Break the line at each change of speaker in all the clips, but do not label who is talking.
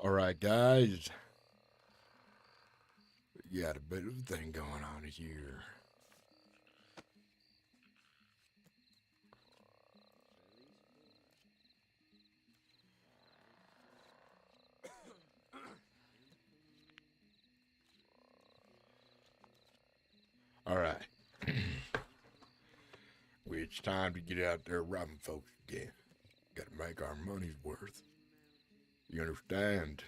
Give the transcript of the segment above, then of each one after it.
All right, guys. We got a bit of a thing going on here. All right. It's time to get out there robbing folks again. Got to make our money's worth. You understand?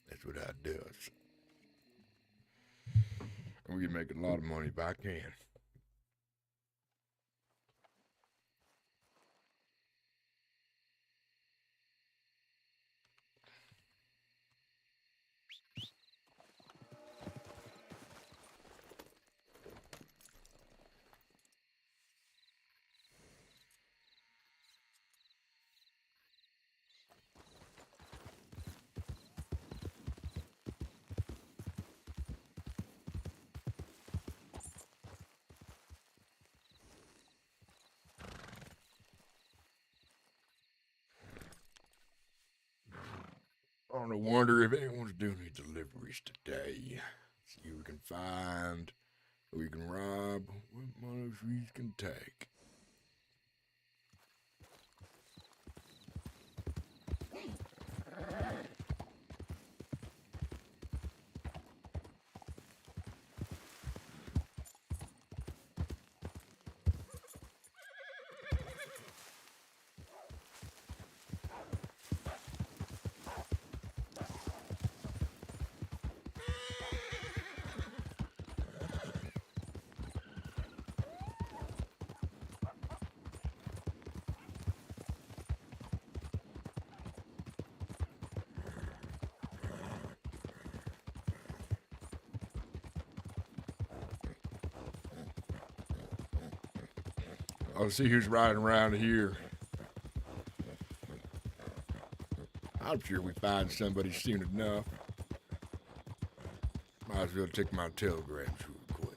That's what I does. And we can make a lot of money if I can. I don't wonder if anyone's doing any deliveries today. See who we can find, who we can rob, what money we can take. I'll see who's riding around here. I'm sure we find somebody soon enough. Might as well check my telegrams real quick.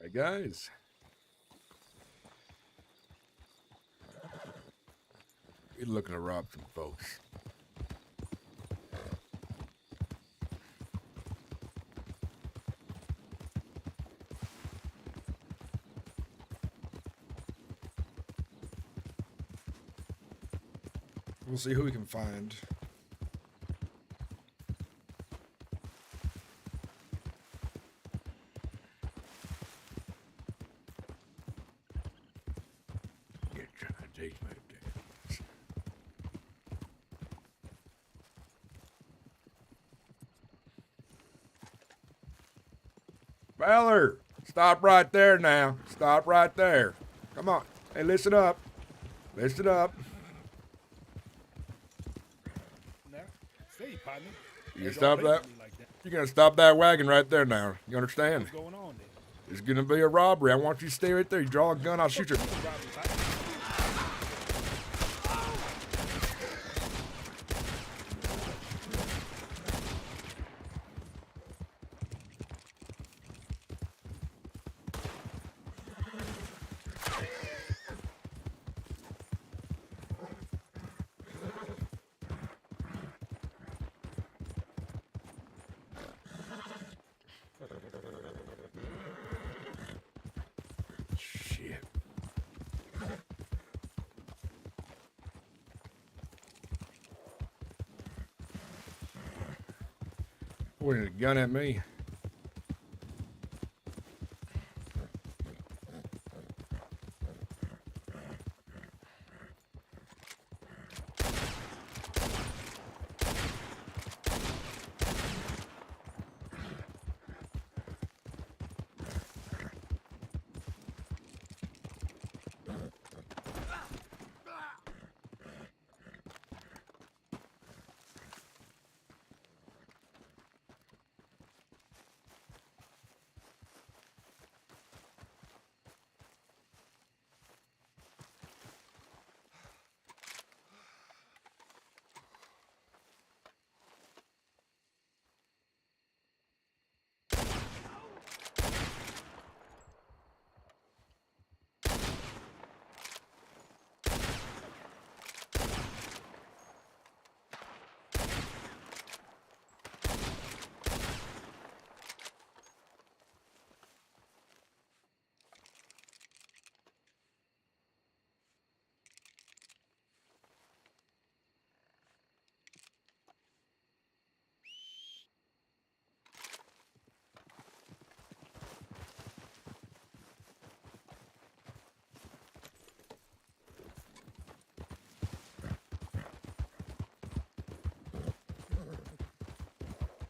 Hey guys. We're looking to rob some folks.
We'll see who we can find.
Get trying to take my dance. Feller, stop right there now. Stop right there. Come on. Hey, listen up. Listen up.
Say, partner.
You gonna stop that? You're gonna stop that wagon right there now. You understand?
What's going on there?
It's gonna be a robbery. I want you to stay right there. You draw a gun, I'll shoot you. Pointing a gun at me.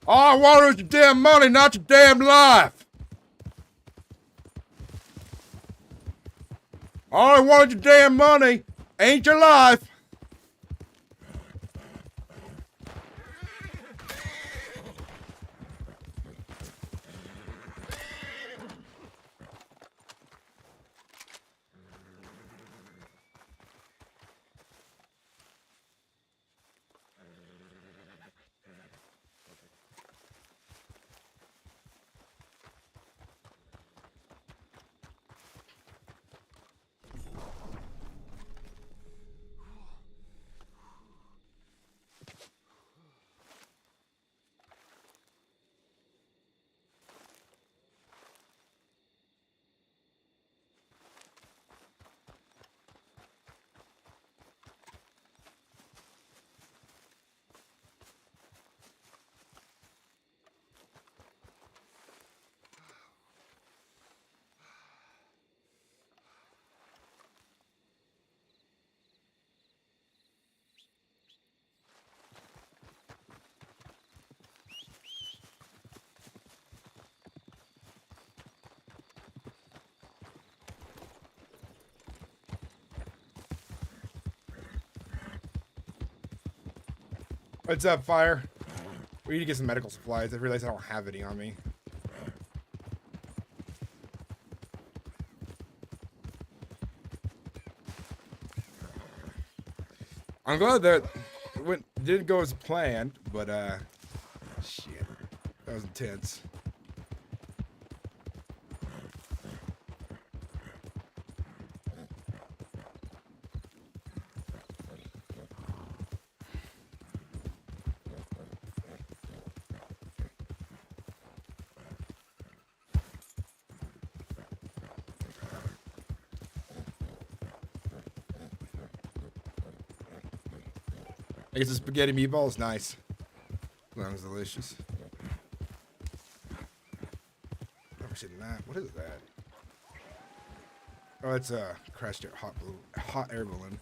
All I want is your damn money, not your damn life. All I want is your damn money, ain't your life. What's up, Fire? We need to get some medical supplies. I realize I don't have any on me. I'm glad that it didn't go as planned, but shit, that was intense. I guess the spaghetti meatball is nice. Sounds delicious. Oh shit, that. What is that? Oh, it's a crashed hot air balloon.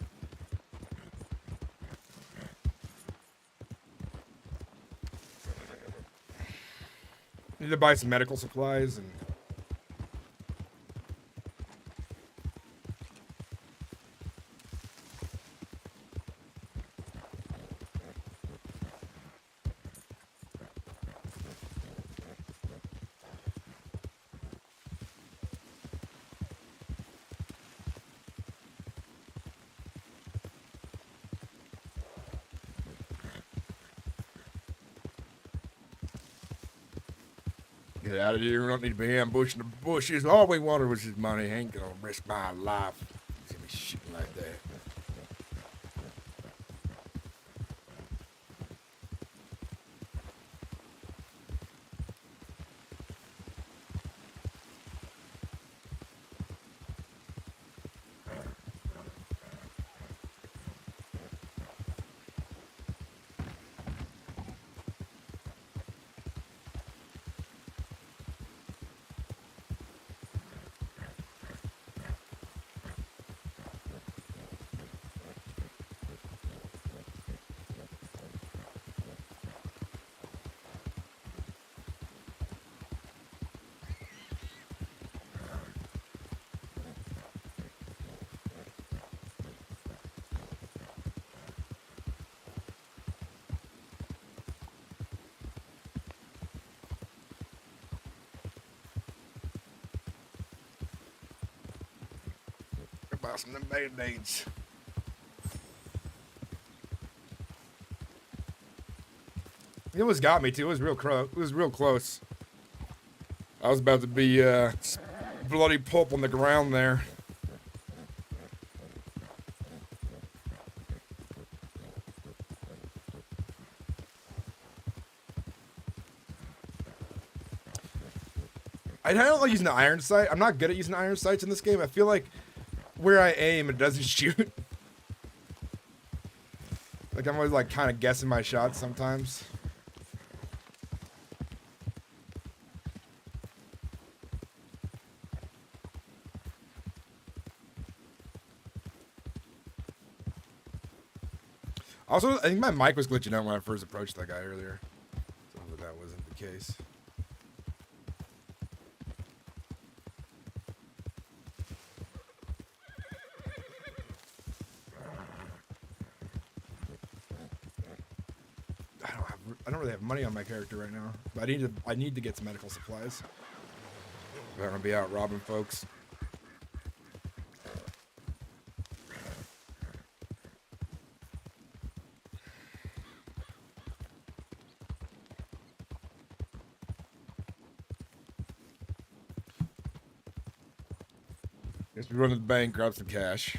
Need to buy some medical supplies and. Get out of here. We don't need to be ambushing the bushes. All we wanted was his money. I ain't gonna risk my life. He's gonna be shooting like that. buy some of them Band-Aids. It almost got me too. It was real close. I was about to be bloody pulp on the ground there. I don't like using the iron sight. I'm not good at using iron sights in this game. I feel like where I aim, it doesn't shoot. Like I'm always like kind of guessing my shots sometimes. Also, I think my mic was glitching out when I first approached that guy earlier. So hopefully that wasn't the case. I don't really have money on my character right now, but I need to get some medical supplies. I'm gonna be out robbing folks. Guess we run to the bank, grab some cash.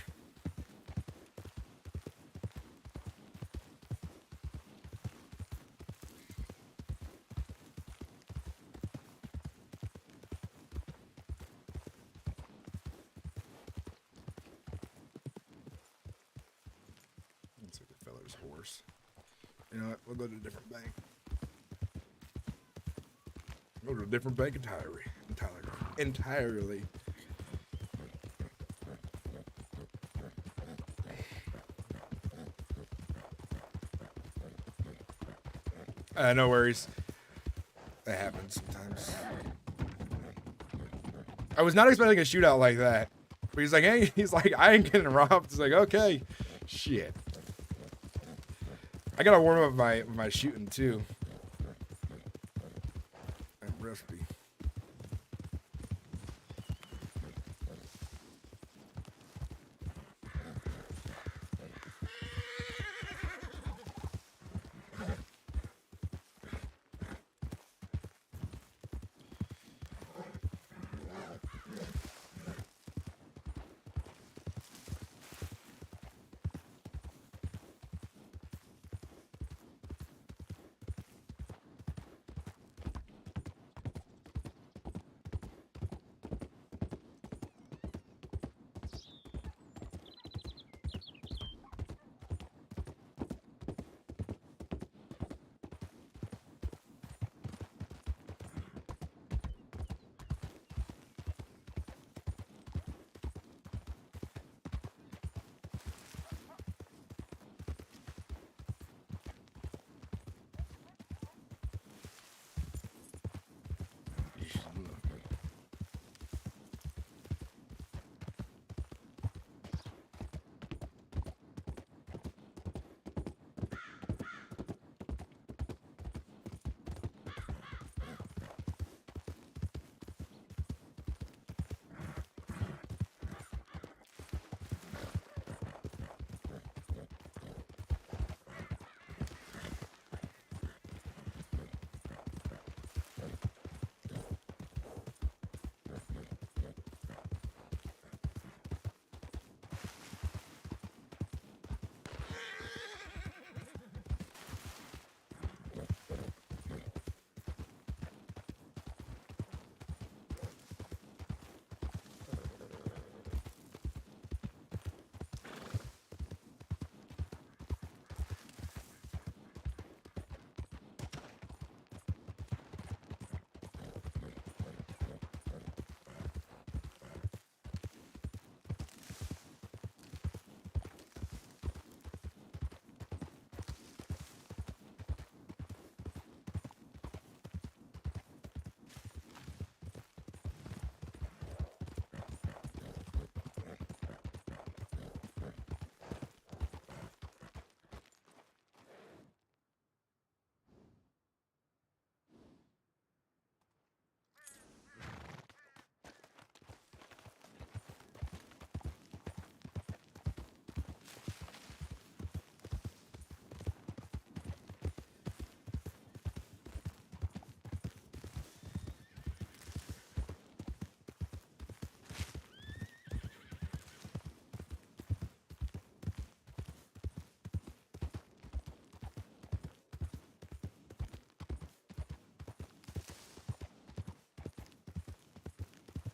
Let's see the feller's horse. You know what? We'll go to a different bank. Go to a different bank entirely. No worries. That happens sometimes. I was not expecting a shootout like that. But he's like, hey, I ain't getting robbed. It's like, okay. Shit. I gotta warm up my shooting too. I'm rusty.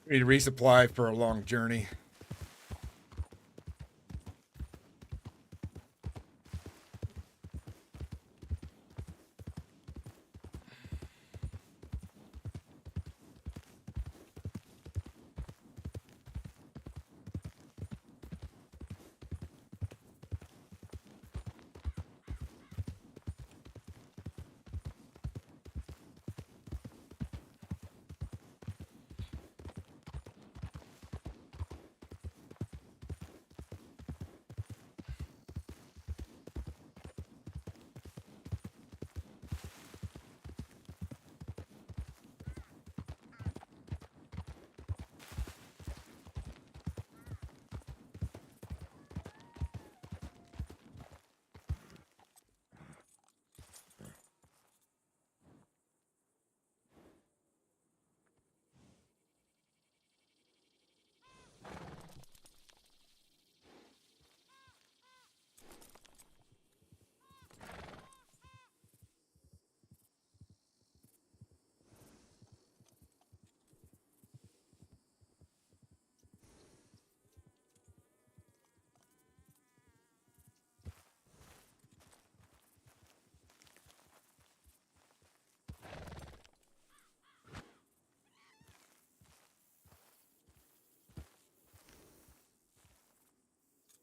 We need to resupply for a long journey.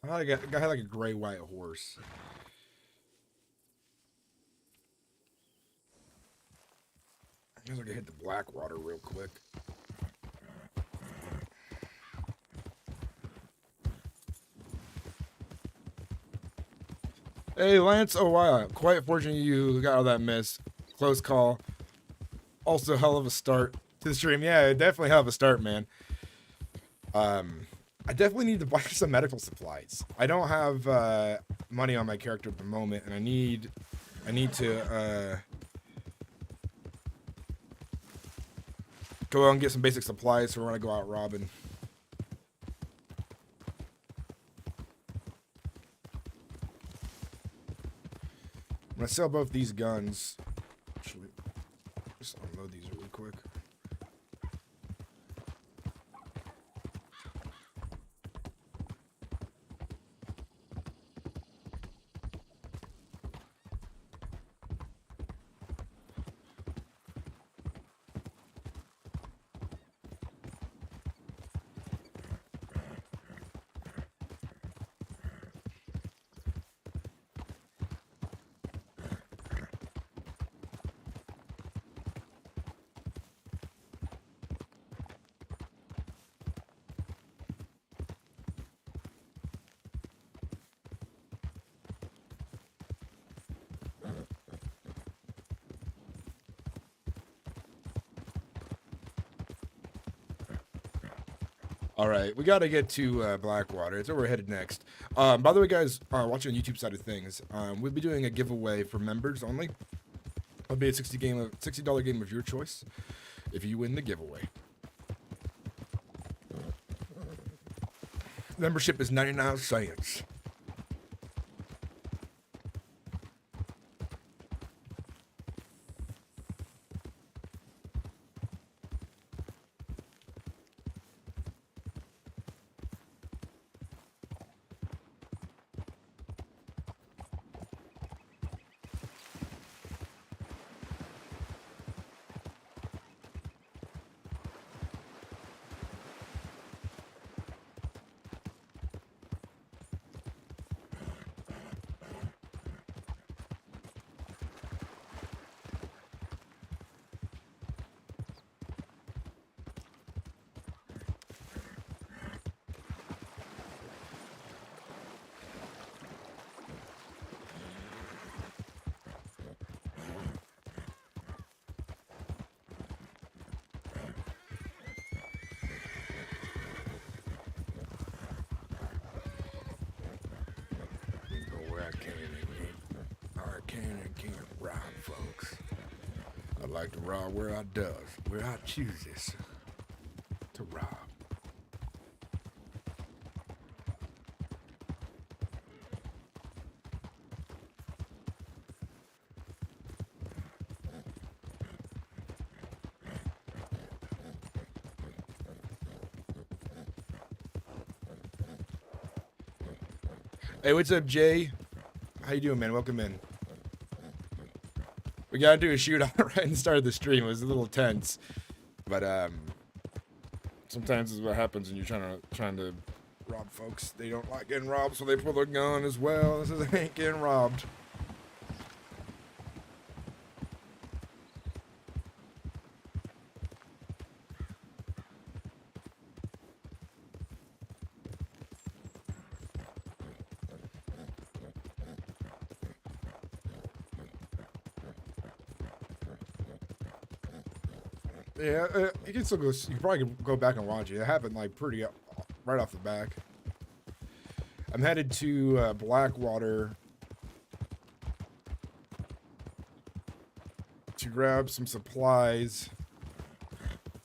I had like a gray white horse. I guess I could hit the Blackwater real quick. Hey Lance, oh wow, quite fortunate you got all that miss. Close call. Also hell of a start to the stream. Yeah, definitely hell of a start, man. I definitely need to buy some medical supplies. I don't have money on my character at the moment, and I need to go out and get some basic supplies for when I go out robbing. I'm gonna sell both these guns. Actually, just unload these really quick. All right, we got to get to Blackwater. It's where we're headed next. By the way, guys, watching on YouTube side of things, we'll be doing a giveaway for members only. It'll be a $60 game of your choice if you win the giveaway. Membership is 99 cents. I like to rob where I chooses to rob. Hey, what's up, Jay? How you doing, man? Welcome in. We gotta do a shootout right in the start of the stream. It was a little tense, but sometimes this is what happens when you're trying to rob folks. They don't like getting robbed, so they pull their gun as well. This is they ain't getting robbed. Yeah, you can still go. You can probably go back and watch it. It happened like pretty right off the back. I'm headed to Blackwater to grab some supplies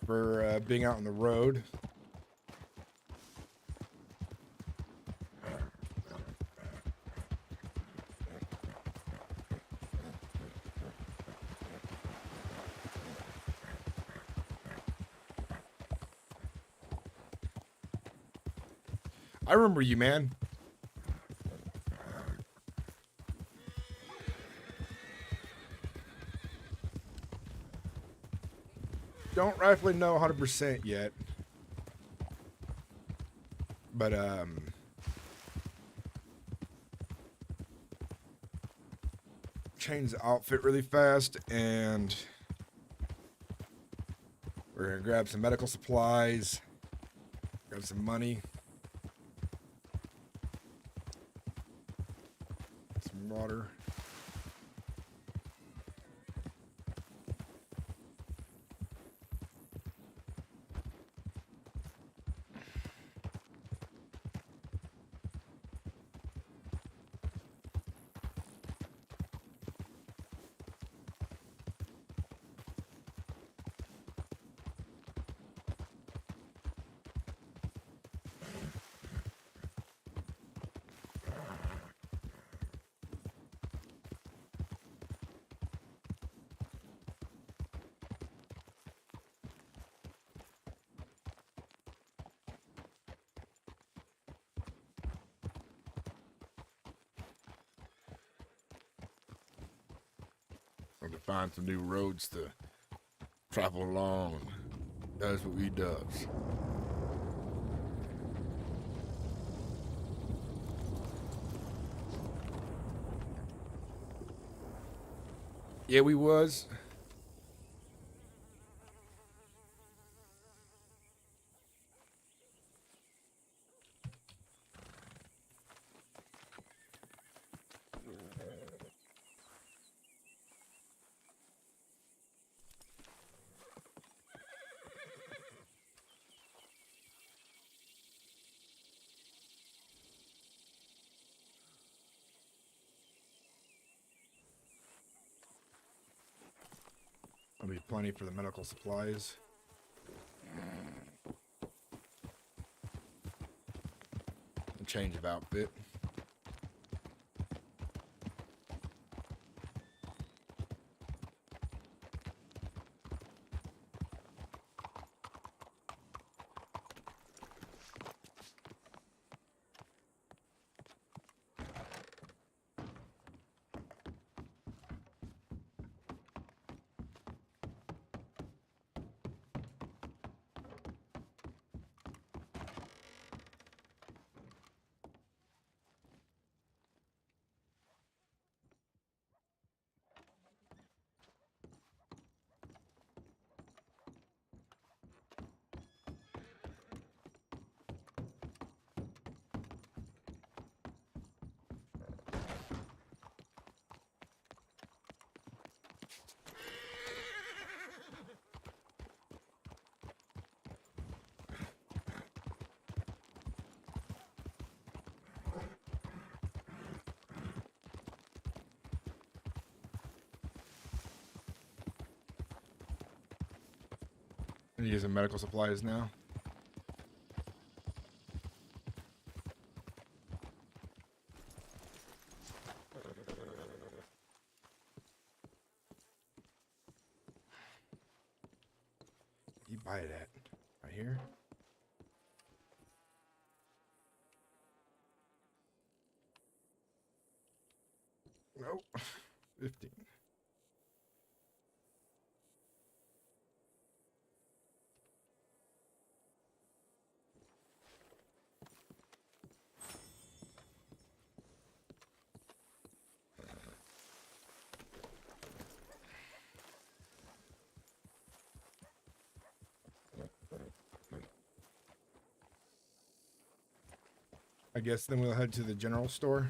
for being out on the road. I remember you, man. Don't rightfully know 100% yet. But, change the outfit really fast, and we're gonna grab some medical supplies, grab some money. Water. To find some new roads to travel along. That's what we does. Yeah, we was. There'll be plenty for the medical supplies. A change of outfit. I'm using medical supplies now. You buy it at right here. Oh, 15. I guess then we'll head to the general store.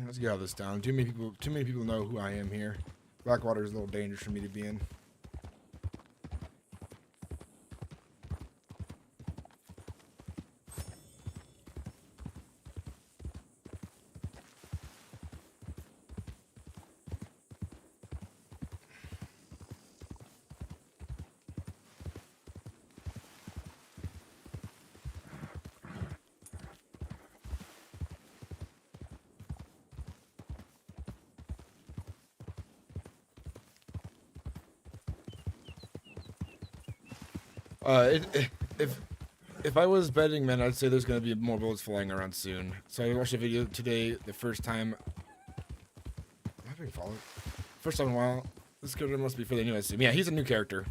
Let's get out of this town. Too many people know who I am here. Blackwater is a little dangerous for me to be in. If I was betting, man, I'd say there's gonna be more bullets flying around soon. So I watched a video today, the first time. Am I being followed? First time in a while. This character must be fairly new, I assume. Yeah, he's a new character.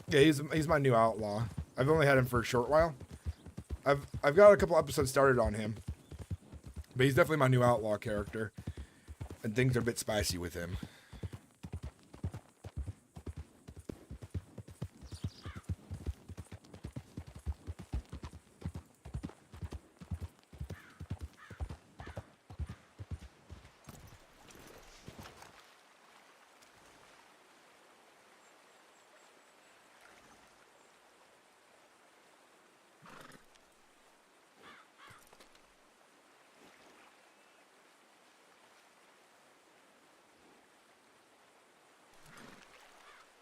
Yeah, he's my new outlaw. I've only had him for a short while. I've got a couple episodes started on him, but he's definitely my new outlaw character, and things are a bit spicy with him.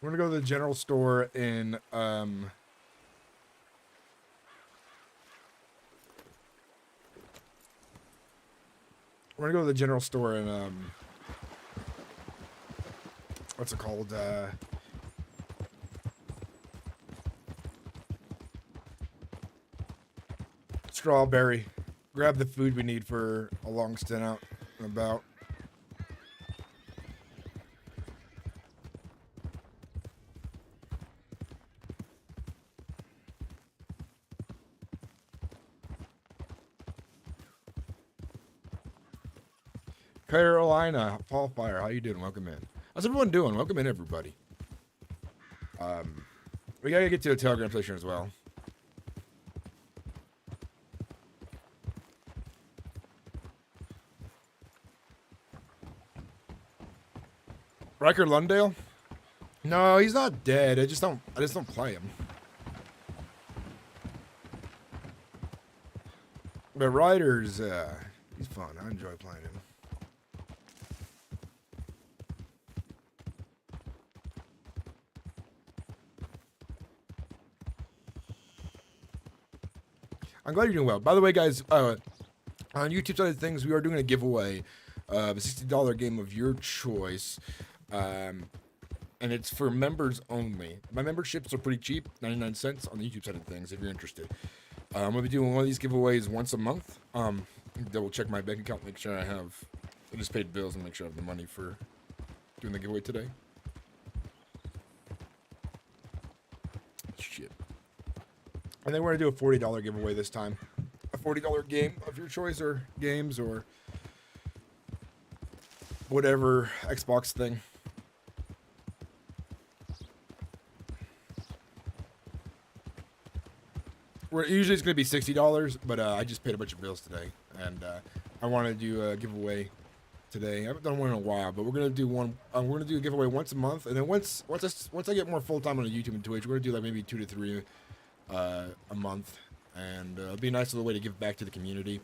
We're gonna go to the general store in we're gonna go to the general store in what's it called? Strawberry. Grab the food we need for a long stint out and about. Carolina, Paul Fire, how you doing? Welcome in. How's everyone doing? Welcome in, everybody. We gotta get to the Telegram station as well. Riker Lundale? No, he's not dead. I just don't play him. But Ryder's he's fun. I enjoy playing him. I'm glad you're doing well. By the way, guys, on YouTube side of things, we are doing a giveaway of a $60 game of your choice. And it's for members only. My memberships are pretty cheap, 99 cents on the YouTube side of things, if you're interested. I'm going to be doing one of these giveaways once a month. Double check my bank account, make sure I just paid bills and make sure I have the money for doing the giveaway today. Shit. And then we're going to do a $40 giveaway this time. A $40 game of your choice, or games, or whatever Xbox thing. Usually it's going to be $60, but I just paid a bunch of bills today, and I want to do a giveaway today. I haven't done one in a while, but we're going to do one. We're going to do a giveaway once a month, and then once I get more full time on YouTube and Twitch, we're going to do like maybe 2 to 3 a month, and it'll be a nice little way to give back to the community,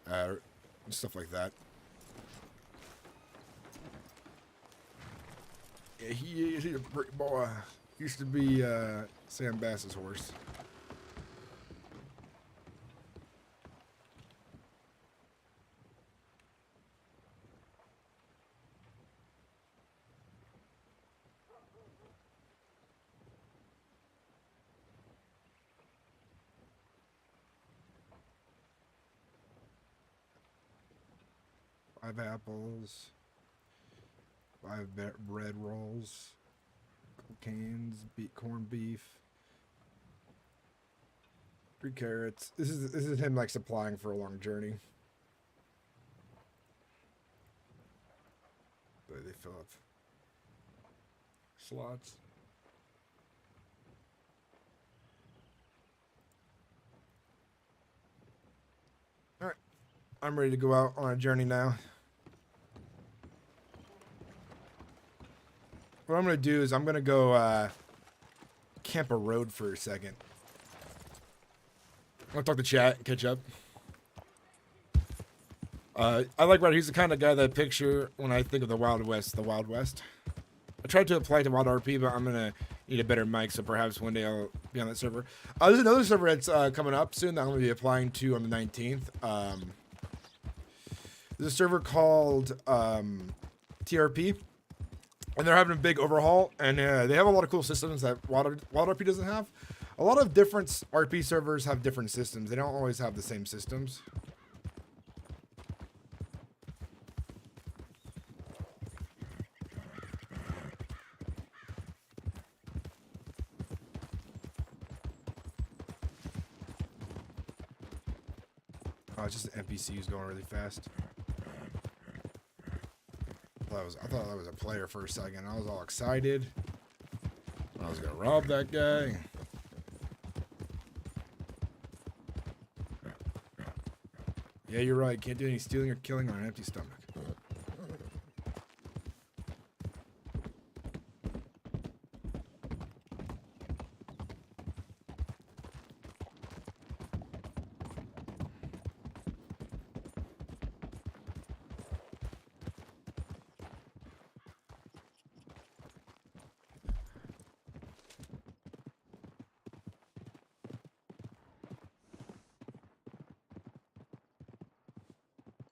and stuff like that. Yeah, he's a pretty boy. Used to be Sam Bass's horse. 5 apples. 5 bread rolls. Couple cans. Corned beef. 3 carrots. This is him like supplying for a long journey. But they fill up slots. All right, I'm ready to go out on a journey now. What I'm gonna do is I'm gonna go camp a road for a second. I'm gonna talk to chat and catch up. I like Ryder. He's the kind of guy that I picture when I think of the Wild West. The Wild West. I tried to apply to WildRP, but I'm gonna need a better mic, so perhaps one day I'll be on that server. There's another server that's coming up soon that I'm gonna be applying to on the 19th. There's a server called TRP, and they're having a big overhaul, and they have a lot of cool systems that WildRP doesn't have. A lot of different RP servers have different systems. They don't always have the same systems. Oh, it's just NPCs going really fast. I thought that was a player for a second. I was all excited. I was gonna rob that guy. Yeah, you're right. Can't do any stealing or killing on an empty stomach.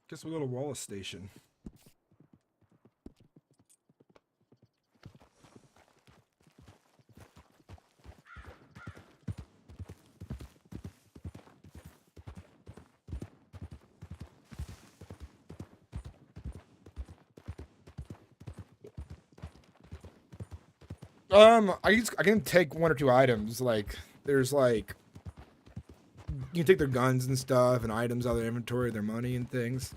Guess we'll go to Wallace Station. I can take 1 or 2 items. Like there's like you can take their guns and stuff and items out of their inventory, their money and things.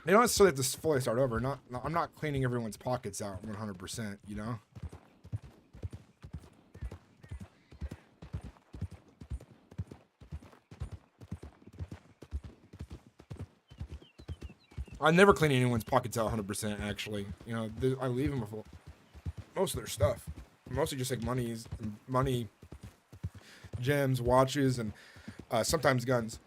They don't necessarily have to fully start over. I'm not cleaning everyone's pockets out 100%, you know? I never clean anyone's pockets out 100%, actually. You know, I leave them with most of their stuff. Mostly just like money, gems, watches, and sometimes guns.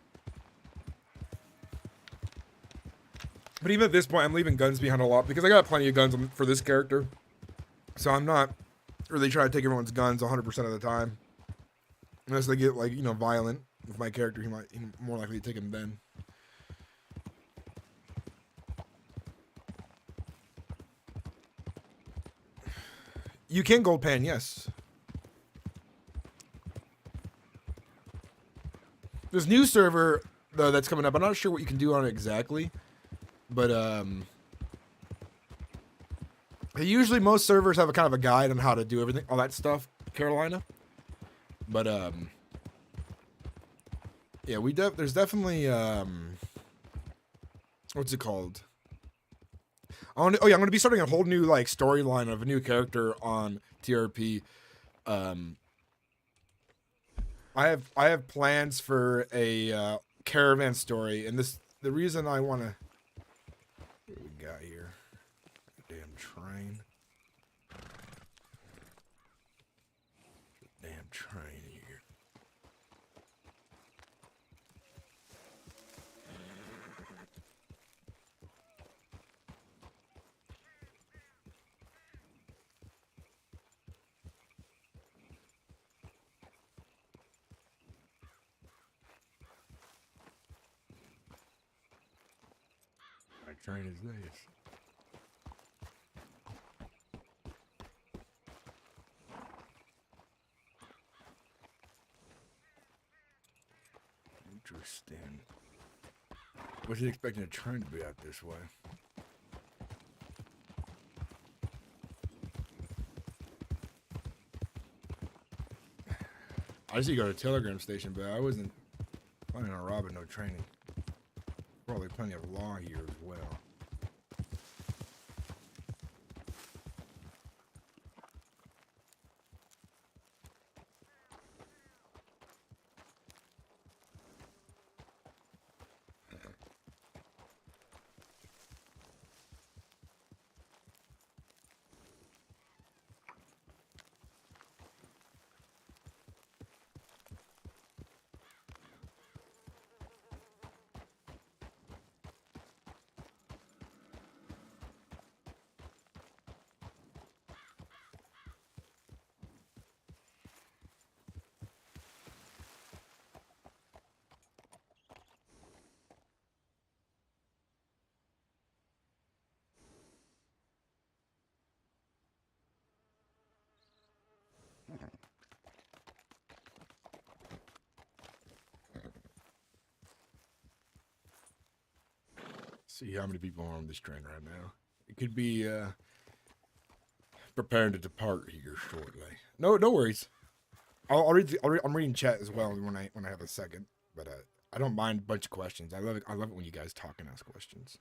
But even at this point, I'm leaving guns behind a lot because I got plenty of guns for this character. So I'm not really trying to take everyone's guns 100% of the time. Unless they get, like, you know, violent with my character, he's more likely to take them then. You can gold pan, yes. This new server, though, that's coming up, I'm not sure what you can do on it exactly. But, usually most servers have a kind of a guide on how to do everything, all that stuff, Carolina. But, yeah, there's definitely, what's it called? I'm going to be starting a whole new, like, storyline of a new character on TRP. I have plans for a, caravan story, and the reason I want to... What do we got here? Damn train. Damn train here. What train is this? Interesting. Was he expecting a train to be out this way? I see you go to Telegram station, but I wasn't planning on robbing no training. Probably plenty of law here as well. See how many people are on this train right now. It could be preparing to depart here shortly. No worries. I'll read. I'm reading chat as well when I have a second. But I don't mind a bunch of questions. I love it. I love it when you guys talk and ask questions.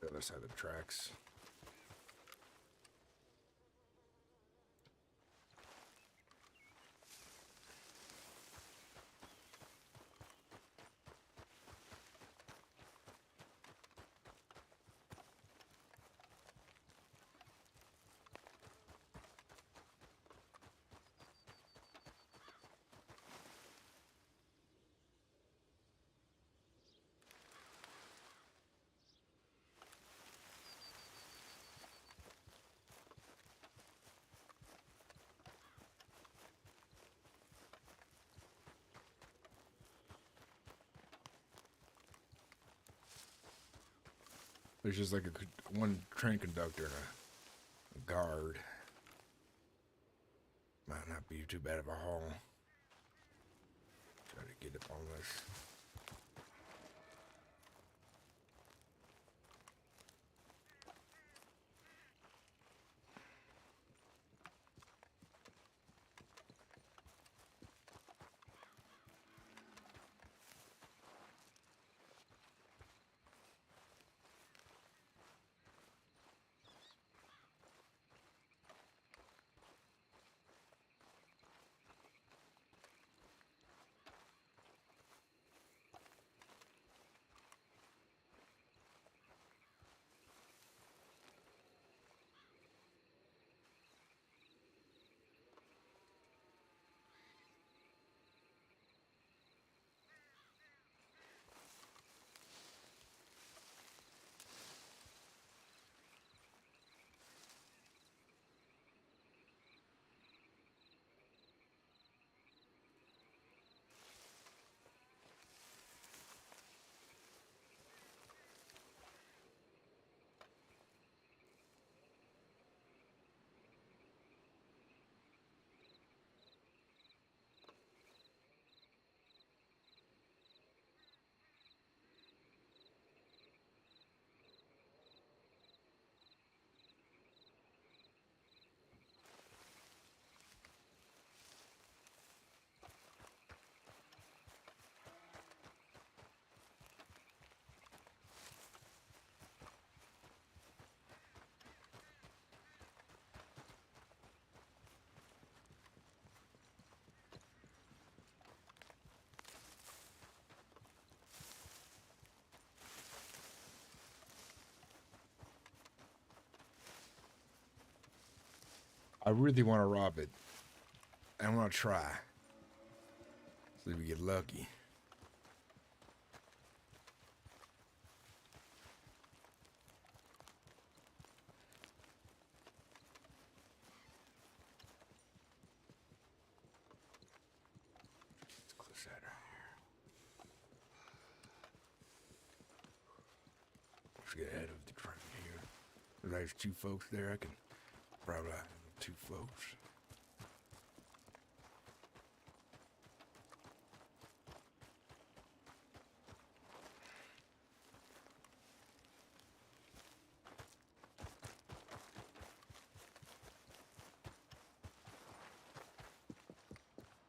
The other side of the tracks. There's just like one train conductor and a guard. Might not be too bad of a haul. Try to get up on this. I really want to rob it. I want to try. See if we get lucky. Let's close that right here. Let's get ahead of the train here. There's two folks there. I can probably have two folks.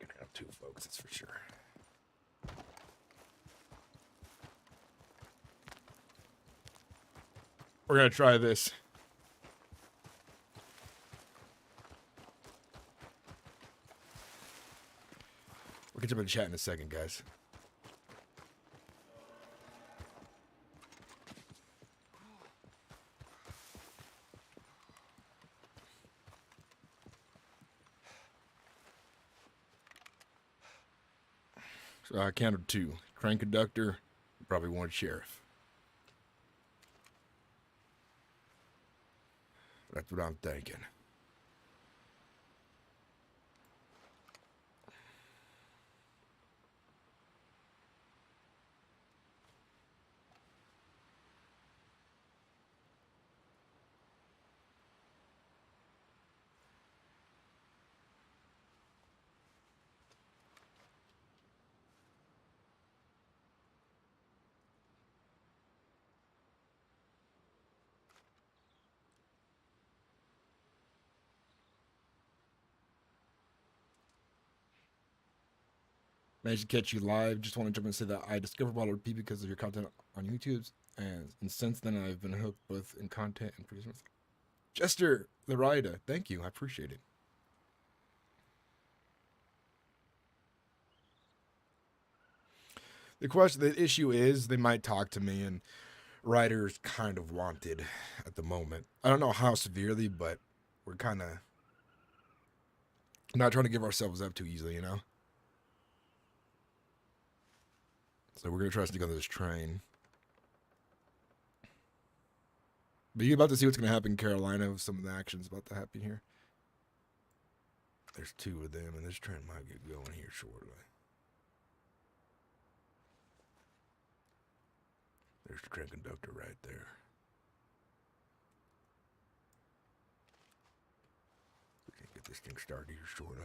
Gonna have two folks, that's for sure. We're gonna try this. We'll get you in the chat in a second, guys. So I counted two. Train conductor, probably one sheriff. That's what I'm thinking. Managed to catch you live. Just want to jump in and say that I discovered WildRP because of your content on YouTube, and since then I've been hooked both in content and producing. Jester the Ryder, thank you. I appreciate it. The issue is they might talk to me, and Ryder's kind of wanted at the moment. I don't know how severely, but we're kind of not trying to give ourselves up too easily, you know? So we're going to try to sneak on this train. But you're about to see what's going to happen in Carolina with some of the actions about to happen here. There's two of them, and this train might get going here shortly. There's the train conductor right there. We can get this thing started here shortly.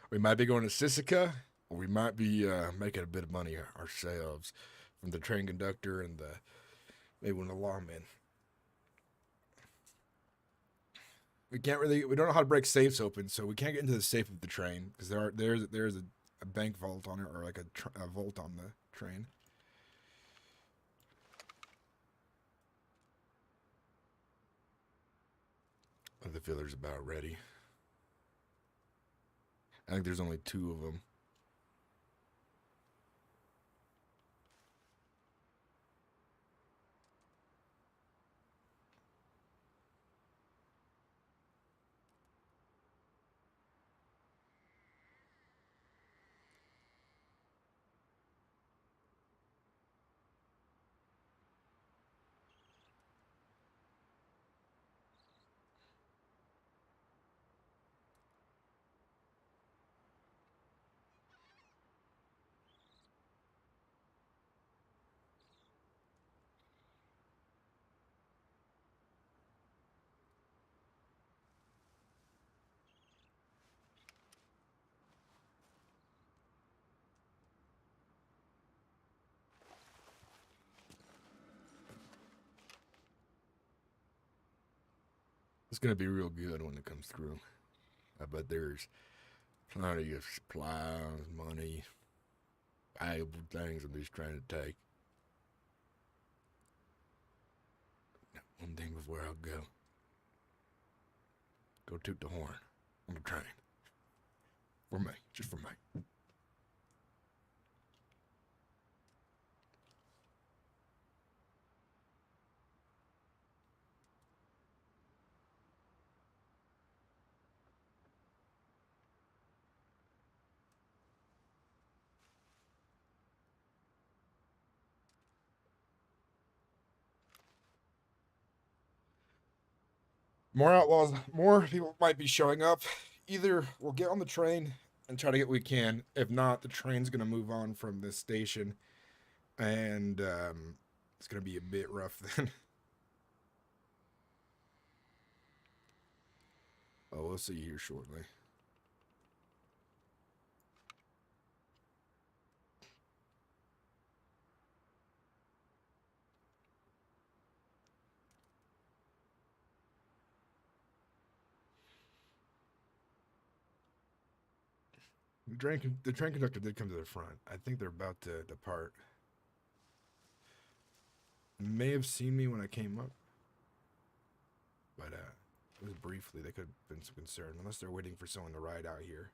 We might be going to Sisika, or we might be making a bit of money ourselves from the train conductor and maybe one of the lawmen. We don't know how to break safes open, so we can't get into the safe of the train because there's a bank vault on it, or like a vault on the train. The filler's about ready. I think there's only two of them. It's gonna be real good when it comes through. I bet there's plenty of supplies, money, valuable things I'm just trying to take. where I'll go. Go toot the horn on the train. For me. Just for me. More outlaws, more people might be showing up. Either we'll get on the train and try to get what we can. If not, the train's going to move on from this station. And it's going to be a bit rough then. Oh, we'll see you here shortly. The train conductor did come to the front. I think they're about to depart. May have seen me when I came up. But it was briefly. They could have been some concern. Unless they're waiting for someone to ride out here.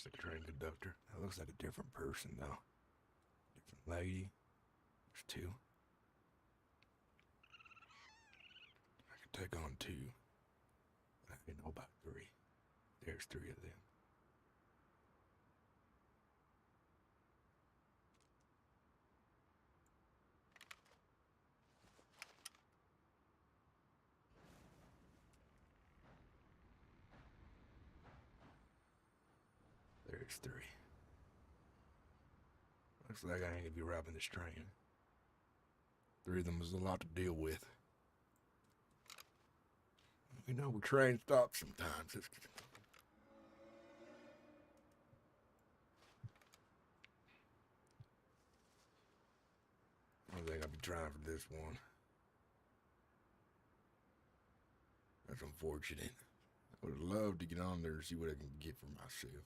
Looks like a train conductor. That looks like a different person, though. Different lady. There's two. I could take on two. But I know about three. There's three of them. There's three. Looks like I ain't gonna be robbing this train. Three of them was a lot to deal with. You know, we train stops sometimes. I don't think I'll be trying for this one. That's unfortunate. I would have loved to get on there and see what I can get for myself.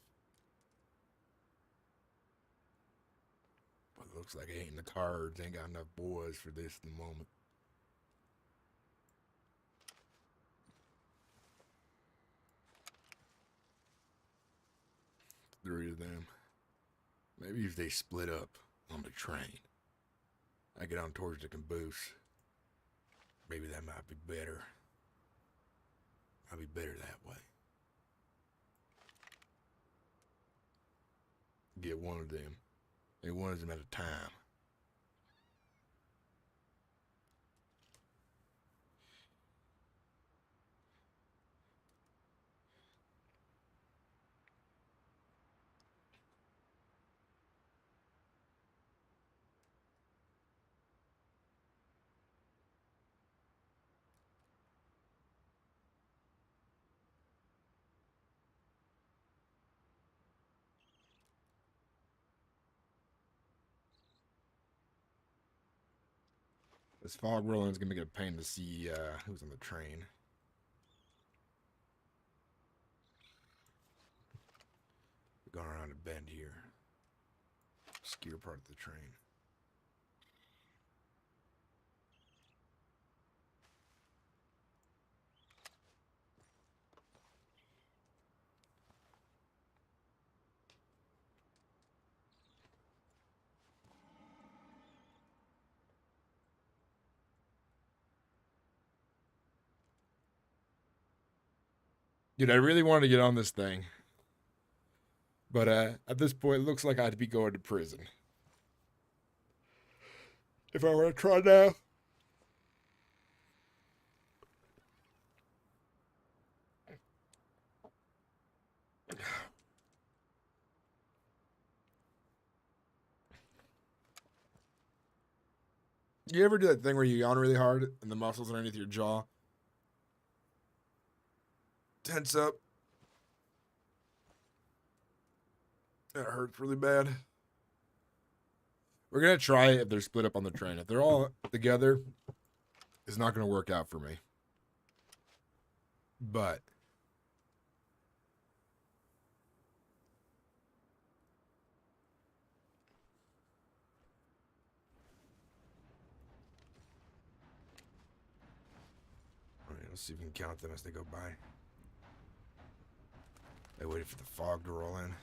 But it looks like it ain't in the cards. Ain't got enough boys for this at the moment. Three of them. Maybe if they split up on the train, I get on towards the caboose. Maybe that might be better. Might be better that way. Get one of them. And one of them at a time. This fog rolling is gonna make it a pain to see who's on the train. We're going around a bend here. Obscure part of the train. Dude, I really wanted to get on this thing. But at this point, it looks like I'd be going to prison. If I were to try now. You ever do that thing where you yawn really hard and the muscles underneath your jaw tense up? That hurts really bad. We're gonna try it if they're split up on the train. If they're all together, it's not gonna work out for me. But all right, let's see if we can count them as they go by. I waited for the fog to roll in.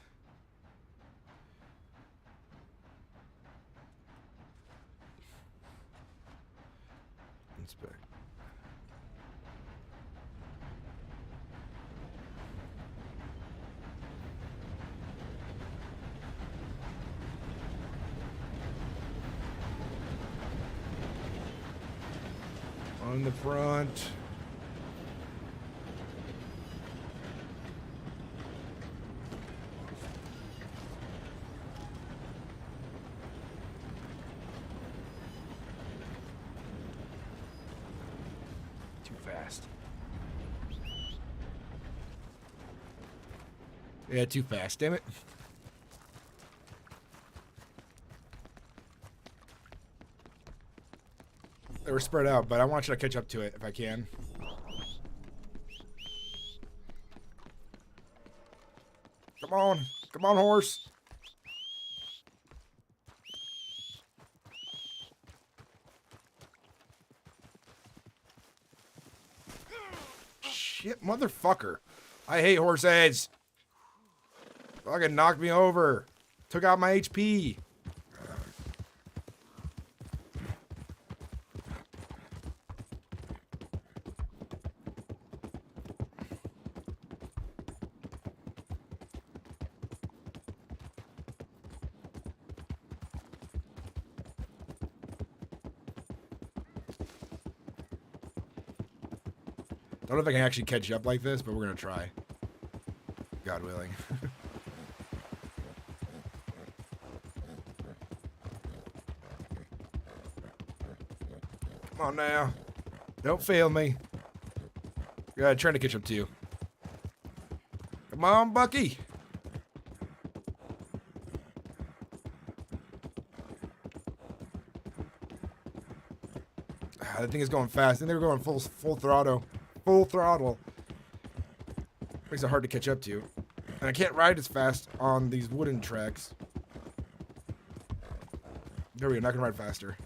Inspect. On the front. Too fast. Yeah, too fast, damn it. They were spread out, but I want you to catch up to it if I can. Come on. Come on, horse. Shit, motherfucker. I hate horse heads. Fucking knocked me over. Took out my HP. I don't know if I can actually catch up like this, but we're gonna try. God willing. Come on now. Don't fail me. Yeah, trying to catch up to you. Come on, Bucky. That thing is going fast. I think they were going full throttle. Full throttle. Makes it hard to catch up to. And I can't ride as fast on these wooden tracks. There we go. Not gonna ride faster.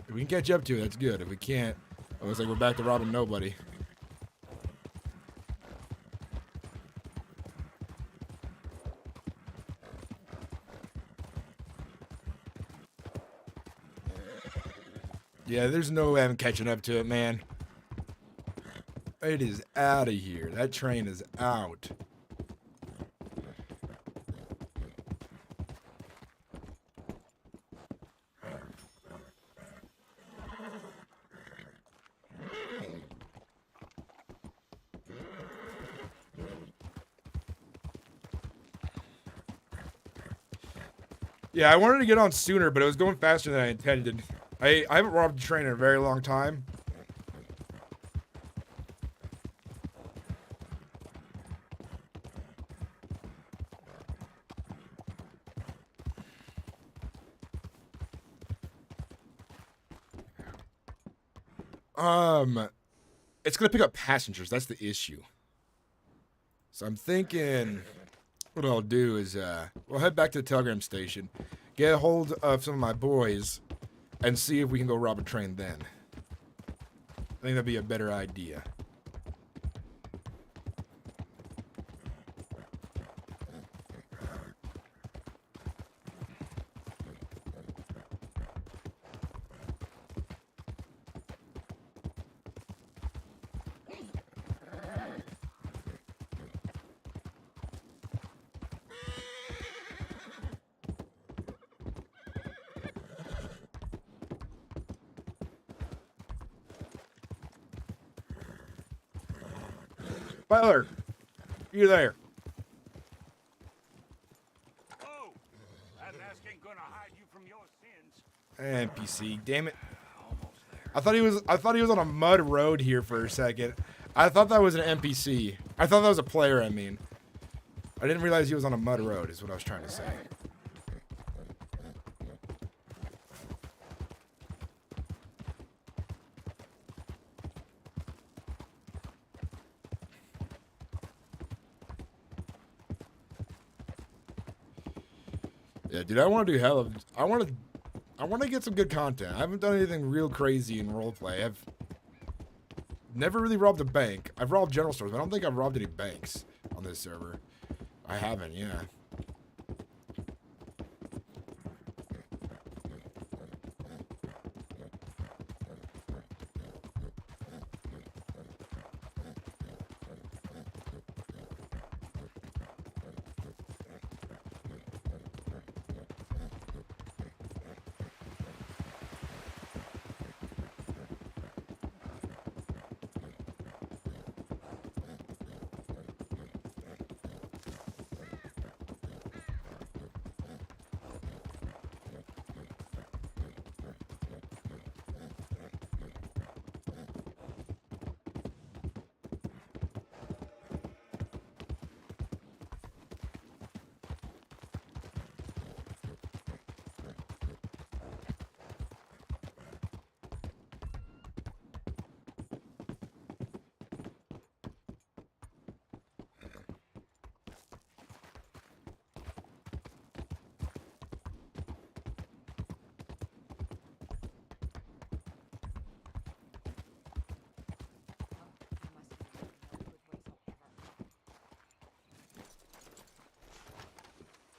If we can catch up to it, that's good. If we can't, it looks like we're back to robbing nobody. Yeah, there's no way I'm catching up to it, man. It is out of here. That train is out. Yeah, I wanted to get on sooner, but it was going faster than I intended. I haven't robbed a train in a very long time. It's gonna pick up passengers. That's the issue. So I'm thinking what I'll do is we'll head back to the telegram station, get a hold of some of my boys, and see if we can go rob a train then. I think that'd be a better idea. Butler, you there?
Oh, mask ain't gonna hide you from your sins.
NPC, damn it. I thought he was on a mud road here for a second. I thought that was an NPC. I thought that was a player, I mean. I didn't realize he was on a mud road, is what I was trying to say. Yeah, dude, I want to do hell of... I want to get some good content. I haven't done anything real crazy in roleplay. I've never really robbed a bank. I've robbed general stores, but I don't think I've robbed any banks on this server. I haven't, yeah.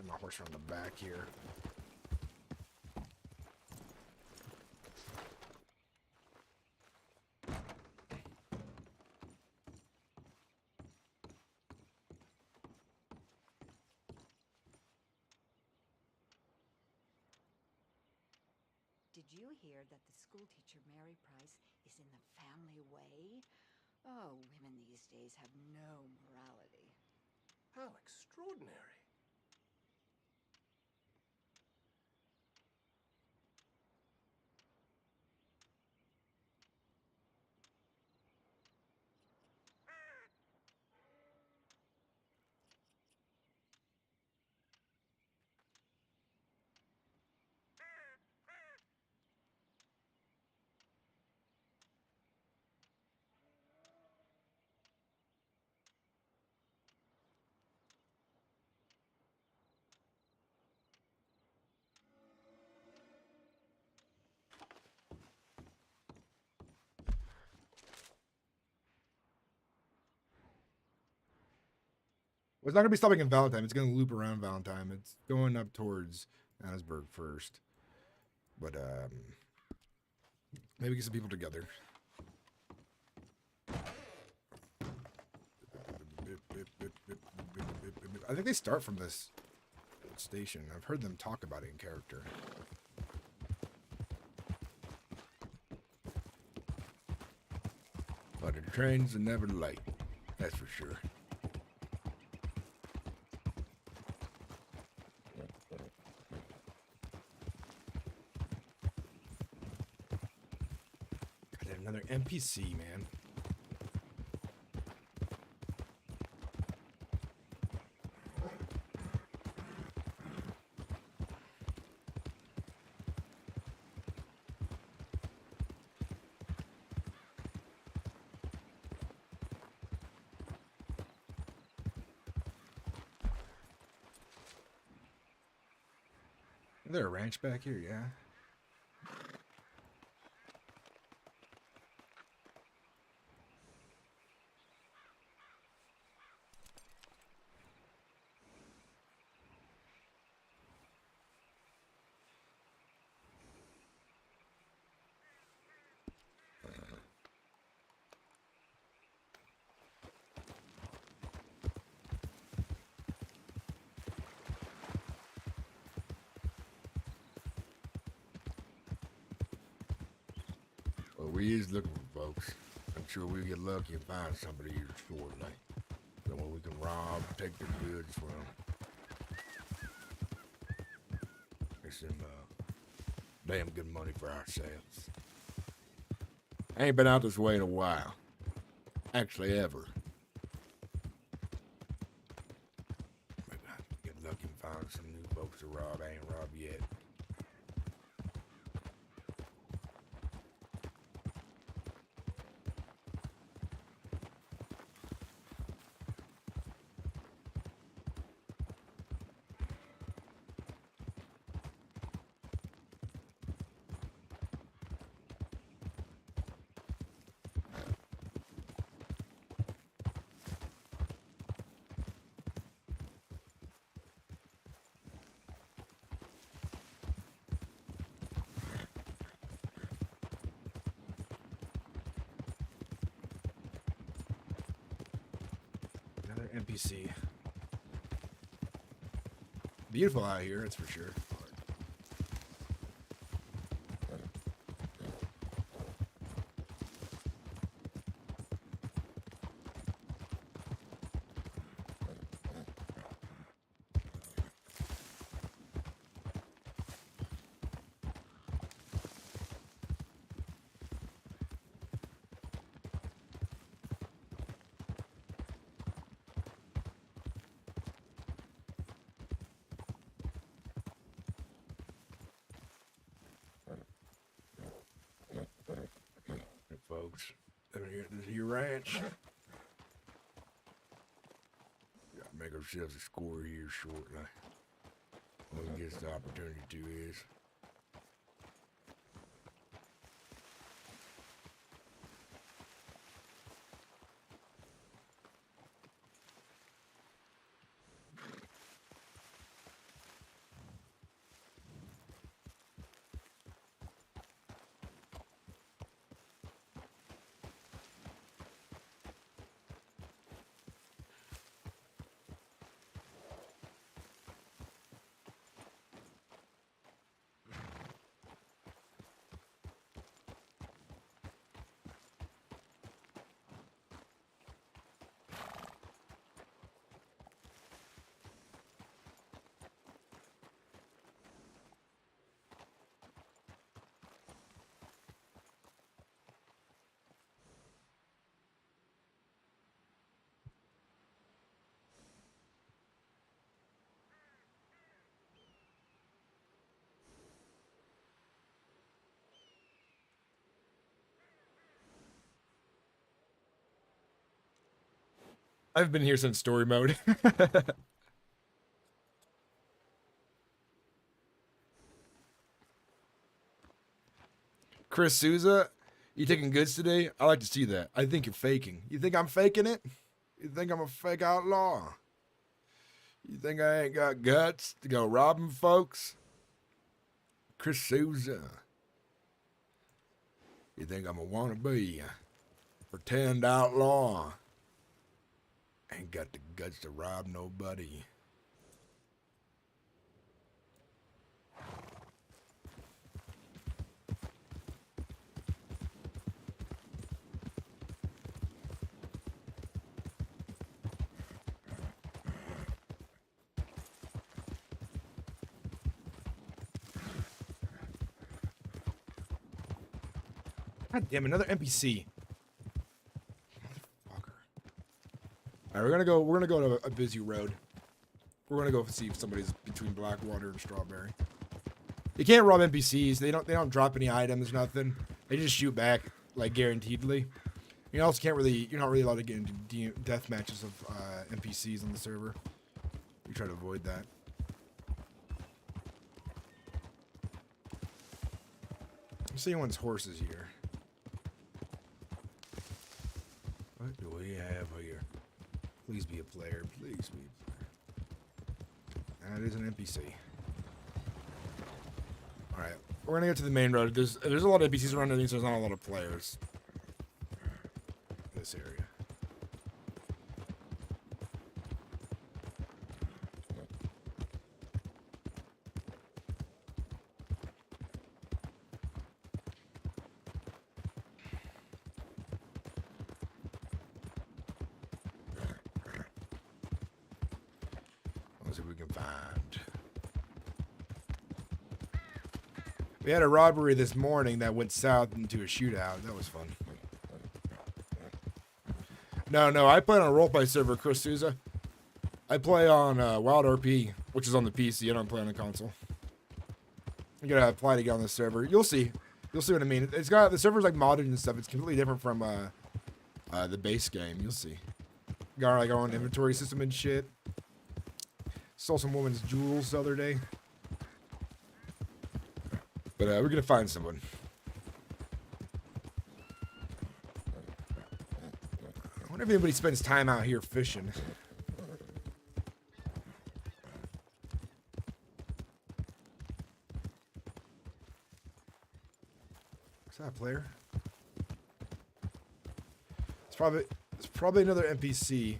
My horse on the back here.
Did you hear that the schoolteacher Mary Price is in the family way? Oh, women these days have no morality.
How extraordinary.
Well, it's not going to be stopping in Valentine. It's going to loop around Valentine. It's going up towards Annisburg first. But, maybe get some people together. I think they start from this station. I've heard them talk about it in character. But the trains are never late. That's for sure. Another NPC, man. Is there a ranch back here? Yeah. Well, we is looking for folks. I'm sure we'll get lucky and find somebody here shortly. Someone we can rob, take their goods from. some damn good money for ourselves. I ain't been out this way in a while. Actually, ever. Maybe I can get lucky and find some new folks to rob. I ain't robbed yet. Another NPC. Beautiful out here, that's for sure. Hey, folks, this is your ranch. Gotta make ourselves a score here shortly. When we get the opportunity to is. I've been here since story mode. Chris Souza, you taking goods today? I like to see that. I think you're faking. You think I'm faking it? You think I'm a fake outlaw? You think I ain't got guts to go robbing folks? Chris Souza. You think I'm a wannabe? Pretend outlaw? Ain't got the guts to rob nobody. God damn, another NPC. All right, we're gonna go to a busy road. We're gonna go see if somebody's between Blackwater and Strawberry. You can't rob NPCs. They don't drop any items, nothing. They just shoot back like guaranteedly. You also can't really, you're not really allowed to get into death matches of NPCs on the server. You try to avoid that. I'm seeing one's horses here. What do we have here? Please be a player. Please be a player. That is an NPC. Alright. We're gonna get to the main road. There's a lot of NPCs around here, so there's not a lot of players in this area. Let's see if we can find. We had a robbery this morning that went south into a shootout. That was fun. No, I play on a roleplay server, Chris Souza. I play on WildRP, which is on the PC. I don't play on the console. You gotta apply to get on the server. You'll see. You'll see what I mean. It's got the server's like modded and stuff. It's completely different from the base game. You'll see. Got like our own inventory system and shit. Stole some woman's jewels the other day. But we're gonna find someone. I wonder if anybody spends time out here fishing. Is that a player? It's probably another NPC.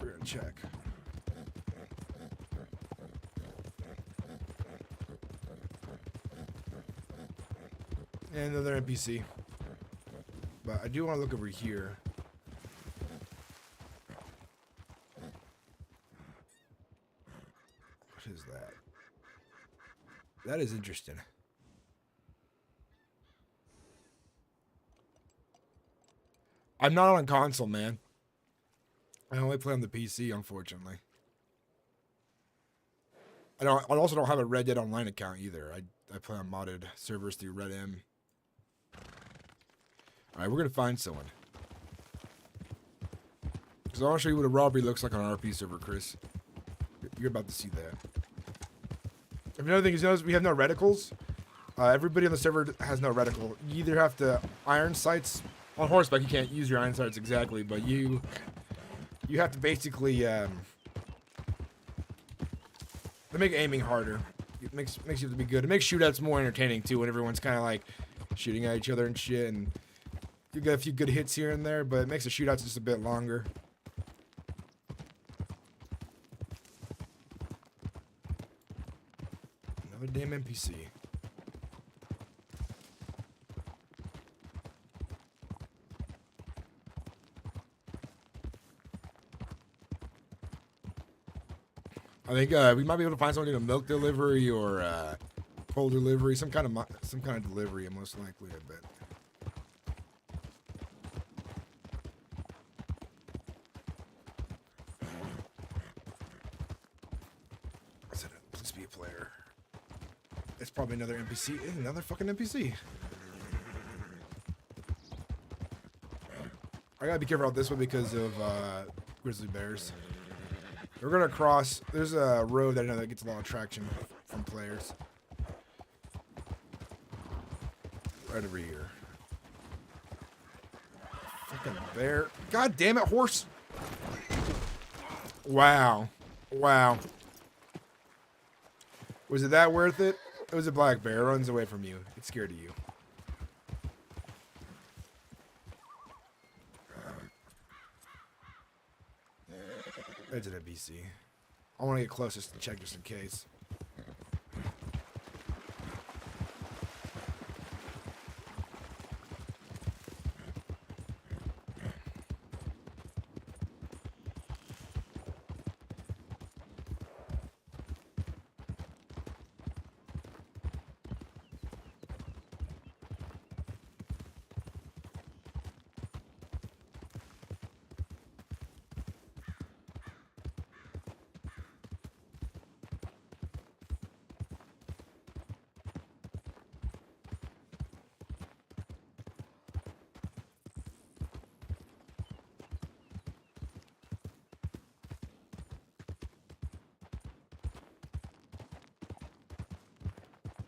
We're gonna check. And another NPC. But I do want to look over here. What is that? That is interesting. I'm not on console, man. I only play on the PC, unfortunately. I also don't have a Red Dead Online account either. I play on modded servers through RedM. All right, we're gonna find someone. Because I want to show you what a robbery looks like on an RP server, Chris. You're about to see that. And another thing is, notice we have no reticles. Everybody on the server has no reticle. You either have to iron sights on horseback. You can't use your iron sights exactly, but you have to basically to make aiming harder. It makes you have to be good. It makes shootouts more entertaining too, when everyone's kind of like shooting at each other and shit, and you get a few good hits here and there, but it makes the shootouts just a bit longer. Another damn NPC. I think we might be able to find someone doing a milk delivery or coal delivery, some kind of delivery, most likely, I bet. Please be a player. It's probably another NPC. Another fucking NPC. I gotta be careful out this way because of grizzly bears. We're gonna cross. There's a road that I know that gets a lot of traction from players. Right over here. Fucking bear. God damn it, horse. Wow. Wow. Was it that worth it? It was a black bear. It runs away from you. It's scared of you. It's an NPC. I want to get closest to check just in case.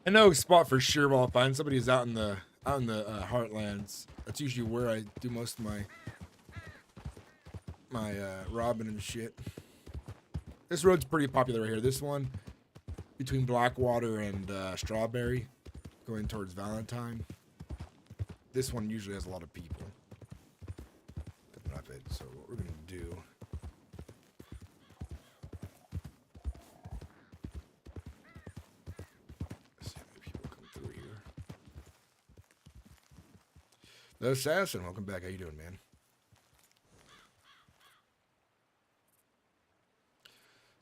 I know a spot for sure where I'll find somebody who's out in the heartlands. That's usually where I do most of my robbing and shit. This road's pretty popular right here. This one between Blackwater and Strawberry, going towards Valentine. This one usually has a lot of people coming up it. So what we're gonna do. The Assassin, welcome back. How you doing, man?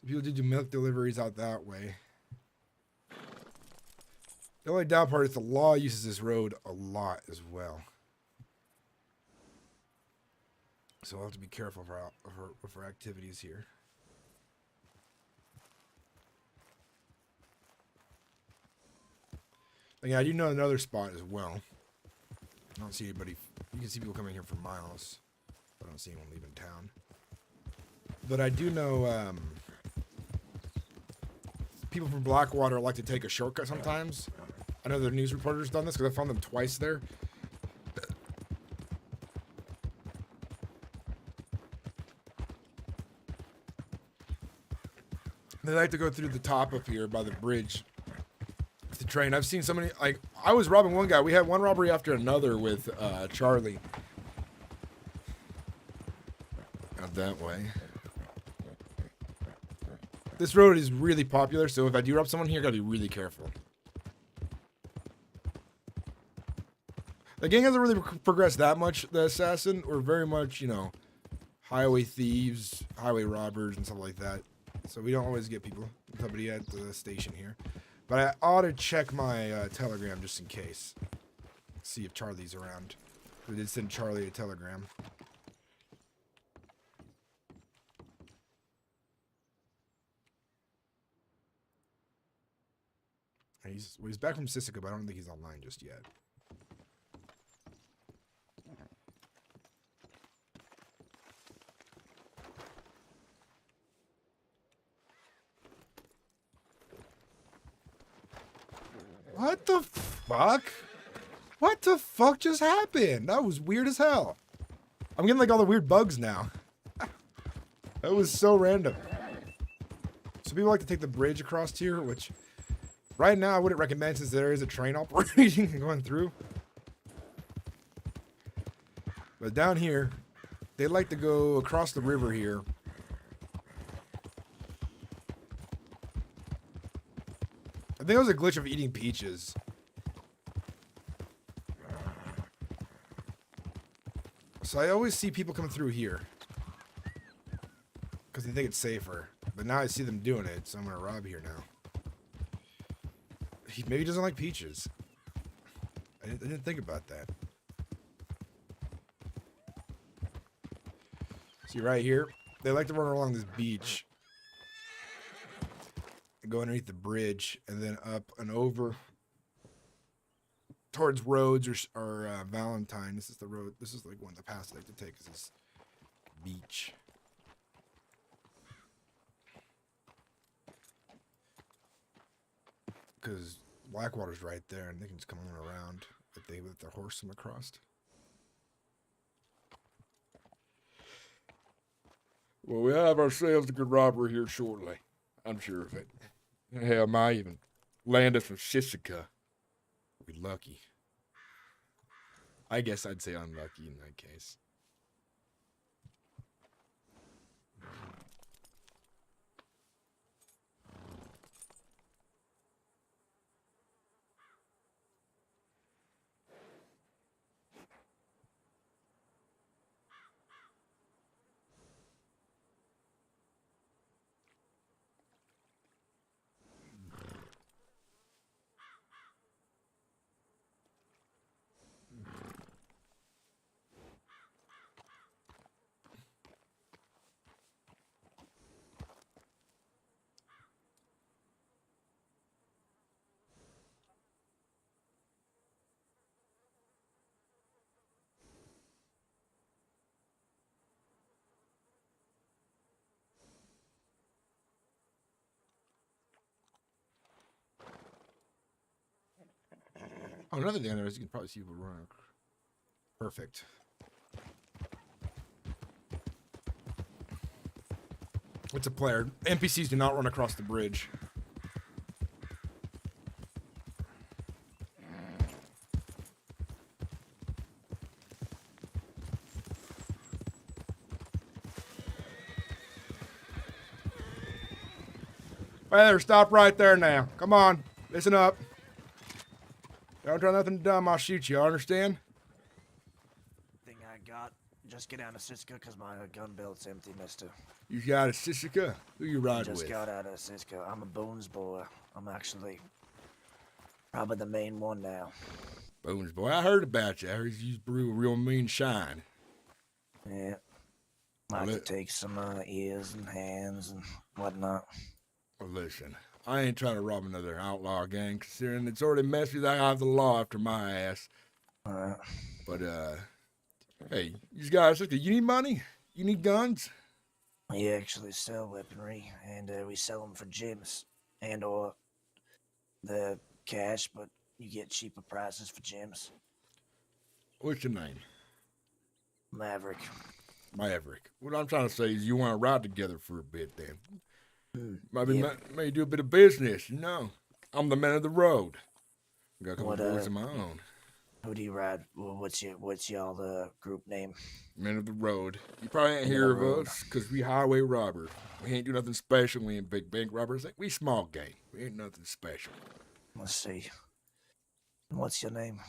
People do milk deliveries out that way. The only down part is the law uses this road a lot as well. So we'll have to be careful of our activities here. Yeah, I do know another spot as well. I don't see anybody. You can see people coming here for miles. I don't see anyone leaving town. But I do know people from Blackwater like to take a shortcut sometimes. I know the news reporters done this because I found them twice there. They like to go through the top up here by the bridge with the train. I've seen so many, like, I was robbing one guy. We had one robbery after another with Charlie. Out that way. This road is really popular, so if I do rob someone here, I gotta be really careful. The gang hasn't really progressed that much, the assassin. We're very much, you know, highway thieves, highway robbers, and stuff like that. So we don't always get people, somebody at the station here. But I ought to check my telegram just in case. See if Charlie's around. We did send Charlie a telegram. He's back from Sisika, but I don't think he's online just yet. What the fuck? What the fuck just happened? That was weird as hell. I'm getting like all the weird bugs now. That was so random. So people like to take the bridge across here, which right now I wouldn't recommend since there is a train operating and going through. But down here, they like to go across the river here. I think it was a glitch of eating peaches. So I always see people coming through here. Because they think it's safer. But now I see them doing it, so I'm going to rob here now. He maybe doesn't like peaches. I didn't think about that. See right here? They like to run along this beach. Go underneath the bridge and then up and over towards Rhodes or Valentine. This is the road. This is like one of the paths I like to take is this beach. Because Blackwater's right there and they can just come on around if they let their horse come across. Well, we have ourselves a good robbery here shortly. I'm sure of it. Hell, might even land us from Sisika. We're lucky. I guess I'd say unlucky in that case. Oh, another thing I noticed, you can probably see people running. Perfect. It's a player. NPCs do not run across the bridge. Hey there, stop right there now. Come on, listen up. Don't try nothing dumb, I'll shoot you, understand?
Thing I got. Just get down to Siska because my gun belt's empty, mister.
You got a Sisika? Who you ride
Just
with?
got out of Siska. I'm a Bones boy. I'm actually Probably the main one now.
Bones boy, I heard about you. I heard you brew a real mean shine.
Yeah.
Well,
Like to take some ears and hands and whatnot.
Well, listen, I ain't trying to rob another outlaw gang, considering it's already messy that I have the law after my ass. But, hey, you guys, look, you need money? You need guns?
We actually sell weaponry, and we sell them for gems and or the cash, but you get cheaper prices for gems.
What's your name?
Maverick.
Maverick. What I'm trying to say is you want to ride together for a bit then. Maybe do a bit of business, you know. I'm the man of the road. Got a couple boys of my own.
Who do you ride? Well, what's y'all group name?
Men of the road. You probably ain't hear of us, because we highway robbers. We ain't do nothing special. We ain't big bank robbers. We small gang. We ain't nothing special.
Let's see. What's your name?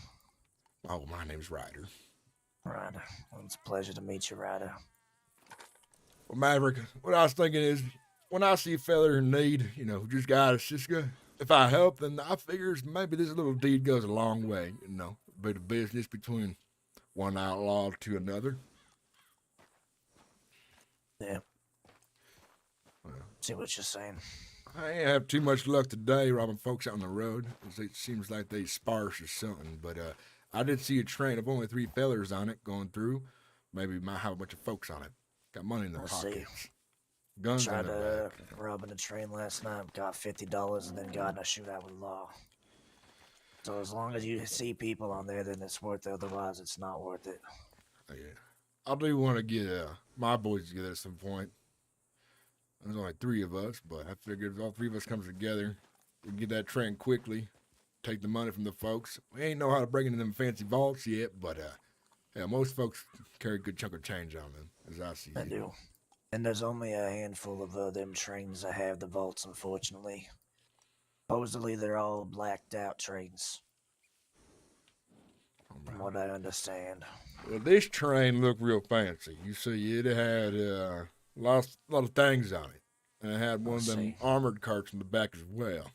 Oh, my name's Ryder.
Ryder. Well, it's a pleasure to meet you, Ryder.
Well, Maverick, what I was thinking is, when I see a fella in need, you know, who just got a Siska, if I help, then I figures maybe this little deed goes a long way, you know. A bit of business between one outlaw to another.
Yeah. See what you're saying.
I ain't have too much luck today robbing folks out on the road. It seems like they sparse or something. But I did see a train of only 3 fellers on it going through. Maybe we might have a bunch of folks on it. Got money in their pockets. Guns
Tried
on their back.
robbing a train last night, got $50, and then got in a shootout with law. So as long as you see people on there, then it's worth it. Otherwise, it's not worth it.
Oh, yeah. I do want to get my boys together at some point. There's only 3 of us, but I figured if all 3 of us comes together, we can get that train quickly, take the money from the folks. We ain't know how to break into them fancy vaults yet, but yeah, most folks carry a good chunk of change on them, as I see
I
it.
do. And there's only a handful of them trains that have the vaults, unfortunately. Supposedly, they're all blacked out trains. From what I understand.
Well, this train looked real fancy. You see, it had a lot of things on it. And it had one of them armored carts in the back as well.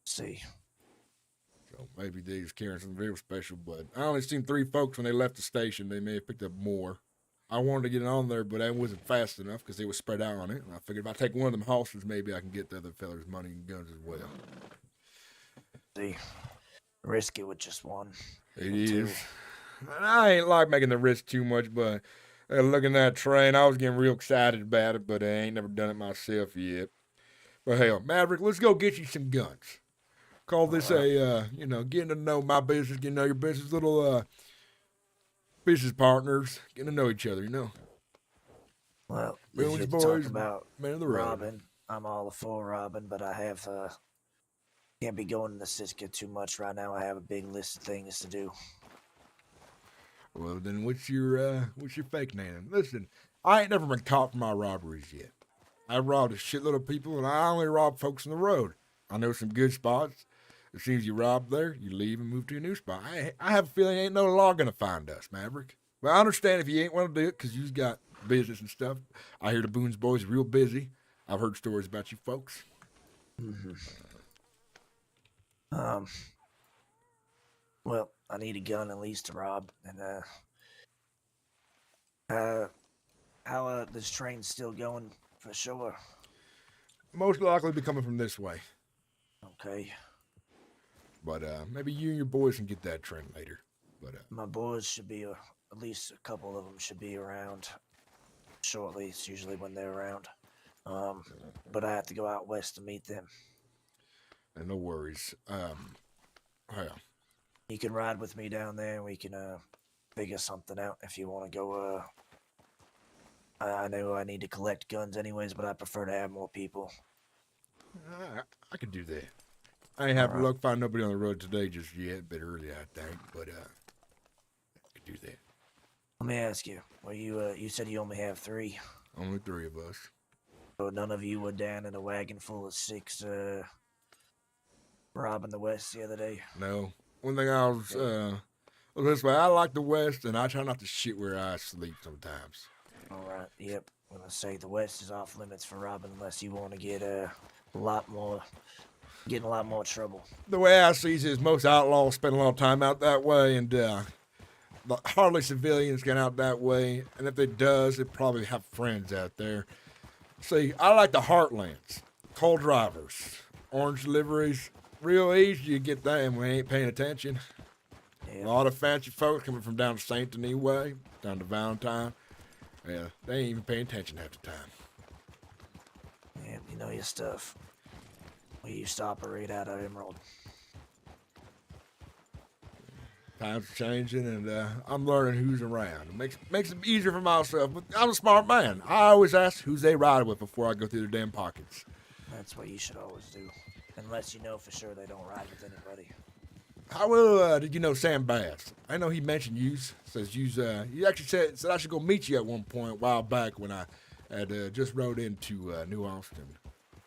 See.
So maybe they was carrying something real special, but I only seen 3 folks when they left the station. They may have picked up more. I wanted to get it on there, but I wasn't fast enough because they were spread out on it. And I figured if I take one of them horses, maybe I can get the other fellas money and guns as well.
See. Risk it with just one.
It is. And I ain't like making the risk too much, but looking at that train, I was getting real excited about it, but I ain't never done it myself yet. But hell, Maverick, let's go get you some guns. Call this getting to know my business, getting to know your business, little business partners, getting to know each other, you know.
Well,
Bones
if you
boys,
talk about
man of the road.
robbing, I'm all for robbing, but I have can't be going to the Siska too much right now. I have a big list of things to do.
Well, then what's your fake name? Listen, I ain't never been caught for my robberies yet. I robbed a shitload of people, and I only rob folks on the road. I know some good spots. As soon as you rob there, you leave and move to a new spot. I have a feeling ain't no law gonna find us, Maverick. But I understand if you ain't want to do it because you've got business and stuff. I hear the Boone's boys are real busy. I've heard stories about you folks.
Mm-hmm. Well, I need a gun at least to rob, and how this train's still going for sure.
Most likely be coming from this way.
Okay.
But maybe you and your boys can get that train later. But
my boys should be at least a couple of them should be around shortly. It's usually when they're around. But I have to go out west to meet them.
And no worries. Yeah.
You can ride with me down there, and we can figure something out if you want to go. I know I need to collect guns anyways, but I prefer to have more people.
I could do that. I ain't having luck finding nobody on the road today just yet, a bit early, I think, but I could do that.
Let me ask you, you said you only have 3?
Only 3 of us.
So none of you were down in a wagon full of 6 robbing the West the other day?
No. One thing I was, this way, I like the West, and I try not to shit where I sleep sometimes.
All right, yep. I'm going to say the West is off limits for robbing unless you want to get a lot more Get in a lot more trouble.
The way I see it is most outlaws spend a lot of time out that way, and hardly civilians get out that way. And if they does, they probably have friends out there. See, I like the heartlands, coal drivers, orange deliveries. Real easy you get them when we ain't paying attention.
Yeah.
A lot of fancy folks coming from down to St. Denis way, down to Valentine. Yeah, they ain't even paying attention half the time.
Yeah, you know your stuff. We used to operate out of Emerald.
Times are changing, and I'm learning who's around. It makes it easier for myself, but I'm a smart man. I always ask who's they ride with before I go through their damn pockets.
That's what you should always do. Unless you know for sure they don't ride with anybody.
How well did you know Sam Bass? I know he mentioned yous. Says yous. He actually said I should go meet you at one point a while back when I had just rode into New Austin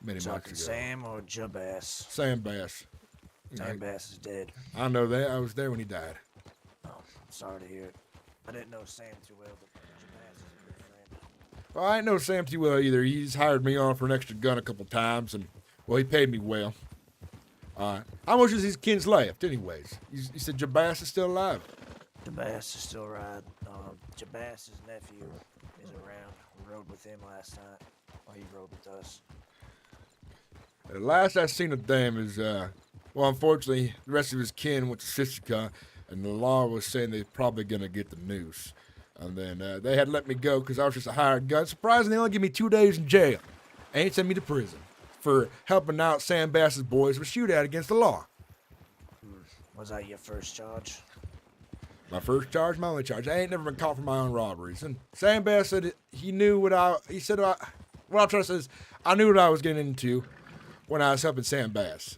many months
Talking
ago.
Sam or Jabass?
Sam Bass.
Sam Bass is dead.
I know that. I was there when he died.
Oh, sorry to hear it. I didn't know Sam too well, but Jabass is a good friend.
Well, I ain't know Sam too well either. He's hired me on for an extra gun a couple times, and well, he paid me well. How much is his kids left, anyways? You said Jabass is still alive.
Jabass is still riding. Jabass's nephew is around. We rode with him last night. Or he rode with us.
The last I seen of them is, well, unfortunately, the rest of his kin went to Sissica, and the law was saying they're probably going to get the noose. And then they had let me go because I was just a hired gun. Surprisingly, they only give me 2 days in jail. Ain't sent me to prison for helping out Sam Bass's boys with shootout against the law.
Was that your first charge?
My first charge, my only charge. I ain't never been caught for my own robberies. And Sam Bass said he knew what he said, what I'm trying to say is, I knew what I was getting into when I was helping Sam Bass.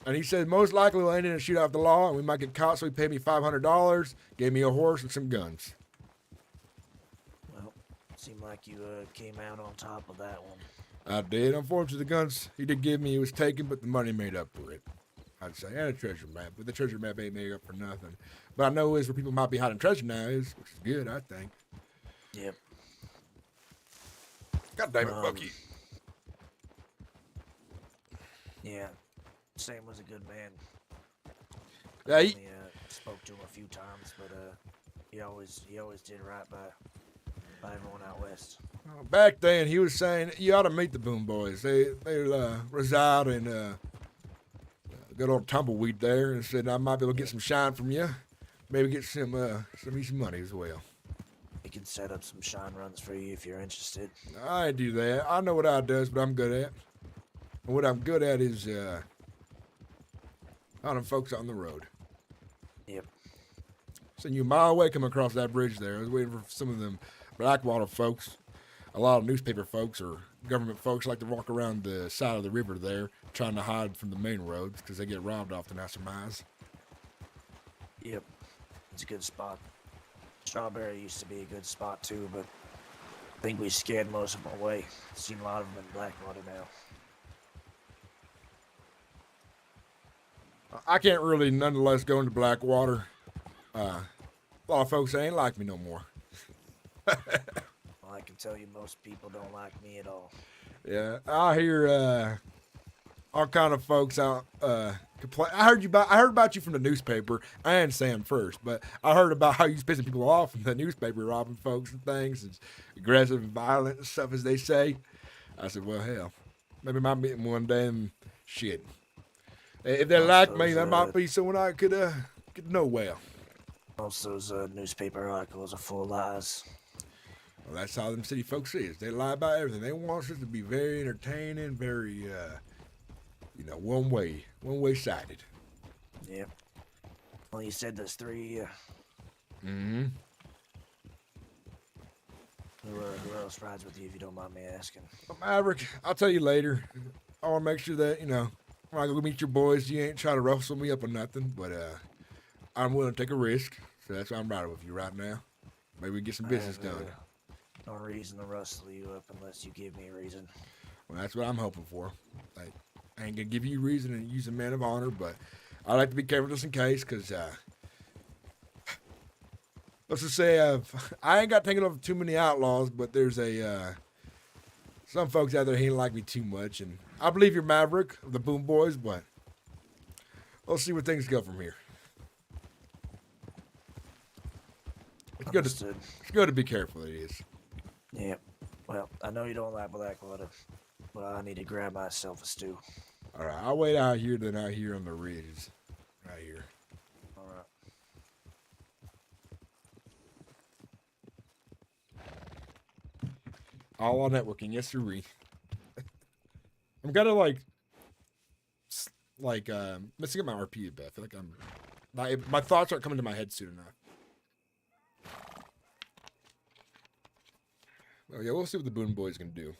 And he said, most likely we'll end in a shootout of the law, and we might get caught, so he paid me $500, gave me a horse and some guns.
Well, seemed like you came out on top of that one.
I did. Unfortunately, the guns he did give me, he was taken, but the money made up for it, I'd say. And a treasure map, but the treasure map ain't made up for nothing. But I know is where people might be hiding treasure now is, which is good, I think.
Yep.
God damn it, Bucky.
Yeah. Sam was a good man.
Yeah,
I only, spoke to him a few times, but he always did right by everyone out west.
Back then, he was saying you ought to meet the Boom Boys. They reside in good old Tumbleweed there, and said I might be able to get some shine from you, maybe get some easy money as well.
He can set up some shine runs for you if you're interested.
I ain't do that. I know what I does, but I'm good at. And what I'm good at is finding folks on the road.
Yep.
Seen you a mile away coming across that bridge there. I was waiting for some of them Blackwater folks. A lot of newspaper folks or government folks like to walk around the side of the river there, trying to hide from the main roads because they get robbed often, I surmise.
Yep. It's a good spot. Strawberry used to be a good spot too, but I think we scared most of them away. Seen a lot of them in Blackwater now.
I can't really nonetheless go into Blackwater. A lot of folks ain't like me no more.
Well, I can tell you most people don't like me at all.
Yeah, I hear all kind of folks out complain. I heard about you from the newspaper. I ain't Sam first, but I heard about how you was pissing people off in the newspaper, robbing folks and things. It's aggressive and violent and stuff, as they say. I said, well, hell, maybe my meeting one day and shit. If they like me, that might be someone I could get to know well.
Most of those newspaper articles are full of lies.
Well, that's how them city folks is. They lie about everything. They want us to be very entertaining, very, one way sided.
Yep. Well, you said there's 3.
Mm-hmm.
Who else rides with you, if you don't mind me asking?
Well, Maverick, I'll tell you later. I want to make sure that, when I go meet your boys, you ain't trying to rustle me up or nothing, but I'm willing to take a risk, so that's why I'm riding with you right now. Maybe we get some business done.
No reason to rustle you up unless you give me a reason.
Well, that's what I'm hoping for. Like, I ain't gonna give you a reason and use a man of honor, but I like to be careful just in case, because let's just say I ain't got taken over too many outlaws, but there's Some folks out there ain't like me too much, and I believe you're Maverick of the Boom Boys, but we'll see where things go from here.
Understood.
It's good to be careful, it is.
Yep. Well, I know you don't like Blackwater, but I need to grab myself a stew.
All right, I'll wait out here, then out here on the ridges. Right here.
All right.
All on networking, yes sirree. I'm kind of messing up my RP a bit. I feel like my thoughts aren't coming to my head soon enough. Oh yeah, we'll see what the Boom Boys can do.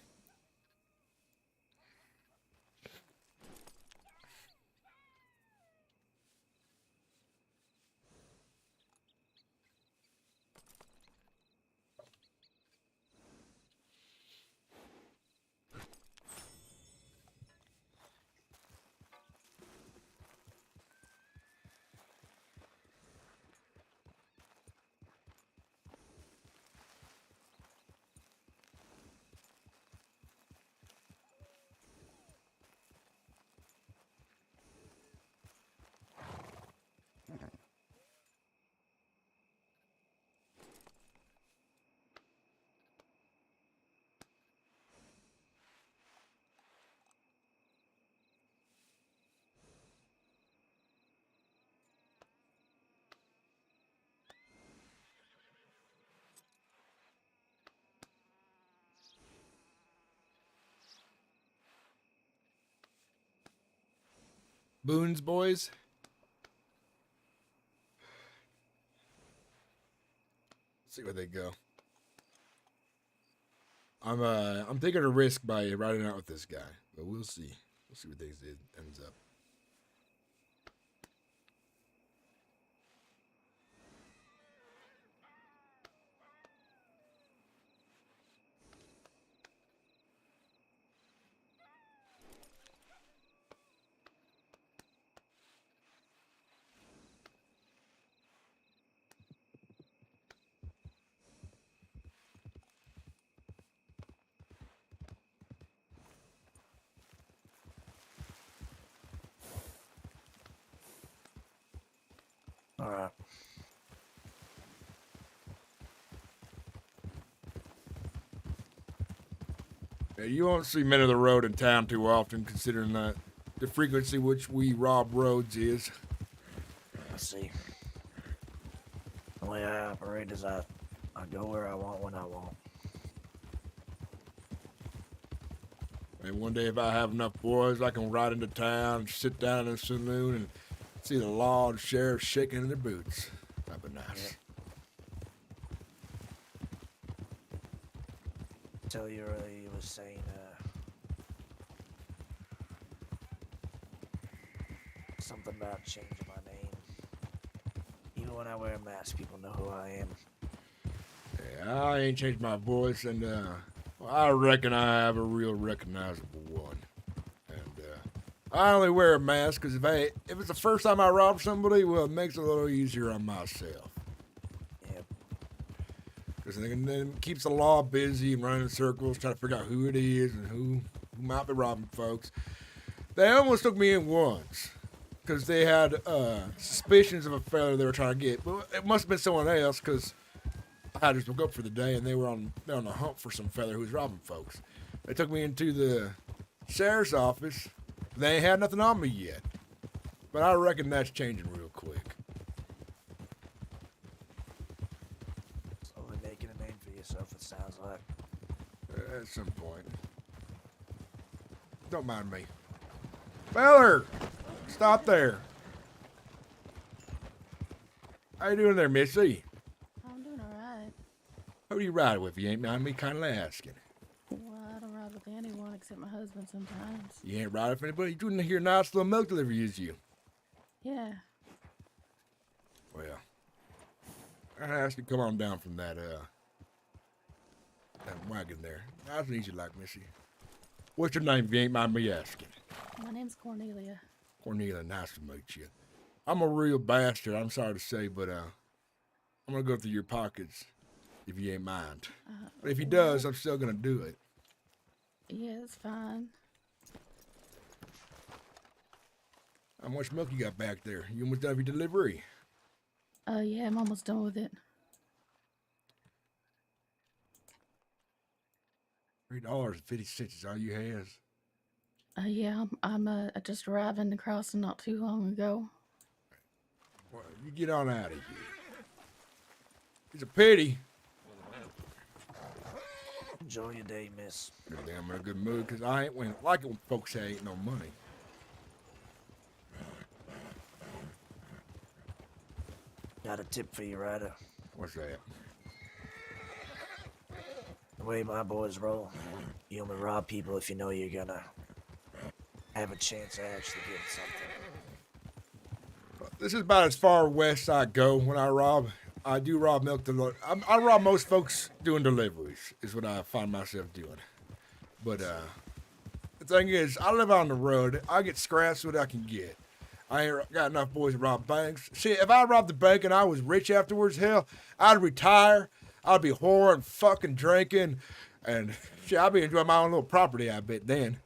Boons boys. Let's see where they go. I'm taking a risk by riding out with this guy, but we'll see. We'll see where things ends up.
All right.
Yeah, you won't see men of the road in town too often, considering that the frequency which we rob roads is.
I see. The way I operate is I go where I want when I want.
And one day, if I have enough boys, I can ride into town, sit down in a saloon, and see the law and sheriff shaking in their boots. That'd be nice.
Tell you earlier you was saying something about changing my name. Even when I wear a mask, people know who I am.
Yeah, I ain't changed my voice, and well, I reckon I have a real recognizable one. And I only wear a mask because if it's the first time I rob somebody, well, it makes it a little easier on myself.
Yep.
Because then it keeps the law busy and running in circles, trying to figure out who it is and who might be robbing folks. They almost took me in once because they had suspicions of a fella they were trying to get. But it must have been someone else because I just woke up for the day and they were on the hunt for some fella who was robbing folks. They took me into the sheriff's office. They ain't had nothing on me yet. But I reckon that's changing real quick.
Slowly making a name for yourself, it sounds like.
At some point. Don't mind me. Feller! Stop there. How you doing there, Missy?
I'm doing alright.
Who do you ride with? You ain't mind me kindly asking.
Well, I don't ride with anyone except my husband sometimes.
You ain't riding with anybody? You doing here nice little milk delivery, is you?
Yeah.
Well, I ask you to come on down from that wagon there. Nice and easy like, Missy. What's your name if you ain't mind me asking?
My name's Cornelia.
Cornelia, nice to meet you. I'm a real bastard, I'm sorry to say, but I'm gonna go through your pockets if you ain't mind. But if he does, I'm still gonna do it.
Yeah, it's fine.
How much milk you got back there? You almost done with your delivery.
Yeah, I'm almost done with it.
$3.50 is all you has.
Yeah, I'm just arriving the crossing not too long ago.
Well, you get on out of here. It's a pity.
Enjoy your day, miss.
Good damn, I'm in a good mood because I ain't like it when folks say ain't no money.
Got a tip for you, Ryder.
What's that?
The way my boys roll, you only rob people if you know you're gonna have a chance of actually getting something.
This is about as far west I go when I rob. I do rob milk I rob most folks doing deliveries is what I find myself doing. But the thing is, I live on the road. I get scraps what I can get. I ain't got enough boys to rob banks. Shit, if I robbed the bank and I was rich afterwards, hell, I'd retire. I'd be whoring, fucking drinking, and shit, I'd be enjoying my own little property, I bet then.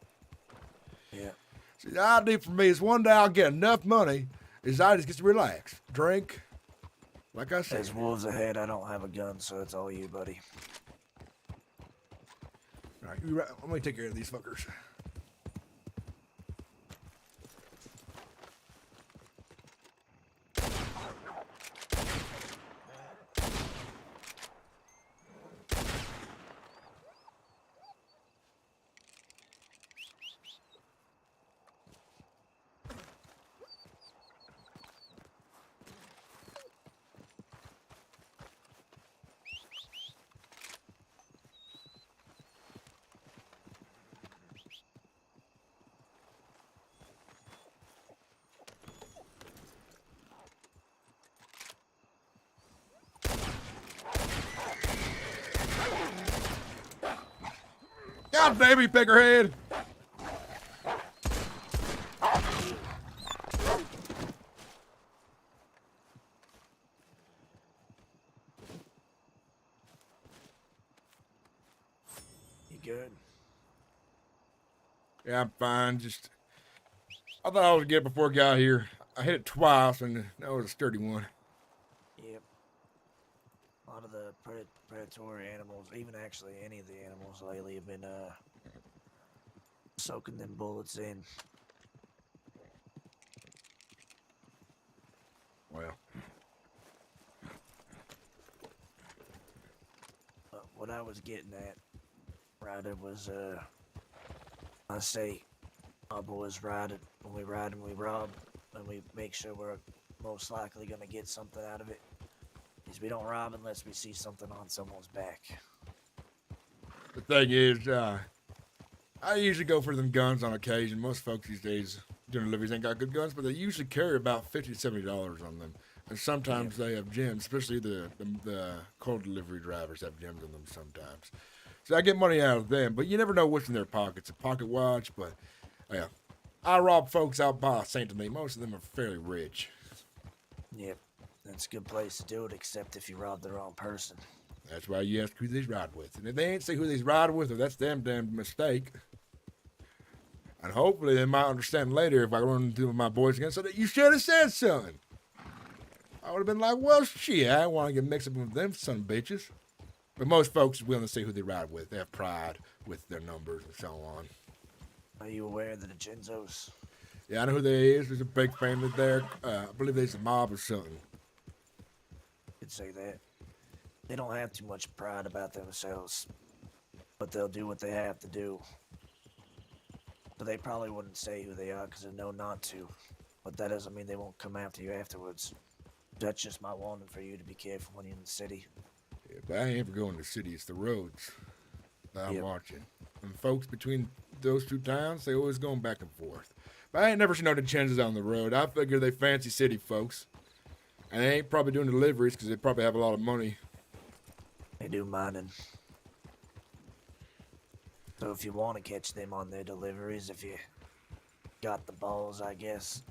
Yeah.
See, the idea for me is one day I'll get enough money is I just get to relax, drink, like I said.
There's wolves ahead. I don't have a gun, so it's all you, buddy.
All right, let me take care of these fuckers. God damn you, peckerhead!
You good?
Yeah, I'm fine. Just, I thought I was get before I got here. I hit it twice, and that was a sturdy one.
Yep. A lot of the predatory animals, even actually any of the animals lately, have been soaking them bullets in.
Well,
What I was getting at, Ryder, was I say our boys ride it. When we ride and we rob, and we make sure we're most likely gonna get something out of it. Is we don't rob unless we see something on someone's back.
the thing is, I usually go for them guns on occasion. Most folks these days doing deliveries ain't got good guns, but they usually carry about $50 to $70 on them. And sometimes they have gems, especially the cold delivery drivers have gems on them sometimes. So I get money out of them, but you never know what's in their pockets. A pocket watch, but yeah. I rob folks out by Saint Denis. Most of them are fairly rich.
Yep, that's a good place to do it, except if you rob the wrong person.
That's why you ask who they ride with. And if they ain't say who they ride with, well, that's them damn mistake. And hopefully they might understand later if I run into my boys again, so that you should have said something. I would have been like, well, shit, I don't want to get mixed up with them son of bitches. But most folks are willing to say who they ride with. They have pride with their numbers and so on.
Are you aware of the Genzos?
Yeah, I know who they is. There's a big family there. I believe there's a mob or something.
Could say that. They don't have too much pride about themselves, but they'll do what they have to do. So they probably wouldn't say who they are because they know not to. But that doesn't mean they won't come after you afterwards. That's just my warning for you to be careful when you're in the city.
Yeah, but I ain't ever going to the city. It's the roads that I'm
Yep.
watching. And folks between those two towns, they always going back and forth. But I ain't never seen no chances on the road. I figure they fancy city folks. And they ain't probably doing deliveries because they probably have a lot of money.
They do mining. So if you want to catch them on their deliveries, if you got the balls, I guess,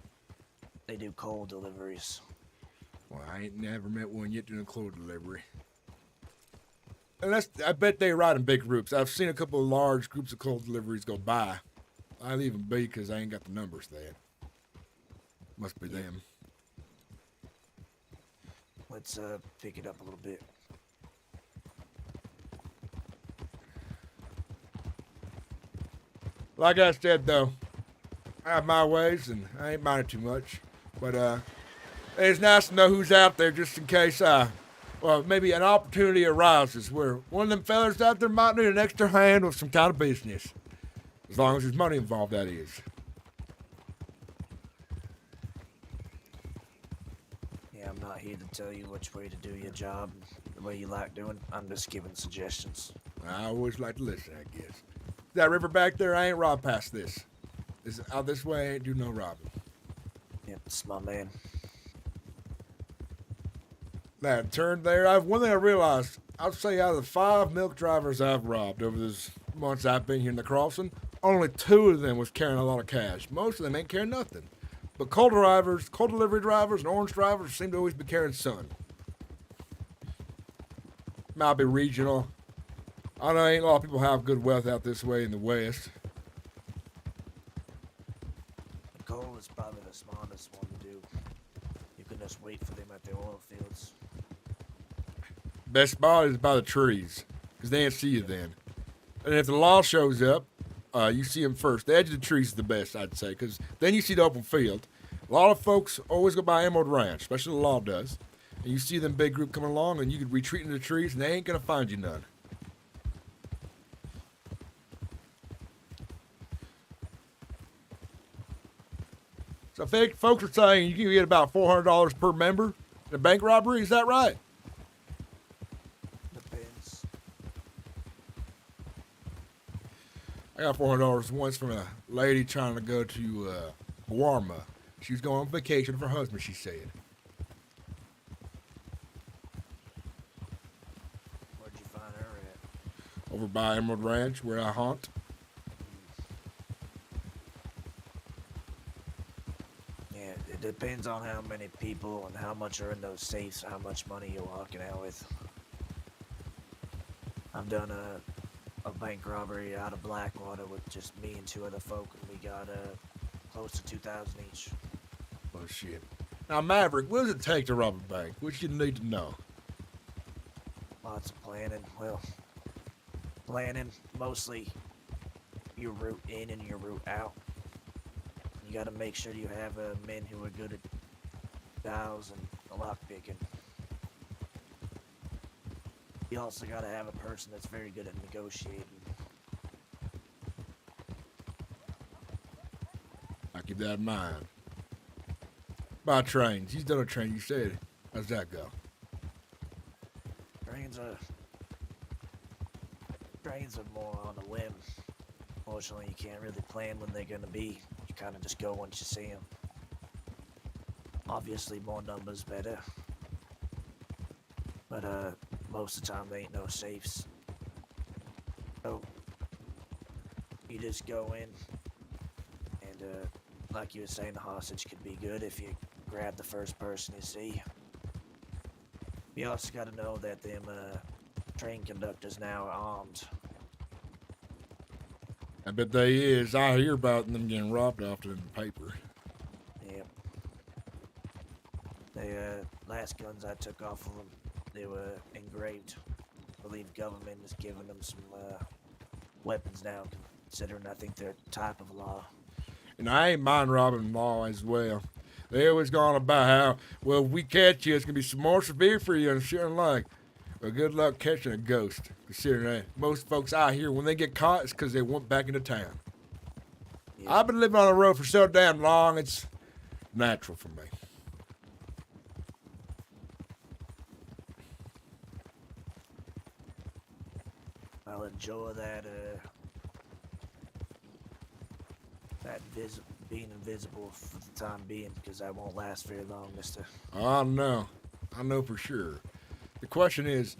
they do coal deliveries.
Well, I ain't never met one yet doing a clothes delivery. And I bet they ride in big groups. I've seen a couple of large groups of coal deliveries go by. I leave them be because I ain't got the numbers there. Must be them.
Let's pick it up a little bit.
Like I said, though, I have my ways, and I ain't minding too much. But it's nice to know who's out there just in case, well, maybe an opportunity arises where one of them fellas out there might need an extra hand with some kind of business. As long as there's money involved, that is.
Yeah, I'm not here to tell you which way to do your job, the way you like doing. I'm just giving suggestions.
I always like to listen, I guess. That river back there, I ain't robbed past this. Out this way, I ain't do no robbing.
Yep, it's my man.
That turn there, one thing I realized, I'd say out of the 5 milk drivers I've robbed over those months I've been here in the crossing, only 2 of them was carrying a lot of cash. Most of them ain't carrying nothing. But coal drivers, coal delivery drivers, and orange drivers seem to always be carrying sun. Might be regional. I know ain't a lot of people have good wealth out this way in the West.
The coal is probably the smartest one to do. You can just wait for them at the oil fields.
Best spot is by the trees, because they ain't see you then. And if the law shows up, you see them first. The edge of the trees is the best, I'd say, because then you see the open field. A lot of folks always go by Emerald Ranch, especially the law does. And you see them big group coming along, and you could retreat into the trees, and they ain't going to find you none. So folks are saying you can get about $400 per member in a bank robbery. Is that right?
Depends.
I got $400 once from a lady trying to go to Guarma. She was going on vacation with her husband, she said.
Where'd you find her at?
Over by Emerald Ranch, where I haunt.
Yeah, it depends on how many people and how much are in those safes, how much money you're walking out with. I've done a bank robbery out of Blackwater with just me and 2 other folk, and we got close to 2,000 each.
Oh, shit. Now, Maverick, what does it take to rob a bank? What you need to know?
Lots of planning. Well, planning mostly your route in and your route out. You got to make sure you have men who are good at dials and lock picking. You also got to have a person that's very good at negotiating.
I keep that in mind. By trains. He's done a train, you said. How's that go?
Trains are more on a whim. Fortunately, you can't really plan when they're gonna be. You kind of just go once you see them. Obviously, more numbers better. But most of the time, there ain't no safes. So you just go in, and like you were saying, the hostage could be good if you grab the first person you see. You also got to know that them train conductors now are armed.
I bet they is. I hear about them getting robbed often in the paper.
Yep. The last guns I took off of them, they were engraved. I believe government is giving them some weapons now, considering I think they're a type of law.
And I ain't mind robbing law as well. They always gone about how, well, if we catch you, it's going to be some more severe for you and shit and like. Well, good luck catching a ghost, considering that most folks out here, when they get caught, it's because they went back into town.
Yeah.
I've been living on the road for so damn long, it's natural for me.
I'll enjoy that being invisible for the time being, because that won't last very long, mister.
I know for sure. The question is,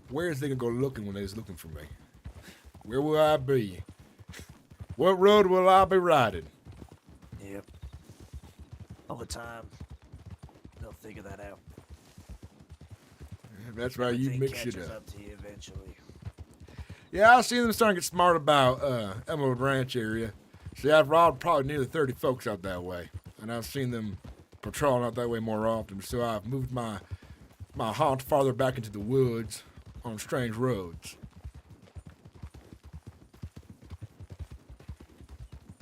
where is they gonna go looking when they's looking for me? Where will I be? What road will I be riding?
Yep. Over time, they'll figure that out.
That's why you
Everything
mix it
catches
up.
to you eventually.
Yeah, I see them starting to get smart about Emerald Ranch area. See, I've robbed probably nearly 30 folks out that way, and I've seen them patrolling out that way more often. So I've moved my haunt farther back into the woods on strange roads.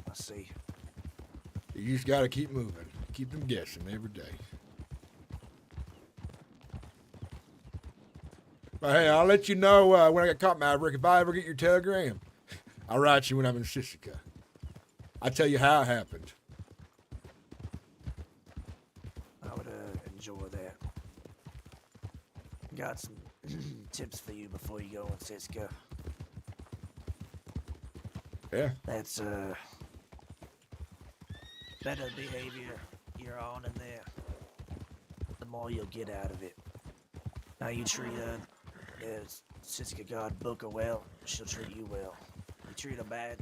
I see.
You just gotta keep moving, keep them guessing every day. But hey, I'll let you know when I get caught, Maverick. If I ever get your telegram, I'll write you when I'm in Sisika. I'll tell you how it happened.
I would enjoy that. Got some tips for you before you go in Siska.
Yeah.
That's better behavior you're on in there, the more you'll get out of it. Now you treat Siska God Booker well, she'll treat you well. You treat her bad,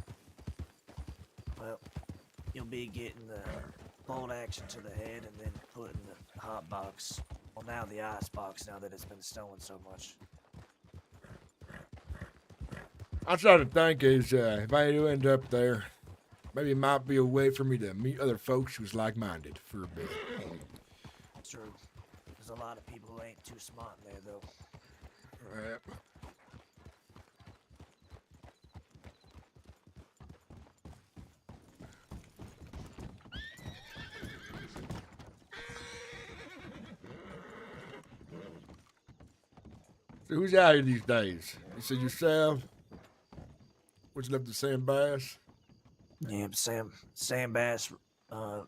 well, you'll be getting the bolt action to the head and then put in the hot box. Well, now the ice box, now that it's been stolen so much.
I try to think is if I do end up there, maybe it might be a way for me to meet other folks who's like-minded for a bit.
It's true. There's a lot of people who ain't too smart in there, though.
Right. So who's out here these days? You said yourself? What's left of Sam Bass?
Yeah, Sam Bass,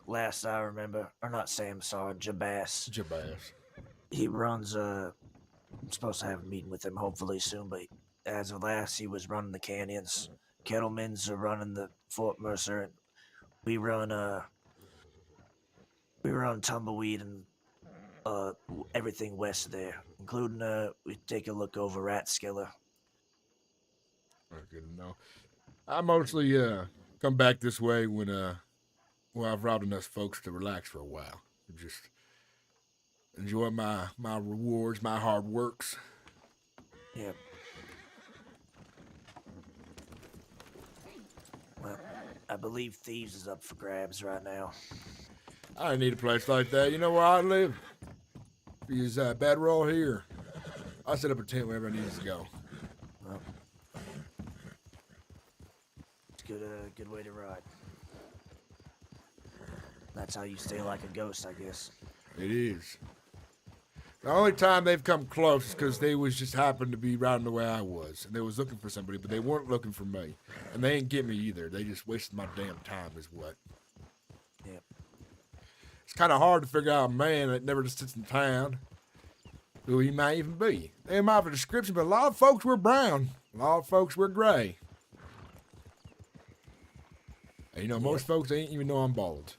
last I remember, or not Sam, sorry, Jabass.
Jabass.
He runs, I'm supposed to have a meeting with him hopefully soon, but as of last, he was running the canyons. Kettlemans are running the Fort Mercer, and we run Tumbleweed and, everything west of there, including, we take a look over Ratskiller.
Good to know. I mostly come back this way when I've robbed enough folks to relax for a while. Just enjoy my rewards, my hard works.
Yep. Well, I believe Thieves is up for grabs right now.
I need a place like that. You know where I live? Is Bedroll here. I'll set up a tent wherever I need to go.
Well, it's good way to ride. That's how you stay like a ghost, I guess.
It is. The only time they've come close is because they was just happened to be riding the way I was. And they was looking for somebody, but they weren't looking for me. And they ain't get me either. They just wasted my damn time is what.
Yep.
It's kind of hard to figure out a man that never just sits in town who he might even be. They might have a description, but a lot of folks were brown. A lot of folks were gray. And you know, most folks, they ain't even know I'm bald.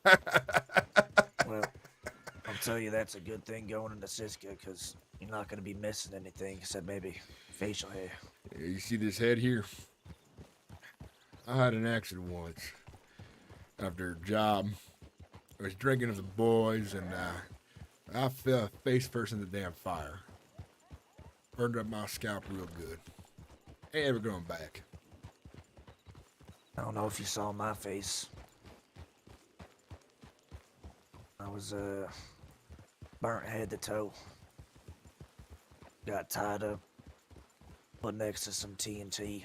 Well, I'll tell you that's a good thing going into Siska, because you're not going to be missing anything except maybe facial hair.
Yeah, you see this head here? I had an accident once after a job. I was drinking with the boys, and I fell face first in the damn fire. Burned up my scalp real good. Ain't ever going back.
I don't know if you saw my face. I was burnt head to toe. Got tied up, put next to some TNT.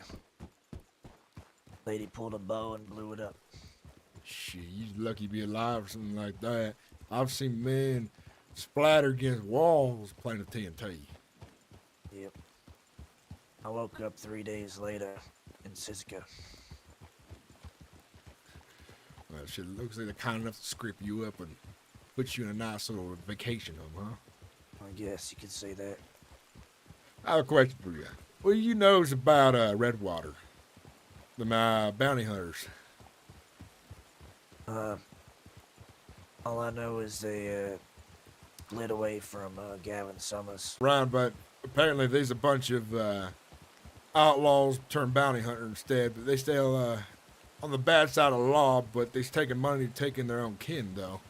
Lady pulled a bow and blew it up.
Shit, you lucky to be alive or something like that. I've seen men splatter against walls playing the TNT.
Yep. I woke up 3 days later in Siska.
Well, shit, it looks like they're kind enough to scrape you up and put you in a nice little vacation home, huh?
I guess you could say that.
I have a question for you. What do you know about Redwater? The bounty hunters.
All I know is they lit away from Gavin Summers.
Right, but apparently there's a bunch of outlaws turned bounty hunter instead, but they still on the bad side of the law, but they's taking money taking their own kin, though.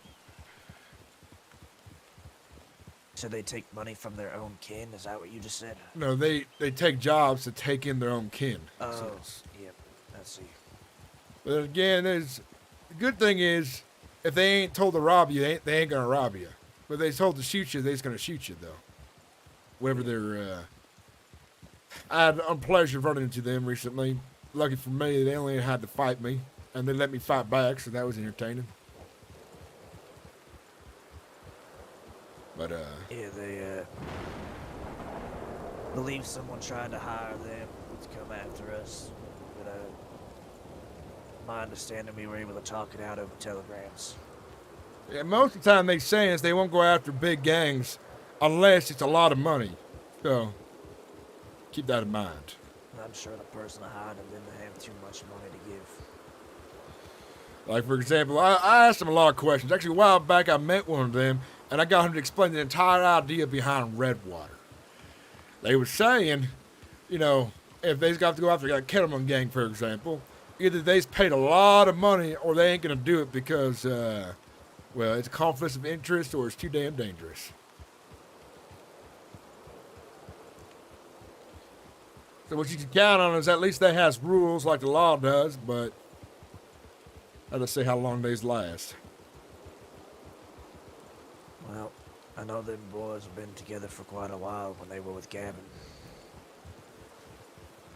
So they take money from their own kin? Is that what you just said?
No, they take jobs to take in their own kin.
Oh,
So it's-
yep. I see.
but again, the good thing is, if they ain't told to rob you, they ain't gonna rob you. But if they told to shoot you, they's gonna shoot you though. Wherever they're. I had the pleasure of running into them recently. Lucky for me, they only had to fight me, and they let me fight back, so that was entertaining. But
Yeah, they believe someone tried to hire them to come after us. But my understanding, we were able to talk it out over telegrams.
yeah, most of the time they say is they won't go after big gangs unless it's a lot of money. So keep that in mind.
I'm sure the person that hired them didn't have too much money to give.
Like, for example, I asked them a lot of questions. Actually, a while back, I met one of them, and I got him to explain the entire idea behind Redwater. They were saying, you know, if they've got to go after a Kettleman gang, for example, either they've paid a lot of money or they ain't going to do it because, well, it's a conflict of interest or it's too damn dangerous. So what you can count on is at least they has rules like the law does, but I just say how long these last.
Well, I know them boys have been together for quite a while when they were with Gavin.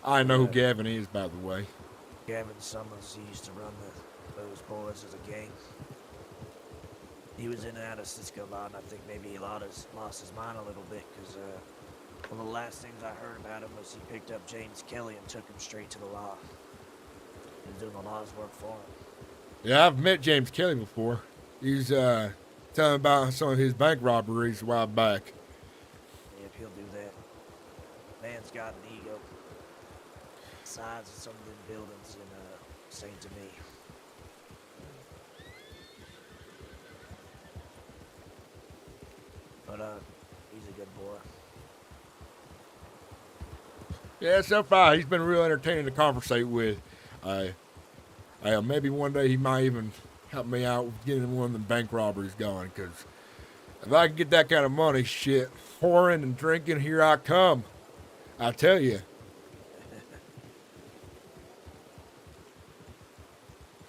I know who Gavin is, by the way.
Gavin Summers, he used to run those boys as a gang. He was in and out of Cisco a lot, and I think maybe he lost his mind a little bit, because one of the last things I heard about him was he picked up James Kelly and took him straight to the law. He was doing the law's work for him.
Yeah, I've met James Kelly before. He's telling about some of his bank robberies a while back.
Yep, he'll do that. Man's got an ego. The size of some of them buildings in St. Denis. But he's a good boy.
Yeah, so far he's been real entertaining to conversate with. Maybe one day he might even help me out with getting one of the bank robberies going. Because if I can get that kind of money, shit, whoring and drinking, here I come. I tell you.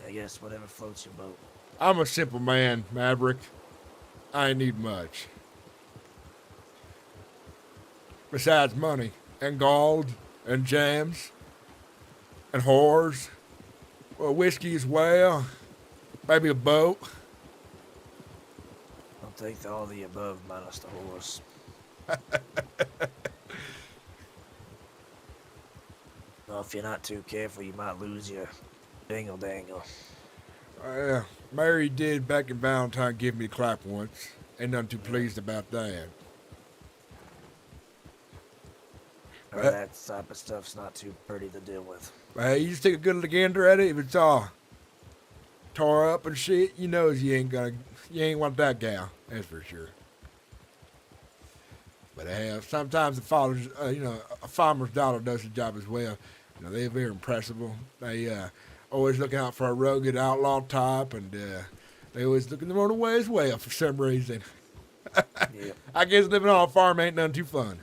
I guess whatever floats your boat.
I'm a simple man, Maverick. I ain't need much. Besides money and gold and jams and whores. Well, whiskey as well. Maybe a boat.
I'll take all the above minus the horse. Well, if you're not too careful, you might lose your dingle dangle.
Yeah, Mary did back in Valentine give me a clap once. Ain't none too pleased about that.
Or that type of stuff's not too pretty to deal with.
Hey, you just take a good gander at it. If it's all tore up and shit, you know you ain't want that gal. That's for sure. But sometimes the father's, a farmer's daughter does the job as well. You know, they're very impressible. They always looking out for a rugged outlaw type, and they always looking the wrong way as well for some reason.
Yep.
I guess living on a farm ain't none too fun.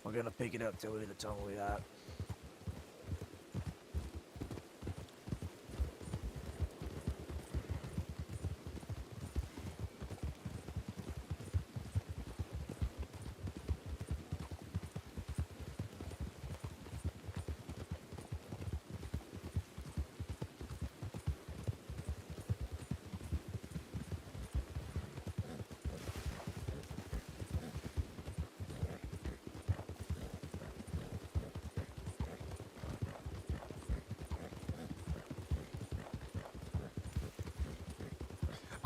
We're gonna pick it up till we hit the tumbleweed out.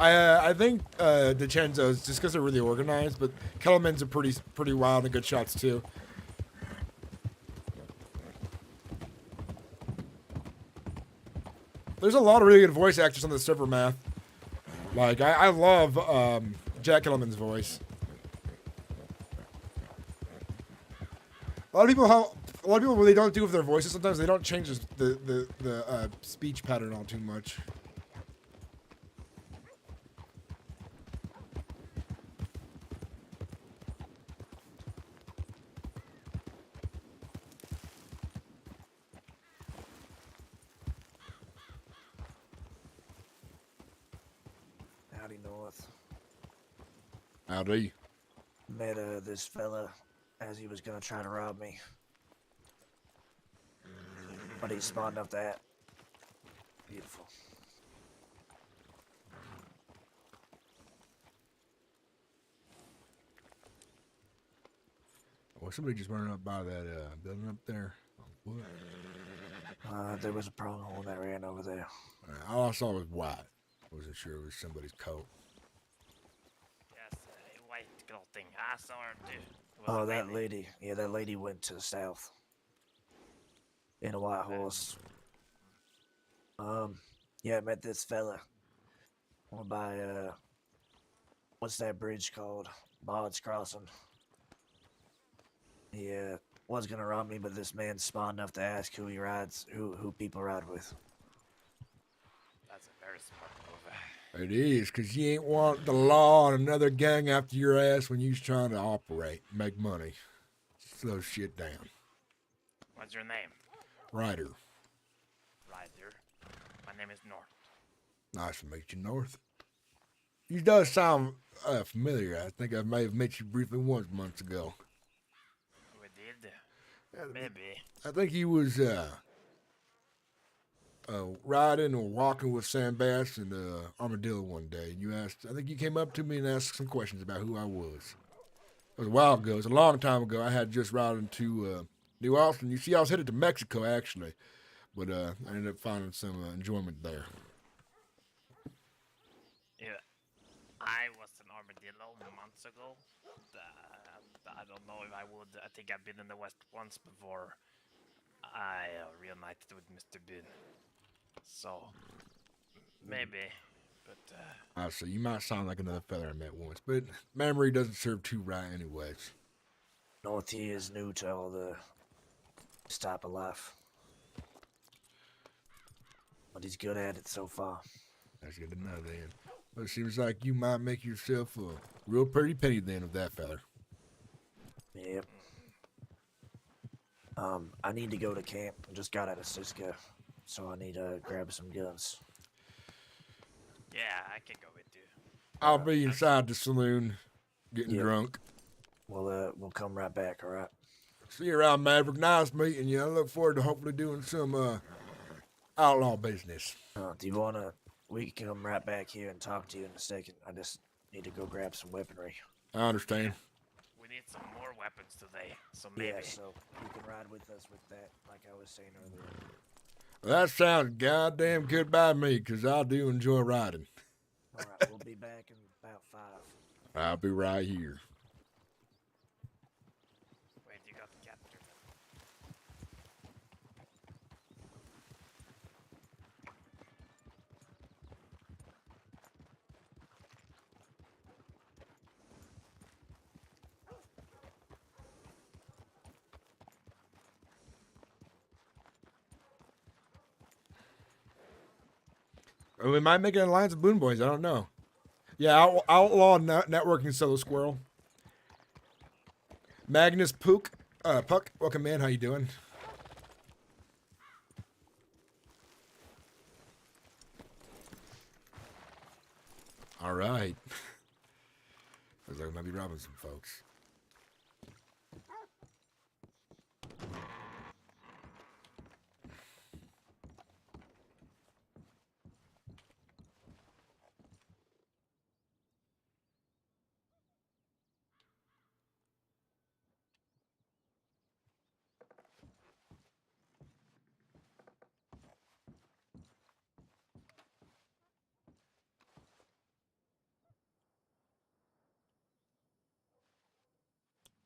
I think DiCenzo's just because they're really organized, but Kellerman's are pretty wild and good shots too. There's a lot of really good voice actors on the server, Math. Like I love Jack Kellerman's voice. A lot of people when they don't do with their voices, sometimes they don't change the speech pattern all too much.
Howdy North.
Howdy.
Met this fella as he was gonna try to rob me. But he's smart enough that. Beautiful.
Well, somebody just running up by that building up there. What?
There was a pronghorn that ran over there.
All I saw was white. Wasn't sure it was somebody's coat.
Yes, a white clothing. I saw her too. It was
Oh,
a
that lady. Yeah, that lady went to the south. In a white horse. Yeah, I met this fella. Over by, what's that bridge called? Bard's Crossing. He, was gonna rob me, but this man's smart enough to ask who he rides, who people ride with.
That's a very smart move.
It is, because you ain't want the law and another gang after your ass when you's trying to operate, make money. Slow shit down.
What's your name?
Ryder.
Ryder. My name is North.
Nice to meet you, North. You does sound familiar. I think I may have met you briefly once months ago.
We did. Maybe.
I think he was riding or walking with Sam Bass and Armadillo one day. You asked, I think you came up to me and asked some questions about who I was. It was a while ago. It was a long time ago. I had just ridden to New Austin. You see, I was headed to Mexico actually, but I ended up finding some enjoyment there.
Yeah. I was an armadillo months ago. I don't know if I would. I think I've been in the West once before. I reunited with Mr. Bean. So, maybe. But,
So you might sound like another fella I met once, but memory doesn't serve two right anyways.
North here is new to all this type of life. But he's good at it so far.
That's good to know then. Well, it seems like you might make yourself a real pretty penny then with that fella.
Yep. I need to go to camp. I just got out of Cisco, so I need to grab some guns.
yeah, I can go with you.
I'll be inside the saloon getting
Yep.
drunk.
We'll come right back, all right?
See you around, Maverick. Nice meeting you. I look forward to hopefully doing some outlaw business.
Do you wanna? We can come right back here and talk to you in a second. I just need to go grab some weaponry.
I understand.
We need some more weapons today, so maybe.
Yeah, so you can ride with us with that, like I was saying earlier.
Well, that sounds goddamn good by me, because I do enjoy riding.
All right, we'll be back in about 5.
I'll be right here.
Wait, you got the capture.
Or we might make an alliance of Boon Boys. I don't know. Yeah, outlaw networking solo squirrel. Magnus Puck, welcome man. How you doing? All right. Looks like I might be robbing some folks.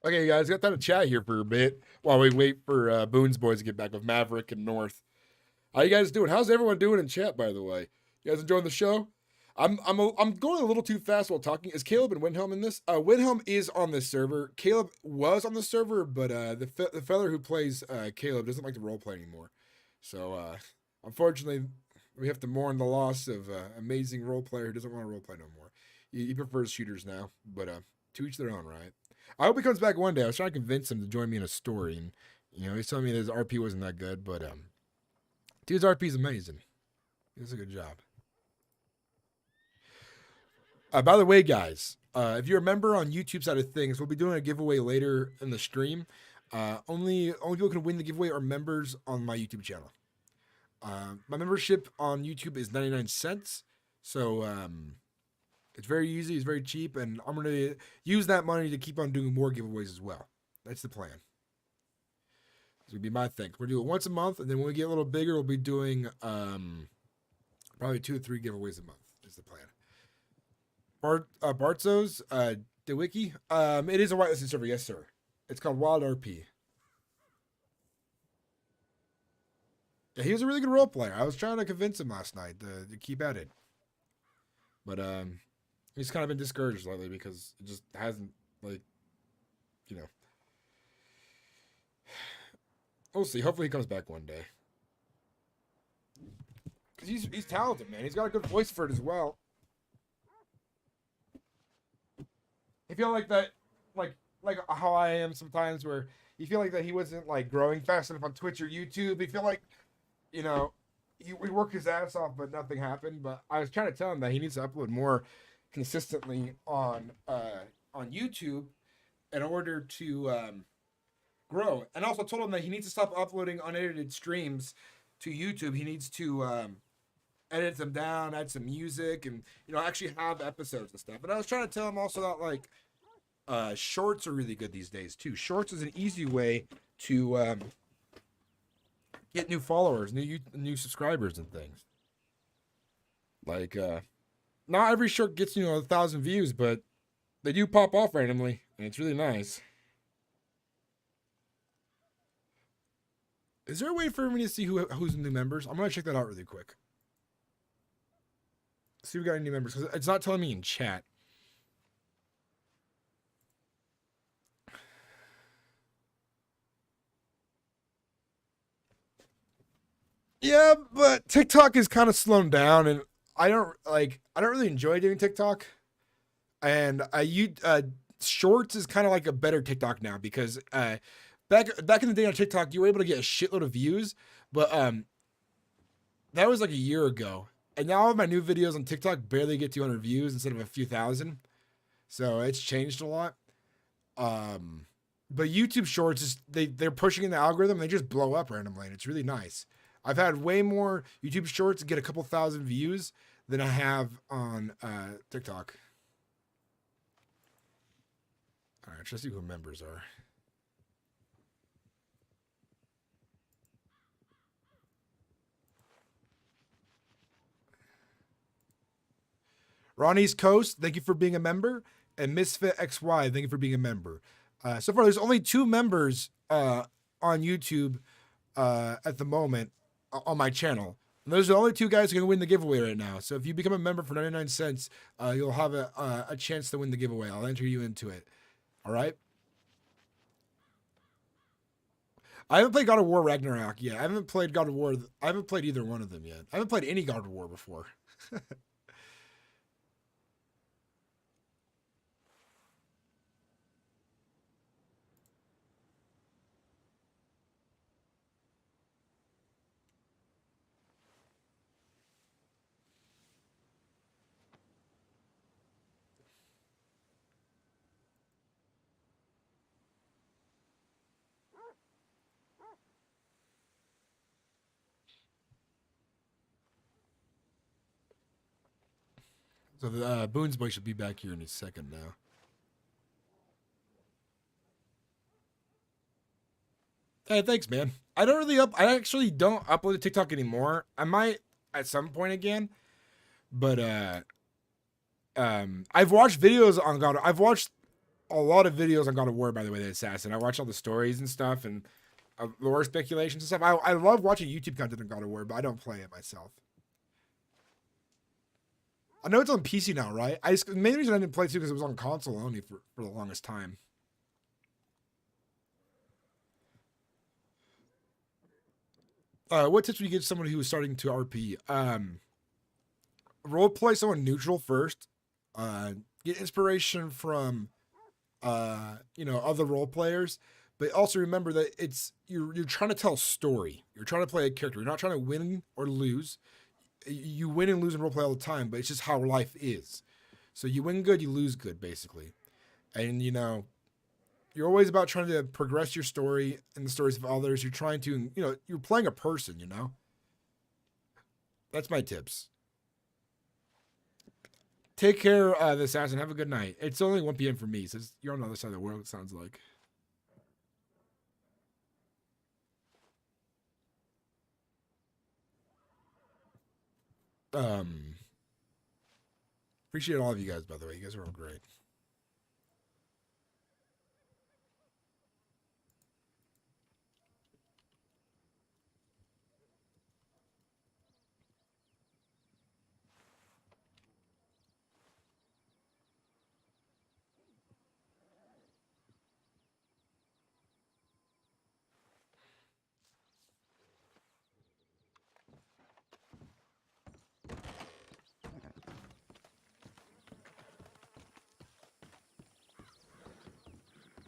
Okay, guys, got time to chat here for a bit while we wait for Boone's boys to get back with Maverick and North. How you guys doing? How's everyone doing in chat, by the way? You guys enjoying the show? I'm going a little too fast while talking. Is Caleb and Windhelm in this? Windhelm is on this server. Caleb was on the server, but the fella who plays Caleb doesn't like to roleplay anymore. So unfortunately, we have to mourn the loss of amazing roleplayer who doesn't want to roleplay no more. He prefers shooters now, but to each their own, right? I hope he comes back one day. I was trying to convince him to join me in a story, and he's telling me that his RP wasn't that good, but dude's RP is amazing. He does a good job. By the way, guys, if you're a member on YouTube side of things, we'll be doing a giveaway later in the stream. Only people who can win the giveaway are members on my YouTube channel. My membership on YouTube is 99 cents. So it's very easy, it's very cheap, and I'm going to use that money to keep on doing more giveaways as well. That's the plan. This would be my thing. We're going to do it once a month, and then when we get a little bigger, we'll be doing probably 2 or 3 giveaways a month is the plan. Bartzos, DeWiki. It is a whitelisted server, yes, sir. It's called WildRP. Yeah, he was a really good role player. I was trying to convince him last night to keep at it. But he's kind of been discouraged lately because it just hasn't, like, you know. We'll see. Hopefully he comes back one day. Because he's talented, man. He's got a good voice for it as well. I feel like that, like how I am sometimes, where you feel like that he wasn't like growing fast enough on Twitch or YouTube. You feel like, you know, he worked his ass off, but nothing happened. But I was trying to tell him that he needs to upload more consistently on YouTube in order to grow. And also told him that he needs to stop uploading unedited streams to YouTube. He needs to edit them down, add some music, and, you know, actually have episodes and stuff. And I was trying to tell him also that, like, shorts are really good these days too. Shorts is an easy way to get new followers, new subscribers and things. Like, not every short gets, 1,000 views, but they do pop off randomly, and it's really nice. Is there a way for me to see who's the new members? I'm gonna check that out really quick. See if we got any new members, because it's not telling me in chat. Yeah, but TikTok is kind of slowing down, and I don't really enjoy doing TikTok. And Shorts is kind of like a better TikTok now, because back in the day on TikTok, you were able to get a shitload of views, but that was like a year ago. And now all of my new videos on TikTok barely get 200 views instead of a few thousand. So it's changed a lot. But YouTube Shorts is they're pushing in the algorithm, and they just blow up randomly, and it's really nice. I've had way more YouTube Shorts get a couple thousand views than I have on TikTok. All right, let's see who members are. Ronnie's Coast, thank you for being a member. And Misfit XY, thank you for being a member. So far, there's only 2 members on YouTube at the moment on my channel. And those are the only 2 guys who can win the giveaway right now. So if you become a member for 99 cents, you'll have a chance to win the giveaway. I'll enter you into it. All right? I haven't played God of War Ragnarok yet. I haven't played God of War. I haven't played either one of them yet. I haven't played any God of War before. So the Boone's boy should be back here in a second now. Hey, thanks, man. I actually don't upload to TikTok anymore. I might at some point again, but I've watched videos on God. I've watched a lot of videos on God of War, by the way, the Assassin. I watch all the stories and stuff and lore speculations and stuff. I love watching YouTube content on God of War, but I don't play it myself. I know it's on PC now, right? The main reason I didn't play it too because it was on console only for the longest time. What tips would you give someone who was starting to RP? Role play someone neutral first. Get inspiration from, other role players, but also remember that you're trying to tell a story. You're trying to play a character. You're not trying to win or lose. You win and lose in roleplay all the time, but it's just how life is. So you win good, you lose good, basically. And, you know, you're always about trying to progress your story and the stories of others. You're trying to, you know, you're playing a person, you know? That's my tips. Take care, the assassin. Have a good night. It's only 1 p.m. for me, so you're on the other side of the world, it sounds like. Appreciate all of you guys, by the way. You guys are all great.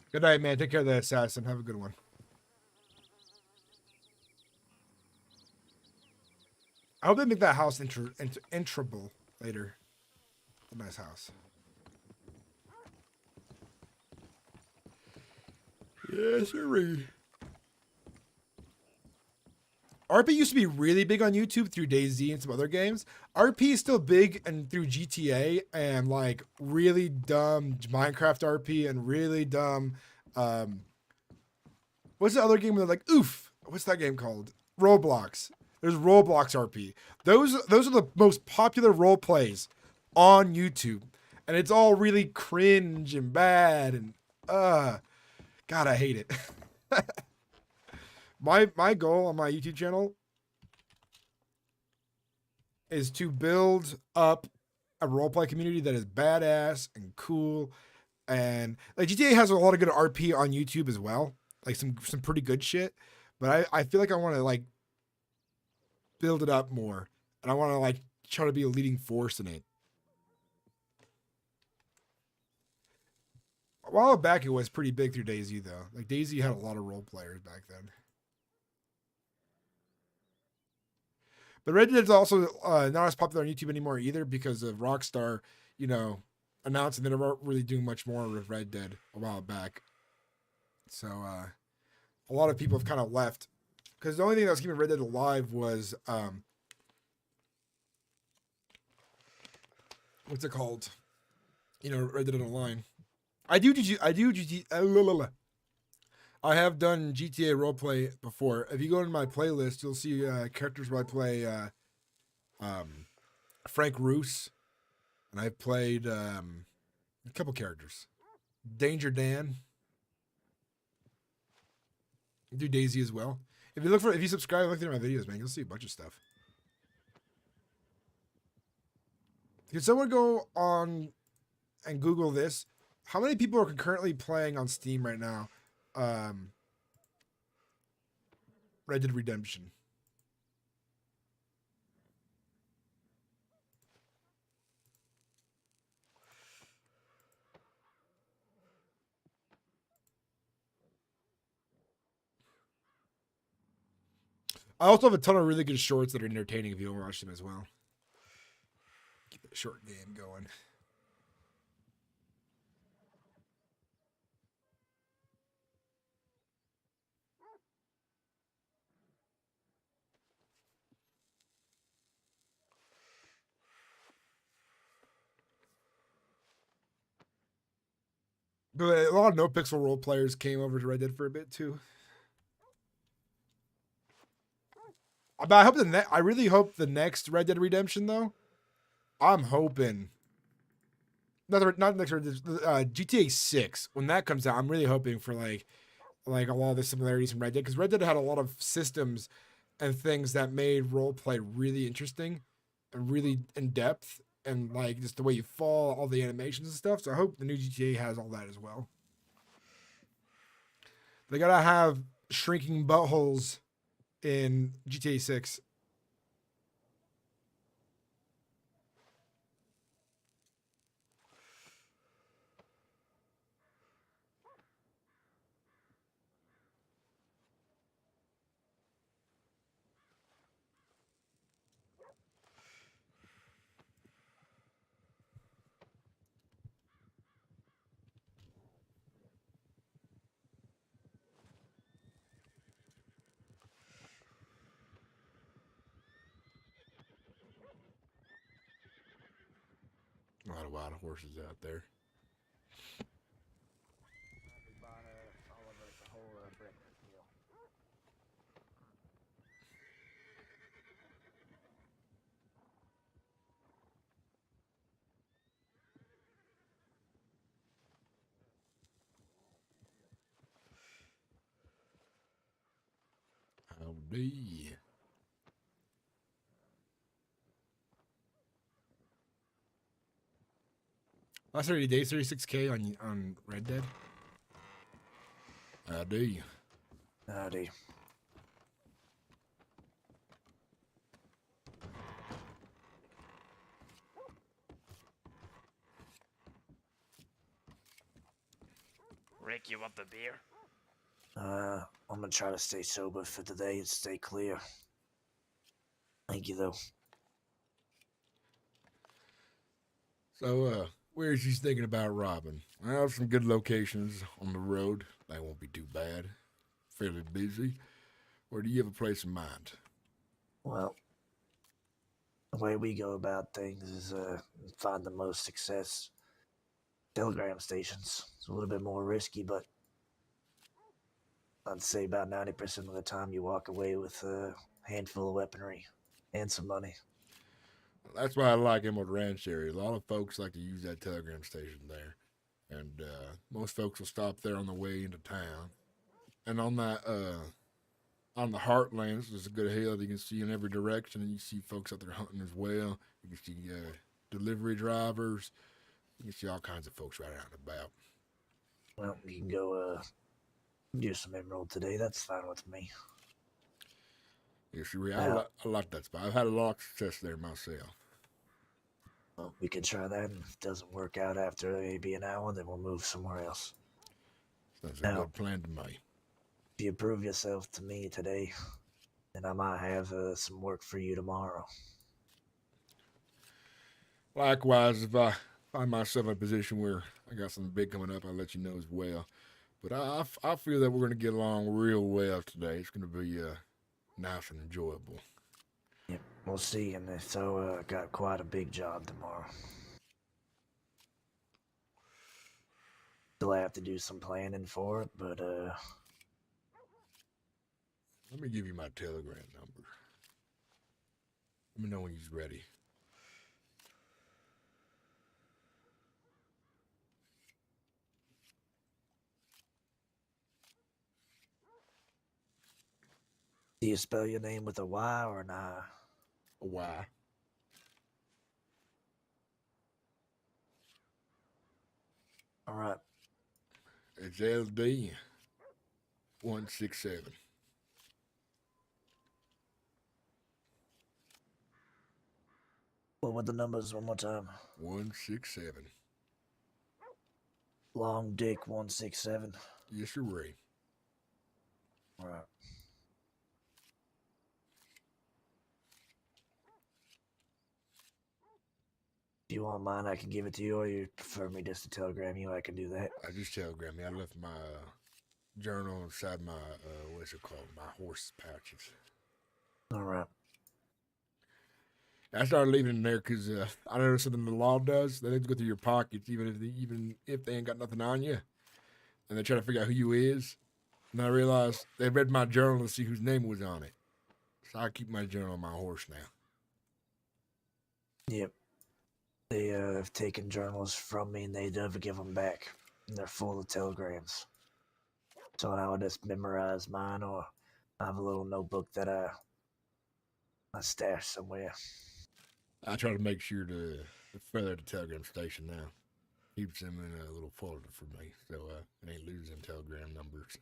Good night, man. Take care of the assassin. Have a good one. I hope they make that house enterable later. A nice house. Yes, sir. RP used to be really big on YouTube through DayZ and some other games. RP is still big and through GTA and like really dumb Minecraft RP and really dumb. What's the other game where they're like, oof? What's that game called? Roblox. There's Roblox RP. Those are the most popular role plays on YouTube, and it's all really cringe and bad and God, I hate it. My goal on my YouTube channel is to build up a roleplay community that is badass and cool, and like GTA has a lot of good RP on YouTube as well, like some pretty good shit. But I feel like I want to like build it up more, and I want to like try to be a leading force in it. A while back, it was pretty big through DayZ though. Like DayZ had a lot of role players back then. But Red Dead is also not as popular on YouTube anymore either because of Rockstar, you know, announcing that they weren't really doing much more with Red Dead a while back. So a lot of people have kind of left because the only thing that was keeping Red Dead alive was what's it called? You know, Red Dead Online. I have done GTA roleplay before. If you go to my playlist, you'll see characters where I play Frank Roos, and I've played a couple characters. Danger Dan. I do DayZ as well. If you subscribe and look through my videos, man, you'll see a bunch of stuff. Can someone go on and Google this? How many people are concurrently playing on Steam right now? Red Dead Redemption. I also have a ton of really good shorts that are entertaining if you want to watch them as well. Keep that short game going. But a lot of no pixel role players came over to Red Dead for a bit too. But I hope I really hope the next Red Dead Redemption though. I'm hoping not the next GTA 6 when that comes out. I'm really hoping for like a lot of the similarities from Red Dead because Red Dead had a lot of systems and things that made role play really interesting and really in depth. And like just the way you fall, all the animations and stuff. So I hope the new GTA has all that as well. They gotta have shrinking buttholes in GTA 6. of wild horses out there.
We bought all of the whole breakfast meal.
Howdy. Last 30 days, 36K on Red Dead. Howdy.
Howdy.
Rick, you want the beer?
I'm gonna try to stay sober for today and stay clear. Thank you, though.
So, where's you thinking about robbing? I have some good locations on the road. They won't be too bad. Fairly busy. Or do you have a place in mind?
Well, the way we go about things is find the most success. Telegram stations. It's a little bit more risky, but I'd say about 90% of the time you walk away with a handful of weaponry and some money.
That's why I like Emerald Ranch area. A lot of folks like to use that telegram station there. And most folks will stop there on the way into town. And on that, on the Heartlands, there's a good hill that you can see in every direction. And you see folks out there hunting as well. You can see delivery drivers. You can see all kinds of folks right out and about.
Well, you can go do some emerald today. That's fine with me.
Yes, I like that spot. I've had a lot of success there myself.
Well, we can try that, and if it doesn't work out after maybe an hour, then we'll move somewhere else.
That's a
Now,
good plan to me.
if you prove yourself to me today, then I might have some work for you tomorrow.
Likewise, if I find myself in a position where I got something big coming up, I'll let you know as well. But I feel that we're going to get along real well today. It's going to be nice and enjoyable.
Yep, we'll see. And so, got quite a big job tomorrow. Still have to do some planning for it, but
Let me give you my telegram number. Let me know when he's ready.
do you spell your name with a Y or an I?
Why?
All right.
It's LD 167.
What were the numbers one more time?
167.
Long Dick 167.
Yes, sir, Ray.
All right. If you want mine, I can give it to you, or you prefer me just to telegram you, I can do that.
I just telegram me. I left my journal inside my, what's it called? My horse pouches.
All right.
I started leaving it in there because I noticed something the law does. They like to go through your pockets, even if they ain't got nothing on you, and they try to figure out who you is. And I realized they read my journal to see whose name was on it. So I keep my journal on my horse now.
Yep. They have taken journals from me and they never give them back. And they're full of telegrams. So now I just memorize mine, or I have a little notebook that I stash somewhere.
I try to make sure to feather the telegram station now. Keeps them in a little folder for me, so I ain't losing telegram numbers.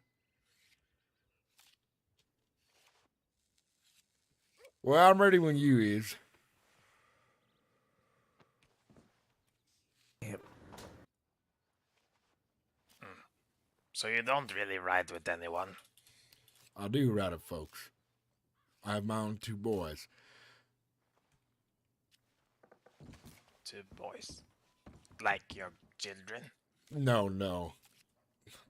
Well, I'm ready when you is.
Yep.
So you don't really ride with anyone?
I do ride with folks. I have my own 2 boys.
2 boys. Like your children?
No.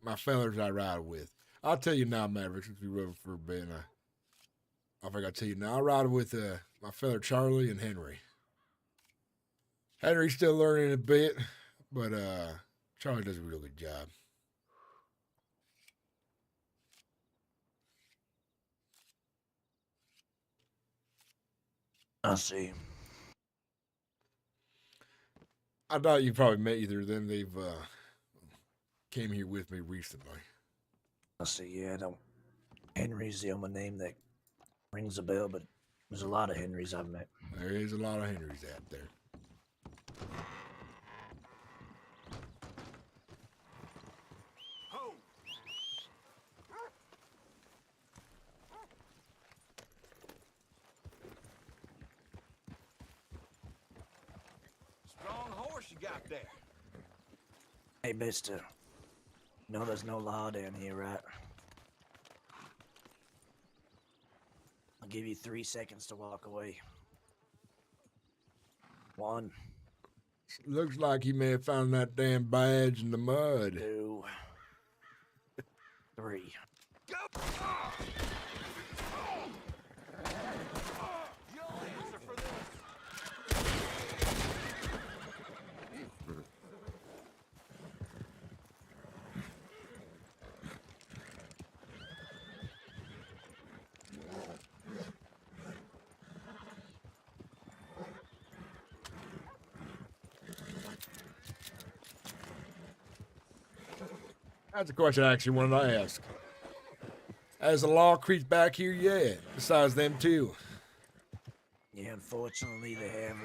My fellas I ride with. I'll tell you now, Maverick, since we rode for a bit. And I think I'll tell you now. I ride with my fella Charlie and Henry. Henry's still learning a bit, but Charlie does a real good job.
I see.
I thought you probably met either of them. They've came here with me recently.
I see. Yeah, I don't. Henry's the only name that rings a bell, but there's a lot of Henrys I've met.
There is a lot of Henrys out there.
Ho! Strong horse you got there.
Hey, mister. You know there's no law down here, right? I'll give you 3 seconds to walk away. 1,
Looks like he may have found that damn badge in the mud.
2, 3.
Go! You'll answer for this.
That's a question I actually wanted to ask. Has the law creeped back here yet? Besides them two.
Yeah, unfortunately, they have.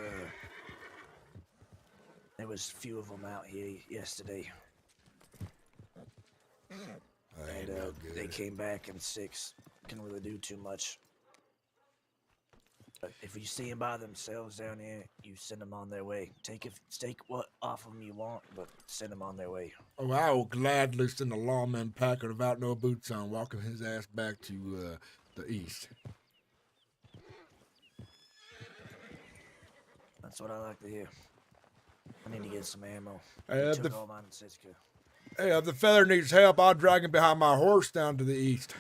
There was a few of them out here yesterday,
That ain't
and
no
they
good.
came back in 6. Couldn't really do too much. But if you see them by themselves down here, you send them on their way. Take what off of them you want, but send them on their way.
Oh, I will gladly send a lawman Packard without no boots on, walking his ass back to the east.
That's what I like to hear. I need to get some ammo.
Hey,
I
if
took
the,
all mine in Sitka.
hey, if the feather needs help, I'll drag him behind my horse down to the east.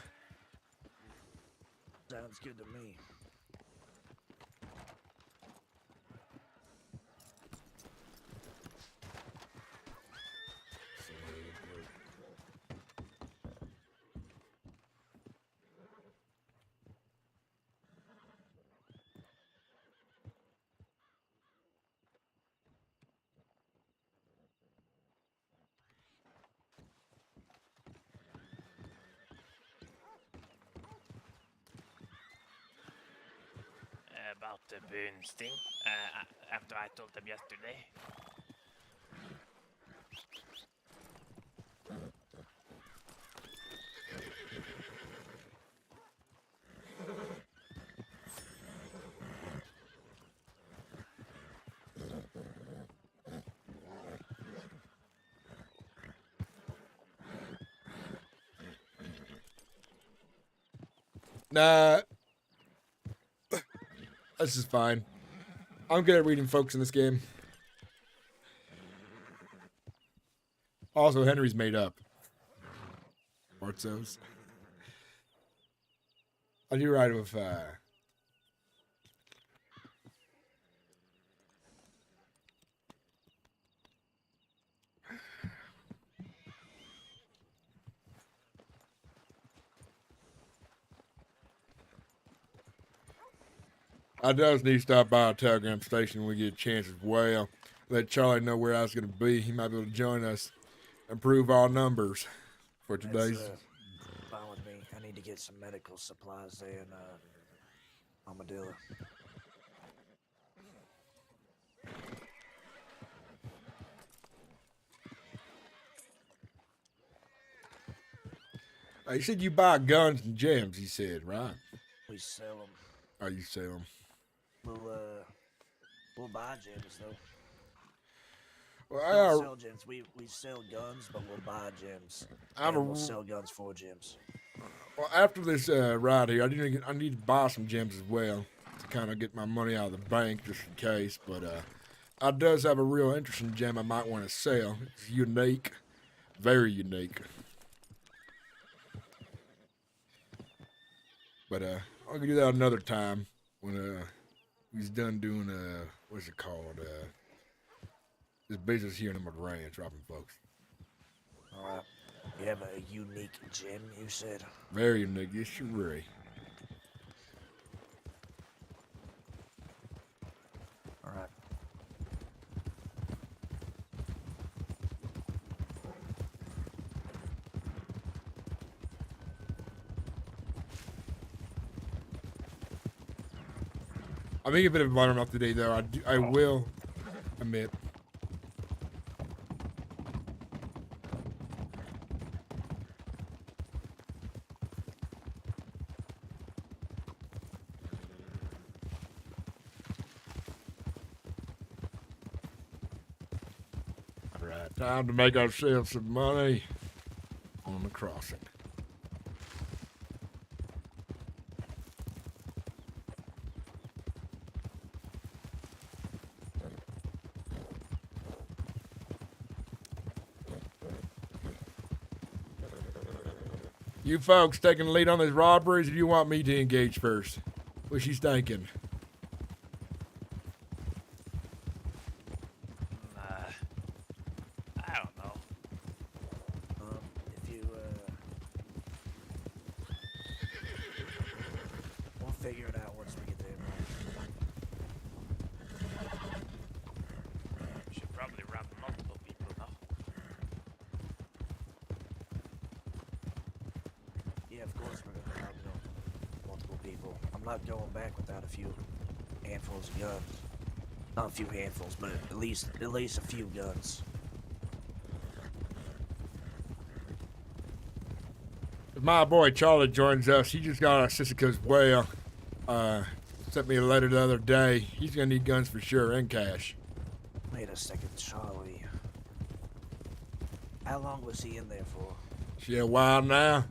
Sounds good to me.
About the Boons thing, after I told them yesterday.
Nah. This is fine. I'm good at reading folks in this game. Also, Henry's made up. Ortzos. I do ride with, I does need to stop by a telegram station when we get a chance as well. Let Charlie know where I was going to be. He might be able to join us. Improve our numbers for today's.
That's fine with me. I need to get some medical supplies there in Armadillo.
You said you buy guns and gems, he said, right?
We sell them.
Oh, you sell them.
We'll buy gems though.
Well,
We don't
I,
sell gems. We sell guns, but we'll buy gems.
I have
And
a,
we'll sell guns for gems.
well, after this ride here, I need to buy some gems as well to kind of get my money out of the bank just in case. But I does have a real interesting gem I might want to sell. It's unique, very unique. But I'll do that another time when he's done doing what's it called? this business here in the ranch, robbing folks.
All right. You have a unique gym, you said?
Very unique. Yes, you're right.
All right.
I'm being a bit of a bottom up today, though. I will admit. All right, time to make ourselves some money on the crossing. You folks taking the lead on these robberies, or do you want me to engage first? What she's thinking?
I don't know.
If you, we'll figure it out once we get there, man.
We should probably rob multiple people now.
Yeah, of course we're gonna rob multiple people. I'm not going back without a few handfuls of guns. Not a few handfuls, but at least a few guns.
If my boy Charlie joins us, he just got a sister because well, sent me a letter the other day. He's gonna need guns for sure and cash.
Wait a second, Charlie. How long was he in there for?
She a while now.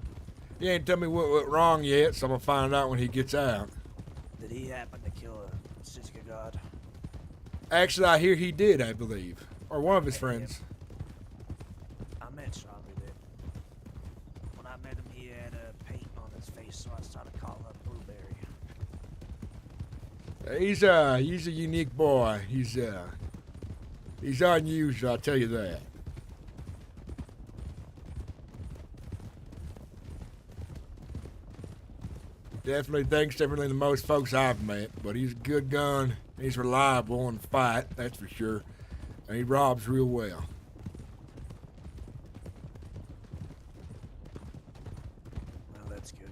He ain't tell me what went wrong yet, so I'm gonna find out when he gets out.
Did he happen to kill a Sitka god?
Actually, I hear he did, I believe, or one of his
Yeah,
friends.
I met Charlie then. When I met him, he had paint on his face, so I started calling him Blueberry.
He's a unique boy. He's unusual, I'll tell you that. Definitely thinks differently than most folks I've met, but he's a good gun. He's reliable in fight, that's for sure. And he robs real well.
Well, that's good.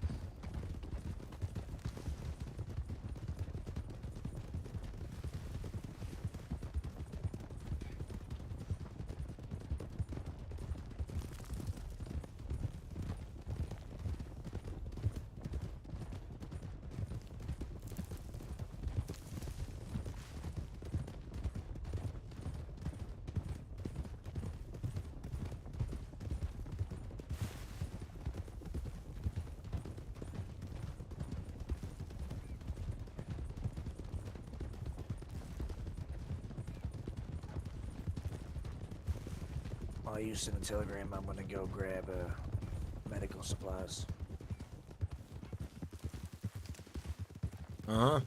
While you send a telegram, I'm gonna go grab medical supplies.
Uh-huh.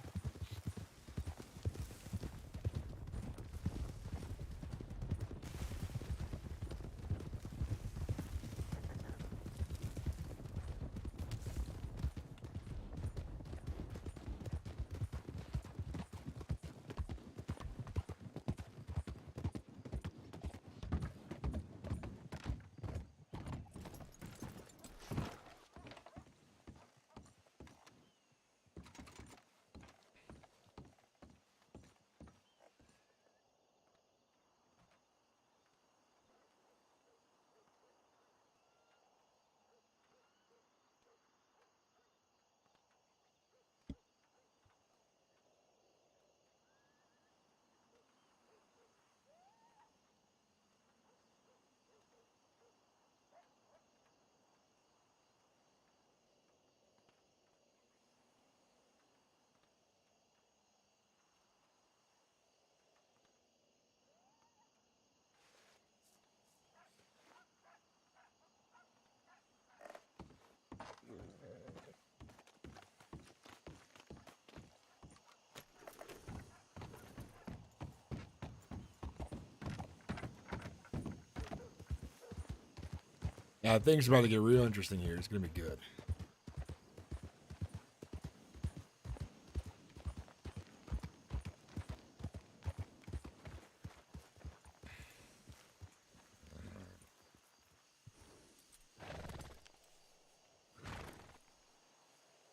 Yeah, things about to get real interesting here. It's gonna be good.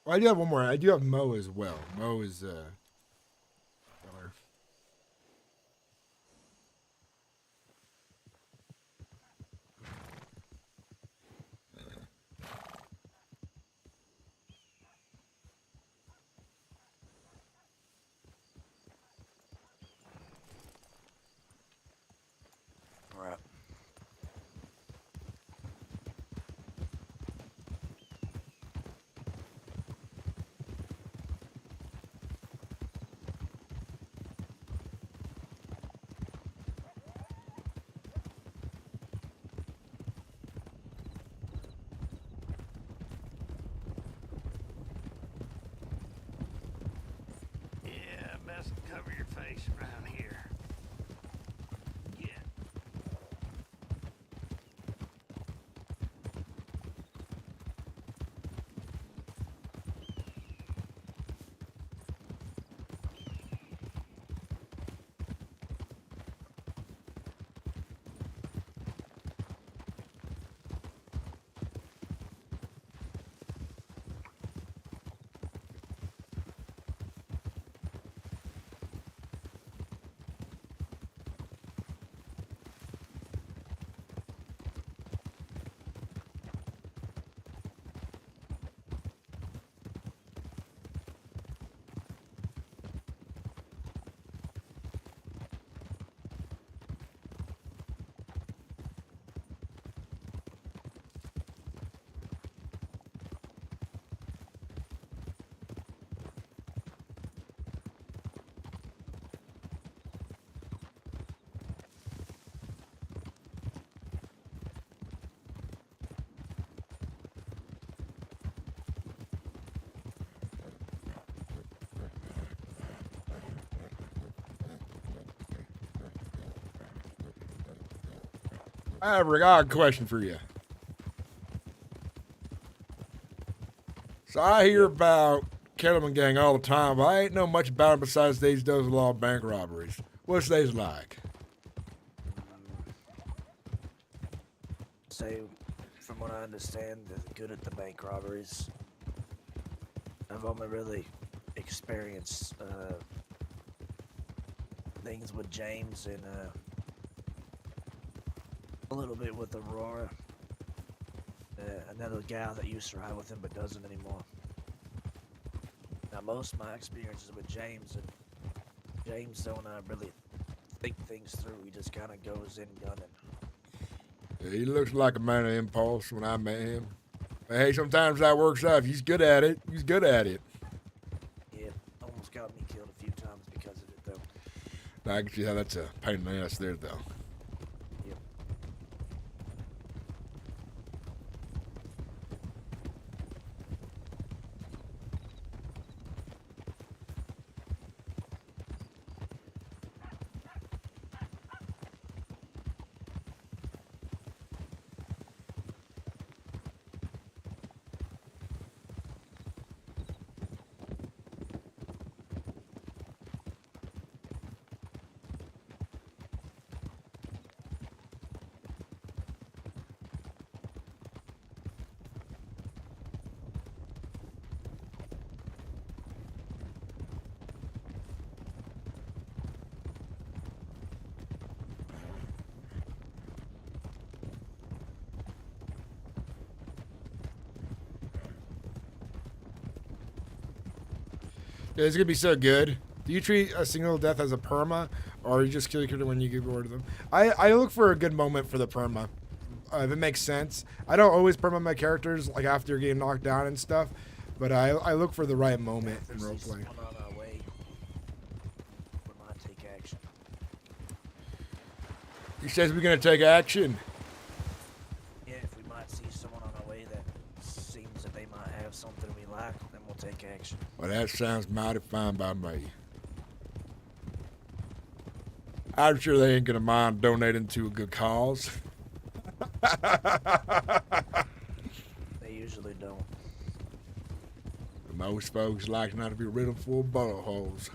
Well, I do have one more. I do have Mo as well. Mo is killer.
All right.
Yeah, best cover your face around here. Yeah.
I got a question for you. So I hear about Kettleman Gang all the time, but I ain't know much about it besides they does a lot of bank robberies. What's they like?
Say, from what I understand, they're good at the bank robberies. I've only really experienced things with James and a little bit with Aurora. Another gal that used to ride with him but doesn't anymore. Now, most of my experiences with James, and James don't really think things through. He just kind of goes in gunning.
Yeah, he looks like a man of impulse when I met him. But hey, sometimes that works out. If he's good at it, he's good at it.
Yeah, almost got me killed a few times because of it, though.
Now, I can see how that's a pain in the ass there, though.
Yep.
Yeah, it's gonna be so good. Do you treat a single death as a perma, or you just kill your character when you get bored of them? I look for a good moment for the perma, if it makes sense. I don't always perma my characters like after getting knocked down and stuff, but I look for the right moment in roleplay.
Someone on our way, we might take action.
He says we're gonna take action.
Yeah, if we might see someone on our way that seems that they might have something we like, then we'll take action.
Well, that sounds mighty fine by me. I'm sure they ain't gonna mind donating to a good cause.
They usually don't.
Most folks like not to be riddled full of bullet holes.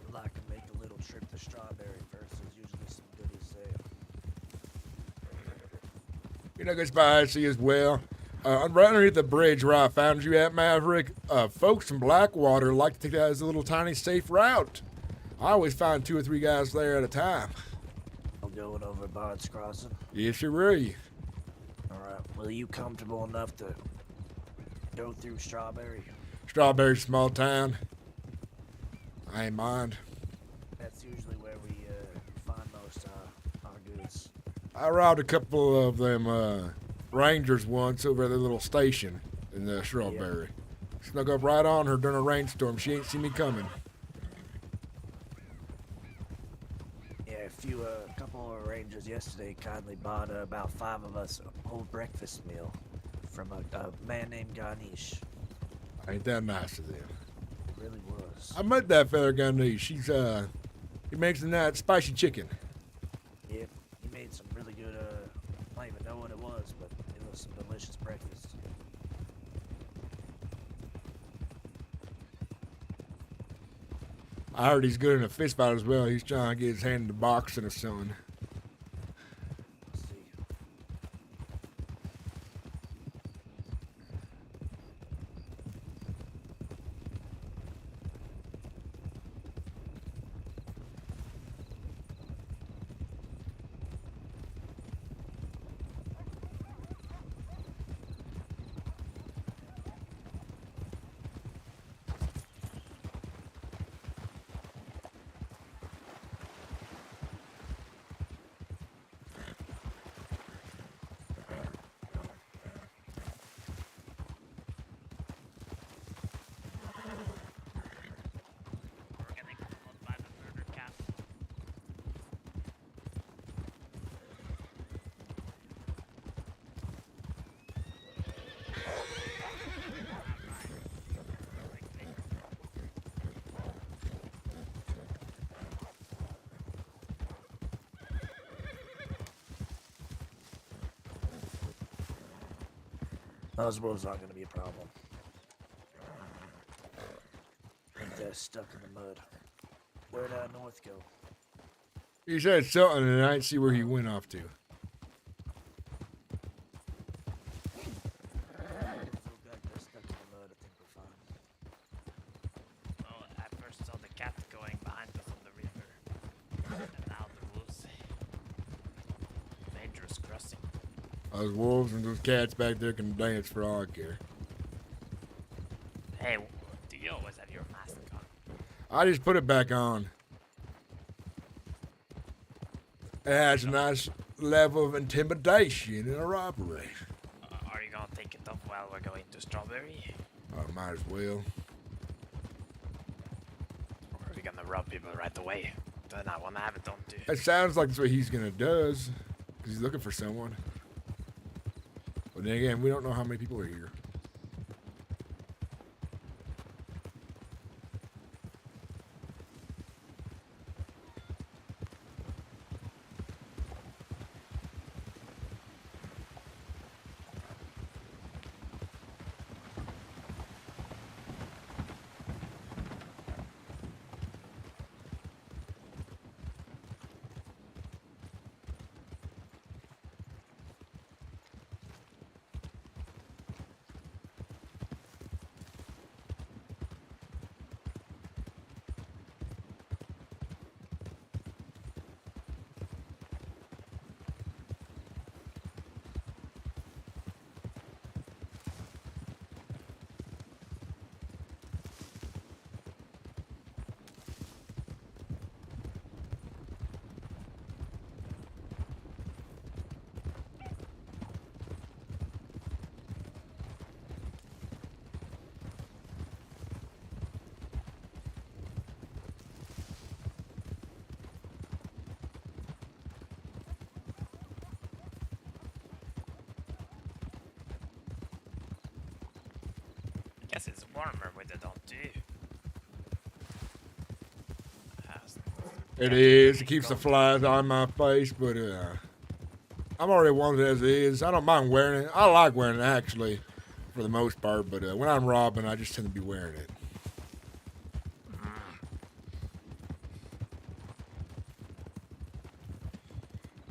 I'd like to make a little trip to Strawberry first. There's usually some goodies there.
You know, good spot I see as well. Right underneath the bridge where I found you at, Maverick, folks from Blackwater like to take that as a little tiny safe route. I always find 2 or 3 guys there at a time.
I'm going over Bard's Crossing.
Yes, sir, really.
Alright, well, are you comfortable enough to go through Strawberry?
Strawberry small town. I ain't mind.
That's usually where we find most our goods.
I robbed a couple of them Rangers once over at the little station in the Strawberry. Snuck up right on her during a rainstorm. She ain't seen me coming.
Yeah, a couple of rangers yesterday kindly bought about 5 of us a whole breakfast meal from a man named Ganesh.
Ain't that nice of them.
It really was.
I met that fella Ganesh. He makes that spicy chicken.
Yep, he made some really good, I don't even know what it was, but it was some delicious breakfast.
I heard he's good in a fist fight as well. He's trying to get his hand into boxing or something.
Let's see.
We're getting followed by the murder cat.
Those wolves aren't going to be a problem. I think they're stuck in the mud. Where'd North go?
He said something and I didn't see where he went off to.
Still got they're stuck in the mud. I think we're fine.
Well, I first saw the cat going behind us on the river. And now the wolves. Dangerous crossing.
Those wolves and those cats back there can dance for all I care.
Hey, do you always have your mask on?
I just put it back on. It has a nice level of intimidation in a robbery.
Are you gonna take it off while we're going to Strawberry?
Might as well.
Or are we gonna rob people right away? Then I wanna have it on too.
It sounds like that's what he's gonna does. Because he's looking for someone. But then again, we don't know how many people are here.
Guess it's warmer with it on too.
It is. It keeps the flies on my face, but I'm already one as is. I don't mind wearing it. I like wearing it actually, for the most part. But when I'm robbing, I just tend to be wearing it.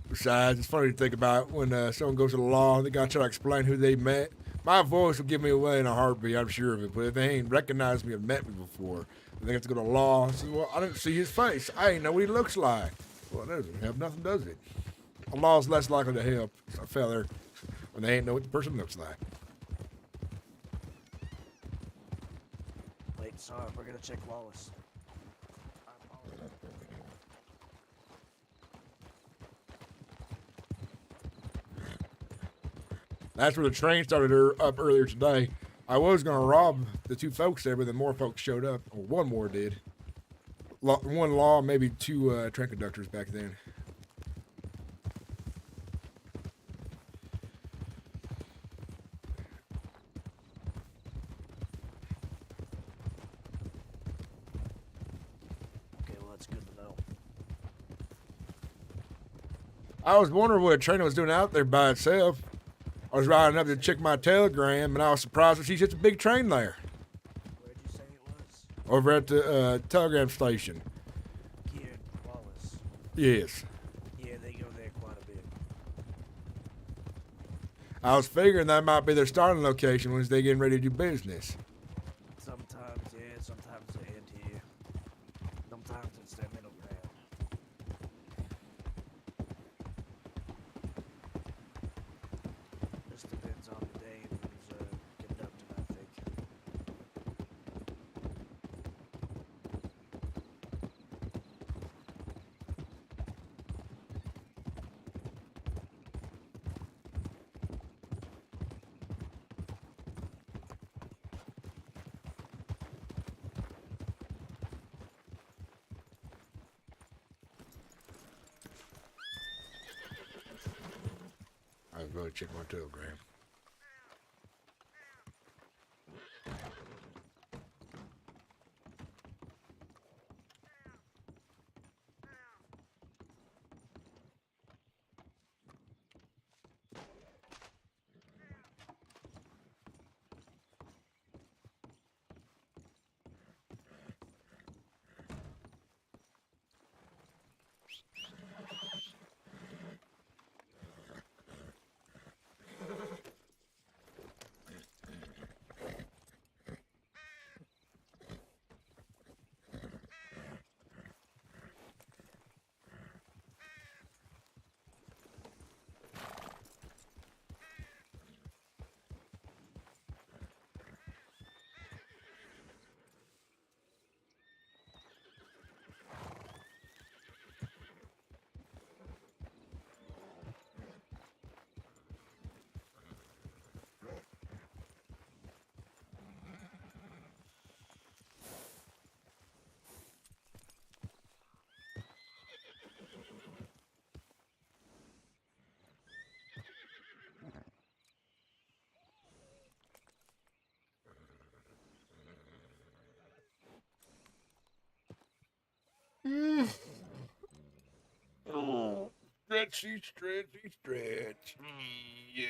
Besides, it's funny to think about when someone goes to the law, they got to try to explain who they met. My voice will give me away in a heartbeat, I'm sure of it. But if they ain't recognized me or met me before, they have to go to law. I say, well, I didn't see his face. I ain't know what he looks like. Well, that doesn't help nothing, does it? The law's less likely to help a feller when they ain't know what the person looks like.
Wait, sorry, we're gonna check Wallace.
That's where the train started up earlier today. I was going to rob the two folks there, but then more folks showed up. Or one more did. One law, maybe two train conductors back then.
Okay, well, that's good to know.
I was wondering what a trainer was doing out there by itself. I was riding up to check my telegram, and I was surprised to see such a big train there.
Where'd you say it was?
Over at the telegram station.
Here in Wallace.
Yes.
Yeah, they go there quite a bit.
I was figuring that might be their starting location once they getting ready to do business.
Sometimes, yeah, sometimes they end here. Sometimes it's their middle ground. Just depends on the day and who's conducting, I think.
I was going to check my telegram. Oh, stretchy, stretchy, stretch. Yeah.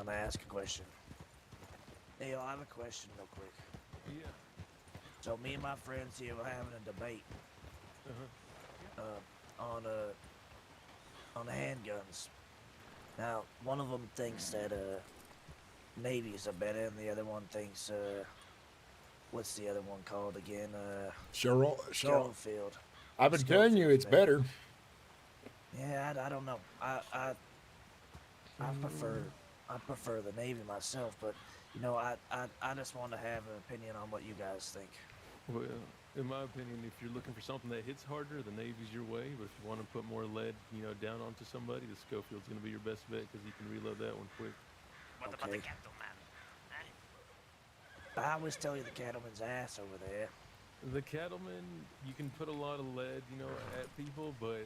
to ask a question. Neil, I have a question real quick.
Yeah.
So me and my friends here were having a debate on the handguns. Now, one of them thinks that Navies are better, and the other one thinks what's the other one called again?
Cheryl.
Schofield.
I've been telling you it's better.
Yeah, I don't know. I prefer the Navy myself, but you know, I just want to have an opinion on what you guys think.
Well, in my opinion, if you're looking for something that hits harder, the Navy's your way. But if you want to put more lead, down onto somebody, the Schofield's going to be your best bet because you can reload that one quick.
What about the cattleman?
I always tell you the cattleman's ass over there.
The cattleman, you can put a lot of lead, at people, but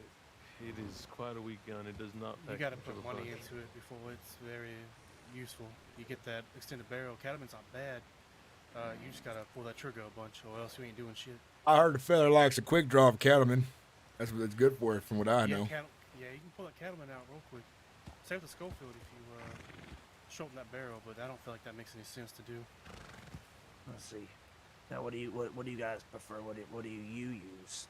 it is quite a weak gun. It does not.
You
pack
got to
much
put
of a
money
punch.
into it before it's very useful. You get that extended barrel. Cattleman's not bad. You just got to pull that trigger a bunch, or else you ain't doing shit.
I heard the fella likes a quick draw of cattleman. That's what it's good for, from what I know.
Yeah, you can pull that cattleman out real quick. Save the Schofield if you shorten that barrel, but I don't feel like that makes any sense to do.
Let's see. Now, what do you guys prefer? What do you use?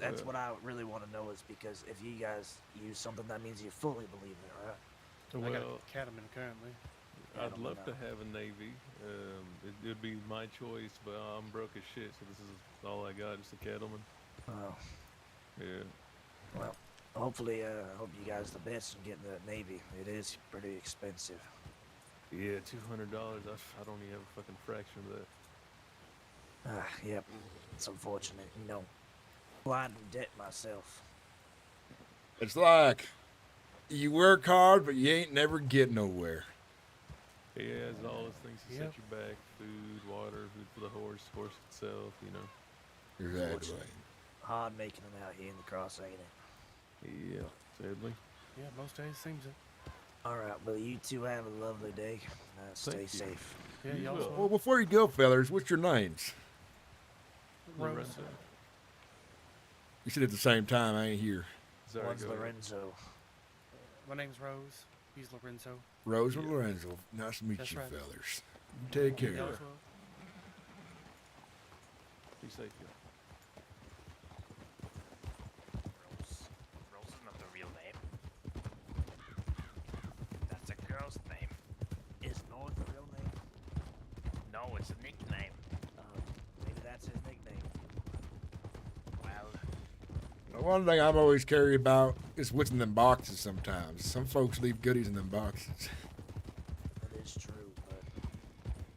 That's what I really want to know, is because if you guys use something, that means you fully believe it, right?
I got
Well,
a Cattleman currently.
I'd love to have a Navy. It would be my choice, but I'm broke as shit, so this is all I got, just a cattleman.
Oh,
Yeah.
well, hopefully, I hope you guys the best in getting that Navy. It is pretty expensive.
Yeah, $200. I don't even have a fucking fraction of that.
Yep. It's unfortunate, Blind in debt myself.
It's like you work hard, but you ain't never get nowhere.
He has all those things to
Yep.
set you back: food, water, food for the horse itself.
Exactly.
Hard making it out here in the cross, ain't it?
Yeah, sadly.
Yeah, most days seems it.
All right, well, you two have a lovely day. Stay
Thank you.
safe.
Yeah,
You
y'all.
will.
Well, before you go, fellas, what's your names?
Rose.
Lorenzo.
You said at the same time. I ain't here.
Sorry,
One's
go ahead.
Lorenzo.
My name's Rose. He's Lorenzo.
Rose and Lorenzo. Nice to meet
That's
you,
right.
fellas. You take care.
Y'all as well.
Be safe, yeah.
Rose is not the real name. That's a girl's name.
Is North the real name?
No, it's a nickname.
Maybe that's his nickname.
Well,
The one thing I'm always curious about is what's in them boxes sometimes. Some folks leave goodies in them boxes.
That is true, but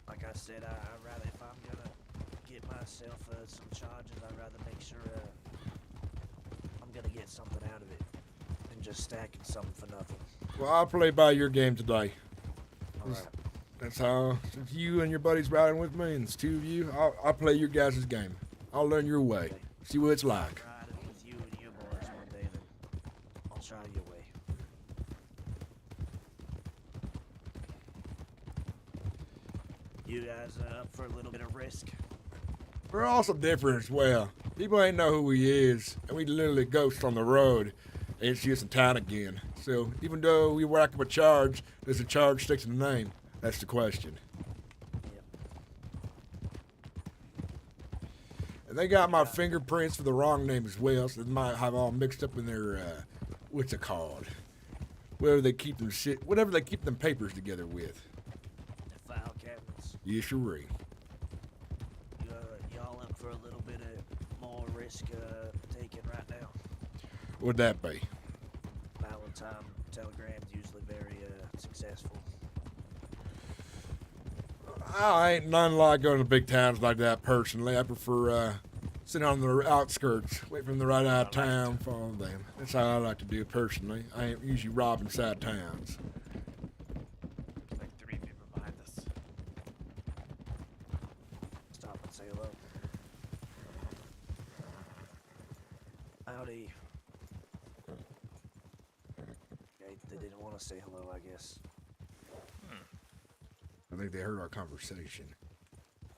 like I said, I'd rather, if I'm gonna get myself some charges, I'd rather make sure I'm gonna get something out of it than just stacking something for nothing.
Well, I'll play by your game today.
All right.
That's how, since you and your buddies riding with me, and it's two of you, I'll play your guys' game. I'll learn your way. See what it's like.
Riding with you and your boys one day, then I'll try your way. You guys up for a little bit of risk?
We're also different as well. People ain't know who he is, and we literally ghost on the road and see us in town again. So even though we rack up a charge, does the charge stick to the name? That's the question.
Yep.
And they got my fingerprints for the wrong name as well, so they might have all mixed up in their, what's it called? Whatever they keep them papers together with.
The file cabinets.
Yes, sirree.
Y'all up for a little bit of more risk taking right now?
What'd that be?
Valentine telegram's usually very successful.
I ain't none like going to big towns like that personally. I prefer sitting on the outskirts, wait for them to ride out of town, follow them. That's how I like to do it personally. I ain't usually robbing inside towns.
like 3 people behind us.
Stop and say hello. Howdy. Okay, they didn't want to say hello, I guess.
I think they heard our conversation.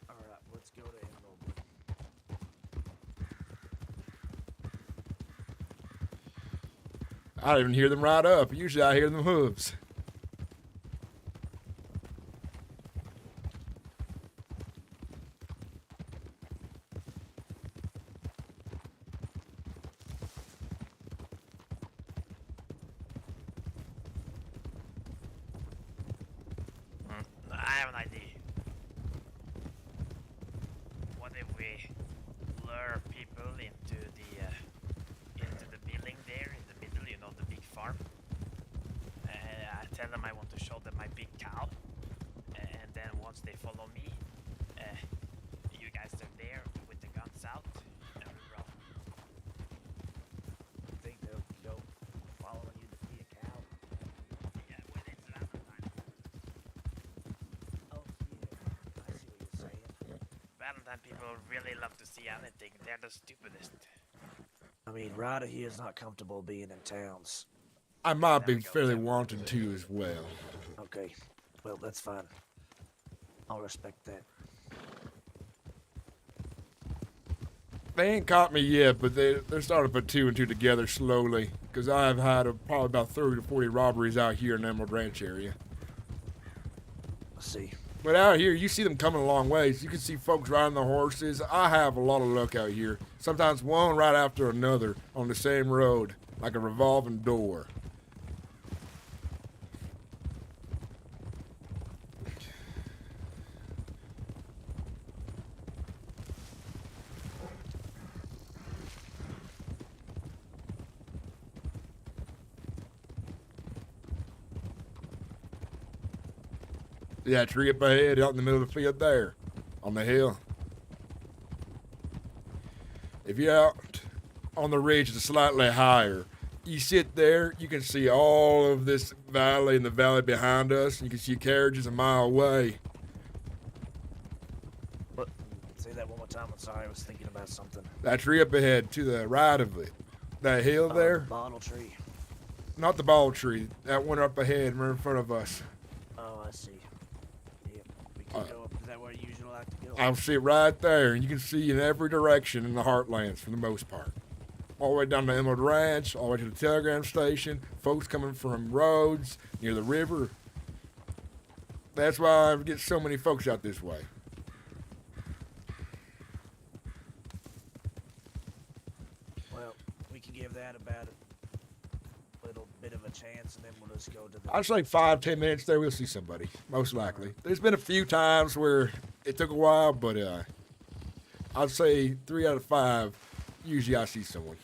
All right, let's go to Emerald.
I don't even hear them ride up. Usually I hear them hooves.
show them my big cow, and then once they follow me, you guys are there with the guns out, and we roll.
You think they'll go following you to see a cow?
Yeah, when it's Valentine.
Oh, yeah. I see what you're saying.
Valentine people really love to see anything. They're the stupidest.
I mean, Ryder here is not comfortable being in towns.
I might be fairly wanting to as well.
Okay, well, that's fine. I'll respect that.
They ain't caught me yet, but they're starting to put two and two together slowly. Because I've had probably about 30 to 40 robberies out here in the Emerald Ranch area.
I see.
But out here, you see them coming a long ways. You can see folks riding their horses. I have a lot of luck out here. Sometimes one right after another on the same road, like a revolving door. Yeah, tree up ahead out in the middle of the field there on the hill. If you're out on the ridge that's slightly higher, you sit there, you can see all of this valley and the valley behind us. You can see carriages a mile away.
What? Say that one more time. I'm sorry, I was thinking about something.
That tree up ahead to the right of it, that hill there,
The bottle tree.
not the ball tree, that one up ahead right in front of us.
Oh, I see. Yep, we can go up. Is that where you usually like to go?
I'll sit right there, and you can see in every direction in the heartlands for the most part. All the way down to Emerald Ranch, all the way to the telegram station, folks coming from roads near the river. That's why I get so many folks out this way.
Well, we can give that about a little bit of a chance, and then we'll just go to the...
I'd say 5-10 minutes there, we'll see somebody, most likely. There's been a few times where it took a while, but I'd say 3 out of 5, usually I see someone.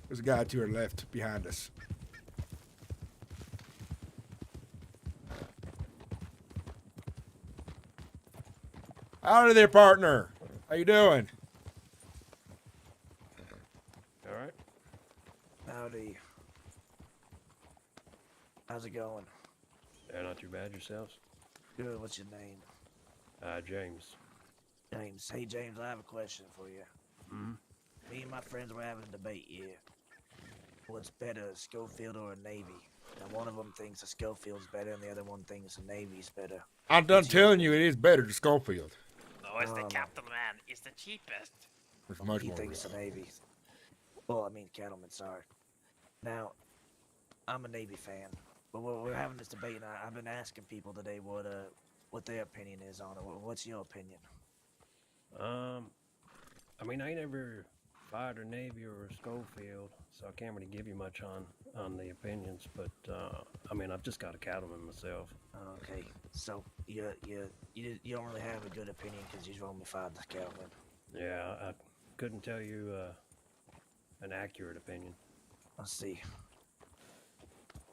There's a guy to our left behind us. Howdy there, partner. How you doing?
All right.
Howdy. How's it going?
Yeah, not too bad yourselves.
Good, what's your name?
James.
James. Hey, James, I have a question for you.
Mm-hmm.
Me and my friends were having a debate here. What's better, Schofield or a Navy? Now, one of them thinks a Schofield's better, and the other one thinks a Navy's better.
I'm done telling you it is better to Schofield.
No, it's the Captain Man. It's the cheapest.
It's much
He
more
thinks the Navy. Well, I mean, Cattleman, sorry. Now, I'm a Navy fan, but we're having this debate, and I've been asking people today what their opinion is on it. What's your opinion?
I mean, I ain't never fired a Navy or a Schofield, so I can't really give you much on the opinions. But I mean, I've just got a cattleman myself.
Okay, so you don't really have a good opinion because you've only fired the cattleman.
Yeah, I couldn't tell you an accurate opinion.
I see.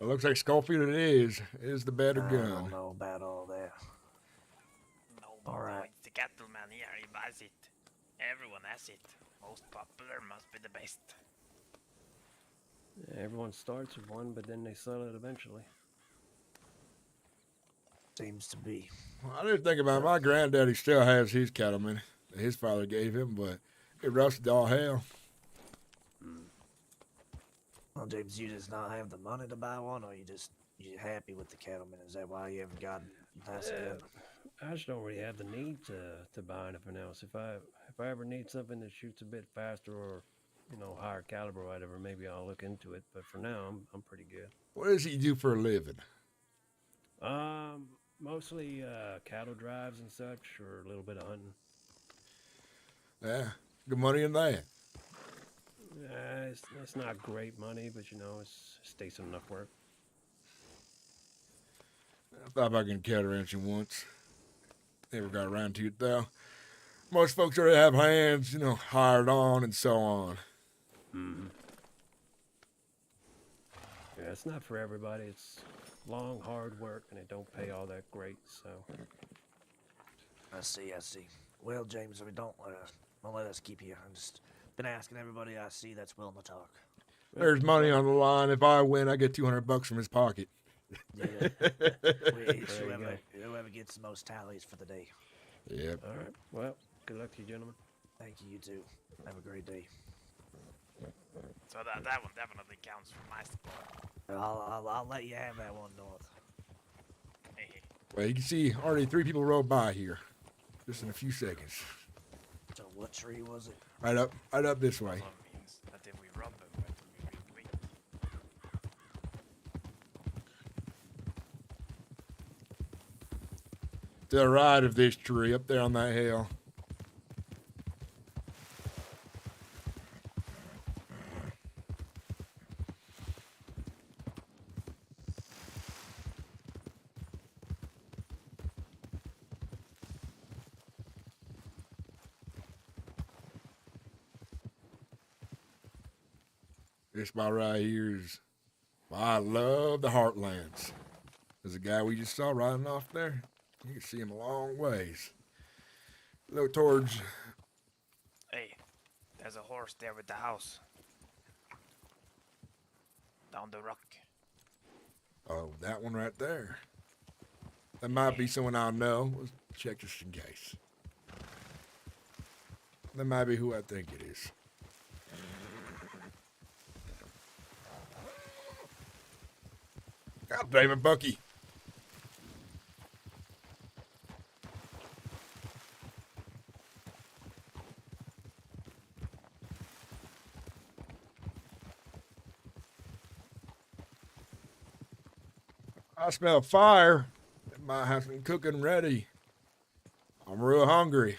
It looks like Schofield it is. It is the better
I
gun.
don't know about all that.
No,
All right.
it's the Captain Man here. He buys it. Everyone has it. Most popular must be the best.
Yeah, everyone starts with one, but then they sell it eventually.
Seems to be.
I didn't think about it. My granddaddy still has his cattleman that his father gave him, but it rusted all hell.
Well, James, you just not have the money to buy one, or you happy with the cattleman? Is that why you haven't gotten nice gun?
I just don't really have the need to buy anything else. If I ever need something that shoots a bit faster or, you know, higher caliber or whatever, maybe I'll look into it. But for now, I'm pretty good.
What does he do for a living?
Mostly cattle drives and such, or a little bit of hunting.
Yeah, good money in that.
It's not great money, but you know, it's decent enough work. I
I thought about getting cattle ranching once. Never got around to it though. most folks already have hands, you know, hired on and so on.
Mm-hmm. Yeah, it's not for everybody. It's long, hard work, and it don't pay all that great. So.
I see. Well, James, don't let us keep you. I'm just been asking everybody I see that's willing to talk.
There's money on the line. If I win, I get $200 from his pocket.
Yeah. Whoever gets the most tallies for the day.
Yep.
All right. Well, good luck to you, gentlemen.
Thank you. You too. Have a great day.
So that one definitely counts for my score.
I'll let you have that one, North.
Hey,
Well, you can see already 3 people rode by here, just in a few seconds.
So what tree was it?
Right up this way.
also means that if we rob them, we have to be really quick.
To the right of this tree, up there on that hill. This spot right here is, I love the Heartlands. There's a guy we just saw riding off there. You can see him a long ways. Look towards,
Hey, there's a horse there with the house. Down the rock.
oh, that one right there. That might be someone I know. Let's check just in case. That might be who I think it is. God damn it, Bucky. I smell fire. It might have some cooking ready. I'm real hungry.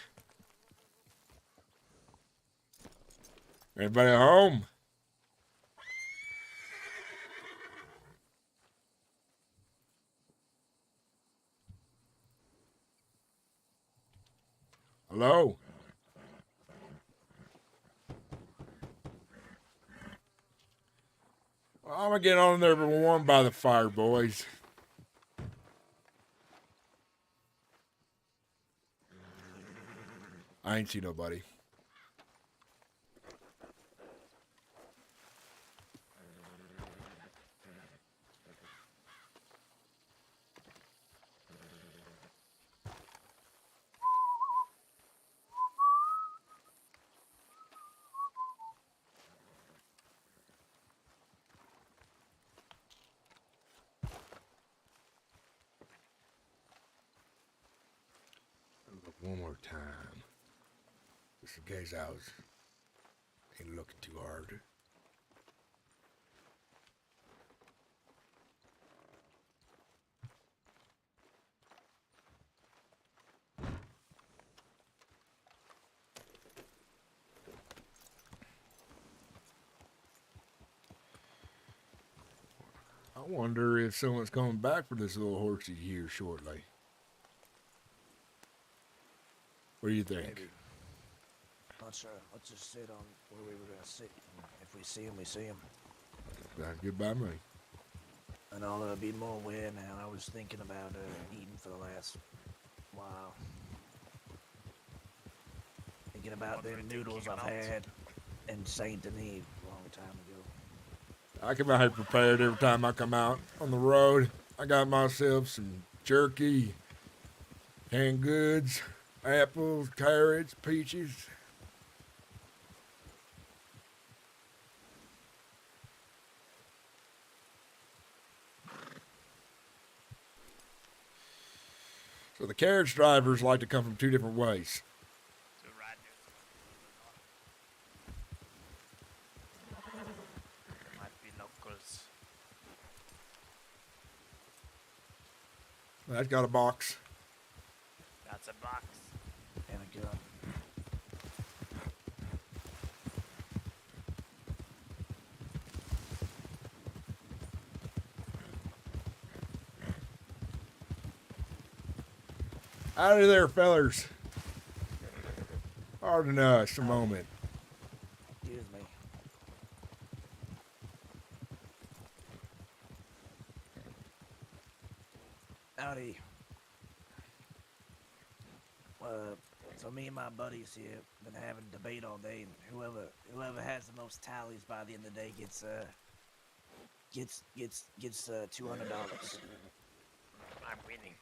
Everybody at home? Hello? Well, I'm gonna get on there and warm by the fire, boys. I ain't see nobody. Look one more time. Just in case I was ain't looking too hard. I wonder if someone's coming back for this little horsey here shortly. What do you think?
Maybe. Not sure. Let's just sit on where we were gonna sit. If we see him, we see him.
Sounds good by me.
And I'll be more aware now. I was thinking about eating for the last while. Thinking about
What were
them
you
noodles
thinking
I've
about?
had in Saint Denis a long time ago.
I come out here prepared every time I come out on the road. I got myself some jerky, canned goods, apples, carrots, peaches. So the carriage drivers like to come from 2 different ways.
To Ryder. Might be locals.
That's got a box.
That's a box.
And a gun.
Out of there, fellers. Pardon us a moment.
Excuse me. Howdy. So me and my buddies here been having a debate all day, and whoever has the most tallies by the end of the day gets $200.
I'm winning.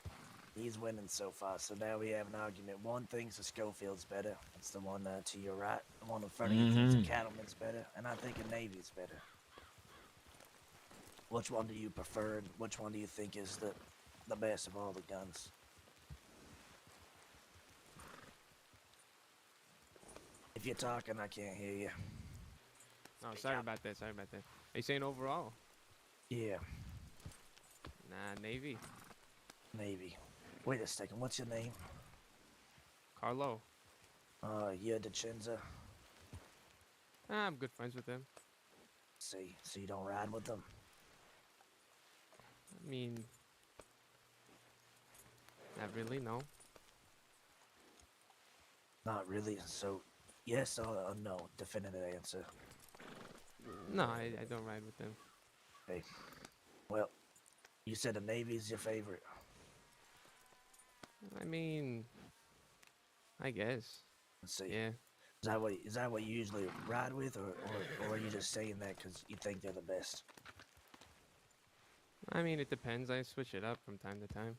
He's winning so far, so now we have an argument. One thinks the Schofield's better. It's the one to your right. The one in front of you thinks the Cattleman's better, and I think a Navy's better. Which one do you prefer, and which one do you think is the best of all the guns? If you're talking, I can't hear you.
Oh, sorry about that. Sorry about that. Are you saying overall?
Yeah,
Nah, Navy.
Navy. Wait a second, what's your name?
Carlo.
You're DeCenza.
I'm good friends with them.
See, so you don't ride with them?
I mean, not really, no.
Not really, so yes or no, definitive answer.
No, I don't ride with them.
Hey, well, you said the Navy's your favorite.
I mean, I guess.
Let's see.
Yeah.
Is that what you usually ride with, or are you just saying that because you think they're the best?
I mean, it depends. I switch it up from time to time.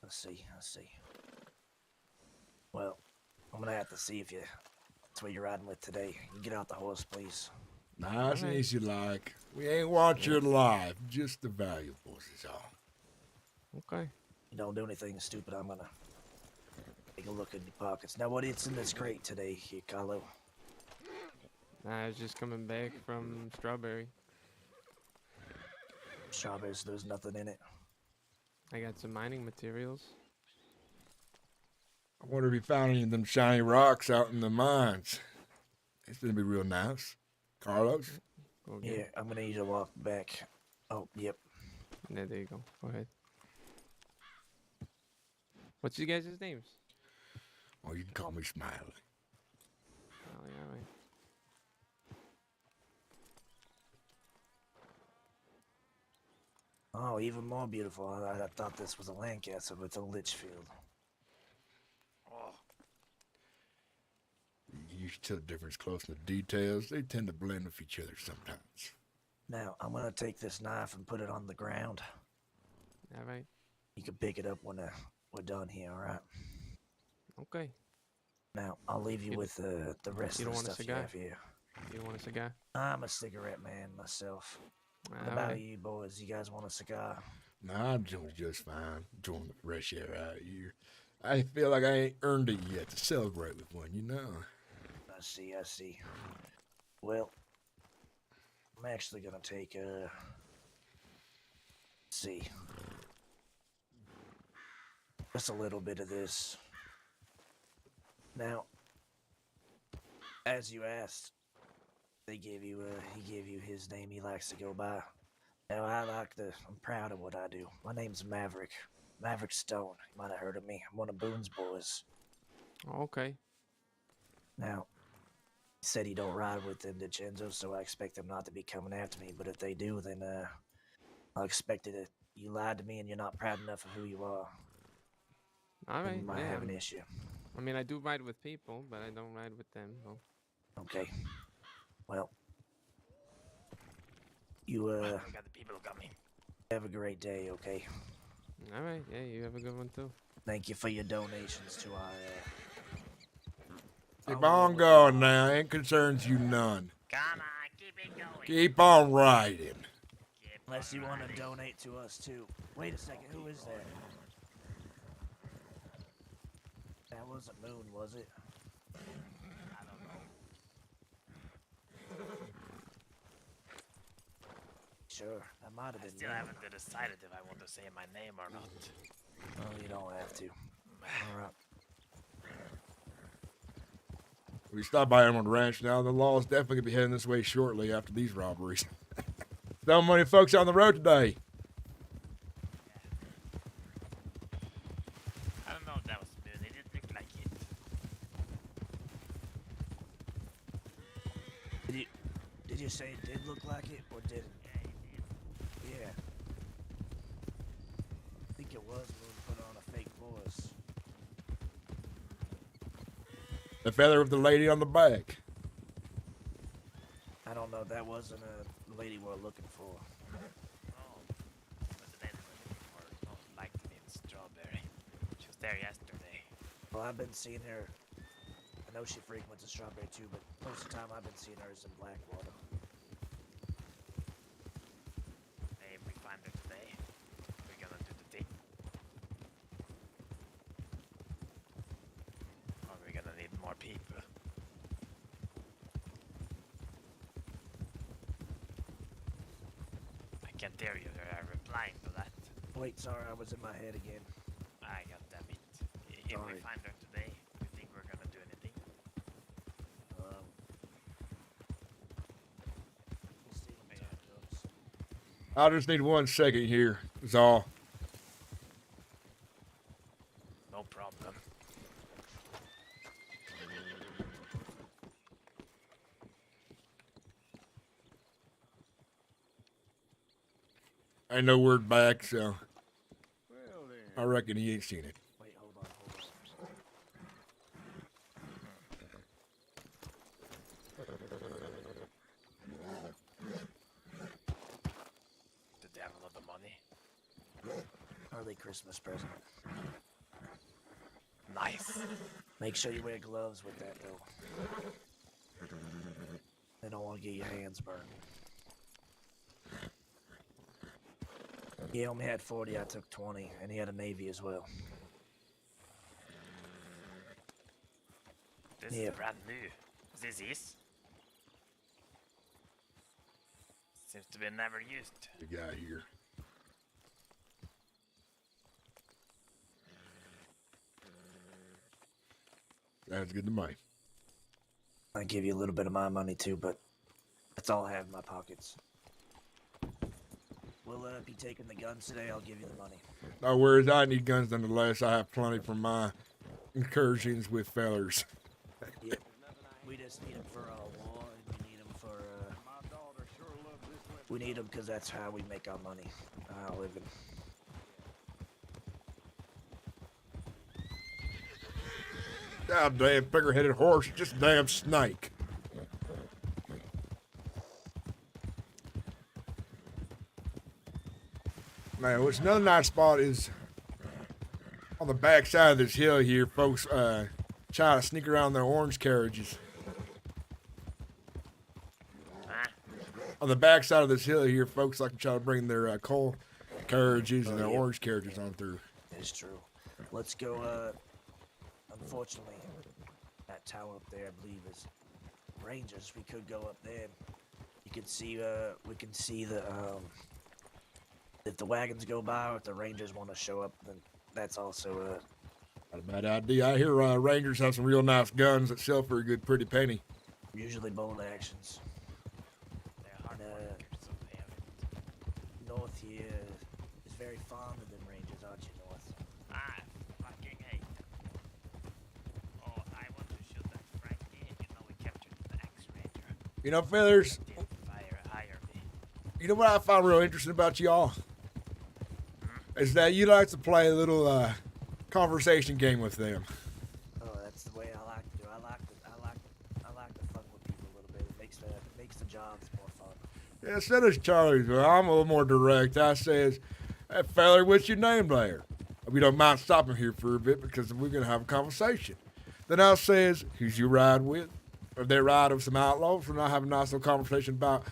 I see. Well, I'm gonna have to see if that's what you're riding with today. You get out the horse, please.
Nice and
Alright.
easy like. We ain't watching live, just the valuables is all.
Okay.
You don't do anything stupid, I'm gonna take a look in your pockets. Now, what's in this crate today, here, Carlo?
I was just coming back from Strawberry.
Strawberries, there's nothing in it.
I got some mining materials.
I wonder if you found any of them shiny rocks out in the mines. It's gonna be real nice. Carlos?
Go get
Yeah,
it.
I'm gonna need to walk back. Oh, yep.
Yeah, there you go. Go ahead. What's you guys' names?
Or you can call me Smiley.
Oh, yeah, all right.
Oh, even more beautiful. I thought this was a Lancaster, but it's a Litchfield.
Oh,
You should tell the difference close in the details. They tend to blend with each other sometimes.
Now, I'm gonna take this knife and put it on the ground.
All right.
You can pick it up when we're done here, alright?
Okay.
Now, I'll leave you
You-
with the rest
you
of
don't
the
want a
stuff you
cigar?
have here.
You don't want a cigar?
I'm a cigarette man myself. What
All
about
right.
you boys? You guys want a cigar?
Nah, I'm doing just fine. Enjoying the fresh air out here. I feel like I ain't earned it yet to celebrate with one, you know?
I see. Well, I'm actually gonna take see. Just a little bit of this. Now, as you asked, he gave you his name he likes to go by. Now I'm proud of what I do. My name's Maverick. Maverick Stone. You might have heard of me. I'm one of Boone's boys.
Okay.
Now, he said he don't ride with them DeCenzo, so I expect them not to be coming after me. But if they do, then I'll expect it. You lied to me and you're not proud enough of who you are.
All
Then
right.
you might
Yeah.
have an issue.
I mean, I do ride with people, but I don't ride with them. No.
Okay. Well, you
we got the people coming.
have a great day, okay?
All right. Yeah, you have a good one too.
Thank you for your donations to our
Keep
our
on
world.
going now. Ain't concerns you none.
Come on, keep it going.
Keep on riding.
Keep
Unless
on
you want to
riding.
donate to us too. Wait a second, who is that? That wasn't Moon, was it?
I don't know.
Sure, that might have
I
been
still
Moon.
haven't decided if I want to say my name or not.
Oh, you don't have to. Alright.
We stopped by him on the ranch now. The law's definitely gonna be heading this way shortly after these robberies. So many folks on the road today.
I don't know if that was smooth. It didn't look like it.
you say it did look like it, or didn't? Yeah. I think it was Moon put on a fake voice.
The feather with the lady on the back.
I don't know. That wasn't a lady we're looking for.
Oh, was the lady we're looking for? Oh, liked me in Strawberry. She was there yesterday.
Well, I've been seeing her. I know she frequents the Strawberry too, but most of the time I've been seeing her is in Blackwater.
Hey, if we find her today, we're gonna do the thing. Or we're gonna need more people. I can't hear you. You're replying to that.
Wait, sorry, I was in my head again.
I got damn it. If we
Sorry.
find her today, you think we're gonna do anything?
We'll see when time comes.
I just need 1 second here. Is all.
No problem.
Ain't no word back, so
Well then.
I reckon he ain't seen it.
Wait, hold on.
Did they have a lot of money?
Early Christmas present.
Nice.
Make sure you wear gloves with that, though. They don't want to get your hands burned. He only had 40, I took 20, and he had a Navy as well.
This
Yeah.
is brand new. This is? Seems to be never used.
The guy here. Sounds good to me.
I give you a little bit of my money too, but that's all I have in my pockets. We'll be taking the guns today. I'll give you the money.
No worries, I need guns nonetheless. I have plenty from my incursions with fellers.
Yep. We just need them for war, and we need them for
My daughter sure loves this weapon.
we need them because that's how we make our money, our living.
God damn bigger-headed horse, just a damn snake. Man, what's another nice spot is on the back side of this hill here, folks try to sneak around their orange carriages.
Huh?
On the back side of this hill here, folks like to try to bring their coal carriages and their
yeah.
orange carriages on through.
It's true. Let's go. Unfortunately, that tower up there, I believe, is Rangers. We could go up there. You can see. We can see the. If the wagons go by, or if the Rangers want to show up, then that's also.
Not a bad idea. I hear Rangers have some real nice guns that sell for a good pretty penny.
Usually bold actions.
They're hard
And,
workers, so they have it.
North here is very fond of them Rangers, aren't you, North?
Ah, fucking hate them. Oh, I want to shoot that Frankie. You know, we captured the ex-ranger.
You know, feathers,
Didn't hire me.
you know what I find real interesting about y'all? Is that you like to play a little conversation game with them.
Oh, that's the way I like to do. I like to fuck with people a little bit. It makes the jobs more fun.
Yeah, so does Charlie's, but I'm a little more direct. I says, hey, feller, what's your name there? We don't mind stopping here for a bit because we're going to have a conversation. Then I says, who's you ride with? Or they ride with some outlaws, and I have a nice little conversation about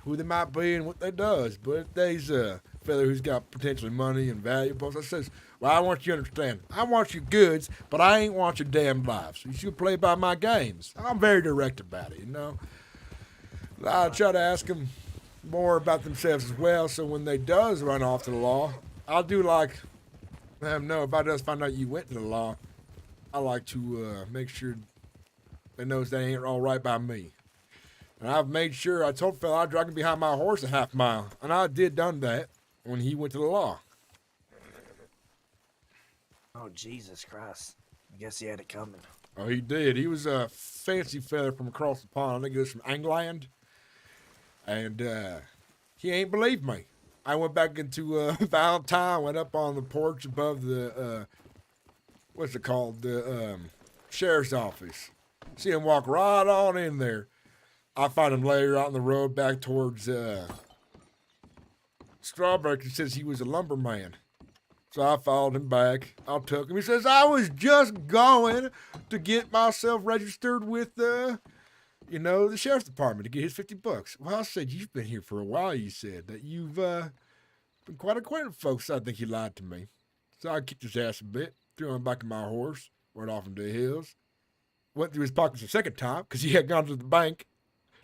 who they might be and what they does. But if there's a fella who's got potentially money and valuables, I says, well, I want you to understand, I want your goods, but I ain't want your damn lives. You should play by my games. I'm very direct about it, you know. I try to ask them more about themselves as well, so when they does run off to the law, I'll do like, let them know if I does find out you went to the law, I like to make sure they knows they ain't all right by me. And I've made sure, I told the fella I'd drag him behind my horse a half mile, and I did done that when he went to the law.
Oh, Jesus Christ. I guess he had it coming.
Oh, he did. He was a fancy fella from across the pond. I think he was from England. And he ain't believe me. I went back into Valentine, went up on the porch above the, what's it called? The sheriff's office. See him walk right on in there. I find him later out on the road back towards Strawberry. He says he was a lumberman. So I followed him back. I took him. He says, I was just going to get myself registered with, the sheriff's department to get his $50. Well, I said, you've been here for a while, you said. That you've been quite acquainted with folks. I think he lied to me. So I kicked his ass a bit, threw him back on my horse, went off into the hills, went through his pockets a second time because he had gone to the bank,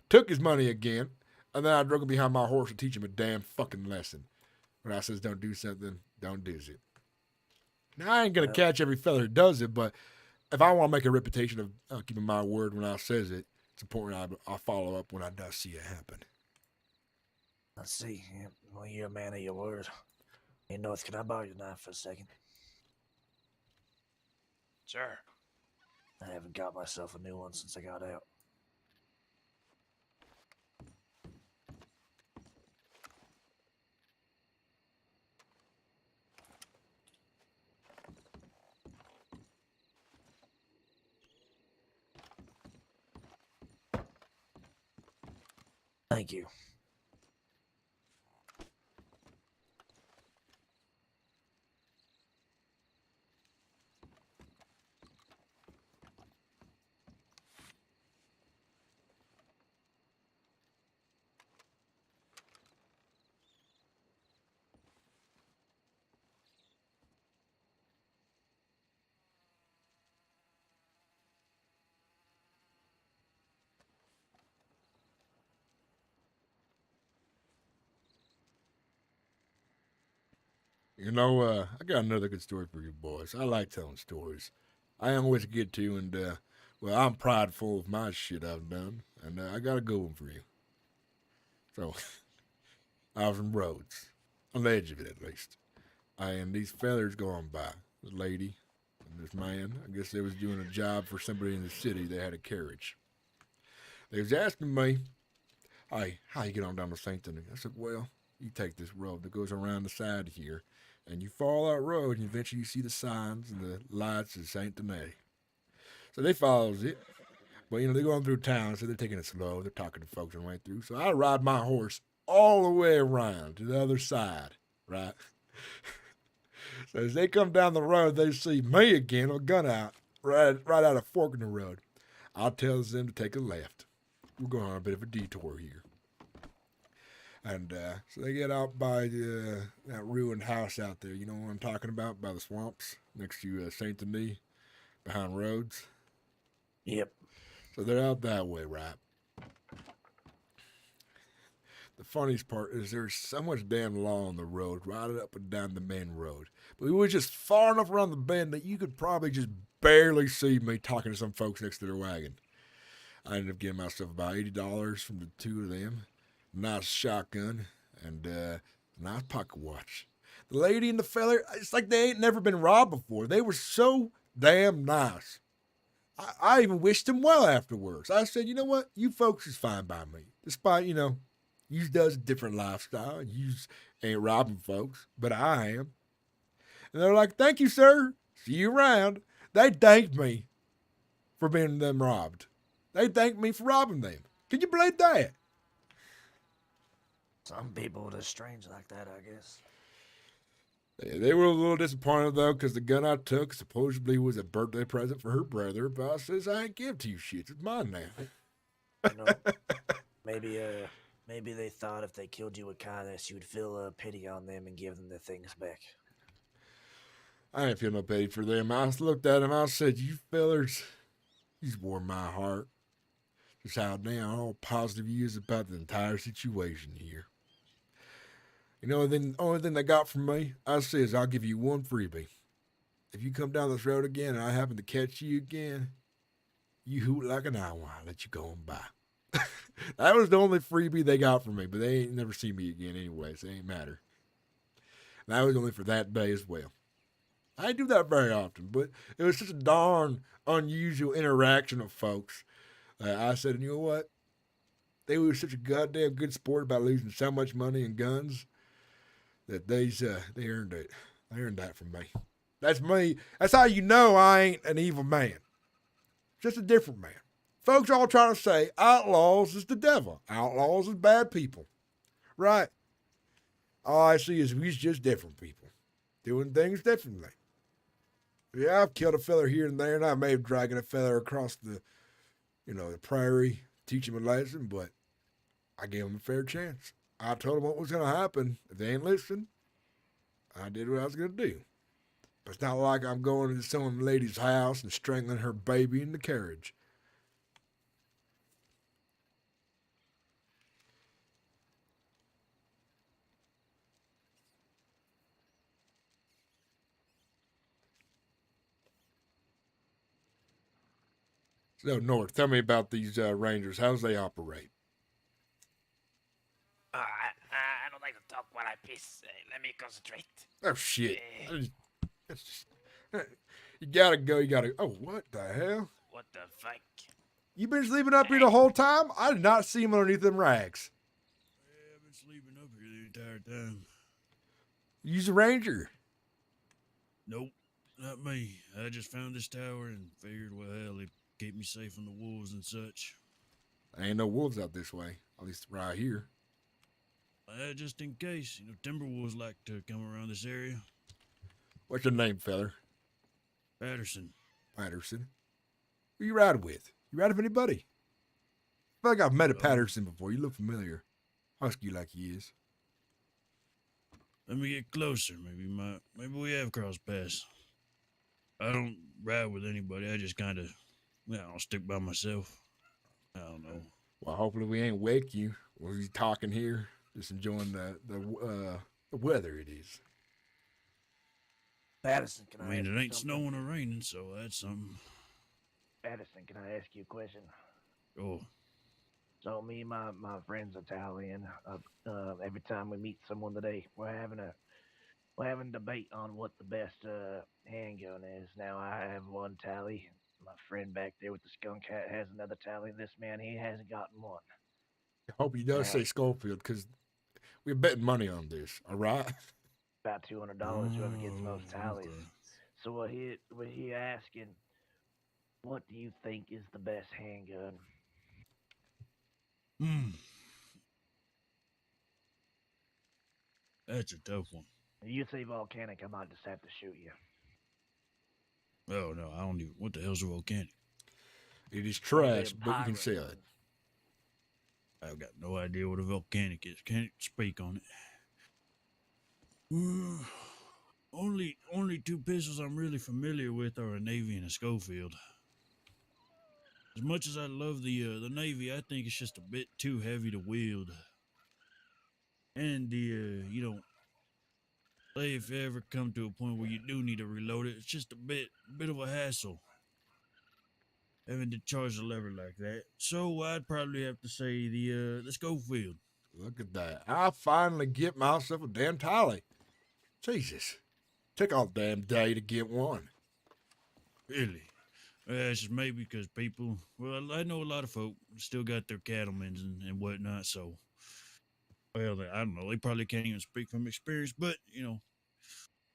took his money again, and then I drug him behind my horse to teach him a damn fucking lesson. When I says don't do something, don't do it. Now, I ain't going to catch every fella who does it, but if I want to make a reputation of keeping my word when I says it, it's important I follow up when I do see it happen.
I see. Yeah, well, you're a man of your word. Hey, North, can I borrow your knife for a second?
Sure.
I haven't got myself a new one since I got out. Thank you.
I got another good story for you boys. I like telling stories. I always get to, and, I'm prideful of my shit I've done, and I got a good one for you. So, I was in Rhodes, on the edge of it at least, and these fellers going by, this lady and this man. I guess they was doing a job for somebody in the city. They had a carriage. They was asking me, hey, how you get on down to St. Denis? I said, well, you take this road that goes around the side here, and you follow that road, and eventually you see the signs and the lights of St. Denis. So they follows it. But, they're going through town, so they're taking it slow. They're talking to folks on the way through. So I ride my horse all the way around to the other side, right? So as they come down the road, they see me again with a gun out, right out a fork in the road. I'll tell them to take a left. We're going on a bit of a detour here. And so they get out by that ruined house out there. You know what I'm talking about? By the swamps next to St. Denis, behind Rhodes.
Yep.
So they're out that way, right? The funniest part is there's so much damn law on the road, right up and down the main road. But we were just far enough around the bend that you could probably just barely see me talking to some folks next to their wagon. I ended up getting myself about $80 from the two of them. Nice shotgun, and a nice pocket watch. The lady and the feller, it's like they ain't never been robbed before. They were so damn nice. I even wished them well afterwards. I said, you know what? You folks is fine by me. Despite, you does a different lifestyle. You ain't robbing folks, but I am. And they're like, thank you, sir. See you around. They thanked me for being them robbed. They thanked me for robbing them. Can you believe that?
Some people are strange like that, I guess.
They were a little disappointed, though, because the gun I took supposedly was a birthday present for her brother, but I says, I ain't give to you shit. It's mine now.
Maybe they thought if they killed you with kindness, you would feel pity on them and give them their things back.
I ain't feel no pity for them. I just looked at them, I said, you fellers, you've warmed my heart. Just how damn all positive you is about the entire situation here. The only thing they got from me, I says, I'll give you one freebie. If you come down this road again and I happen to catch you again, you hoot like an owl, I'll let you go on by. That was the only freebie they got from me, but they ain't never seen me again anyway, so it ain't matter. And that was only for that day as well. I do that very often, but it was such a darn unusual interaction of folks. I said, you know what? They were such a goddamn good sport about losing so much money in guns that they earned it. They earned that from me. That's me. That's how you know I ain't an evil man. Just a different man. Folks all trying to say outlaws is the devil. Outlaws is bad people. Right. All I see is we's just different people. Doing things differently. Yeah, I've killed a feller here and there, and I may have dragged a feller across the prairie, teach him a lesson, but I gave him a fair chance. I told him what was going to happen. If they ain't listening, I did what I was going to do. But it's not like I'm going into some lady's house and strangling her baby in the carriage. So, North, tell me about these Rangers. How's they operate?
I don't like to talk while I piss. Let me concentrate.
Oh, shit. That's just, you gotta go. You gotta. Oh, what the hell?
What the fuck?
You been sleeping up here the whole time? I did not see him underneath them rags.
Yeah, I've been sleeping up here the entire time.
You's a ranger.
Nope, not me. I just found this tower and figured, well, hell, it keep me safe from the wolves and such.
There ain't no wolves out this way. At least right here.
Just in case, timber wolves like to come around this area.
What's your name, feller?
Patterson.
Patterson. Who you ride with? You ride with anybody? I feel like I've met a Patterson before. You look familiar. Husky like he is.
Let me get closer. Maybe we have crossed paths. I don't ride with anybody. I just kind of, I'll stick by myself. I don't know.
Well, hopefully we ain't wake you. We'll be talking here, just enjoying the weather it is.
Patterson, can I ask
it
you
ain't
something?
snowing or raining, so that's something.
Patterson, can I ask you a question?
Oh,
So me and my friend's Italian. Every time we meet someone today, we're having a debate on what the best handgun is. Now I have one tally. My friend back there with the skunk hat has another tally. This man, he hasn't gotten one.
I hope he does say Schofield, because we're betting money on this, all right?
About $200, whoever gets most tallies.
okay.
So what he asking? What do you think is the best handgun?
That's a tough one.
If you say volcanic, I might just have to shoot you.
Oh, no, I don't even. What the hell's a volcanic?
It is trash, but you can sell it.
I've got no idea what a volcanic is. Can't speak on it. Only two pistols I'm really familiar with are a Navy and a Schofield. As much as I love the Navy, I think it's just a bit too heavy to wield. And say if you ever come to a point where you do need to reload it, it's just a bit of a hassle having to charge the lever like that. So I'd probably have to say the Schofield.
Look at that. I finally get myself a damn tally. Jesus. Took all damn day to get one.
Really? It's just maybe because people, well, I know a lot of folk still got their cattlemen and whatnot, so, well, I don't know, they probably can't even speak from experience, but,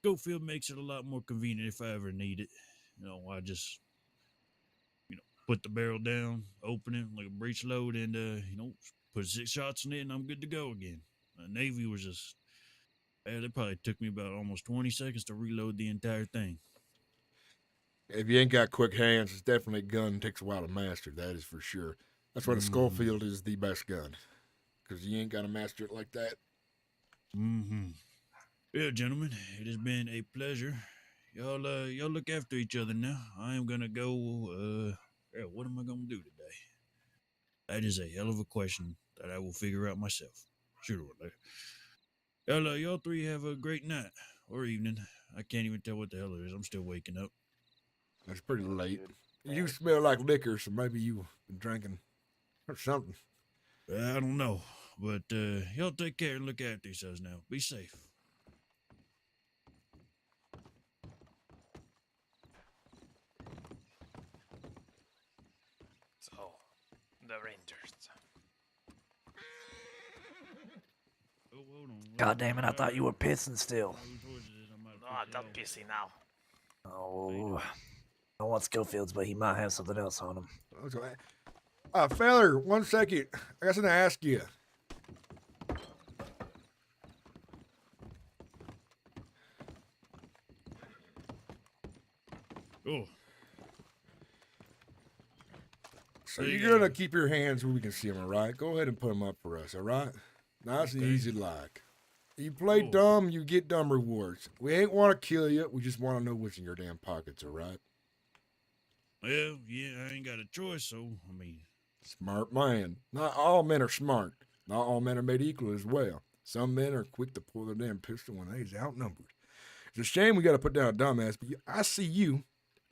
Schofield makes it a lot more convenient if I ever need it. I just, put the barrel down, open it like a breech load, and, put 6 shots in it, and I'm good to go again. Navy was just, they probably took me about almost 20 seconds to reload the entire thing.
If you ain't got quick hands, it's definitely a gun that takes a while to master. That is for sure. That's why the Schofield is the best gun. Because you ain't got to master it like that.
Yeah, gentlemen, it has been a pleasure. Y'all look after each other now. I am gonna go, what am I gonna do today? That is a hell of a question that I will figure out myself. Sure, y'all three have a great night or evening. I can't even tell what the hell it is. I'm still waking up.
That's pretty late. You smell like liquor, so maybe you've been drinking or something.
I don't know, but y'all take care and look after yourselves now. Be safe.
So, the Rangers.
Oh, hold on.
God damn it, I thought you were pissing still.
Whose horse is it? I might
No,
have put
don't
you
pissy now.
Oh, I don't want Schofield's, but he might have something else on him.
Feller, 1 second. I got something to ask you.
Oh,
So
There you
you're gonna
go.
keep your hands where we can see them, all right? Go ahead and put them up for us, all right? Nice and
Okay.
easy like. You play
Cool.
dumb, you get dumb rewards. We ain't want to kill you. We just want to know what's in your damn pockets, all right?
well, yeah, I ain't got a choice, so, I mean,
Smart man. Not all men are smart. Not all men are made equal as well. Some men are quick to pull their damn pistol when they's outnumbered. It's a shame we got to put down a dumbass, but I see you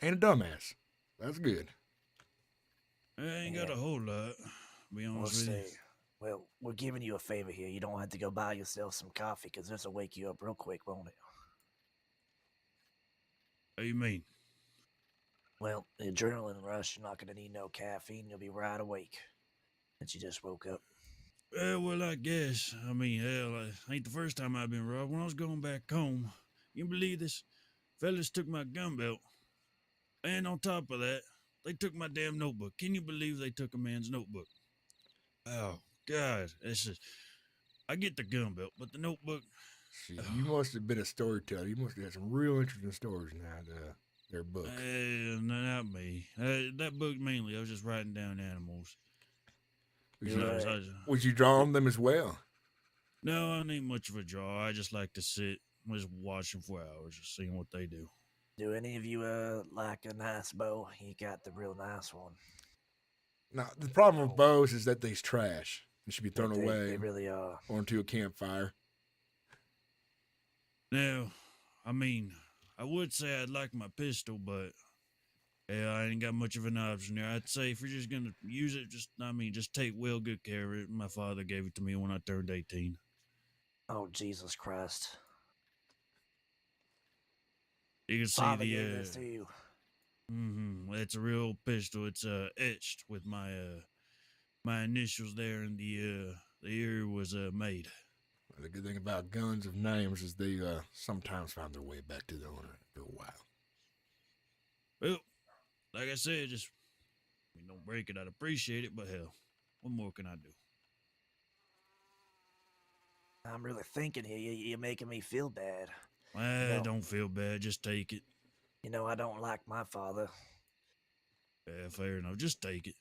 ain't a dumbass. That's good.
I ain't got
Yeah.
a whole lot, to be
We'll
honest with you.
see. Well, we're giving you a favor here. You don't have to go buy yourself some coffee, because this will wake you up real quick, won't it?
What you mean?
Well, the adrenaline rush, you're not going to need no caffeine. You'll be right awake. Since you just woke up.
Well, I guess. I mean, hell, ain't the first time I've been robbed. When I was going back home, you can believe this? Fellas took my gun belt. And on top of that, they took my damn notebook. Can you believe they took a man's notebook? Oh, God. It's just, I get the gun belt, but the notebook,
See, you must have been a storyteller. You must have had some real interesting stories in their book.
not me. That book mainly, I was just writing down animals.
Was
You
you,
know,
was you drawing them as well?
no, I ain't much of a draw. I just like to sit, just watching for hours, just seeing what they do.
Do any of you like a nice bow? You got the real nice one.
Now, the problem with bows is that they's trash. They should be thrown
They
away
really are.
or into a campfire.
Now, I mean, I would say I'd like my pistol, but yeah, I ain't got much of an option there. I'd say if you're just gonna use it, just take well good care of it. My father gave it to me when I turned 18.
Oh, Jesus Christ.
You can see
Father gave this to you.
It's a real pistol. It's etched with my my initials there, and the ear was made.
The good thing about guns of names is they sometimes find their way back to the owner after a while.
Well, like I said, just don't break it. I'd appreciate it, but hell, what more can I do?
I'm really thinking here. You're making me feel bad.
I don't feel bad. Just take it.
You know, I don't like my father.
Yeah, fair enough. Just take it.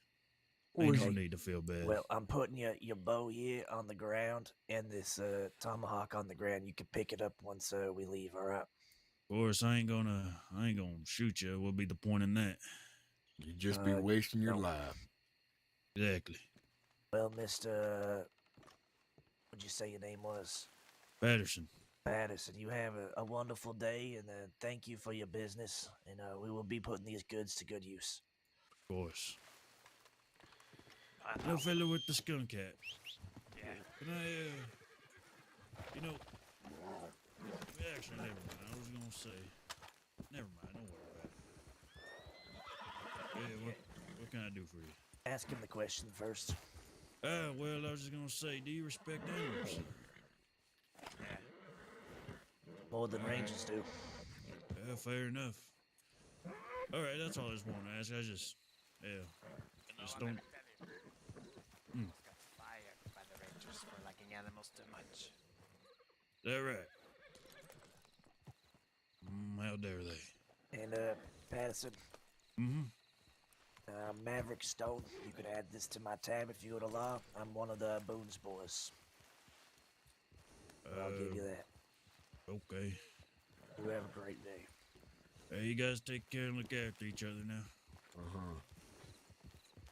What
Ain't
was
no
you-
need to feel bad.
Well, I'm putting your bow here on the ground and this tomahawk on the ground. You can pick it up once we leave, all right?
Of course, I ain't gonna shoot you. What be the point in that?
You'd just be wasting your life.
Exactly.
Well, Mr. What'd you say your name was?
Patterson.
Patterson, you have a wonderful day, and thank you for your business. And we will be putting these goods to good use.
Of course. No fellow with the skunk hat.
Yeah.
Can I, actually, never mind. I was gonna say, never mind. Don't worry about it. Yeah, what can I do for you?
Ask him the question first.
Well, I was just gonna say, do you respect animals?
More than Rangers do.
Yeah, fair enough. All right, that's all I just want to ask. I just don't.
Fired by the Rangers for liking animals too much.
Is that right? How dare they?
And Patterson, Maverick Stone, you could add this to my tab if you would allow. I'm one of the Boone's boys. I'll give you that.
Okay.
You have a great day.
Hey, you guys take care and look after each other now.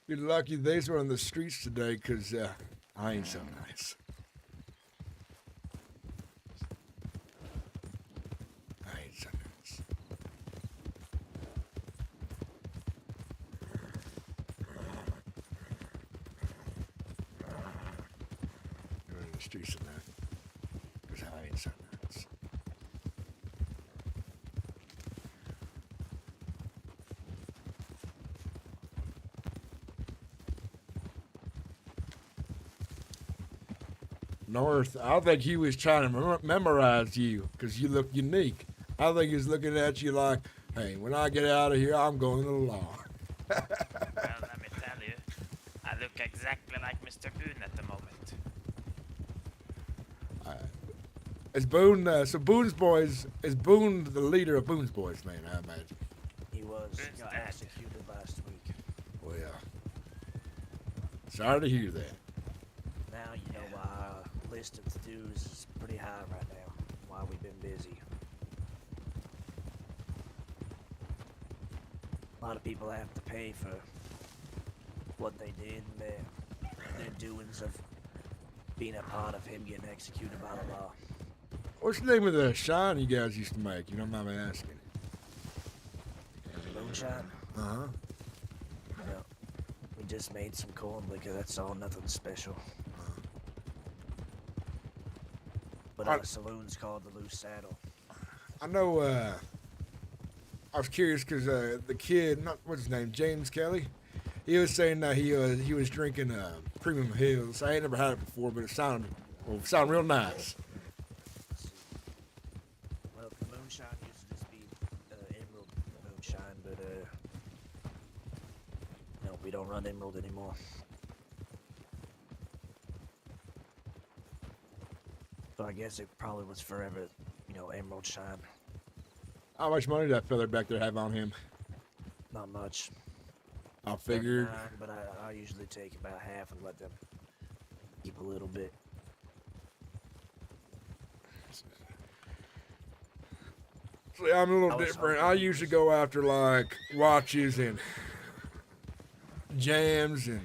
You're lucky they's on the streets today, because I ain't so nice. I ain't so nice. You're on the streets tonight, because I ain't so nice. North. I think he was trying to memorize you because you look unique. I think he's looking at you like, hey, when I get out of here, I'm going to the law.
Well, let me tell you, I look exactly like Mr. Boone at the moment.
Is Boone, so Boone's Boys, is Boone the leader of Boone's Boys, man, I imagine?
He was
Boone's
got
dead.
executed last week.
Well, sorry to hear that.
Now you know why our list of to-dos is pretty high right now. Why we've been busy. A lot of people have to pay for what they did and their doings of being a part of him getting executed by the law.
What's the name of the shine you guys used to make? You don't mind me asking.
Moonshine?
Uh-huh.
No. We just made some corn liquor, that's all, nothing special. But our saloon's called the Loose Saddle.
I know, I was curious because the kid, what's his name, James Kelly, he was saying that he was drinking Premium Hills. I ain't never had it before, but it sounded real nice.
Well, the moonshine used to just be Emerald moonshine, but no, we don't run Emerald anymore. So I guess it probably was forever, Emerald shine.
How much money did that fella back there have on him?
Not much.
I figured.
39, but I usually take about half and let them keep a little bit.
See, I'm a little different. I usually go after like watches and jams and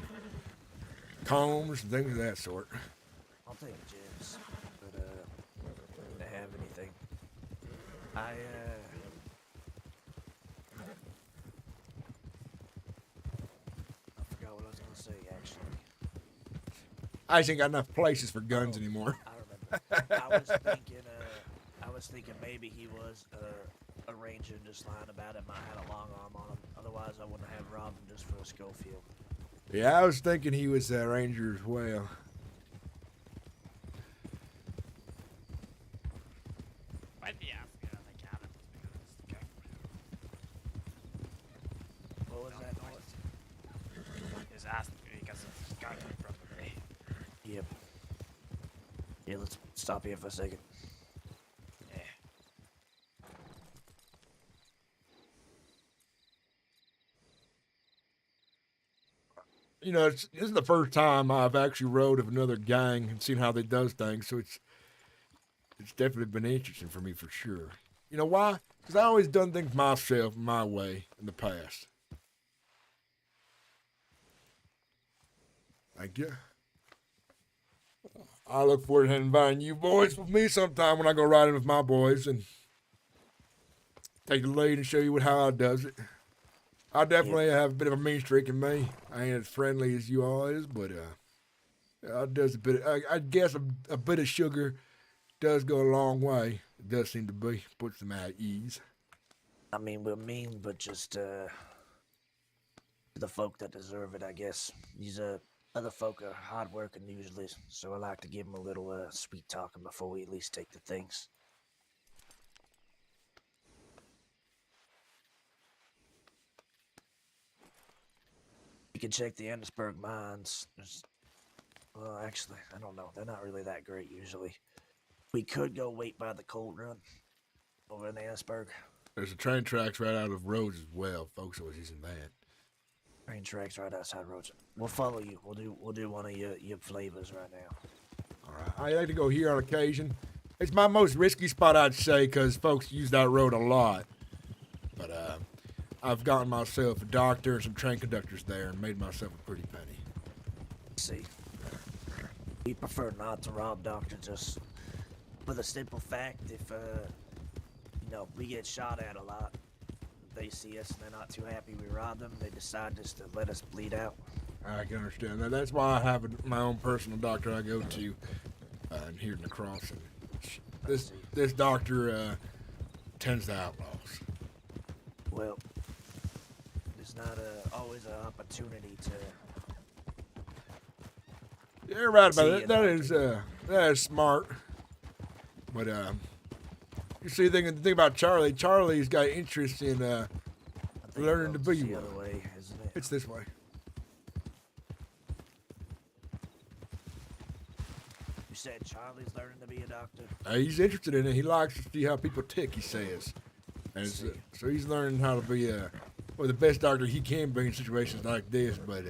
combs and things of that sort.
I'll take gems, but I don't have anything. I forgot what I was gonna say actually.
I just ain't got enough places for guns anymore.
I remember. I was thinking maybe he was a ranger and just lying about it. Might have had a long arm on him. Otherwise, I wouldn't have robbed him just for a Schofield.
Yeah, I was thinking he was a ranger as well.
Why'd he ask me on the cabin?
What was that noise?
He was asking me because of the gun probably.
Yep. Yeah, let's stop here for a second.
Yeah.
You know, this is the first time I've actually rode of another gang and seen how they does things, so it's definitely been interesting for me for sure. You know why? Because I always done things myself, my way in the past. Thank you. I look forward to inviting you boys with me sometime when I go riding with my boys and take the lead and show you how I does it. I definitely have a bit of a mean streak in me. I ain't as friendly as you all is, but I does a bit. I guess a bit of sugar does go a long way. It does seem to be puts them at ease.
I mean, we're mean, but just the folk that deserve it, I guess. These other folk are hardworking usually, so I like to give them a little sweet talking before we at least take the things. You can check the Ennisburg mines. Well, actually, I don't know. They're not really that great usually. We could go wait by the cold run over in Ennisburg.
There's a train tracks right out of Rhodes as well. Folks always using that.
Train tracks right outside Rhodes. We'll follow you. We'll do one of your flavors right now.
All right. I like to go here on occasion. It's my most risky spot, I'd say, because folks use that road a lot. But I've gotten myself a doctor and some train conductors there and made myself a pretty penny.
See, we prefer not to rob doctors just for the simple fact if we get shot at a lot. They see us and they're not too happy we robbed them. They decide just to let us bleed out.
I can understand that. That's why I have my own personal doctor I go to here in the crossing. This doctor tends to outlaws.
Well, there's not always an opportunity to.
You're right about it. That That's smart. But you see, the thing about Charlie. Charlie's got interest in learning to be
the
one.
other way, isn't it?
It's this way.
You said Charlie's learning to be a doctor.
He's interested in it. He likes to see how people tick. He says, and so he's learning how to be the best doctor he can be in situations like this. But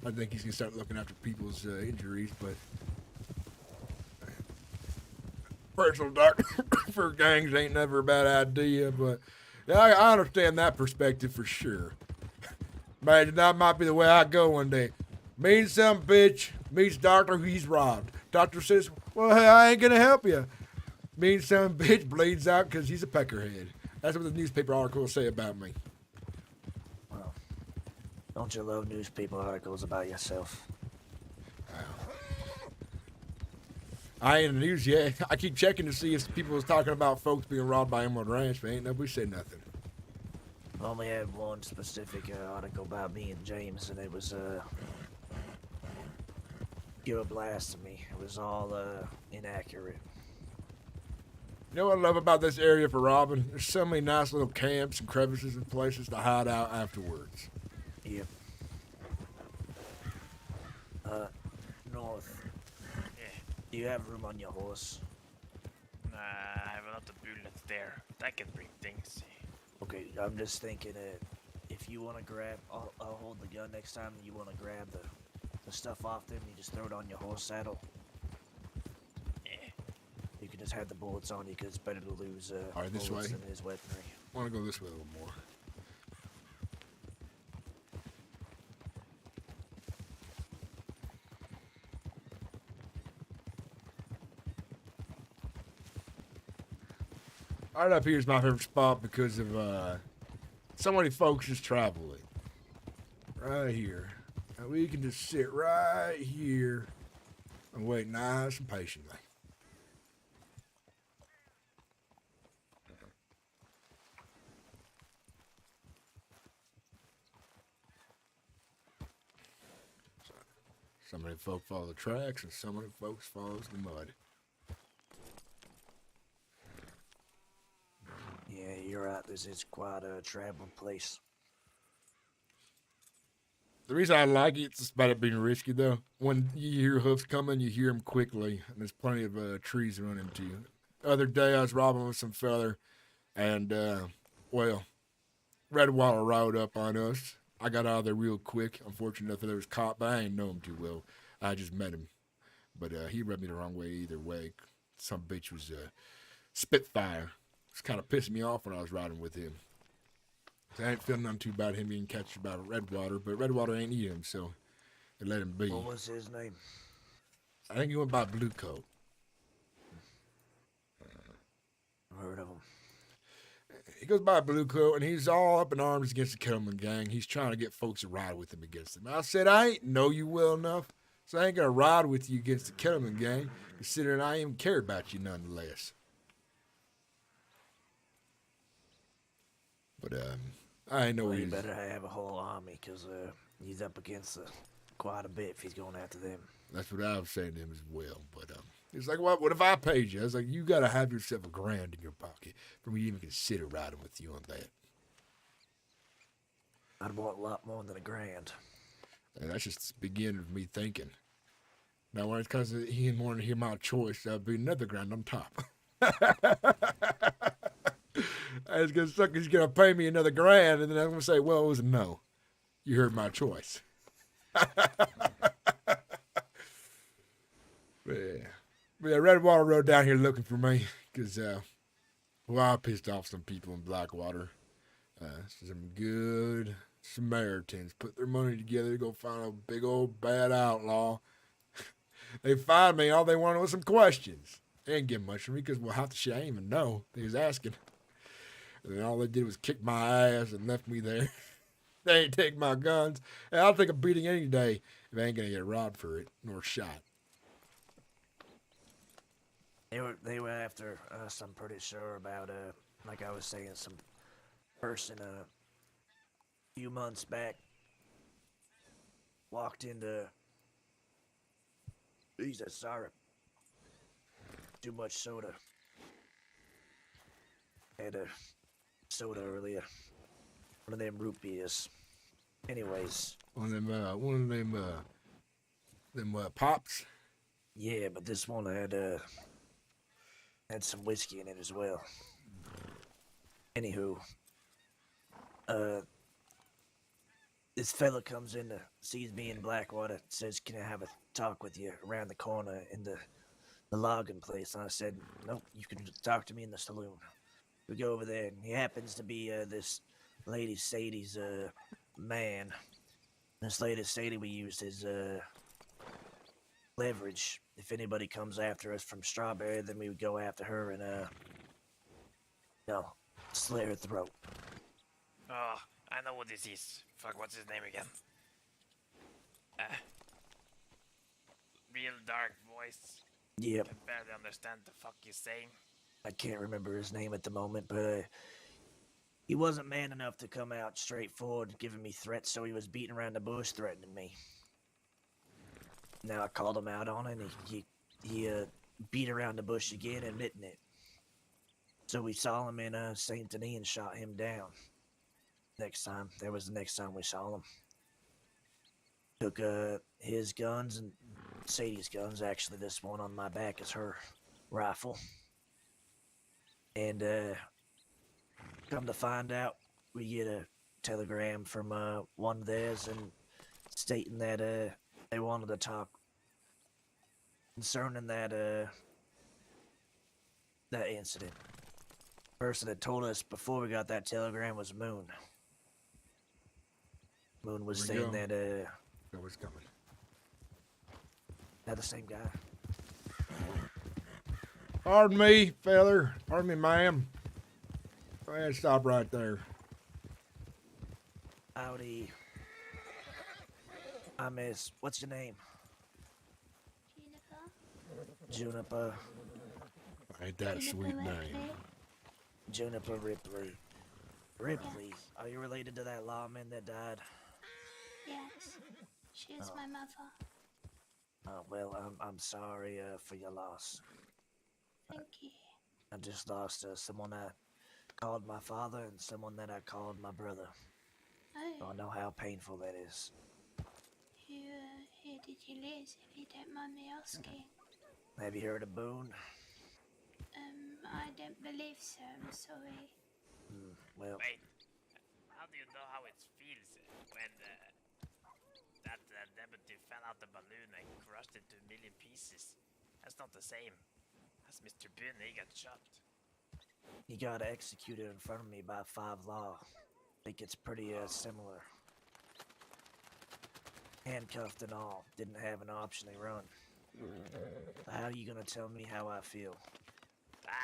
I think he's gonna start looking after people's injuries. But personal doctor for gangs ain't never a bad idea. But yeah, I understand that perspective for sure. Imagine that might be the way I go one day. Means some bitch meets doctor who he's robbed. Doctor says, well, hey, I ain't gonna help you. Means some bitch bleeds out because he's a peckerhead. That's what the newspaper articles say about me.
Well, don't you love newspaper articles about yourself?
I ain't in the news yet. I keep checking to see if people was talking about folks being robbed by Emerald Ranch, but ain't nobody said nothing.
I only had one specific article about me and James, and it was pure blasphemy. It was all inaccurate.
You know what I love about this area for robbing? There's so many nice little camps and crevices and places to hide out afterwards.
Yep. North. Do you have room on your horse?
I have a lot of bullets there. That can bring things.
Okay, I'm just thinking if you want to grab, I'll hold the gun next time. You want to grab the stuff off them, you just throw it on your horse saddle.
Yeah.
You can just have the bullets on you because it's better to lose
All right, this
bullets
way.
than his weaponry.
I want to go this way a little more. Right up here is my favorite spot because of so many folks just traveling. Right here. And we can just sit right here and wait nice and patiently. Some of the folk follow the tracks and some of the folks follows the mud.
Yeah, you're right. This is quite a traveling place.
The reason I like it, it's about it being risky, though. When you hear hoofs coming, you hear them quickly, and there's plenty of trees running into you. The other day, I was robbing with some feller, and, Redwater rode up on us. I got out of there real quick. Unfortunately enough, there was caught, but I ain't know him too well. I just met him. But he rubbed me the wrong way either way. Some bitch was Spitfire. It's kind of pissing me off when I was riding with him. I ain't feeling none too bad him being captured by Redwater, but Redwater ain't eat him, so they let him be.
What was his name?
I think he went by Blue Coat.
I've heard of him.
He goes by Blue Coat, and he's all up in arms against the Kettleman gang. He's trying to get folks to ride with him against them. I said, I ain't know you well enough, so I ain't gonna ride with you against the Kettleman gang, considering I even care about you nonetheless. But I ain't know
Well,
he's...
you better have a whole army, because he's up against quite a bit if he's going after them.
That's what I was saying to him as well. But he's like, what if I paid you? I was like, you got to have yourself $1,000 in your pocket for me to even consider riding with you on that.
I'd want a lot more than $1,000.
And that's just the beginning of me thinking. Now, when it's because he didn't want to hear my choice, that'd be another $1,000 on top. I was going to suck. He's going to pay me another $1,000, and then I'm going to say, well, it was a no. You heard my choice. Yeah, Redwater rode down here looking for me because, I pissed off some people in Blackwater. Some good Samaritans put their money together to go find a big old bad outlaw. They find me. All they wanted was some questions. They didn't get much from me because, half the shit I didn't even know they was asking. And then all they did was kick my ass and left me there. They ain't take my guns. And I'll take a beating any day if I ain't going to get robbed for it nor shot.
They were after us, I'm pretty sure, about, like I was saying, some person a few months back walked into... Jesus, sorry. too much soda. Had a soda earlier. One of them root beers. Anyways.
One of them pops.
Yeah, but this one had some whiskey in it as well. Anywho, this fella comes in, sees me in Blackwater, says, "Can I have a talk with you around the corner in the logging place?" And I said, "Nope, you can talk to me in the saloon." We go over there, and he happens to be this lady Sadie's man. This lady Sadie, we used his leverage. If anybody comes after us from Strawberry, then we would go after her and slit her throat.
Oh, I know what this is. Fuck, what's his name again? Real dark voice.
Yep.
Can barely understand the fuck you're saying.
I can't remember his name at the moment, but he wasn't man enough to come out straightforward giving me threats, so he was beating around the bush threatening me. Now I called him out on it, and he beat around the bush again, admitting it. So we saw him in Saint Denis and shot him down. That was the next time we saw him. Took his guns and Sadie's guns. Actually, this one on my back is her rifle. And come to find out, we get a telegram from one of theirs and stating that they wanted to talk concerning that incident. The person that told us before we got that telegram was Moon. Moon was saying that
That was coming.
Not the same guy.
Pardon me, feller. Pardon me, ma'am. Go ahead and stop right there.
Howdy. I miss. What's your name? Juniper.
Ain't that a sweet name?
Juniper Ripley. Ripley, are you related to that lawman that died?
Yes, she is my mother.
Oh, well, I'm sorry for your loss.
Thank you.
I just lost someone I called my father and someone that I called my brother.
Oh.
I know how painful that is.
Who did you lose, if you don't mind me asking?
Have you heard of Boone?
I don't believe so, I'm sorry.
Well...
Wait, how do you know how it feels when that deputy fell out the balloon and crushed it to a million pieces? That's not the same. That's Mr. Boone, he got shot.
He got executed in front of me by 5 Law. I think it's pretty similar. Handcuffed and all. Didn't have an option to run. How are you gonna tell me how I feel?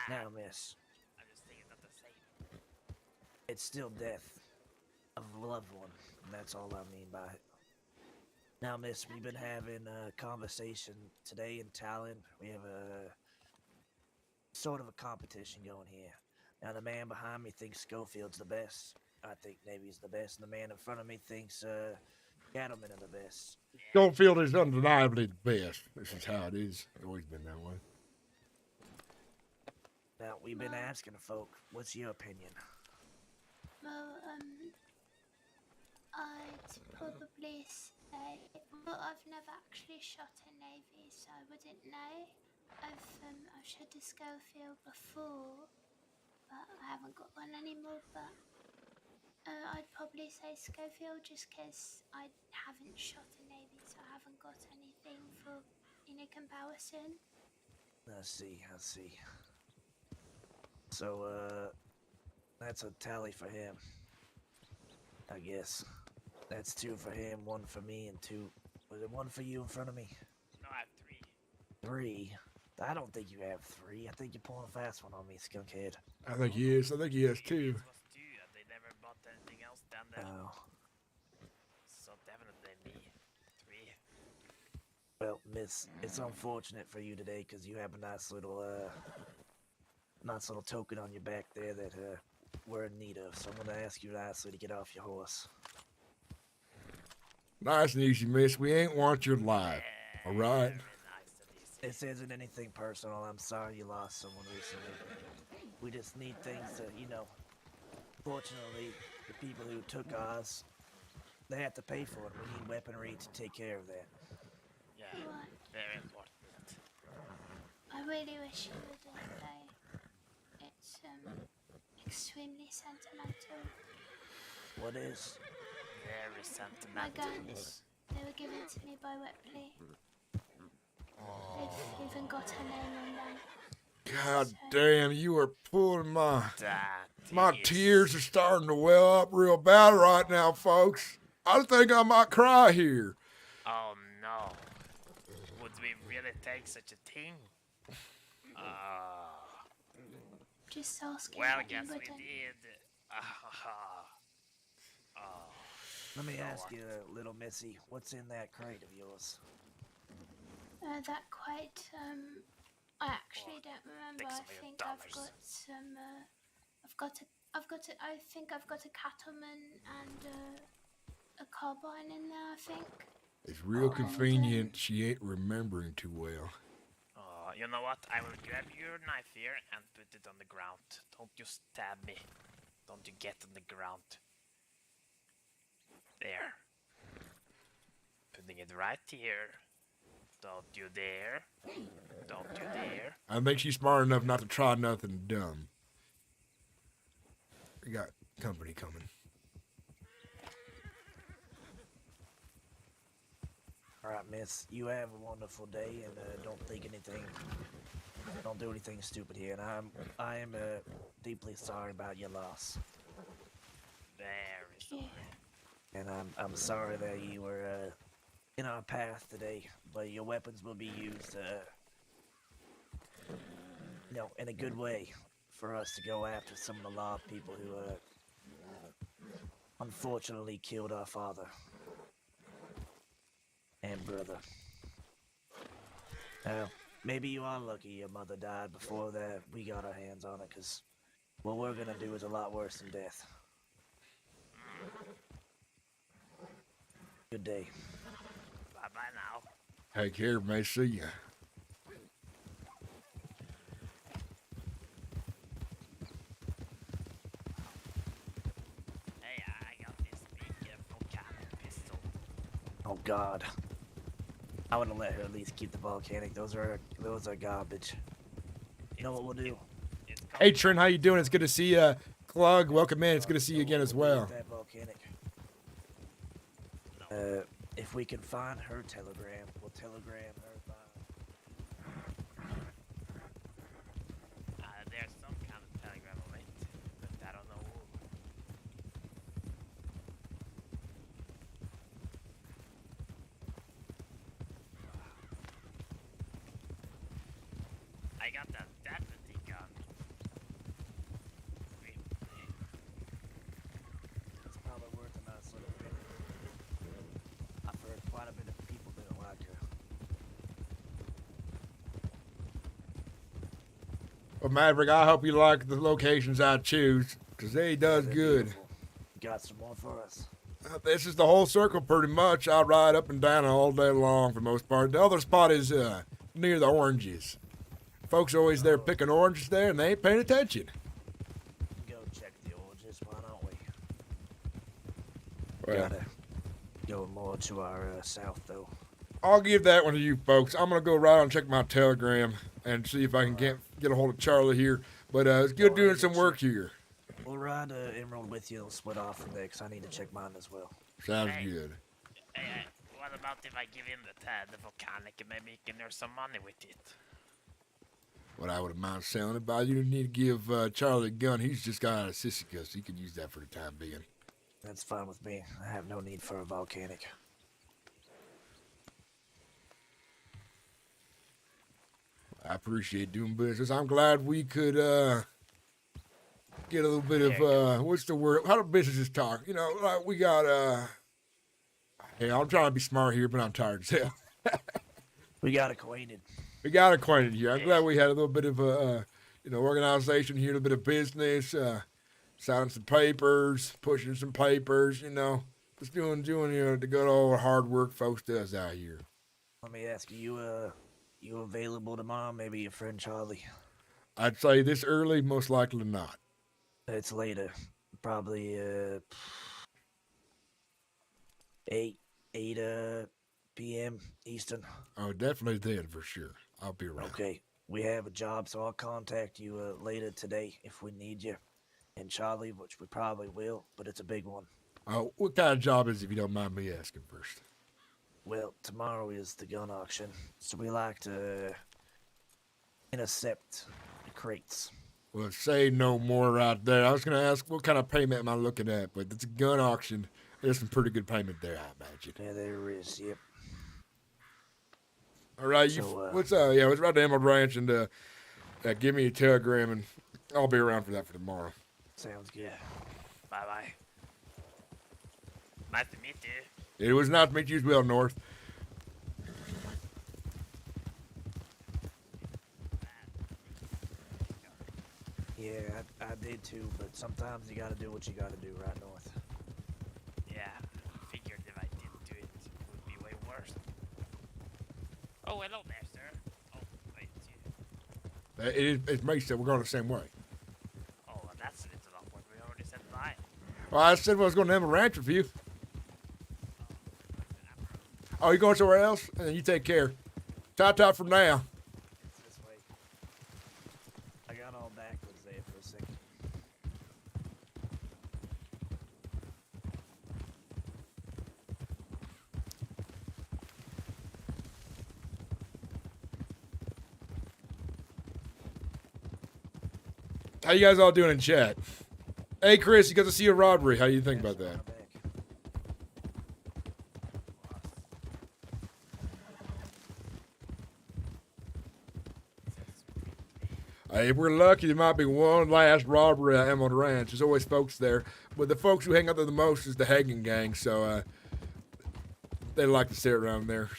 Now, miss.
I just think it's not the same.
It's still death of a loved one, and that's all I mean by it. Now, miss, we've been having a conversation today in Talon. We have a sort of a competition going here. Now, the man behind me thinks Schofield's the best. I think Navy's the best, and the man in front of me thinks Cattlemen are the best.
Schofield is undeniably the best. This is how it is. It's always been that way.
Now, we've been asking folk, what's your opinion?
Well, I'd probably say, well, I've never actually shot a Navy, so I wouldn't know. I've shot a Schofield before, but I haven't got one anymore, but I'd probably say Schofield just because I haven't shot a Navy, so I haven't got anything for, comparison.
I see. So, that's a tally for him. I guess. That's 2 for him, 1 for me, and 2... Was it 1 for you in front of me?
No, I have 3.
3? I don't think you have 3. I think you're pulling a fast one on me, skunkhead.
I think he is. I think he has 2.
It was 2, and they never bought anything else down there.
Oh.
So definitely me. 3.
Well, miss, it's unfortunate for you today, because you have a nice little token on your back there that we're in need of. So I'm going to ask you nicely to get off your horse.
Nice and easy, miss. We ain't want your life. All right?
Very nice and easy.
This isn't anything personal. I'm sorry you lost someone recently. We just need things to, fortunately, the people who took ours, they have to pay for it. We need weaponry to take care of that.
Yeah, very important.
I really wish you wouldn't, though. It's, extremely sentimental.
What is?
Very
My
sentimental.
guns, they were given to me by Ripley. They've even got her name on them.
God damn, you are pulling my
That is-
tears are starting to well up real bad right now, folks. I think I might cry here.
Oh no. Would we really take such a thing?
Just asking
Well,
that you
guess we
wouldn't.
did.
Let me ask you, little missy, what's in that crate of yours?
That quite, I actually don't remember.
Take
I
some of your
think I've
dollars.
got some, I think I've got a cattleman and, a carbine in there, I think.
It's real convenient she ain't remembering too well.
You know what? I will grab your knife here and put it on the ground. Don't you stab me. Don't you get on the ground. There. Putting it right here. Don't you dare. Don't you dare.
I think she's smart enough not to try nothing dumb. We got company coming.
All right, miss, you have a wonderful day, and don't do anything stupid here. And I am deeply sorry about your loss.
Very sorry.
And I'm sorry that you were in our path today, but your weapons will be used, in a good way for us to go after some of the law people who unfortunately killed our father and brother. Now, maybe you are lucky your mother died before that we got our hands on it, because what we're gonna do is a lot worse than death. Good day.
Bye-bye now.
Take care, may see ya.
Hey, I got this big volcanic pistol.
Oh God. I would have let her at least keep the volcanic. Those are garbage. You know what we'll do?
Hey Trent, how you doing? It's good to see you. Glug, welcome in. It's good to see you again as well.
That volcanic. If we can find her telegram, we'll telegram her.
There's some kind of telegram on it, but I don't know who. I got that deputy gun.
It's probably worth a nice little bit. I've heard quite a bit of people didn't like her.
Well, Maverick, I hope you like the locations I choose, because they does
They're
good.
beautiful. You got some more for us?
This is the whole circle pretty much. I ride up and down all day long for the most part. The other spot is near the oranges. Folks always there picking oranges there, and they ain't paying attention.
Go check the oranges, why don't we?
Well,
Gotta go more to our south, though.
I'll give that one to you folks. I'm gonna go right and check my telegram and see if I can get a hold of Charlie here. But it's good doing some work here.
We'll ride Emerald with you and split off from there, because I need to check mine as well.
Sounds good.
Hey, what about if I give him the volcanic and maybe he can earn some money with it?
What I would mind selling it, but you need to give Charlie a gun. He's just got a sissy cuss. He could use that for the time being.
That's fine with me. I have no need for a volcanic.
I appreciate doing business. I'm glad we could get a little bit of what's the word? How do businesses talk? You know, like we got hey, I'm trying to be smart here, but I'm tired as hell.
We got acquainted.
We got acquainted here. I'm glad we had a little bit of organization here, a little bit of business, signing some papers, pushing some papers, just doing the good old hard work folks does out here.
Let me ask you, You available tomorrow? Maybe your friend Charlie.
I'd say this early, most likely not.
It's later. Probably 8 p.m. Eastern.
Oh, definitely then for sure. I'll be around.
Okay. We have a job, so I'll contact you later today if we need you. And Charlie, which we probably will, but it's a big one.
What kind of job is it, if you don't mind me asking first?
Well, tomorrow is the gun auction, so we like to intercept the crates.
Well, say no more right there. I was going to ask, what kind of payment am I looking at? But it's a gun auction. There's some pretty good payment there, I imagine.
Yeah, there is, yep.
All right, let's ride to Emerald Ranch and give me a telegram, and I'll be around for that for tomorrow.
Sounds good.
Bye-bye. Nice to meet you.
It was nice to meet you as well, North.
Yeah, I did too, but sometimes you gotta do what you gotta do, right, North?
Yeah, figured if I didn't do it, it would be way worse. Oh, hello there, sir. Oh, wait, it's you.
It makes sense. We're going the same way.
Oh, well, that's a little awkward. We already said bye.
Well, I said I was going to Emerald Ranch with you. Oh, you going somewhere else? And then you take care. Ta-ta for now.
It's this way. I got all backwards there for a second.
How you guys all doing in chat? Hey, Chris, you got to see a robbery. How do you think about that? If we're lucky, there might be one last robbery at Emerald Ranch. There's always folks there. But the folks who hang out there the most is the hanging gang, so they like to sit around there.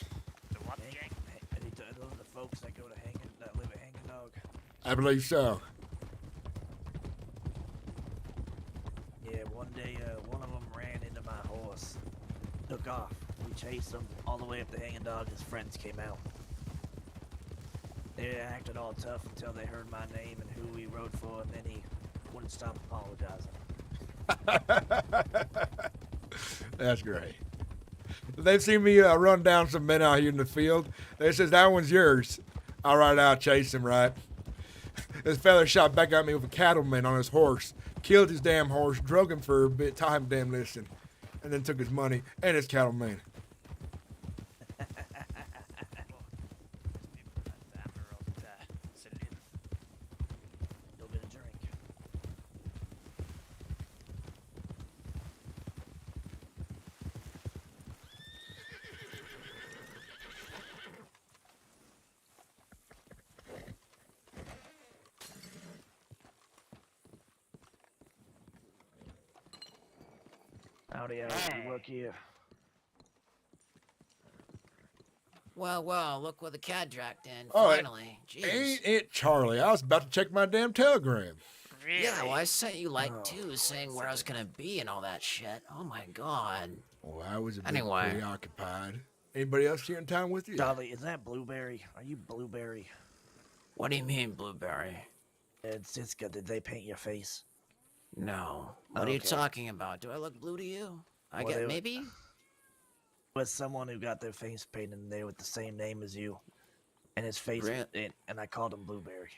The what gang?
Those are the folks that live at Hanging Dog.
I believe so.
Yeah, one day, one of them ran into my horse. Took off. We chased him all the way up to Hanging Dog. His friends came out. They acted all tough until they heard my name and who we rode for, and then he wouldn't stop apologizing.
That's great. They've seen me run down some men out here in the field. They says, that one's yours. All right, I'll chase him, right? This fella shot back at me with a cattleman on his horse, killed his damn horse, drug him for a bit, taught him damn lesson, and then took his money and his cattleman.
Howdy, you work here.
Well, look what the cat dragged in,
Oh,
finally. Jeez.
Ain't it Charlie? I was about to check my damn telegram.
Really?
Yeah, well, I sent you like two saying where I was gonna be and all that shit. Oh my god.
Well, I was a bit
Anyway.
preoccupied. Anybody else here in town with you?
Charlie, is that Blueberry? Are you Blueberry?
What do you mean, Blueberry?
It's good. Did they paint your face?
No. What are you talking about? Do I look blue to you? I
Well,
get
they-
maybe?
Was someone who got their face painted in there with the same name as you, and his face, and I called him Blueberry.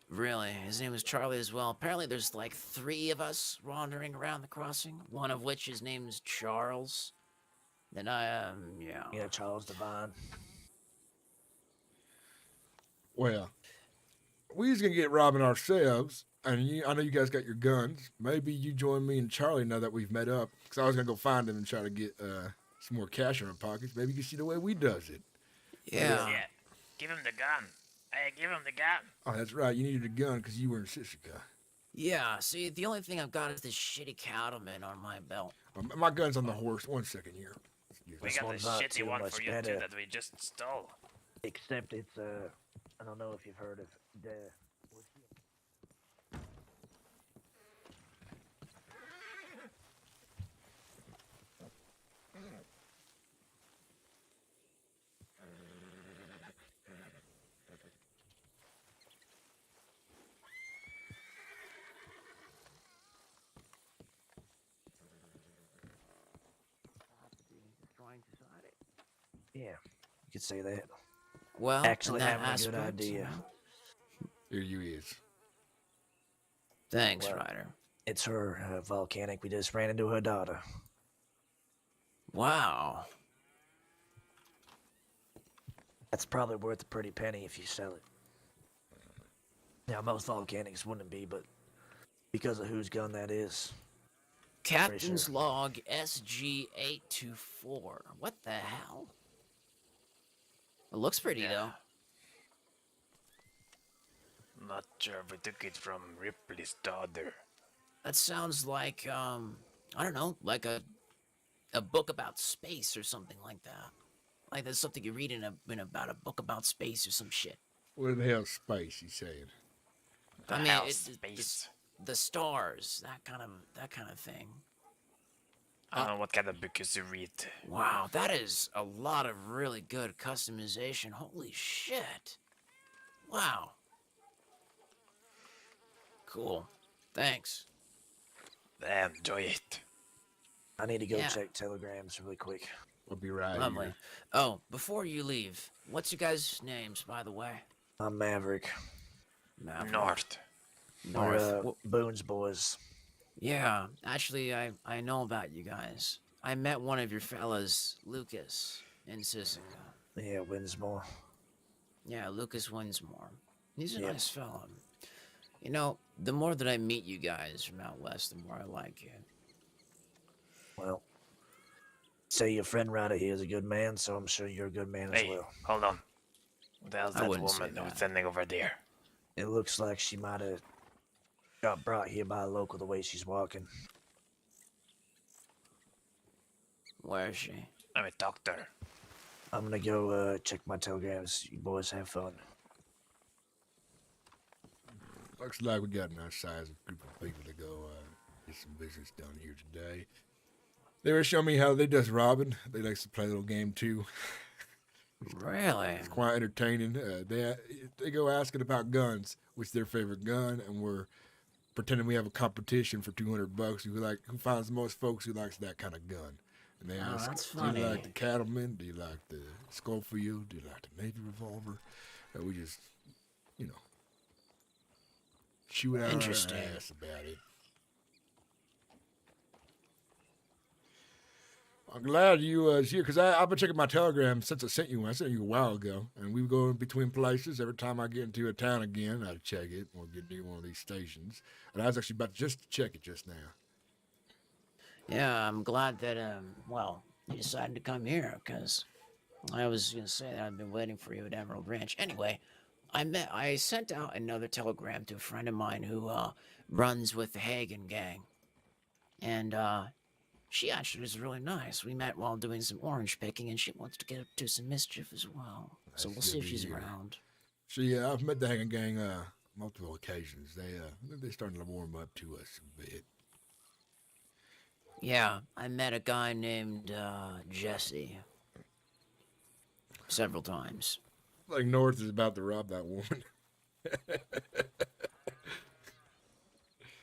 Really? His name is Charlie as well. Apparently there's like 3 of us wandering around the crossing, one of which his name is Charles. Then
Yeah, Charles Devine.
Well, we was gonna get robbing ourselves, and I know you guys got your guns. Maybe you join me and Charlie now that we've met up, because I was gonna go find him and try to get some more cash in our pockets. Maybe you can see the way we does it.
Yeah. Give him the gun. Hey, give him the gun.
Oh, that's right. You needed a gun because you were in Sisika.
Yeah, see, the only thing I've got is this shitty cattleman on my belt.
My gun's on the horse. 1 second here.
We got the shitty one for you too that we just stole.
Except it's I don't know if you've heard of the. Yeah, you could say that.
Well,
Actually
in that
having a good
aspect,
idea.
Here you is.
Thanks,
Well,
Ryder.
It's her, Volcanic. We just ran into her daughter.
Wow.
That's probably worth a pretty penny if you sell it. Now, most Volcanics wouldn't be, but because of whose gun that is.
Captain's log SG824. What the hell? It looks pretty, though.
Not sure if we took it from Ripley's daughter.
That sounds like, I don't know, like a book about space or something like that. Like there's something you read in about a book about space or some shit.
What the hell space, you saying?
The
I mean,
hell
it's
space.
the stars, that kind of thing.
I don't know what kind of book you read.
Wow, that is a lot of really good customization. Holy shit. Wow. Cool. Thanks.
Enjoy it.
I need to go
Yeah.
check telegrams really quick.
We'll be right
Lovely.
here.
Oh, before you leave, what's your guys' names, by the way?
I'm Maverick.
Maverick.
North.
We're Boone's boys.
Yeah, actually, I know about you guys. I met one of your fellas, Lucas, in Sisika.
Yeah, Winsmore.
Yeah, Lucas Winsmore. He's a
Yep.
nice fella. You know, the more that I meet you guys from out west, the more I like you.
Well, say your friend Ryder here is a good man, so I'm sure you're a good man as
Hey,
well.
hold on. What the hell's
I
that
wouldn't say
woman who's
that.
standing over there?
It looks like she might have got brought here by a local the way she's walking.
Where is she?
I'm a doctor.
I'm gonna go check my telegrams. You boys have fun.
Looks like we got a nice size of group of people to go get some business done here today. They were showing me how they does robbing. They likes to play a little game too.
Really?
It's quite entertaining. They go asking about guns, what's their favorite gun, and we're pretending we have a competition for $200. Who finds the most folks who likes that kind of gun? And they
Oh,
ask,
that's
do you
funny.
like the Cattleman? Do you like the Schofield? Do you like the Navy revolver? And we just, shoot out our
Interesting.
ass about it. I'm glad you was here because I've been checking my telegram since I sent you one. I sent you a while ago, and we go in between places. Every time I get into a town again, I check it or get near one of these stations. And I was actually about to just check it just now.
Yeah, I'm glad that, well, you decided to come here, because I was going to say that I've been waiting for you at Emerald Ranch. Anyway, I sent out another telegram to a friend of mine who, runs with the Hagen gang. And, she actually was really nice. We met while doing some orange picking, and she wants to get up to some mischief as well. So we'll see if she's around.
I've met the Hagen gang multiple occasions. They're starting to warm up to us a bit.
Yeah, I met a guy named, Jesse. Several times.
Like North is about to rob that woman.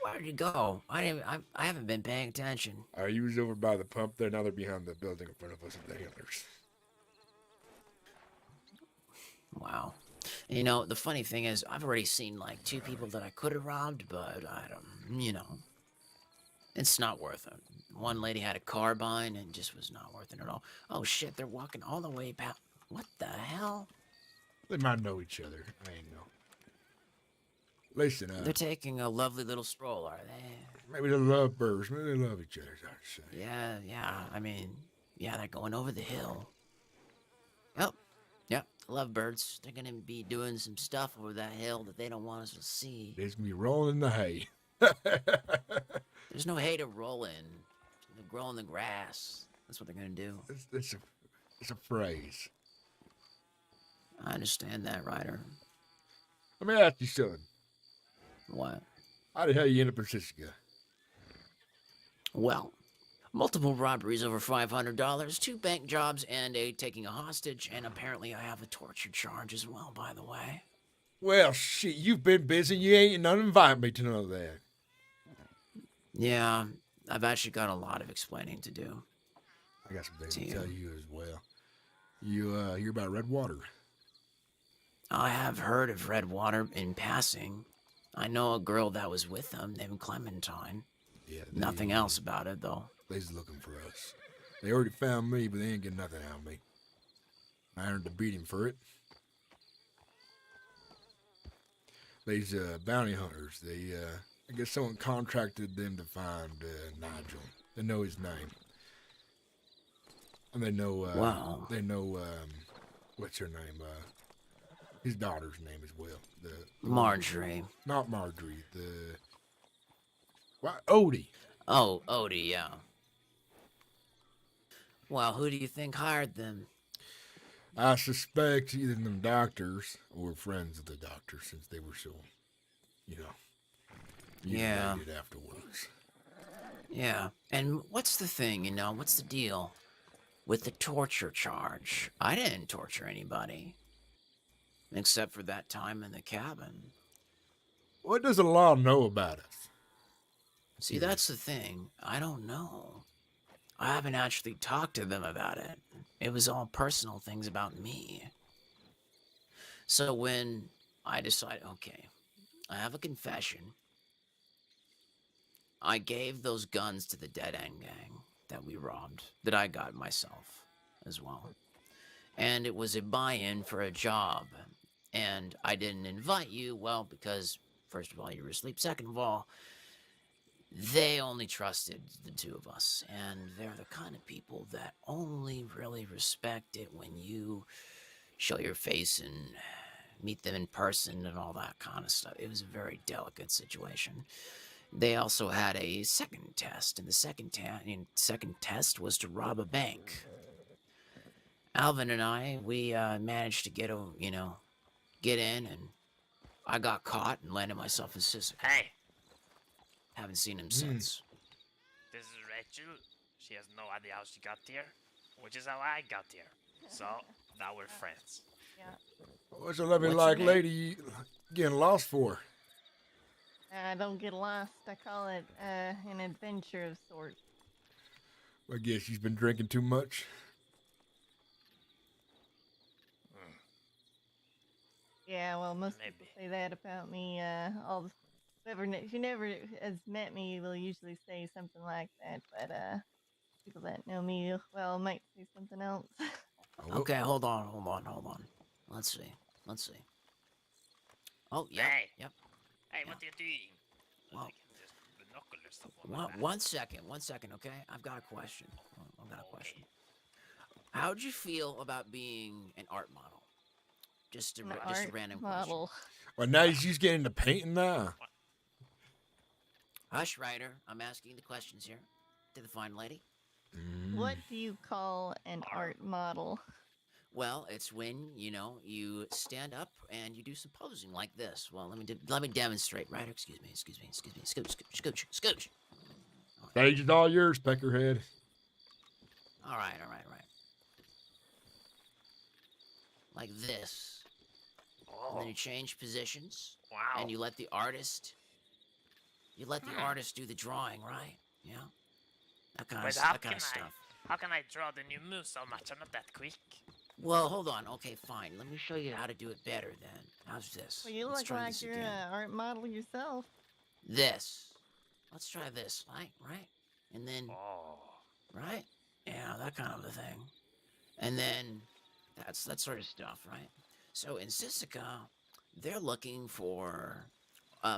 Where'd you go? I haven't been paying attention.
You was over by the pump there. Now they're behind the building in front of us at the antlers.
Wow. You know, the funny thing is, I've already seen like 2 people that I could have robbed, but I don't, it's not worth it. One lady had a carbine and just was not worth it at all. Oh shit, they're walking all the way back. What the hell?
They might know each other. I ain't know. Listen,
They're taking a lovely little stroll, are they?
maybe they love birds. Maybe they love each other, I'd say.
Yeah. I mean, yeah, they're going over the hill. Oh, yeah, lovebirds. They're gonna be doing some stuff over that hill that they don't want us to see.
They's gonna be rolling in the hay.
There's no hay to roll in. They're growing the grass. That's what they're gonna do.
It's a phrase.
I understand that, Ryder.
Let me ask you something.
What?
How the hell you end up in Sisika?
Well, multiple robberies over $500, 2 bank jobs, and taking a hostage, and apparently I have a torture charge as well, by the way.
Well, shit, you've been busy. You ain't none invite me to none of that.
Yeah, I've actually got a lot of explaining to do.
I got some things to tell you as well. You hear about Redwater?
I have heard of Redwater in passing. I know a girl that was with them named Clementine.
Yeah.
Nothing else about it, though.
They's looking for us. They already found me, but they ain't getting nothing out of me. I earned the beating for it. They's bounty hunters. They, I guess someone contracted them to find Nigel. They know his name. And they know,
Wow.
They know, what's her name? His daughter's name as well. The
Marjorie.
Not Marjorie. What? Odie.
Oh, Odie, yeah. Well, who do you think hired them?
I suspect either them doctors or friends of the doctor, since they were so,
Yeah.
united afterwards.
Yeah. And what's the thing, what's the deal with the torture charge? I didn't torture anybody. Except for that time in the cabin.
What does the law know about us?
See, that's the thing. I don't know. I haven't actually talked to them about it. It was all personal things about me. So when I decided, okay, I have a confession. I gave those guns to the Dead End Gang that we robbed, that I got myself as well. And it was a buy-in for a job. And I didn't invite you, well, because, first of all, you were asleep. Second of all, they only trusted the two of us. And they're the kind of people that only really respect it when you show your face and meet them in person and all that kind of stuff. It was a very delicate situation. They also had a second test, and the second test was to rob a bank. Alvin and I, we managed to get in, and I got caught and landed myself in Sissy.
Hey,
Haven't seen him since.
this is Rachel. She has no idea how she got here, which is how I got here. So, now we're friends.
What's a lovely
What's
like
your name?
lady you getting lost for?
I don't get lost. I call it an adventure of sorts.
I guess she's been drinking too much.
Yeah, well, most
Maybe.
people say that about me. Who never has met me will usually say something like that, but people that know me well might say something else.
Okay, hold on. Let's see. Oh, yeah.
Hey.
Yep.
Hey, what are you doing?
Well,
Like, just binoculars up on my back.
One second, okay? I've got a question. How'd you feel about being an art model? Just a
An
random
art
question.
model.
Well, now she's getting into painting now.
Hush, Ryder. I'm asking the questions here to the fine lady.
What do you call an art model?
Well, it's when, you stand up and you do some posing like this. Well, let me demonstrate. Ryder, excuse me. Scooch.
Stage is all yours, Peckerhead.
All right. Like this. And then you change positions.
Wow.
And you let the artist do the drawing, right? Yeah. That kind of stuff.
How can I draw the new moves so much? I'm not that quick.
Well, hold on. Okay, fine. Let me show you how to do it better then. How's this?
Well, you
Let's
look
try
like
this
you're
again.
an art model yourself.
This. Let's try this, right? And then,
Oh.
right? Yeah, that kind of a thing. And then, that's that sort of stuff, right? So in Sisika, they're looking for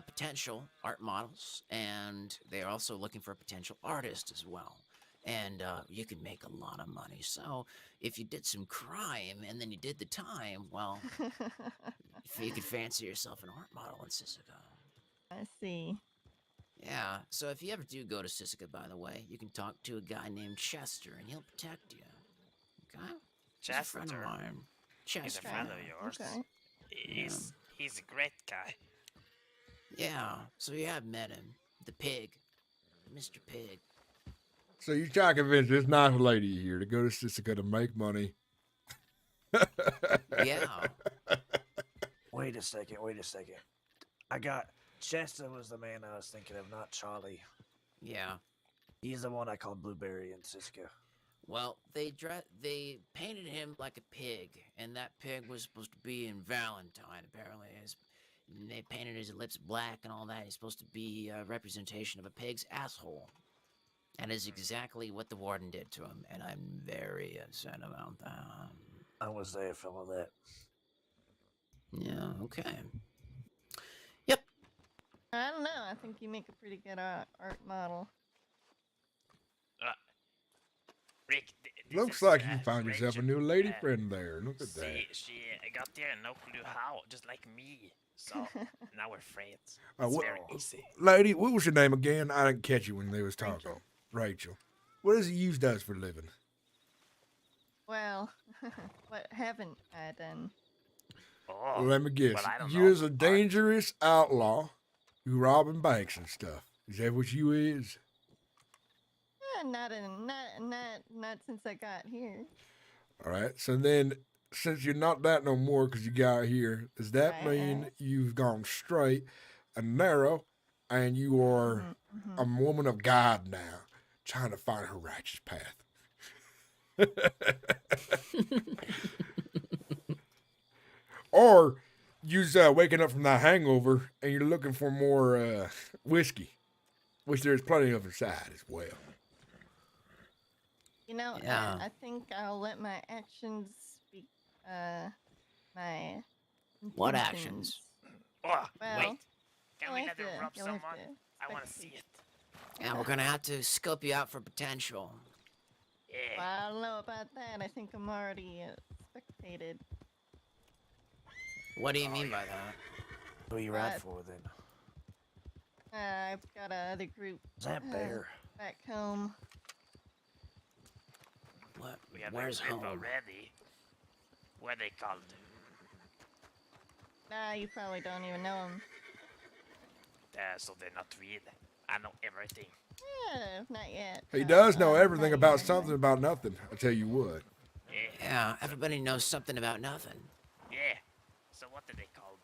potential art models, and they're also looking for a potential artist as well. And you can make a lot of money. So if you did some crime and then you did the time, well, if you could fancy yourself an art model in Sisika.
I see.
Yeah, so if you ever do go to Sisika, by the way, you can talk to a guy named Chester, and he'll protect you. Okay? He's a friend of
Chester?
mine.
He's a
Chester.
friend of yours.
Okay.
He's a great guy.
Yeah, so you have met him. The pig. Mr. Pig.
So you try to convince this nice lady here to go to Sisika to make money.
Yeah.
Wait a second. I got Chester was the man I was thinking of, not Charlie.
Yeah.
He's the one I called Blueberry in Cisco.
Well, they painted him like a pig, and that pig was supposed to be in Valentine. Apparently, and they painted his lips black and all that. He's supposed to be a representation of a pig's asshole. That is exactly what the warden did to him, and I'm very upset about that.
I was there for all that.
Yeah, okay.
I don't know. I think you make a pretty good art model.
Rick,
Looks like you found yourself a new lady friend there. Look at that.
She got there and no clue how, just like me. So now we're friends.
Uh,
It's
what-
very easy.
Lady, what was your name again? I didn't catch you when they was talking. Rachel. What does he use does for a living?
Well, what haven't I done?
Oh,
Let me guess.
well, I don't
You're
know.
a dangerous outlaw who robbing banks and stuff. Is that what you is?
Not since I got here.
All right. So then, since you're not that no more because you got here, does that mean you've gone straight and narrow and you are a woman of God now, trying to find her righteous path? Or you're waking up from that hangover and you're looking for more whiskey, which there's plenty of inside as well.
You know,
Yeah.
I think I'll let my actions speak. My
What
intentions.
actions?
Oh,
Well,
wait. Can
you'll
we
have
let her
to-
rub
you'll have
someone?
to
I want to see
spectate.
it.
Yeah, we're gonna have to scope you out for potential.
Yeah.
Well, I don't know about that. I think I'm already spectated.
What do you mean by that?
Who you ride for then?
I've got another group.
Is that Bear?
Back home.
What?
We have
Where's
a group
home?
already. What are they called?
Nah, you probably don't even know them.
So they're not real. I know everything.
Yeah, not yet.
He does know
not
everything
yet
about
anyway.
something about nothing. I tell you what.
Yeah, everybody knows something about nothing.
Yeah. So what are they called?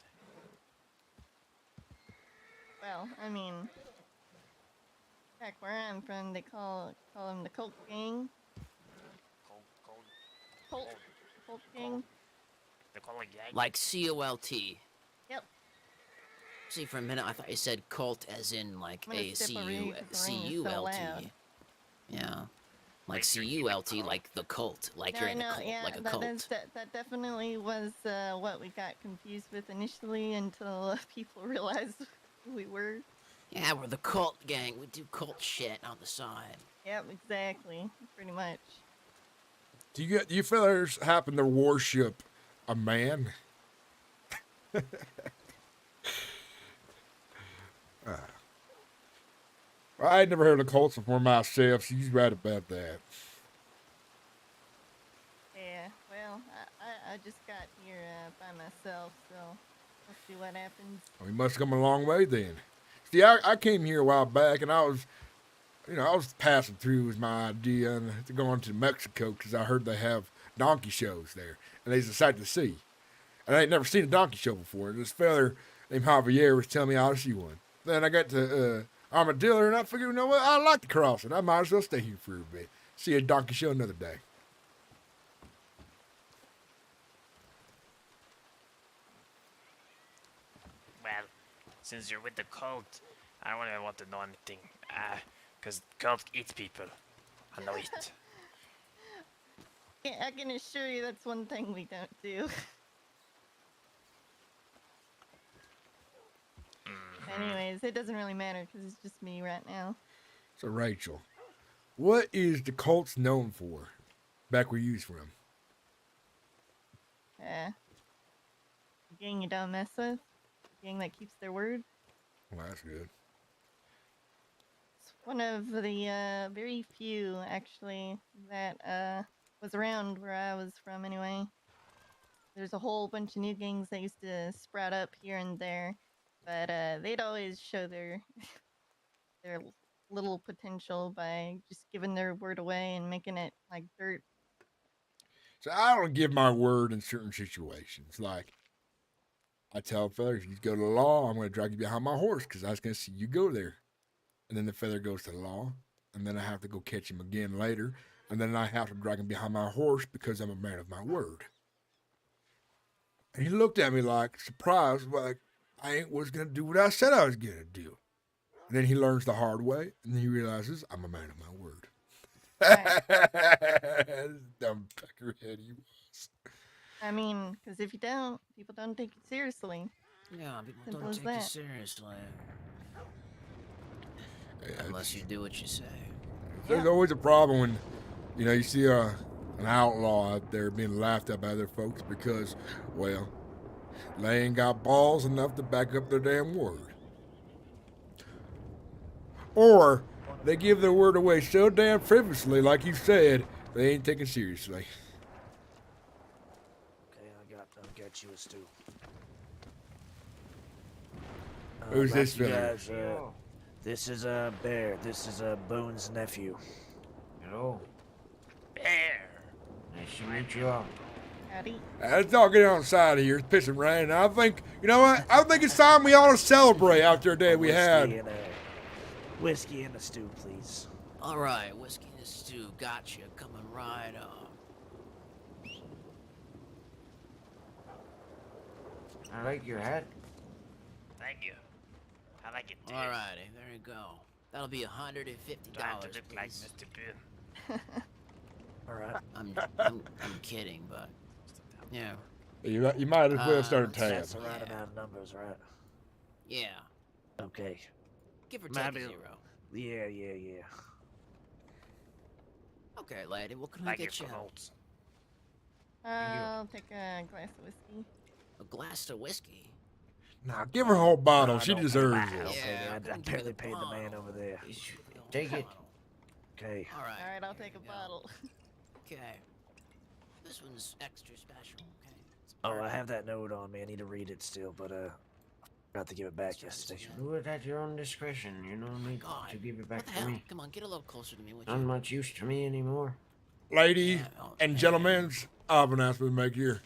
Well, I mean, back where I'm from, they call them the Colt Gang. Colt Gang.
They call it gang?
Like C-O-L-T.
Yep.
See, for a minute I thought you said cult as in like
I'm gonna
a
step over you 'cause the ring is so
C-U-L-T.
loud.
Yeah. Like C-U-L-T, like the cult. Like you're in a cult,
yeah,
like a
that,
cult.
that definitely was what we got confused with initially until people realized who we were.
Yeah, we're the cult gang. We do cult shit on the side.
Yep, exactly. Pretty much.
Do you fellas happen to worship a man? Well, I had never heard of cults before myself, so you right about that.
Yeah, well, I just got here by myself, so let's see what happens.
We must have come a long way then. See, I came here a while back, and I was passing through with my idea to go on to Mexico because I heard they have donkey shows there, and there's a sight to see. And I ain't never seen a donkey show before. And this feller named Javier was telling me I ought to see one. Then I got to Armadillo, and I figured, you know what, I like the crossing. I might as well stay here for a bit. See a donkey show another day.
Well, since you're with the cult, I don't even want to know anything. Because cult eats people. I know it.
Yeah, I can assure you that's one thing we don't do. Anyways, it doesn't really matter because it's just me right now.
So, Rachel, what is the cults known for back where you's from?
Gang you don't mess with. Gang that keeps their word.
Well, that's good.
It's one of the very few, actually, that was around where I was from anyway. There's a whole bunch of new gangs that used to sprout up here and there, but they'd always show their their little potential by just giving their word away and making it like dirt.
So I don't give my word in certain situations. Like, I tell a feller, if you go to the law, I'm going to drag you behind my horse because I was going to see you go there. And then the feather goes to the law, and then I have to go catch him again later and then I have to drag him behind my horse because I'm a man of my word. And he looked at me like surprised, like I was gonna do what I said I was gonna do. And then he learns the hard way, and then he realizes I'm a man of my word. Dumb peckerhead he was.
I mean, because if you don't, people don't take you seriously.
Yeah, people
Simple
don't
as
take you
that.
seriously.
Yeah,
Unless you do what you say.
There's always a problem when, you see an outlaw out there being laughed at by other folks because, well, they ain't got balls enough to back up their damn word. Or they give their word away so damn frivolously, like you said, they ain't taken seriously.
Okay, I'll get you a stew.
Who's
back
this
to you
fella?
guys, this is Bear. This is Boone's nephew.
Hello.
Bear.
Nice to meet you all.
Howdy.
Let's all get outside of here. It's pissing rain. I think, you know what? I think it's time we ought to celebrate after a day we had.
Whiskey and a stew, please.
All right, whiskey and stew. Gotcha. Coming right up.
I like your hat.
Thank you. I like it too.
Alrighty, there you go. That'll be $150.
Do I have to look like
please.
Mr. Boone?
All right.
I'm kidding, but yeah.
You might as well start a tab.
That's the right amount of numbers, right?
Yeah.
Okay.
Give or take a 0.
Yeah.
Okay, lady. What can I
Thank you
get you?
for notes.
I'll take a glass of whiskey.
A glass of whiskey.
Nah, give her a whole bottle.
No,
she
don't
deserves
pay
it.
that.
Yeah,
I barely paid the man over there.
Take it.
Okay.
All right.
All right, I'll take a bottle.
Okay. This one's extra special. Okay. It's
Oh, I
perfect.
have that note on me. I need to read it still, but forgot to give it back yesterday.
Do it at your own discretion. You don't need
God,
to give it
What
back
the
to
hell?
me.
Come on, get a little closer to me, would
Not
you?
much use to me anymore.
Lady
Yeah,
and gentlemen, I have an announcement to make here.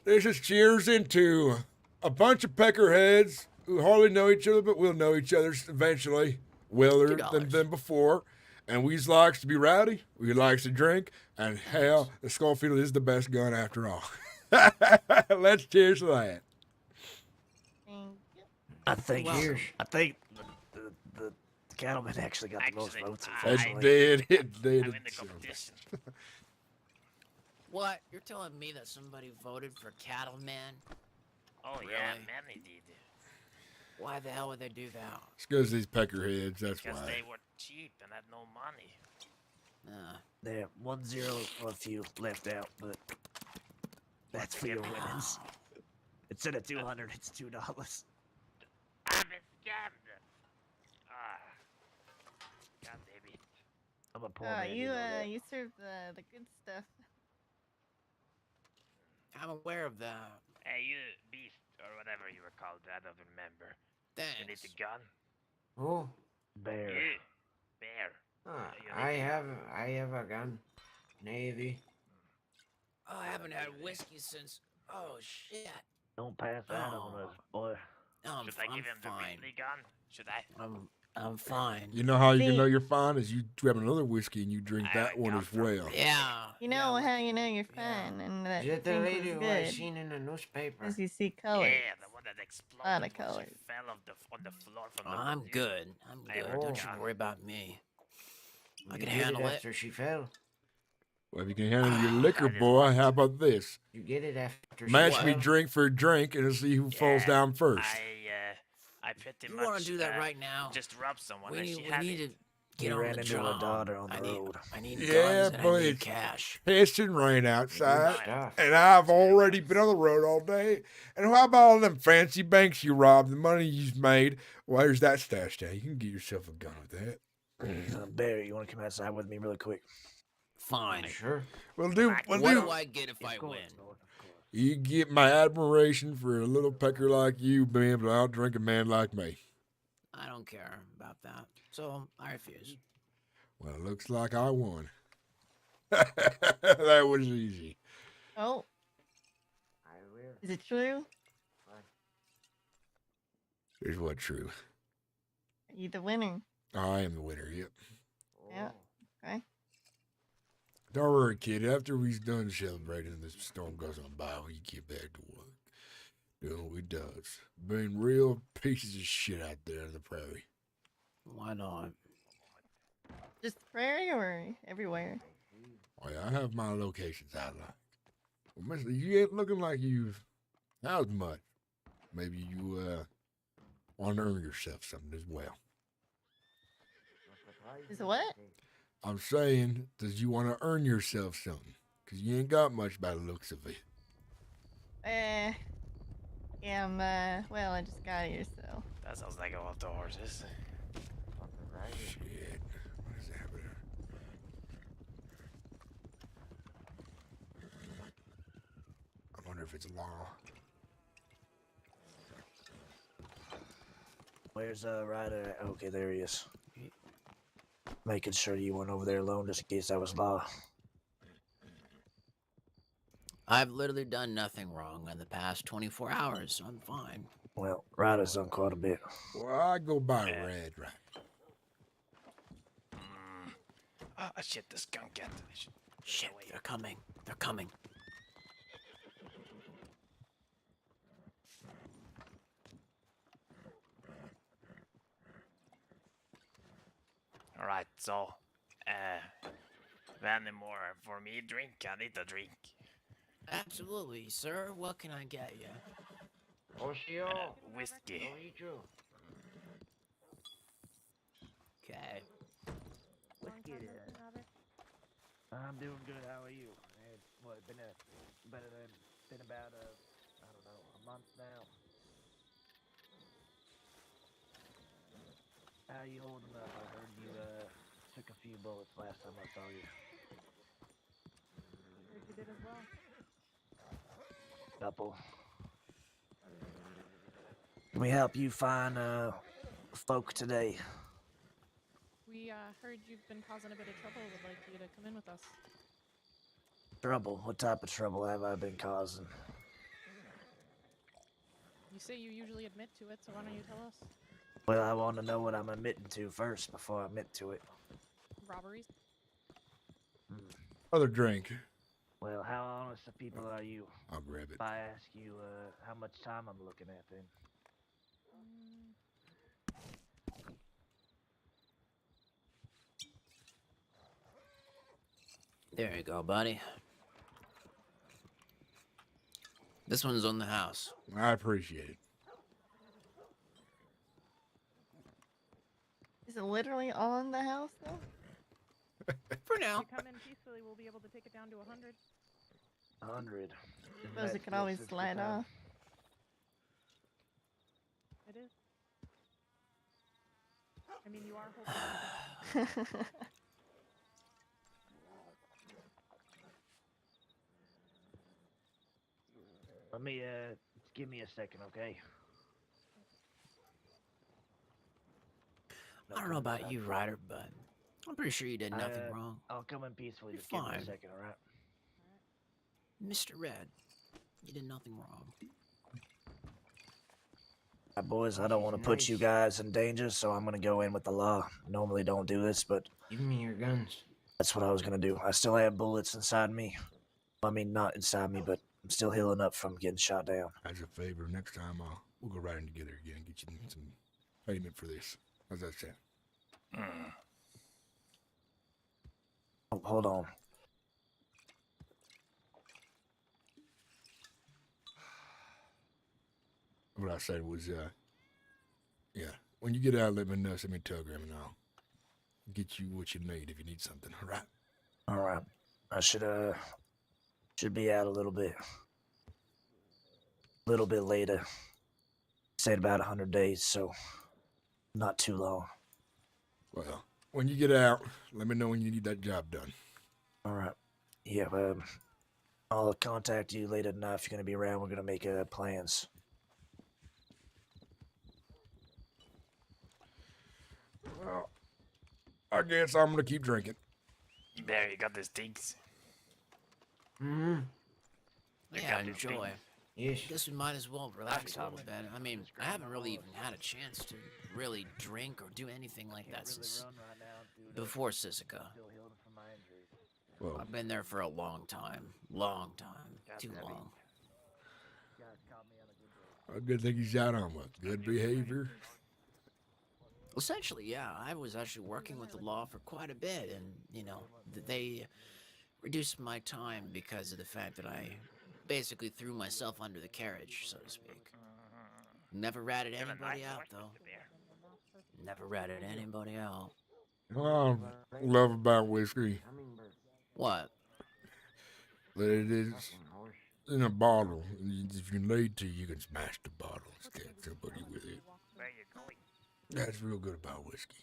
This is cheers into a bunch of peckerheads who hardly know each other, but will know each other eventually, wilder than before. And we likes to be rowdy, we likes to drink, and hell, the Schofield is the best gun after all. Let's cheers to that.
Thank you.
I think
Cheers.
the cattleman actually got the most votes.
It
Unfortunately.
did, it did.
I'm in the competition.
What? You're telling me that somebody voted for Cattleman?
Oh yeah,
Really?
many did.
Why the hell would they do that?
It's because these peckerheads, that's
Because
why.
they were cheap and had no money.
There, 1-0 for a few left out, but that's for your winnings. Instead of 200, it's $2.
I've been scammed. Ah. God damn it.
I'm a poor man.
You
know that.
you serve the good stuff.
I'm aware of that.
Hey, you beast, or whatever you were called, I don't remember. You need
Thanks.
a gun?
Oh,
Bear.
You. Bear. You
I
need a
have a gun. Navy.
Oh, I haven't had whiskey since. Oh shit.
Don't pass out on us, boy.
No,
Should I give him the
fine.
Ridley gun? Should I?
I'm fine.
You know how you can
See-
know you're fine is you grab another whiskey and you drink
I
that one
got
as
from-
well.
Yeah.
You know how you know you're fine and that
Is it the
drink
lady
was
who I
good
seen in the newspaper?
as you see colors.
Yeah, the one that exploded
Lot of
when she
colors.
fell on the floor from the
I'm
balloon.
good. I'm
I
good.
have
Don't
a
you
gun.
worry about me. I
You
can
get
handle
it
it.
after she fell.
Well, if you can handle your
I
liquor,
just
boy,
want
how
to.
about this?
You get it after she
Match me
fell.
drink for a drink and see who falls
Yeah,
down first.
I pretty
You
much
want to do that right now?
just rub someone
We
and
need,
she
we
had
need
it.
to get
We
on
ran
the
into her
job.
daughter on the road.
I need
Yeah,
guns and
but
I need
it's
cash.
pissing rain outside,
stuff.
and I've already been on the road all day. And how about all them fancy banks you robbed, the money you've made? Well, there's that stashed down. You can get yourself a gun with that.
Barry, you want to come outside with me really quick?
Fine.
Sure.
Well, do
What do I get if I win?
You get my admiration for a little pecker like you being able to outdrink a man like me.
I don't care about that. So I refuse.
Well, it looks like I won. That was easy.
Oh,
I will.
is it true?
Is what true.
Are you the winner?
I am the winner. Yep.
Yeah. Okay.
Don't worry, kid. After we's done celebrating and this storm goes on by, we get back to work. Doing what we does. Being real pieces of shit out there in the prairie.
Why not?
Just the prairie or everywhere?
Oh, yeah, I have my locations I like. Well, mister, you ain't looking like you've housed much. Maybe you, want to earn yourself something as well.
Is it what?
I'm saying, does you want to earn yourself something? Because you ain't got much by the looks of it.
Yeah, I'm, well, I just got here, so.
That sounds like all the horses.
Shit. What is happening? I wonder if it's law.
Where's Ryder? Okay, there he is. Making sure you went over there alone just in case that was law.
I've literally done nothing wrong in the past 24 hours, so I'm fine.
Well, Ryder's done quite a bit.
Well, I go by Red, right?
Oh, shit, the skunk cat.
Shit, they're coming. They're coming.
Alright, so, any more for me drink? I need a drink.
Absolutely, sir. What can I get you?
Whiskey.
Okay.
I'm doing good. How are you? What, been about I don't know, a month now. How you holding up? I heard you took a few bullets last time I saw you.
Heard you did as well.
Couple. Can we help you find folk today?
We heard you've been causing a bit of trouble. Would like you to come in with us.
Trouble? What type of trouble have I been causing?
You say you usually admit to it, so why don't you tell us?
Well, I want to know what I'm admitting to first before I admit to it.
Robberies?
Other drink.
Well, how honest of people are you?
I'll grab it.
If I ask you how much time I'm looking at, then.
There you go, buddy. This one's on the house.
I appreciate it.
Is it literally on the house, though?
For now.
If you come in peacefully, we'll be able to take it down to 100.
100.
Suppose it could always slide off.
It is. I mean, you are holding.
Let me give me a second, okay?
I don't know about you, Ryder, but I'm pretty sure you did nothing wrong.
I'll come in peacefully.
You're
Just give me
fine.
a second, all right?
Mr. Red, you did nothing wrong.
Boys, I don't want to put you guys in danger, so I'm gonna go in with the law. Normally don't do this, but
Give me your guns.
that's what I was gonna do. I still have bullets inside me. I mean, not inside me, but I'm still healing up from getting shot down.
As a favor, next time we'll go riding together again and get you some payment for this. How's that sound?
Oh, hold on.
What I said was, yeah, when you get out, let me know, send me a telegram, and I'll get you what you need if you need something, all right?
All right. I should be out a little bit later. Said about 100 days, so not too long.
Well, when you get out, let me know when you need that job done.
All right. Yeah, I'll contact you later tonight if you're gonna be around. We're gonna make plans.
Well, I guess I'm gonna keep drinking.
There, you got the stinks.
Mm-hmm.
Yeah, enjoy.
Yes.
Guess we might as well relax a little bit. I mean, I haven't really even had a chance to really drink or do anything like that since before Sisika.
Well,
I've been there for a long time. Long time. Too long.
a good thing he's out on what? Good behavior.
Essentially, yeah. I was actually working with the law for quite a bit, and, you know, they reduced my time because of the fact that I basically threw myself under the carriage, so to speak. Never ratted anybody out, though. Never ratted anybody out.
What I love about whiskey
What?
that it is in a bottle. If you need to, you can smash the bottle and stab somebody with it.
Where you going?
That's real good about whiskey.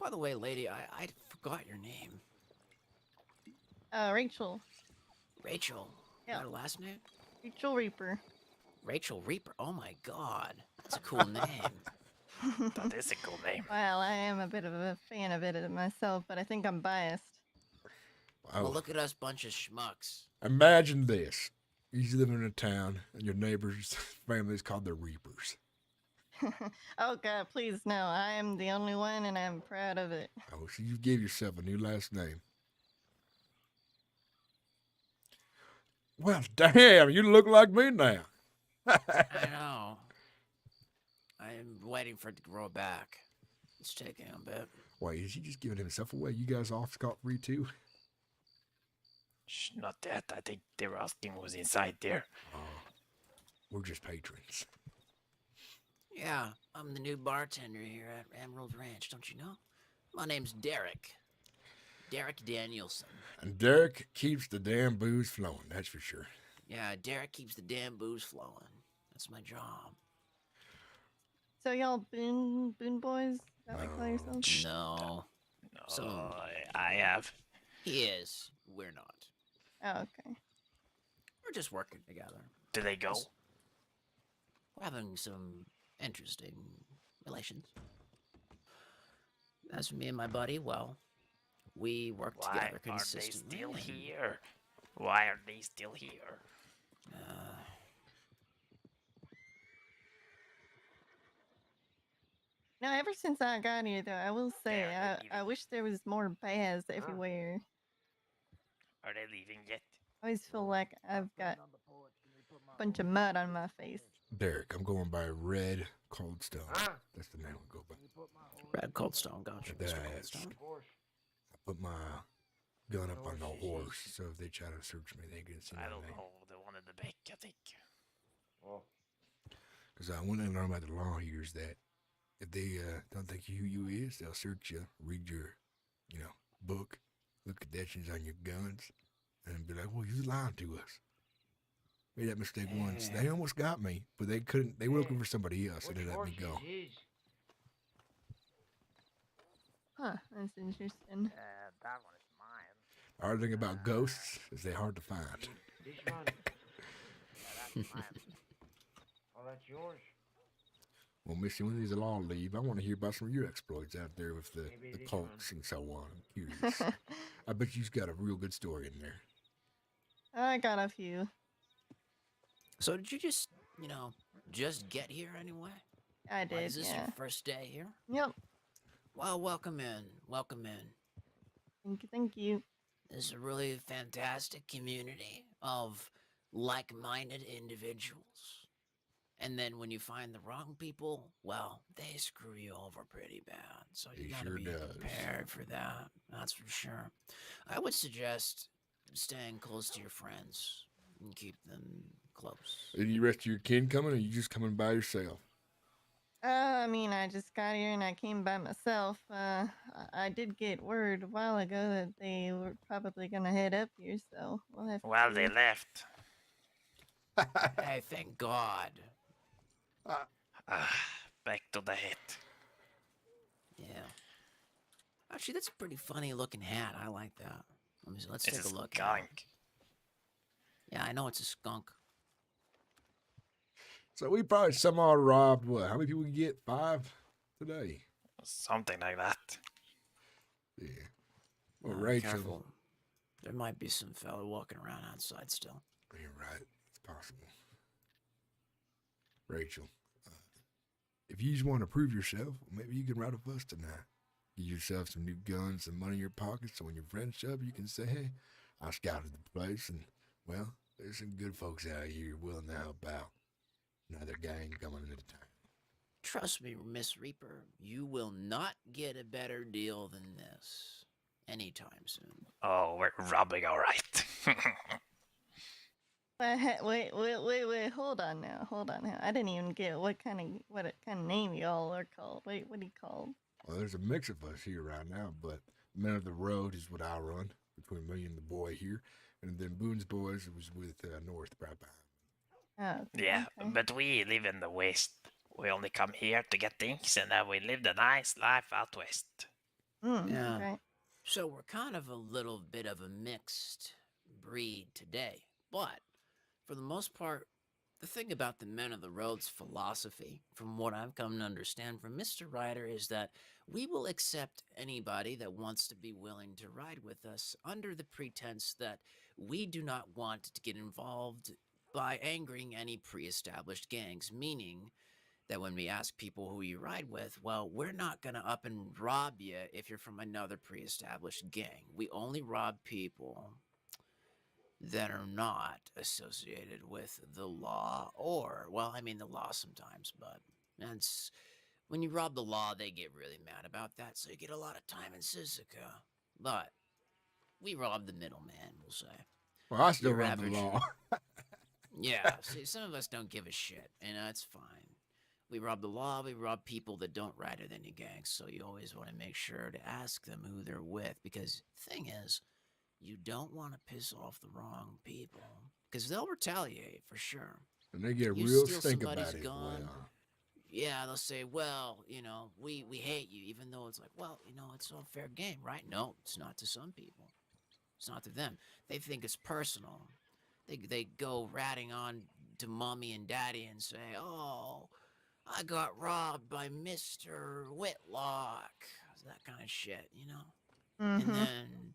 By the way, lady, I forgot your name.
Rachel.
Rachel?
Yeah.
Is that her last name?
Rachel Reaper.
Rachel Reaper. Oh my god. That's a cool name.
That is a cool name.
Well, I am a bit of a fan of it myself, but I think I'm biased.
Well, look at us bunch of schmucks.
Imagine this. You live in a town, and your neighbor's family is called the Reapers.
Oh God, please no. I am the only one, and I'm proud of it.
Oh, so you gave yourself a new last name. Well, damn, you look like me now.
I know. I'm waiting for it to grow back. It's taking a bit.
Wait, is he just giving himself away? You guys off scot-free too?
Shh, not that. I think they were asking what was inside there.
Oh, we're just patrons.
Yeah, I'm the new bartender here at Emerald Ranch, don't you know? My name's Derek. Derek Danielson.
And Derek keeps the damn booze flowing, that's for sure.
Yeah, Derek keeps the damn booze flowing. That's my job.
So y'all boon boys? Is that what you call yourselves?
No.
No,
So
I have.
he is. We're not.
Oh, okay.
We're just working together.
Do they go?
We're having some interesting relations. As for me and my buddy, well, we work
Why
together
are they
consistently.
still
and,
here? Why are they still here?
Now, ever since I got here, though, I will say
Yeah,
I wish there was more baths everywhere.
Are they leaving yet?
I always feel like I've got a bunch of mud on my face.
Derek, I'm going by Red Cold Stone. That's the name I go by.
Red Cold Stone, gotcha.
That
Mr. Cold Stone.
I put my gun up on the horse, so if they try to search me, they can see my
I don't
name.
know. The one in the back, I think.
Because I want to learn about the law here is that if they don't think who you is, they'll search you, read your, book, look at that on your guns, and be like, well, you lying to us. Made that mistake once. They almost got me, but they couldn't. They were looking for somebody else, so they let me go.
Huh, that's interesting.
That one is mine.
The hard thing about ghosts is they're hard to find.
That's mine.
Oh, that's yours.
Well, Missy, when these will all leave, I want to hear about some of your exploits out there with the cults and so on. I'm curious. I bet you've got a real good story in there.
I got a few.
So did you just, just get here anyway?
I did,
Is this
yeah.
your first day here?
Yep.
Well, welcome in. Welcome in.
Thank you, thank you.
This is a really fantastic community of like-minded individuals. And then when you find the wrong people, well, they screw you over pretty bad. So you gotta be prepared for that. That's for sure. I would suggest staying close to your friends and keep them close.
Any rest of your kin coming, or you just coming by yourself?
I mean, I just got here and I came by myself. I did get word a while ago that they were probably gonna head up here, so we'll have to
Well,
see.
they left.
Hey, thank God.
Back to the hit.
Yeah. Actually, that's a pretty funny looking hat. I like that. Let's take a look.
Skunk.
Yeah, I know it's a skunk.
So we probably somehow robbed, what? How many people we get? 5 today?
Something like that.
Yeah. Well, Rachel.
Careful. There might be some fella walking around outside still.
You're right. It's possible. Rachel, if you just want to prove yourself, maybe you can ride with us tonight. Get yourself some new guns, some money in your pocket, so when your friends show up, you can say, hey, I scouted the place, and, well, there's some good folks out here willing to help out. Another gang coming into town.
Trust me, Miss Reaper, you will not get a better deal than this anytime soon.
Oh, we're robbing, all right.
Wait, hold on now. I didn't even get what kind of name y'all are called. Wait, what are you called?
Well, there's a mix of us here right now, but Men of the Road is what I run, between me and the boy here. And then Boone's Boys was with North right behind.
Oh,
Yeah,
okay.
but we live in the West. We only come here to get things, and we live the nice life out West.
Yeah.
Okay.
So we're kind of a little bit of a mixed breed today. But for the most part, the thing about the Men of the Road's philosophy, from what I've come to understand from Mr. Ryder, is that we will accept anybody that wants to be willing to ride with us under the pretense that we do not want to get involved by angering any pre-established gangs, meaning that when we ask people who you ride with, well, we're not going to up and rob you if you're from another pre-established gang. We only rob people that are not associated with the law, or, well, I mean the law sometimes, but that's, when you rob the law, they get really mad about that, so you get a lot of time in Sisika. But we rob the middleman, we'll say.
Well, I still
Your
run the
average-
law.
Yeah, see, some of us don't give a shit, and that's fine. We rob the law, we rob people that don't ride with any gangs, so you always want to make sure to ask them who they're with, because the thing is, you don't want to piss off the wrong people, because they'll retaliate for sure.
And they get
You
real
steal
stink
somebody's
about it.
gun,
Well,
yeah, they'll say, well, you know, we hate you, even though it's like, well, you know, it's all fair game, right? No, it's not to some people. It's not to them. They think it's personal. They go ratting on to mommy and daddy and say, oh, I got robbed by Mr. Whitlock. That kind of shit, you know?
Mm-hmm.
And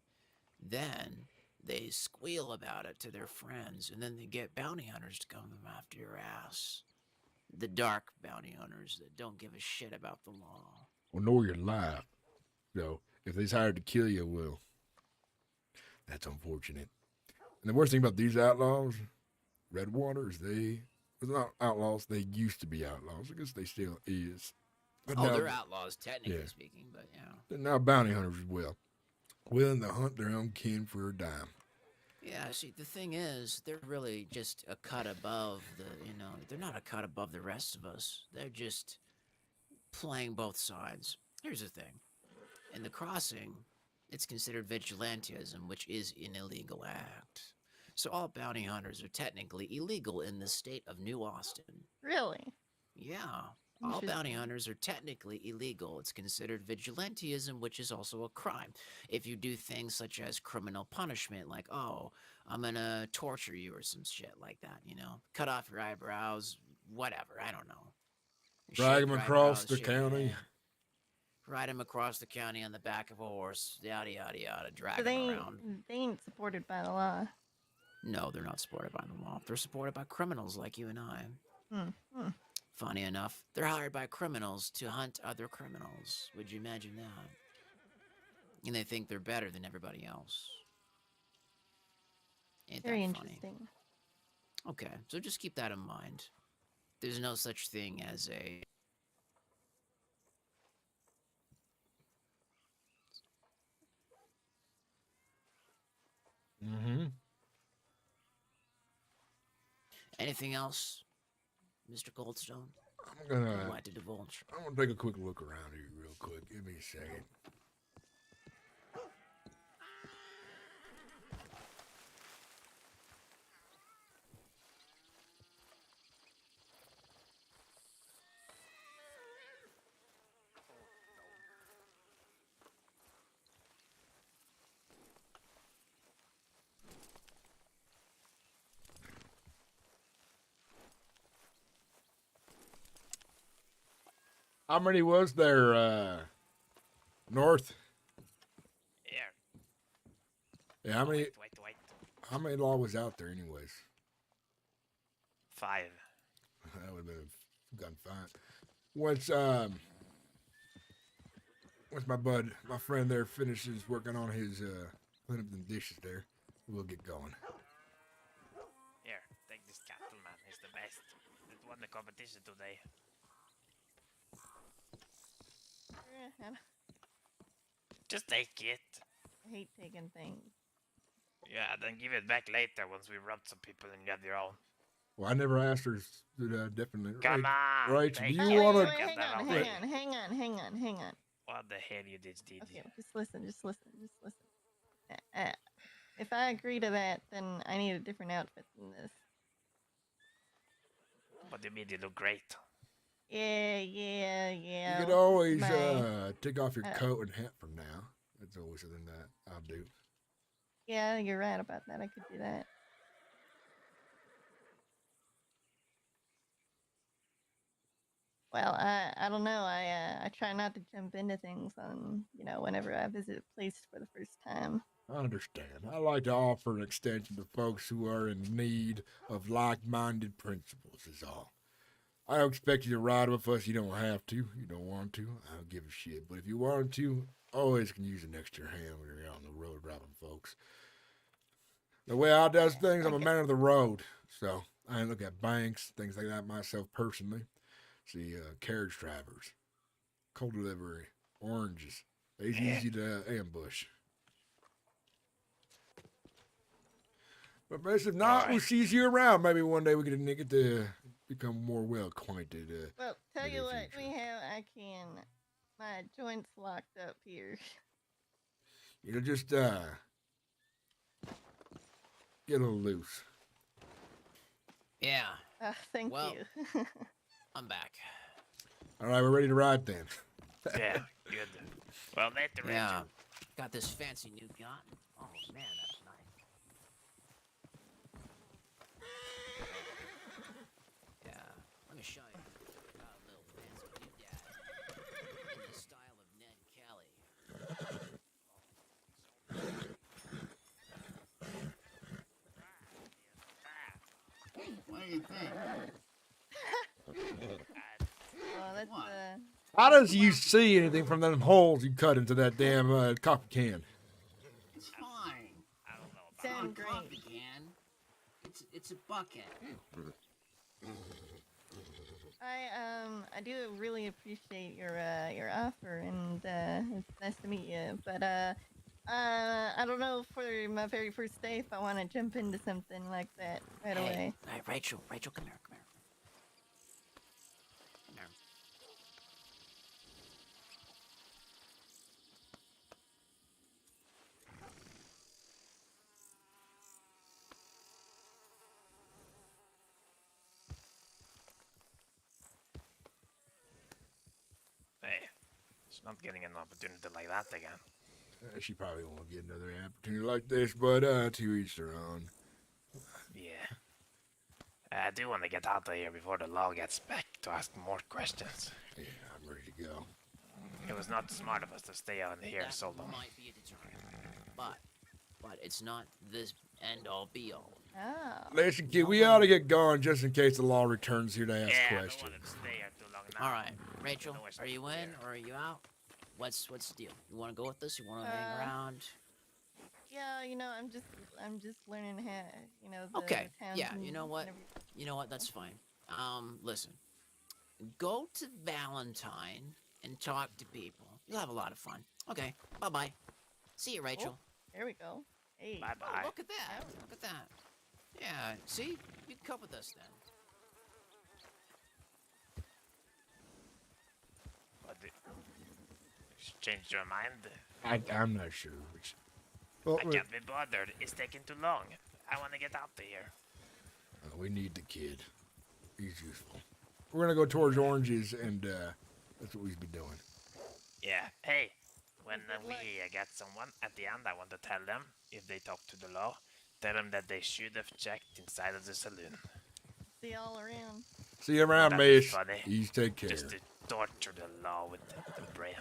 then they squeal about it to their friends, and then they get bounty hunters to come after your ass. The dark bounty hunters that don't give a shit about the law.
well, know your life. So if they's hired to kill you, well, that's unfortunate. And the worst thing about these outlaws, Redwater, is they're not outlaws. They used to be outlaws. I guess they still is. But
Oh,
now
they're outlaws, technically
yeah.
speaking, but yeah.
They're now bounty hunters as well, willing to hunt their own kin for a dime.
Yeah, see, the thing is, they're really just a cut above the, you know, they're not a cut above the rest of us. They're just playing both sides. Here's the thing. In the crossing, it's considered vigilantism, which is an illegal act. So all bounty hunters are technically illegal in the state of New Austin.
Really?
Yeah. All bounty
Interesting.
hunters are technically illegal. It's considered vigilantism, which is also a crime. If you do things such as criminal punishment, like, oh, I'm gonna torture you or some shit like that, you know? Cut off your eyebrows, whatever, I don't know.
Drag
Shave
them
your
across
eyebrows,
the
shave your
county.
head, ride him across the county on the back of a horse, yada, yada, yada, drag
So
him around.
they ain't supported by the law.
No, they're not supported by the law. They're supported by criminals like you and I.
Hmm.
Funny enough, they're hired by criminals to hunt other criminals. Would you imagine that? And they think they're better than everybody else. Ain't
Very
that funny?
interesting.
Okay, so just keep that in mind. There's no such thing as a...
Mm-hmm.
Anything else, Mr. Goldstone?
I'm
You'd
gonna
like to divulge?
take a quick look around here real quick. Give me a second. How many was there, North?
Yeah.
Yeah, how many?
Wait.
How many law was out there, anyways?
5.
That would have been a gun fine. What's once my friend there finishes working on his cleaning up them dishes there, we'll get going.
Here, take this cattle, man. He's the best. It won the competition today. Just take it.
I hate taking things.
Yeah, then give it back later once we robbed some people and you have your own.
Well, I never asked her definitely.
Come on.
Right? Do
take
you
it.
want to?
Hang on.
What the hell you did,
Okay, just listen. If I agree to that, then I need a different outfit than this.
What do you mean you look great?
Yeah.
You could always take off your coat and hat from now. That's always something that I'll do.
Yeah, you're right about that. I could do that. Well, I don't know. I try not to jump into things on, whenever I visit a place for the first time.
I understand. I like to offer an extension to folks who are in need of like-minded principles is all. I don't expect you to ride with us. You don't have to. You don't want to. I don't give a shit. But if you want to, always can use an extra hand when you're out on the road driving, folks. The way I does things, I'm a man of the road. So I look at banks, things like that myself personally. See, carriage drivers, coal delivery, oranges. It's easy to ambush. But if not, we'll see you around. Maybe one day we get to become more well acquainted.
Well, tell you what, my joint's locked up here.
Just get a little loose.
Yeah.
Thank you.
I'm back.
All right, we're ready to ride then.
Yeah, good. Well, later,
yeah. Got this fancy new gun. Oh man, that's nice. Yeah, let me show you. Got a little fancy doodad in the style of Ned Kelly.
What do you think?
That's
How does you see anything from them holes you cut into that damn coffee can?
It's fine.
I don't know about
Sound
It's not a coffee can. It's a bucket.
I do really appreciate your offer, and it's nice to meet you. But I don't know for my very first day if I want to jump into something like that right away.
Hey, Rachel, come here. Come here.
Hey, she's not getting an opportunity like that again.
She probably won't get another opportunity like this, but to each their own.
Yeah. I do want to get out of here before the law gets back to ask more questions.
Yeah, I'm ready to go.
It was not smart of us to stay out here so long.
Might be a deterrent, but it's not this end-all be-all.
Oh.
Listen, kid, we ought to get going just in case the law returns here to ask questions.
I don't want to stay here too long now.
All right, Rachel, are you in or are you out? What's the deal? You want to go with us? You want to hang around?
Yeah, I'm just learning how, the
Okay.
towns
Yeah.
and
You know what? That's fine. Listen. Go to Valentine and talk to people. You'll have a lot of fun. Okay. Bye-bye. See you, Rachel.
Oh, there we go. Hey.
Bye-bye.
Oh, look at that. Look at that. Yeah. See, you can come with us then.
She changed your mind?
I'm not sure.
I can't be bothered. It's taking too long. I want to get out of here.
We need the kid. He's useful. We're gonna go towards oranges, and that's what we'd be doing.
Yeah. Hey, when we get someone at the end, I want to tell them, if they talk to the law, tell them that they should have checked inside of the saloon.
See you all around.
See you around,
That'd be
miss.
funny.
You take care.
Just to torture the law with the brain.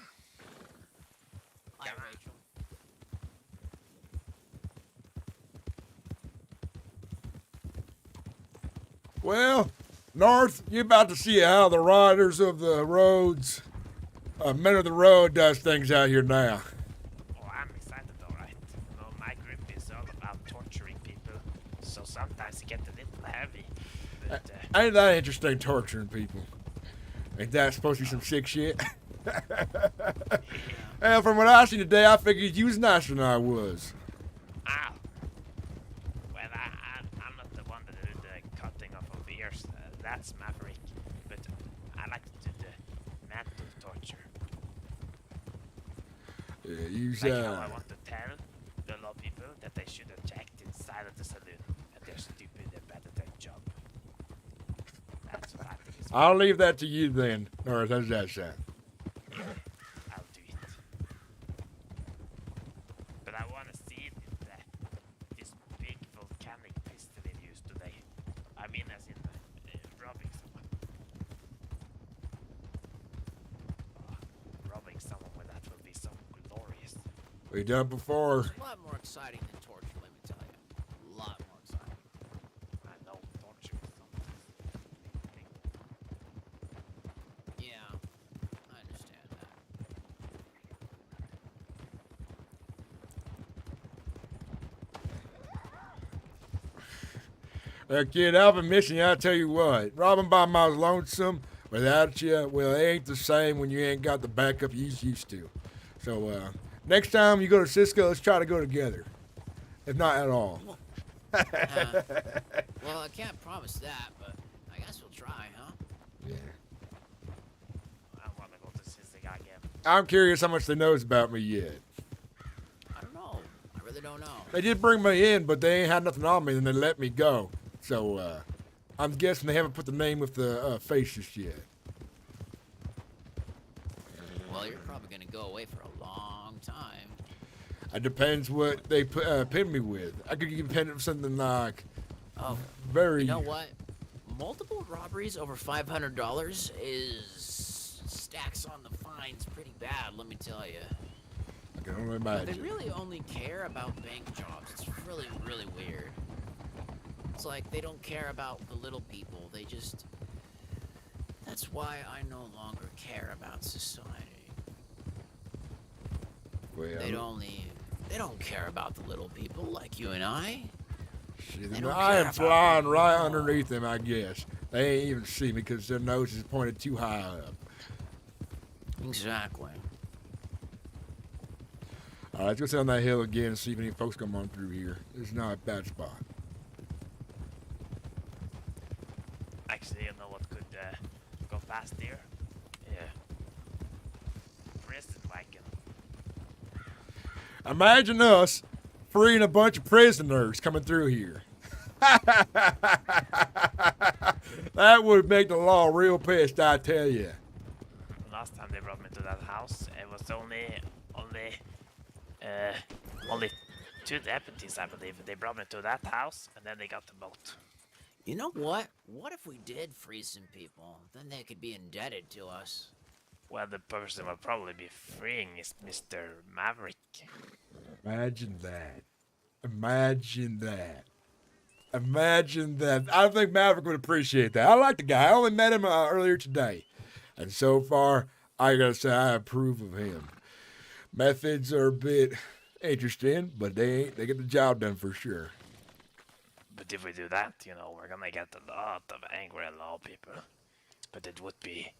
Bye, Rachel.
Well, North, you're about to see how the riders of the roads men of the road does things out here now.
Oh, I'm excited, alright. You know, my group is all about torturing people, so sometimes it gets a little heavy. But,
Ain't that interesting, torturing people? Ain't that supposed to be some sick shit? Hell, from what I seen today, I figured you was nicer than I was.
Ow. Well, I'm not the one that did the cutting off of ears. That's Maverick. But I like to do the mental torture.
Yeah, you
Like how I want to tell the law people that they should have checked inside of the saloon, and they're stupid and bad at their job. That's what I think is
I'll leave that to you then. Or how does that sound?
I'll do it. But I want to see this big volcanic pistol they used today. I mean, as in robbing someone. Robbing someone with that will be so glorious.
We done it before.
It's a lot more exciting than torture, let me tell you. A lot more exciting.
I know torture is something.
Yeah, I understand that.
Kid, I've been missing you. I tell you what, robbing by my lonesome without you, well, it ain't the same when you ain't got the backup you used to. So, next time you go to Cisco, let's try to go together. If not at all.
Well, I can't promise that, but I guess we'll try, huh?
Yeah.
I want to go to Cisco again.
I'm curious how much they knows about me yet.
I don't know. I really don't know.
They did bring me in, but they ain't had nothing on me, and they let me go. So, I'm guessing they haven't put the name with the face just yet.
Well, you're probably going to go away for a long time.
It depends what they pin me with. I could get pinned with something like...
Oh,
very...
You know what? Multiple robberies over $500 is... stacks on the fines pretty bad, let me tell you.
I can only imagine.
They really only care about bank jobs. It's really, really weird. It's like they don't care about the little people. They just... That's why I no longer care about society.
Well,
They don't care about the little people like you and I.
I am flying right underneath them, I guess. They ain't even see me because their nose is pointed too high up.
Exactly.
All right, let's go sit on that hill again and see if any folks come on through here. It's not a bad spot.
Actually, you know what could go past here? Yeah. Prison wagon.
Imagine us freeing a bunch of prisoners coming through here. That would make the law real pissed, I tell you.
Last time they brought me to that house, it was only 2 deputies, I believe. They brought me to that house, and then they got the boat.
You know what? What if we did free some people? Then they could be indebted to us.
Well, the person will probably be freeing is Mr. Maverick.
Imagine that. Imagine that. Imagine that. I think Maverick would appreciate that. I like the guy. I only met him earlier today. And so far, I gotta say, I approve of him. Methods are a bit interesting, but they get the job done for sure.
But if we do that, you know, we're gonna get a lot of angry law people. But it would be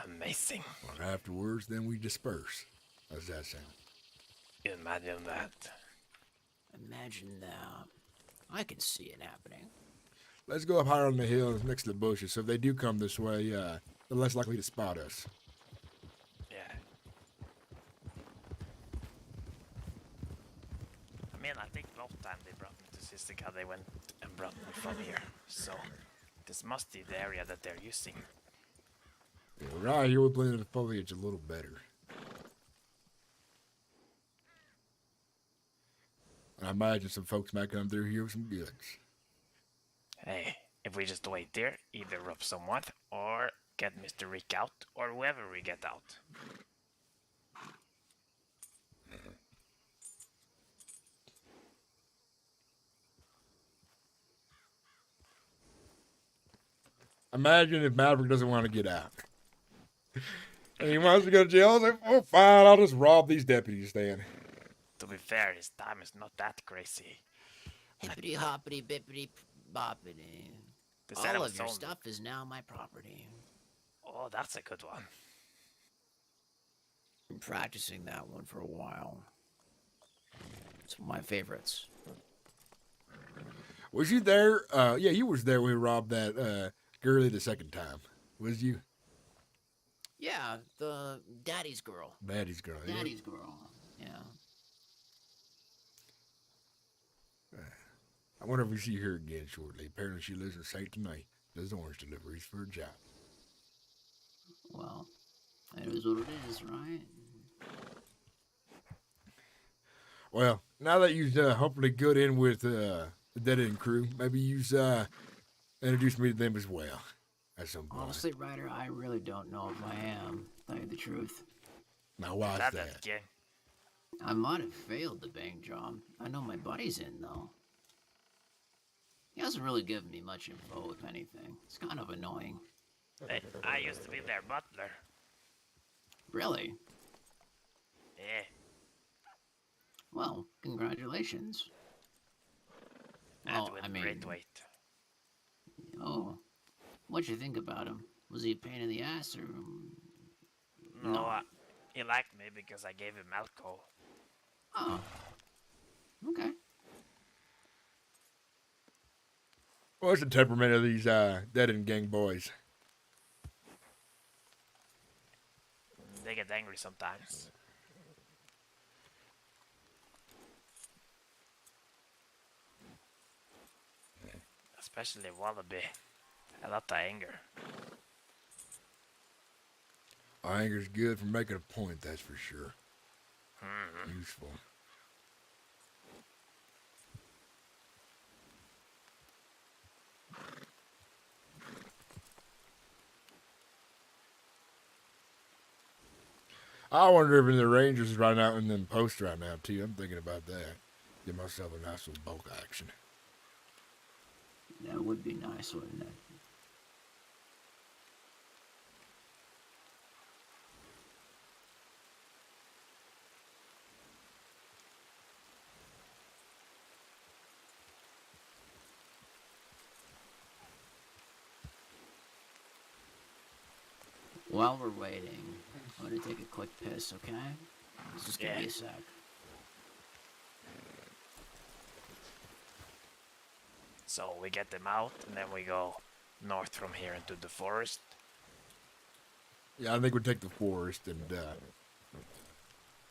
amazing.
Well, afterwards, then we disperse. How's that sound?
Imagine that.
Imagine that. I can see it happening.
Let's go up higher on the hill next to the bushes. So if they do come this way, they're less likely to spot us.
Yeah. I mean, I think both time they brought me to Sisika, they went and brought me from here. So this must be the area that they're using.
Yeah, right here we blend in the foliage a little better. I imagine some folks might come through here with some goods.
Hey, if we just wait there, either rob someone or get Mr. Rick out, or whoever we get out.
Imagine if Maverick doesn't want to get out. And he wants to go to jail. I was like, oh, fine, I'll just rob these deputies then.
To be fair, his time is not that crazy.
Hippity hoppity bippity boppity.
They said it
All
was
of your
on-
stuff is now my property.
Oh, that's a good one.
Been practicing that one for a while. It's one of my favorites.
Was you there? Yeah, you was there when we robbed that girlie the second time. Was you?
Yeah, the daddy's girl.
Daddy's girl. Yeah.
Daddy's girl. Yeah.
I wonder if we see her again shortly. Apparently she lives in St. Denis. Does orange deliveries for a job.
Well, it is what it is, right?
Well, now that you've hopefully got in with the Dead End crew, maybe you've introduced me to them as well at some point.
Honestly, Ryder, I really don't know if I am. To tell you the truth.
Now, why's that?
I might have failed the bank job. I know my buddy's in, though. He hasn't really given me much info, if anything. It's kind of annoying.
Hey, I used to be their butler.
Really?
Yeah.
Well, congratulations.
And
Well,
with
I mean,
great weight.
Oh, what'd you think about him? Was he a pain in the ass, or...?
No, he liked me because I gave him alcohol.
Oh. Okay.
What's the temperament of these Dead End gang boys?
They get angry sometimes. Especially Wallaby. A lot of anger.
Anger's good for making a point, that's for sure.
Mm-hmm.
Useful. I wonder if the Rangers is right out in them posts right now, too. I'm thinking about that. Get myself a nice little bulk action.
That would be nice, wouldn't it? While we're waiting, I'm gonna take a quick piss, okay? Just give me a sec.
So we get them out, and then we go north from here into the forest.
Yeah, I think we'd take the forest and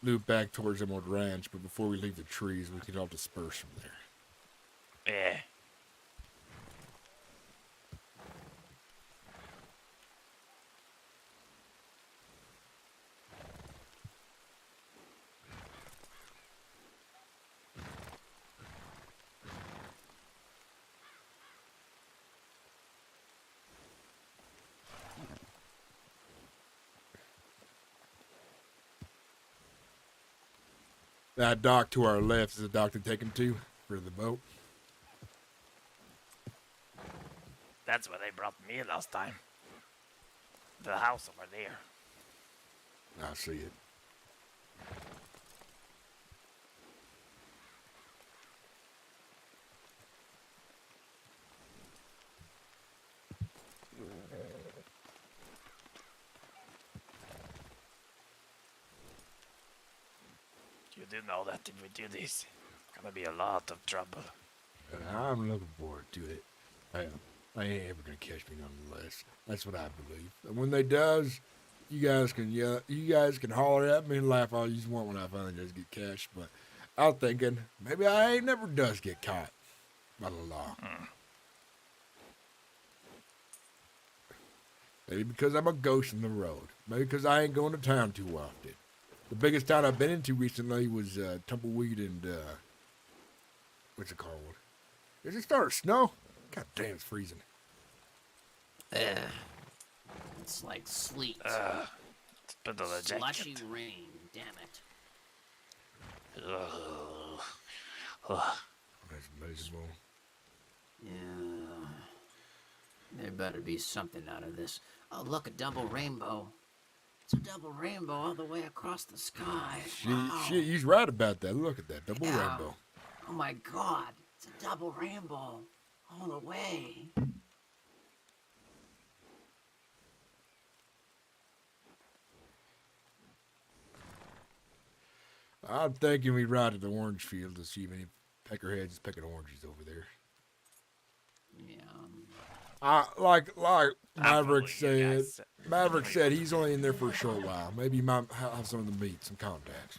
loop back towards Emerald Ranch, but before we leave the trees, we could all disperse from there.
Yeah.
That dock to our left is the dock to take him to for the boat.
That's where they brought me last time. The house over there.
I see it.
You do know that if we do this, gonna be a lot of trouble.
I'm looking forward to it. I ain't ever gonna catch me nonetheless. That's what I believe. And when they does, you guys can yell, you guys can holler at me and laugh all you want when I finally does get catch. But I'm thinking maybe I ain't never does get caught by the law. Maybe because I'm a ghost in the road. Maybe because I ain't going to town too often. The biggest town I've been into recently was Tumbleweed and what's it called? Is it starting to snow? God damn, it's freezing.
It's like sleet.
It's been on the jacket.
Slushy rain, damn it.
That's miserable.
Yeah. There better be something out of this. Oh, look, a double rainbow.
It's a double rainbow all the way across the sky. Wow.
He's right about that. Look at that double
Yeah.
rainbow.
Oh my God! It's a double rainbow all the way.
I'm thinking we ride to the orange field to see if any peckerheads pecking oranges over there.
Yeah.
Like Maverick said. Maverick said he's only in there for a short while. Maybe he might have some of them meet, some contacts.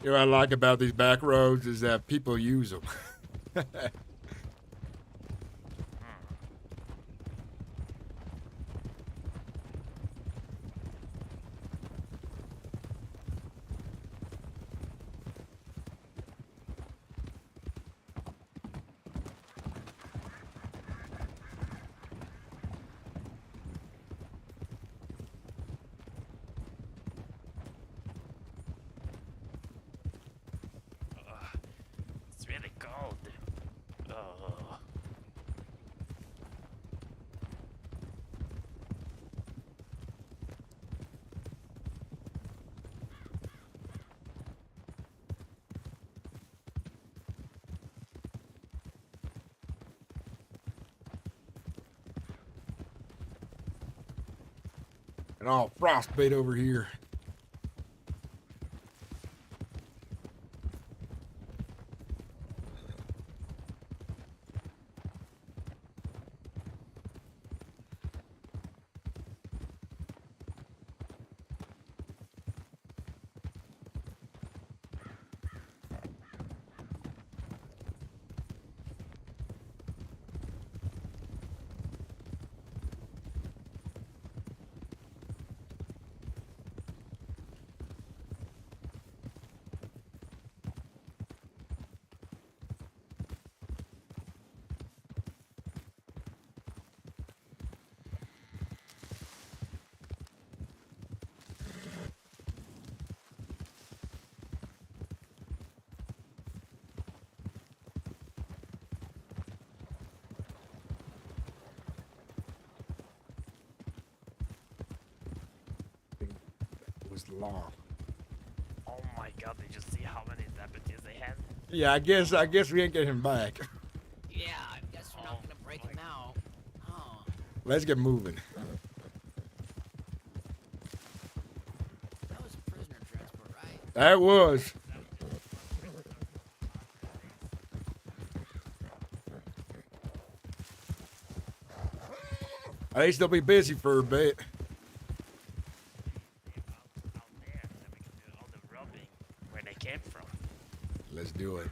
You know what I like about these back roads is that people use them.
It's really cold. Oh.
And all frostbite over here. Was the law.
Oh my God! Did you see how many deputies they had?
Yeah, I guess we ain't getting him back.
Yeah, I guess we're not gonna break him out. Oh.
Let's get moving.
That was a prisoner transport, right?
That was. At least they'll be busy for a bit.
Where they came from.
Let's do it.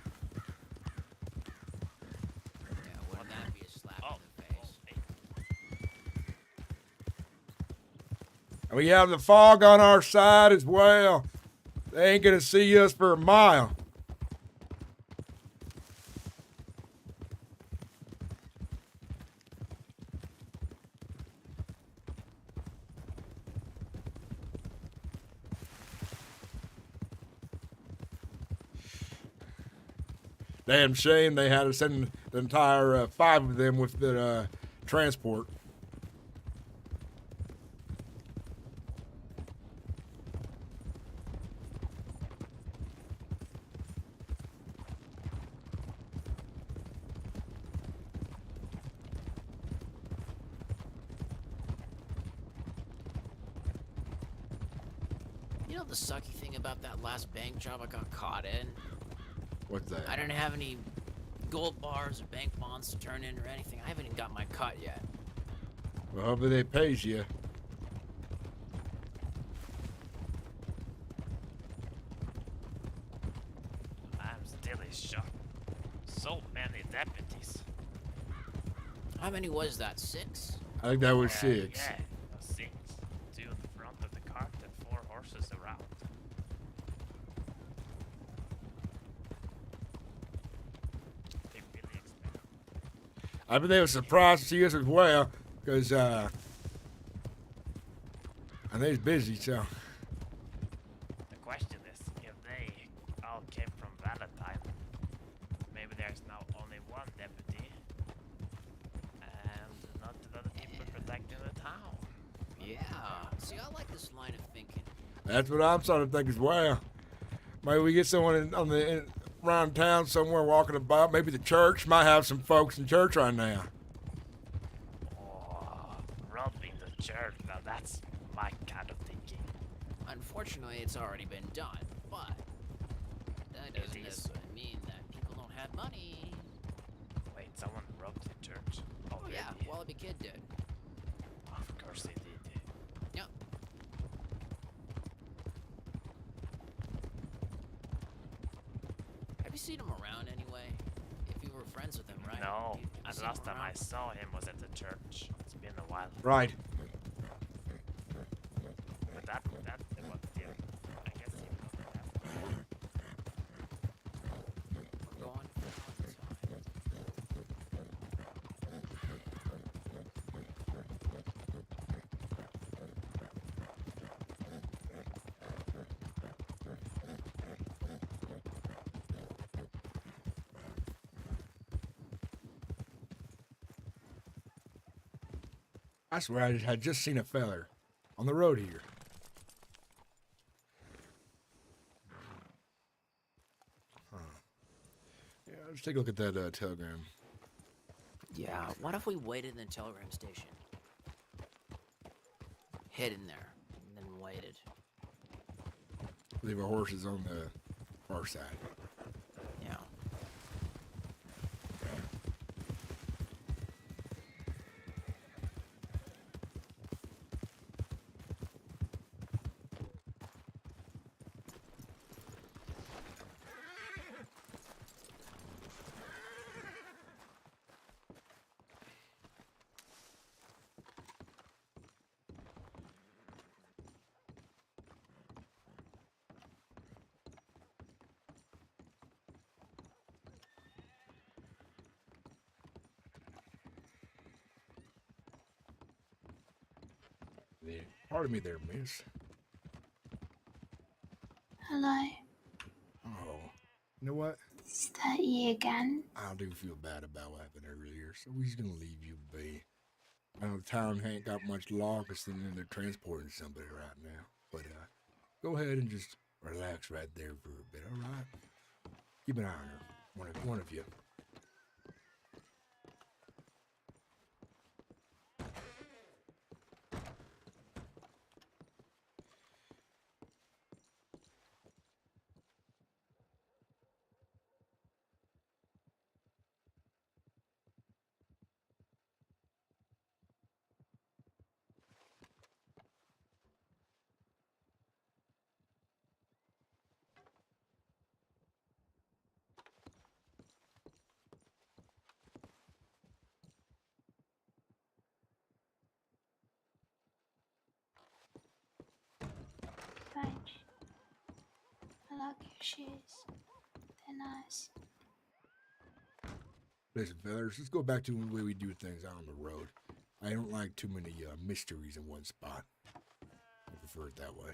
Yeah, wouldn't that be a slap in the face?
And we have the fog on our side as well. They ain't gonna see us for a mile. Damn shame they had to send the entire 5 of them with the transport.
You know the sucky thing about that last bank job I got caught in?
What's that?
I didn't have any gold bars or bank bonds to turn in or anything. I haven't even got my cut yet.
Well, hopefully they pays you.
I'm still in shock. So many deputies.
How many was that? 6?
I think that was 6.
Yeah, 6. 2 in the front. horses around. They really expect.
I bet they were surprised to see us as well, because I think he's busy, so.
The question is, if they all came from Valentine, maybe there's now only one deputy, and not the other people protecting the town.
Yeah. See, I like this line of thinking.
That's what I'm starting to think as well. Maybe we get someone around town somewhere walking about. Maybe the church might have some folks in church right now.
Oh, robbing the church, now that's my kind of thinking.
Unfortunately, it's already been done, but that doesn't necessarily mean that people don't have money.
Wait, someone robbed the church?
Oh yeah, Wallaby Kid did.
Of course they did.
Yep. Have you seen him around anyway? If you were friends with him, right?
No,
You
and
seen
last
him
time I
around?
saw him was at the church. It's been a while.
Right.
But that was yeah. I guess he was
Go on.
I swear I had just seen a feller on the road here. Huh. Yeah, let's take a look at that telegram.
Yeah, what if we waited in the telegram station? Hid in there, and then waited.
Leave our horses on the far side.
Yeah.
Yeah. Pardon me there, miss.
Hello,
Oh, you know what?
is that you again?
I do feel bad about what happened earlier, so we're just gonna leave you be. I know the town ain't got much law considering they're transporting somebody right now, but go ahead and just relax right there for a bit, all right? Keep an eye on her, one of you.
Strange. I like your shoes. They're nice.
Listen, fellas, let's go back to the way we do things out on the road. I don't like too many mysteries in one spot. I prefer it that way.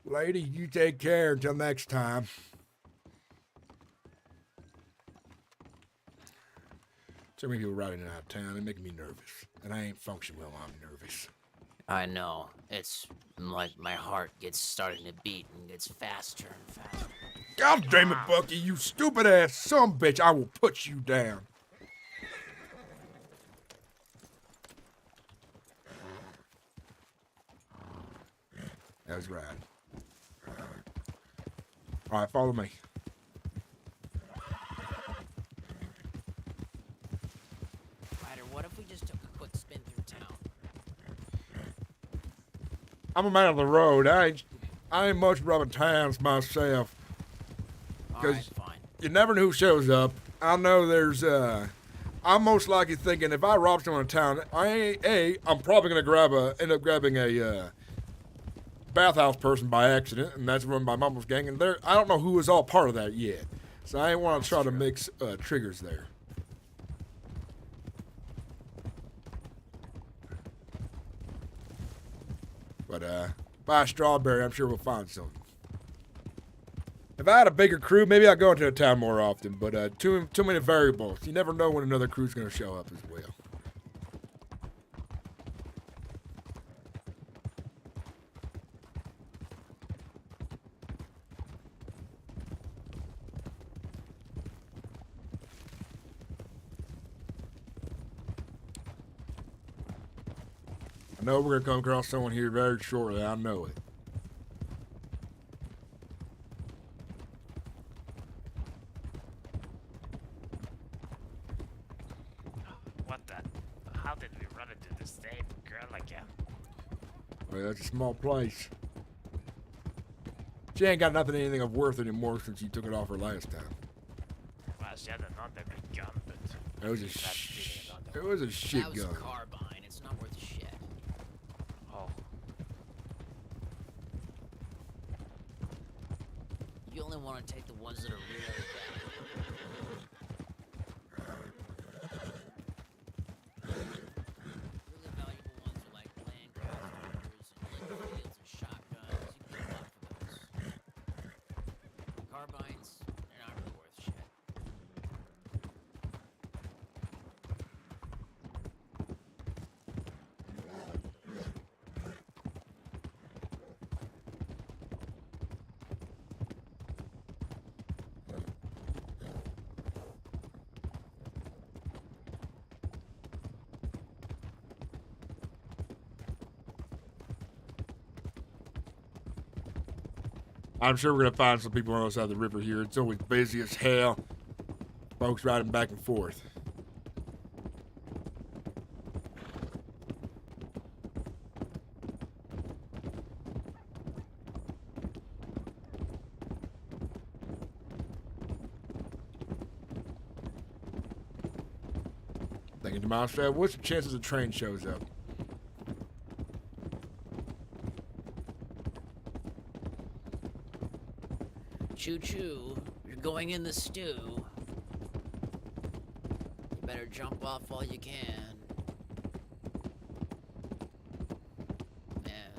Lady, you take care until next time. So many people riding out of town, they're making me nervous. And I ain't function well when I'm nervous.
I know. It's like my heart gets starting to beat and gets faster and faster.
God damn it, Bucky, you stupid ass son bitch, I will put you down. That was right. Alright, follow me.
Ryder, what if we just took a quick spin through town?
I'm a man of the road. I ain't much rubbing towns myself. Because
Alright, fine.
you never know who shows up. I know there's I'm most likely thinking if I rob someone in town, I'm probably gonna end up grabbing a bathhouse person by accident, and that's run by Mama's gang. And I don't know who is all part of that yet, so I ain't want to try to mix triggers there. But buy a strawberry, I'm sure we'll find something. If I had a bigger crew, maybe I'd go into a town more often, but too many variables. You never know when another crew's going to show up as well. I know we're going to come across someone here very shortly. I know it.
What the? How did we run into the same girl again?
Well, it's a small place. She ain't got anything of worth anymore since you took it off her last time.
Well, she had another big gun, but
It was a shit
That was
gun.
a carbine. It's not worth shit.
oh,
You only want to take the ones that are really bad. Really valuable ones are like land crafters and liquor fields and shotguns. You can get a lot for those. Carbines, they're not really worth shit.
I'm sure we're going to find some people on the other side of the river here. It's always busy as hell. Folks riding back and forth. Thinking to myself, what's the chances the train shows up?
Choo choo, you're going in the stew. You better jump off while you can. Man,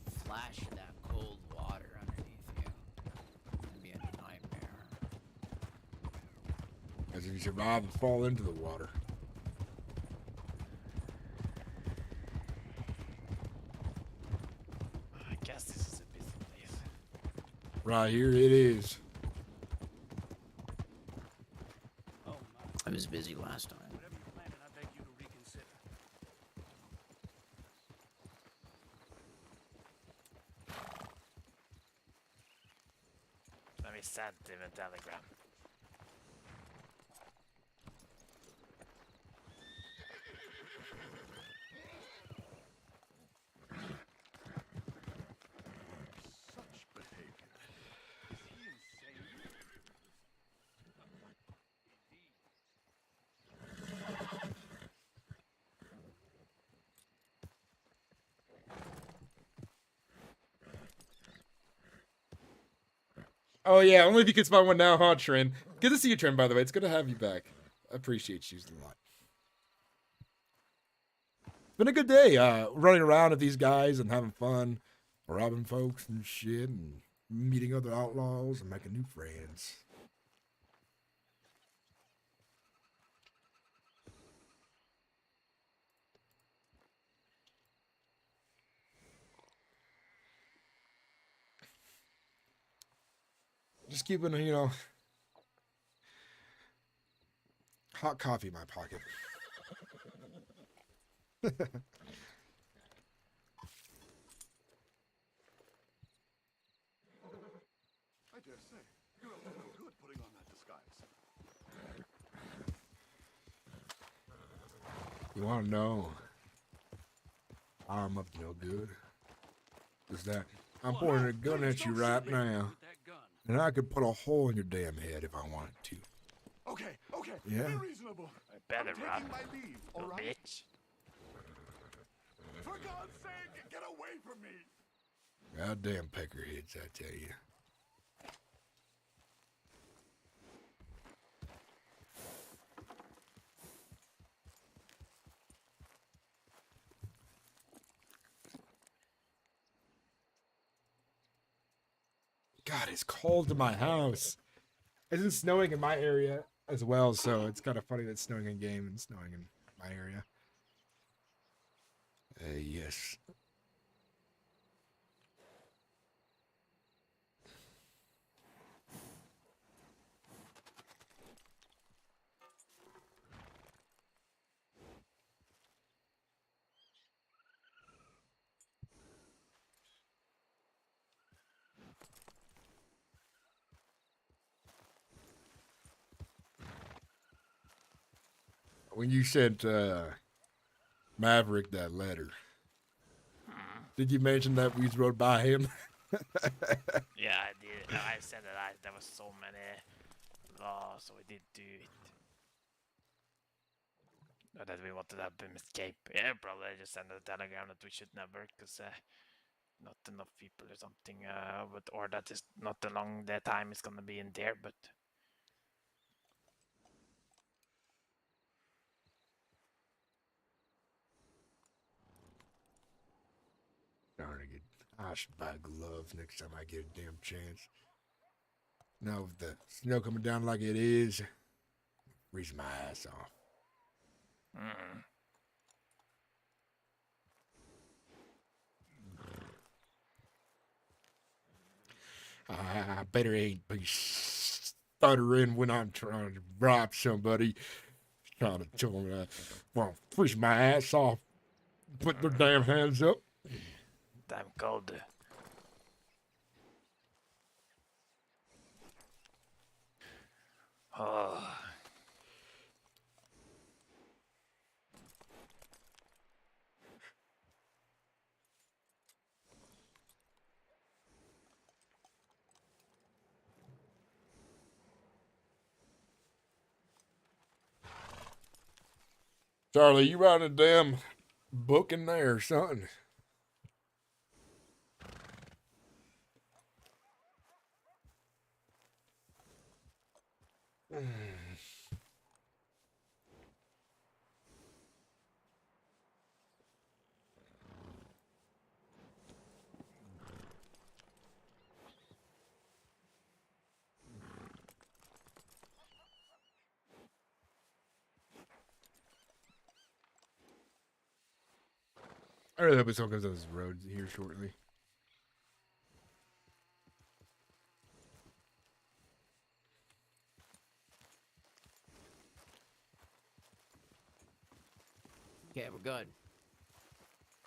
the flash of that cold water underneath you can be a nightmare.
As if you survive and fall into the water.
I guess this is a busy place.
Right here it is.
I was busy last time.
Whatever you're planning, I beg you to reconsider.
Let me send him a telegram.
Such behavior. Is he insane?
Oh yeah, only if you can find one now, huh, Trin? Good to see you, Trin, by the way. It's good to have you back. I appreciate you a lot. Been a good day, running around with these guys and having fun, robbing folks and shit, and meeting other outlaws and making new friends. Just keeping, hot coffee in my pocket.
I dare say. You're up to no good putting on that disguise.
You want to know I'm up to no good? Is that I'm pointing a gun at you right now, and I could put a hole in your damn head if I wanted to.
Okay, okay.
Yeah.
Be reasonable.
Better
I'm
run,
taking my leave,
you
all right?
bitch.
For God's sake, get away from me.
Goddamn peckerheads, I tell you. God, it's cold in my house. It's snowing in my area as well, so it's kind of funny that it's snowing in game and snowing in my area. Yes. When you sent Maverick that letter, did you mention that we rode by him?
Yeah, I did. I said that there was so many laws, so we did do it. Not that we wanted to help him escape. Yeah, probably just send a telegram that we should never, because not enough people or something. But or that is not the long the time is gonna be in there, but.
Darn it. I should buy gloves next time I get a damn chance. Now with the snow coming down like it is, freeze my ass off. I better ain't be stuttering when I'm trying to rob somebody. Trying to tell them that, well, freeze my ass off. Put their damn hands up.
Damn cold. Oh.
Charlie, you writing a damn book in there or something? I really hope someone comes on this road here shortly.
Okay, we're good.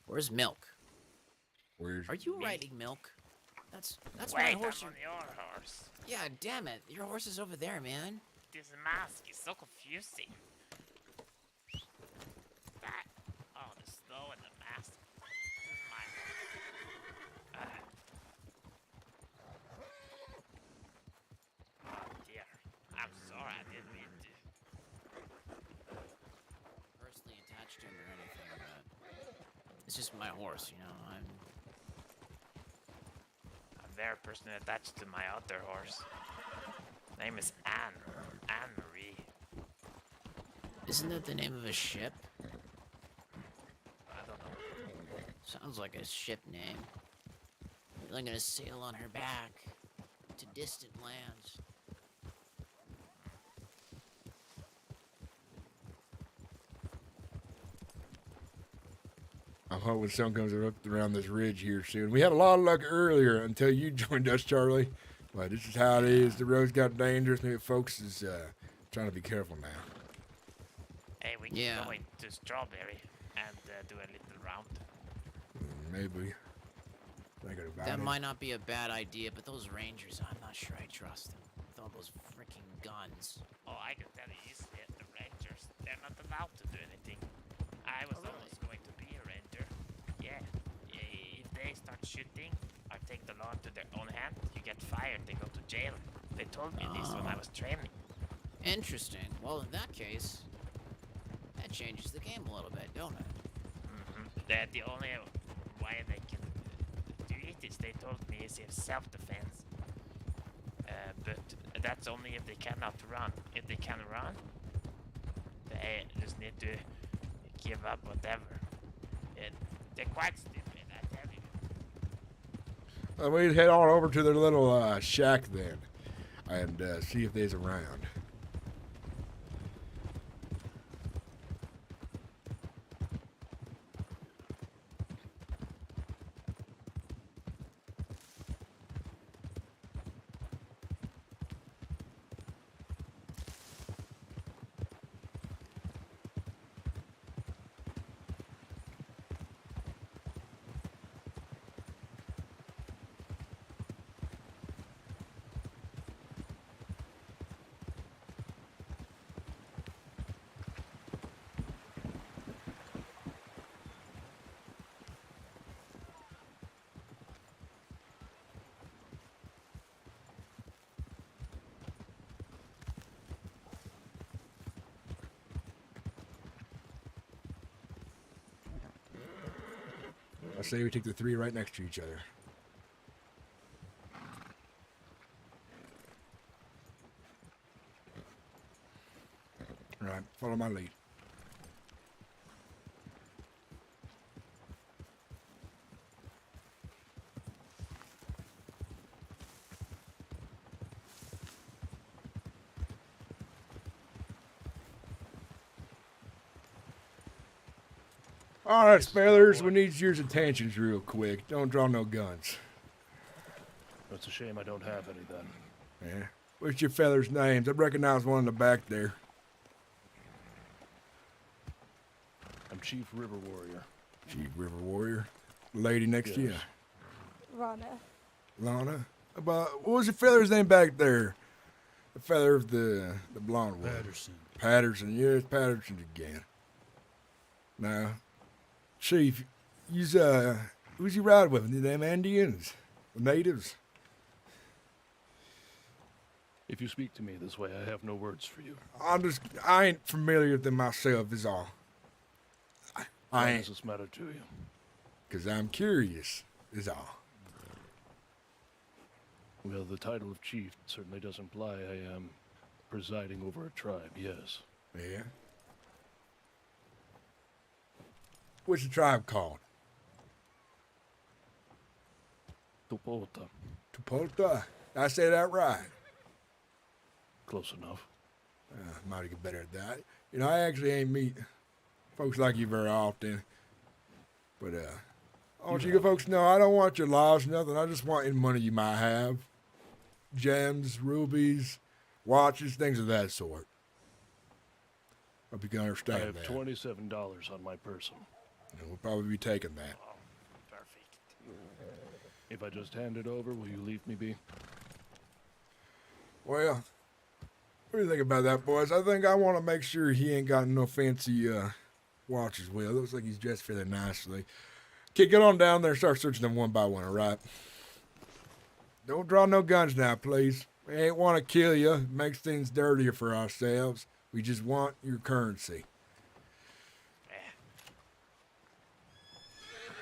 Where's Milk?
Where's
Are you riding Milk? That's
Wait,
my horse.
I'm on your horse.
Yeah, damn it. Your horse is over there, man.
This mask is so confusing. Oh, the snow and the mask. This is my Oh dear. I'm sorry, I didn't mean to.
Personally attached to him or anything, but it's just my horse, you know. I'm
very personally attached to my other horse. Name is Anne Marie.
Isn't that the name of a ship?
I don't know.
Sounds like a ship name. I'm gonna sail on her back to distant lands.
I'm hoping sun comes up around this ridge here soon. We had a lot of luck earlier until you joined us, Charlie. But this is how it is. The roads got dangerous. Maybe folks is trying to be careful now.
Hey, we can go into Strawberry and do a little round.
Maybe.
That might not be a bad idea, but those rangers, I'm not sure I trust them. With all those freaking guns.
Oh, I can tell you easily, the rangers, they're not allowed to do anything. I was almost going to be a ranger. Yeah. If they start shooting or take the law into their own hand, you get fired, they go to jail. They told me this when I was training.
Interesting. Well, in that case, that changes the game a little bit, don't it?
The only way they can do it is they told me is in self-defense. But that's only if they cannot run. If they can run, they just need to give up whatever. They're quite stupid, I tell you.
We'd head on over to their little shack then and see if they's around. I say we take the three right next to each other. All right, follow my lead. All right, spellers, we need your attentions real quick. Don't draw no guns.
It's a shame I don't have any then.
Yeah. What's your fellas' names? I recognize one in the back there.
I'm Chief River Warrior.
Chief River Warrior. The lady next to you.
Rana.
Lana. What was your feather's name back there? The feather of the blonde one.
Patterson.
Patterson. Yeah, it's Patterson again. Now, Chief, who's you ride with? Them Indians? The natives?
If you speak to me this way, I have no words for you.
I ain't familiar with them myself, is all.
Why does this matter to you?
Because I'm curious, is all.
Well, the title of chief certainly does imply I am presiding over a tribe, yes.
Yeah? What's the tribe called?
Tupolta.
Tupolta? Did I say that right?
Close enough.
Might get better at that. You know, I actually ain't meet folks like you very often. But I want you to folks know I don't want your laws, nothing. I just want any money you might have. Gems, rubies, watches, things of that sort. Hope you can understand
I have
that.
$27 on my person.
And we'll probably be taking that.
Perfect.
If I just hand it over, will you leave me be?
Well, what do you think about that, boys? I think I want to make sure he ain't got no fancy watches with. It looks like he's dressed fairly nicely. Okay, get on down there and start searching them one by one, all right? Don't draw no guns now, please. We ain't want to kill you. It makes things dirtier for ourselves. We just want your currency.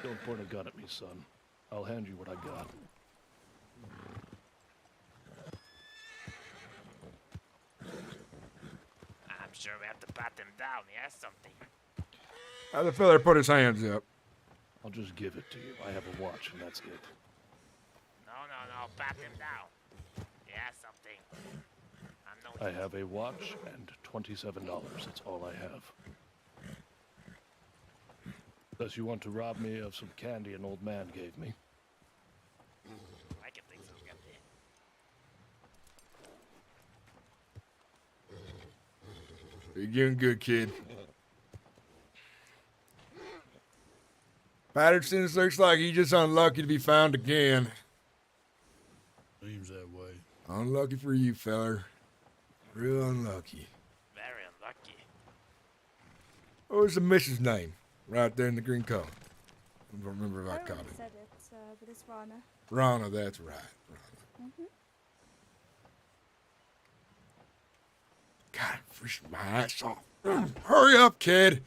Don't point a gun at me, son. I'll hand you what I got.
I'm sure we have to pat him down. He has something.
The fella put his hands up.
I'll just give it to you. I have a watch, and that's it.
No. Pat him down. He has something.
I have a watch and $27. That's all I have. Unless you want to rob me of some candy an old man gave me.
I can think so,
You're doing good, kid. Patterson, looks like he's just unlucky to be found again.
Seems that way.
Unlucky for you, feller. Real unlucky.
Very unlucky.
What was the missus' name? Right there in the green coat. I don't remember if I
I
caught
already
it.
said it, but it's Rana.
Rana, that's right. Rana. Freeze my ass off. Hurry up, kid.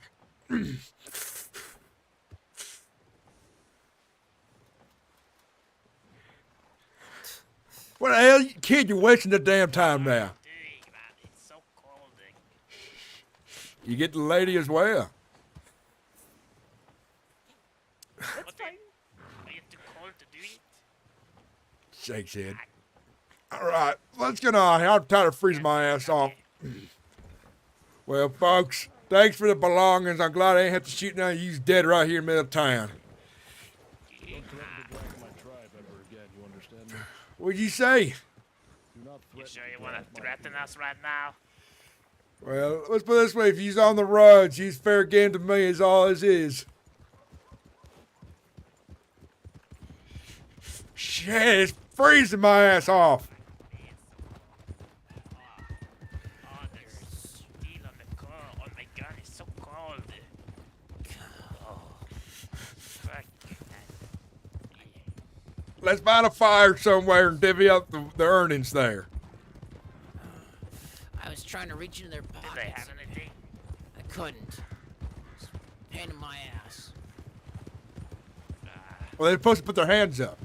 What the hell, kid? You're wasting the damn time now.
It's so cold.
You get the lady as well.
Are you too cold to do it?
Shakes head. All right, let's get on here. I'm tired of freezing my ass off. Well, folks, thanks for the belongings. I'm glad I ain't have to shoot none of you dead right here in the middle of town.
Don't threaten to drag my tribe ever again, you understand me?
What'd you say?
Do not
You
threaten
sure
to
you want
drag
to
my
threaten us right now?
Well, let's put it this way. If he's on the roads, he's fair game to me is all it is. Shit, it's freezing my ass off.
Oh, there's steel on the car. On my gun, it's so cold. Oh, fuck.
Let's find a fire somewhere and divvy up the earnings there.
I was trying to reach into their pockets.
Did they have anything?
I couldn't. It's a pain in my ass.
Well, they're supposed to put their hands up.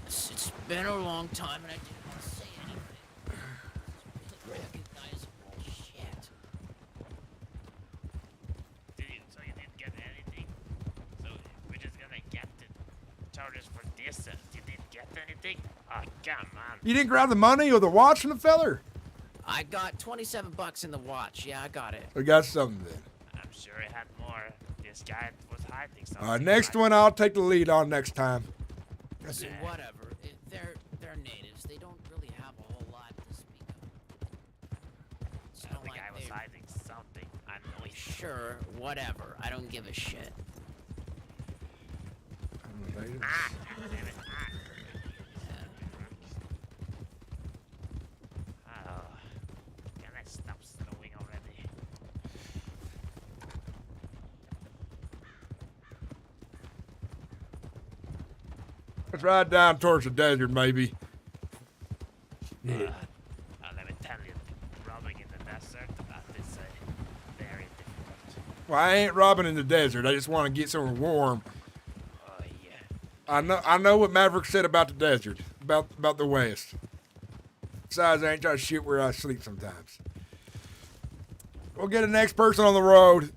It's been a long time and I didn't say anything. It's recognizable shit.
So you didn't get anything? So we're just gonna get the charges for this. You didn't get anything? Oh, come on.
You didn't grab the money or the watch from the feller?
I got $27 in the watch. Yeah, I got it.
We got something then.
I'm sure he had more. This guy was hiding something.
All right, next one I'll take the lead on next time.
Listen, whatever. They're natives. They don't really have a whole lot to speak of. It's not
The
like
guy was
they-
hiding something. I know he
Sure, whatever. I don't give a shit.
Ah, damn it. Oh, can I stop snowing already?
Let's ride down towards the desert, maybe.
Let me tell you, robbing in the desert, that is very difficult.
Well, I ain't robbing in the desert. I just want to get somewhere warm.
Oh, yeah.
I know what Maverick said about the desert, about the West. Besides, I ain't trying to shoot where I sleep sometimes. We'll get the next person on the road.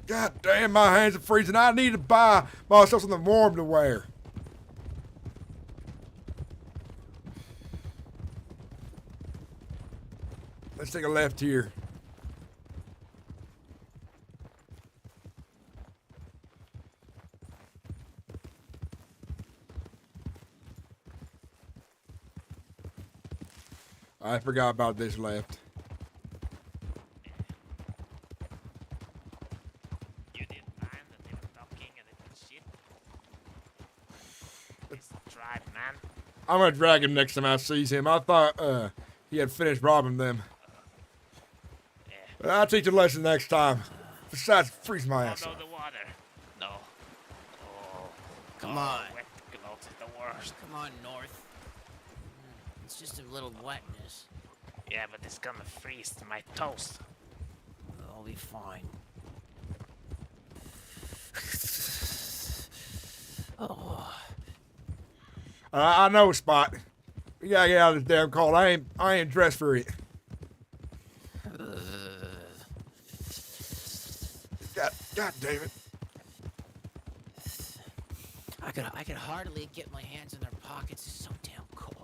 God damn, my hands are freezing. I need to buy myself something warm to wear. Let's take a left here. I forgot about this left.
You didn't mind that they were talking and it was shit? It's a tribe, man.
I'm gonna drag him next time I sees him. I thought he had finished robbing them. But I'll teach you a lesson next time. Besides, freeze my ass
Oh,
off.
no, the water. No. Oh.
Come on.
Wet clothes is the worst.
Come on, North. It's just a little wetness.
Yeah, but it's gonna freeze to my toes.
I'll be fine. Oh.
I know, Spot. We gotta get out of this damn cold. I ain't dressed for it. God damn it.
I could hardly get my hands in their pockets. It's so damn cold.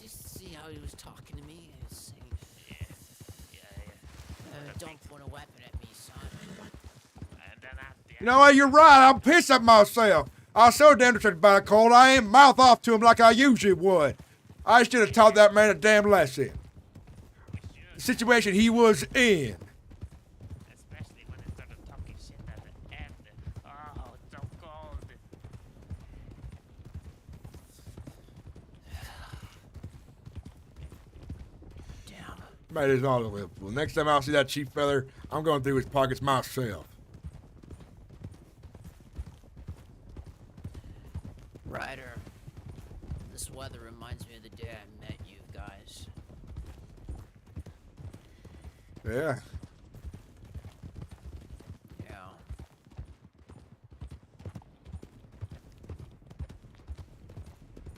Just see how he was talking to me and saying, don't point a weapon at me, son.
And then
You know what? You're right. I'm pissed at myself. I was so damn distracted by the cold. I ain't mouth off to him like I usually would. I should have taught that man a damn lesson. The situation he was in.
especially when they started talking shit at the end. Oh, it's so cold.
Made it all the way. Well, next time I see that cheap feller, I'm going through his pockets myself.
Ryder, this weather reminds me of the day I met you guys.
Yeah.
Yeah.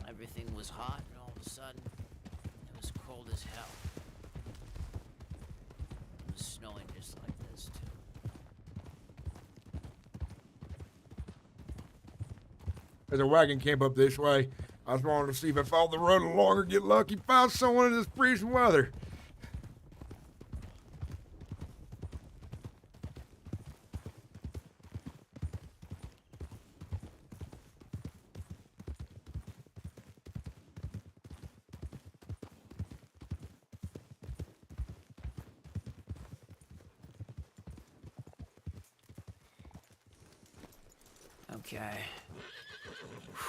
Everything was hot, and all of a sudden, it was cold as hell. It was snowing just like this, too.
There's a wagon camp up this way. I just wanted to see if I followed the road along or get lucky, find someone in this freezing weather.
Okay.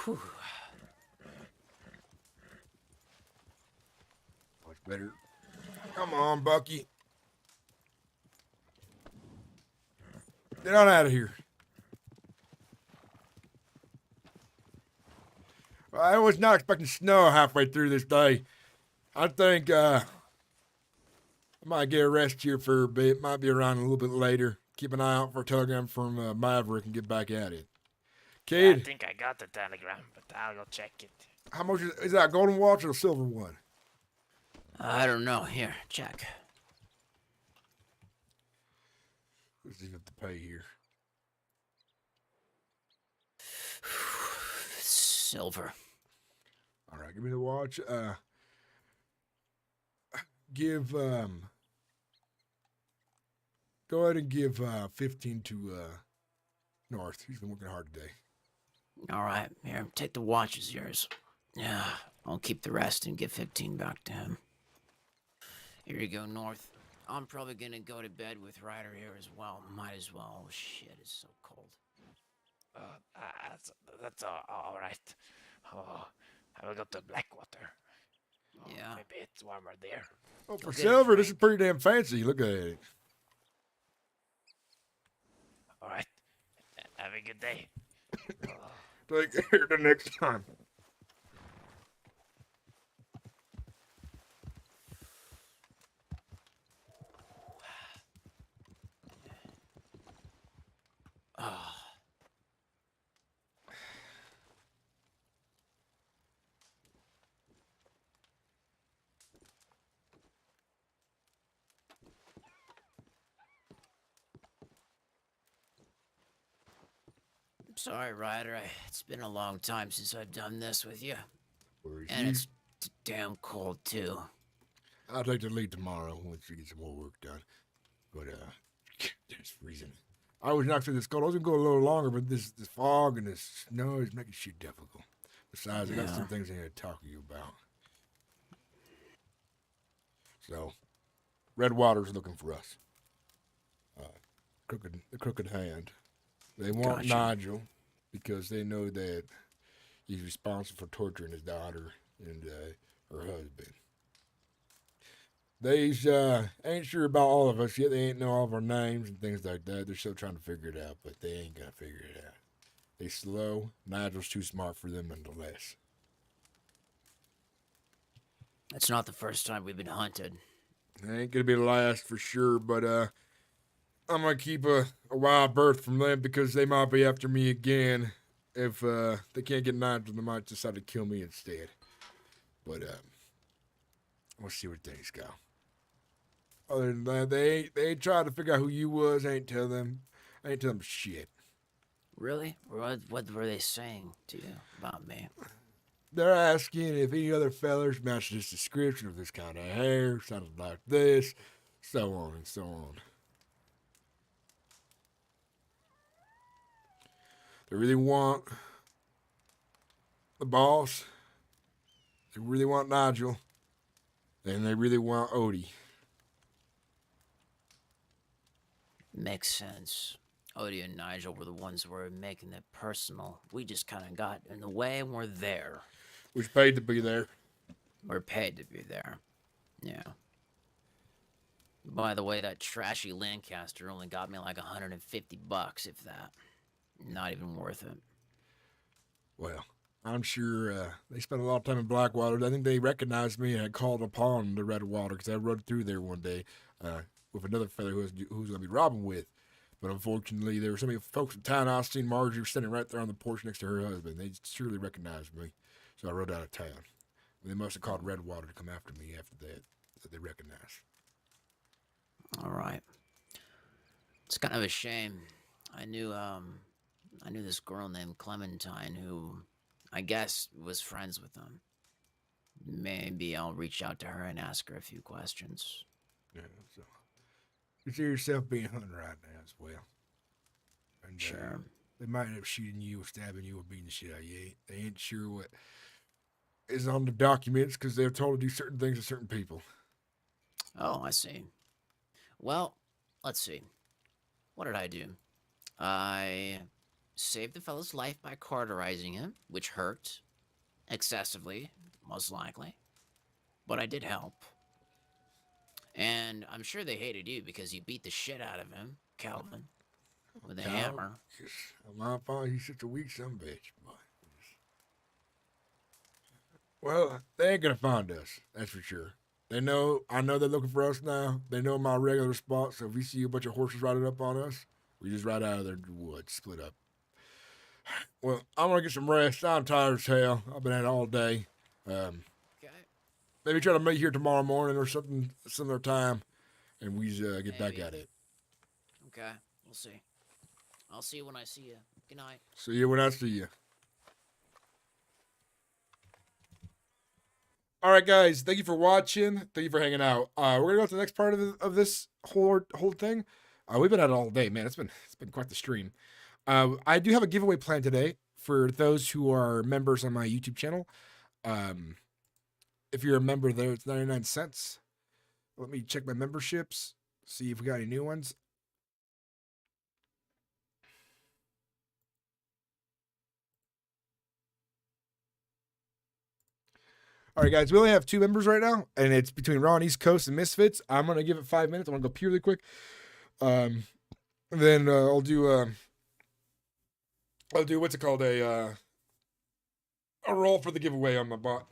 Whew.
Much better. Come on, Bucky. Get on out of here. I was not expecting snow halfway through this day. I think I might get a rest here for a bit. Might be around a little bit later. Keep an eye out for a telegram from Maverick and get back at it. Kid.
I think I got the telegram, but I'll go check it.
How much is that, a golden watch or a silver one?
I don't know. Here, check.
Let's see what to pay here.
Silver.
All right, give me the watch. Go ahead and give 15 to North. He's been working hard today.
All right, here, take the watch as yours. Yeah, I'll keep the rest and give 15 back to him. Here you go, North. I'm probably gonna go to bed with Ryder here as well. Might as well. Oh shit, it's so cold.
That's all right. Oh, I will go to Blackwater. Oh,
Yeah.
Maybe it's warmer there.
Oh, for
Okay,
silver, this is pretty damn fancy. Look at it.
All right. Have a good day.
Take care the next time.
Oh. I'm sorry, Ryder. It's been a long time since I've done this with you. And it's damn cold, too.
I'll take the lead tomorrow once we get some more work done. But, it's freezing. I was not through this cold. I was going to go a little longer, but this fog and this snow is making shit difficult. Besides, I got some things I need to talk to you about. So, Redwater's looking for us. The crooked hand. They want
Gotcha.
Nigel because they know that he's responsible for torturing his daughter and her husband. They's ain't sure about all of us yet. They ain't know all of our names and things like that. They're still trying to figure it out, but they ain't gonna figure it out. They slow. Nigel's too smart for them nonetheless.
It's not the first time we've been hunted.
It ain't gonna be the last for sure, but I'm gonna keep a wild berth from them because they might be after me again. If they can't get Nigel, they might decide to kill me instead. But we'll see what things go. Other than that, they ain't tried to figure out who you was. I ain't tell them shit.
Really? What were they saying to you about me?
They're asking if any other fellers match this description of this kind of hair, sounded like this, so on and so on. They really want the boss. They really want Nigel. And they really want Odie.
Makes sense. Odie and Nigel were the ones who were making it personal. We just kind of got in the way and we're there.
We're paid to be there.
We're paid to be there. Yeah. By the way, that trashy Lancaster only got me like $150, if that. Not even worth it.
Well, I'm sure they spent a lot of time in Blackwater. I think they recognized me and had called upon the Redwater because I rode through there one day with another fella who was going to be robbing with. But unfortunately, there were so many folks in town. I seen Marjorie standing right there on the porch next to her husband. They surely recognized me. So I rode out of town. They must have called Redwater to come after me after that they recognized.
All right. It's kind of a shame. I knew this girl named Clementine who I guess was friends with them. Maybe I'll reach out to her and ask her a few questions.
Yeah, so you see yourself being hunted right now as well. And,
sure.
They might end up shooting you or stabbing you or beating the shit out of you. They ain't sure what is on the documents because they're told to do certain things to certain people.
Oh, I see. Well, let's see. What did I do? I saved the fellow's life by cauterizing him, which hurt excessively, most likely. But I did help. And I'm sure they hated you because you beat the shit out of him, Calvin, with a hammer.
My fault, he's such a weak son of a bitch, boy. Well, they ain't gonna find us, that's for sure. I know they're looking for us now. They know my regular spot, so if we see a bunch of horses riding up on us, we just ride out of the woods, split up. Well, I'm gonna get some rest. I'm tired as hell. I've been at it all day.
Okay.
Maybe try to meet here tomorrow morning or something, similar time, and we get back at it.
Okay, we'll see. I'll see you when I see you. Good night.
See you when I see you. All right, guys. Thank you for watching. Thank you for hanging out. We're gonna go to the next part of this whole thing. We've been at it all day, man. It's been quite the stream. I do have a giveaway plan today for those who are members on my YouTube channel. If you're a member there, it's 99 cents. Let me check my memberships, see if we got any new ones. All right, guys, we only have 2 members right now, and it's between Raw and East Coast and Misfits. I'm going to give it 5 minutes. I'm going to go purely quick. Then I'll do what's it called? A roll for the giveaway on my bot.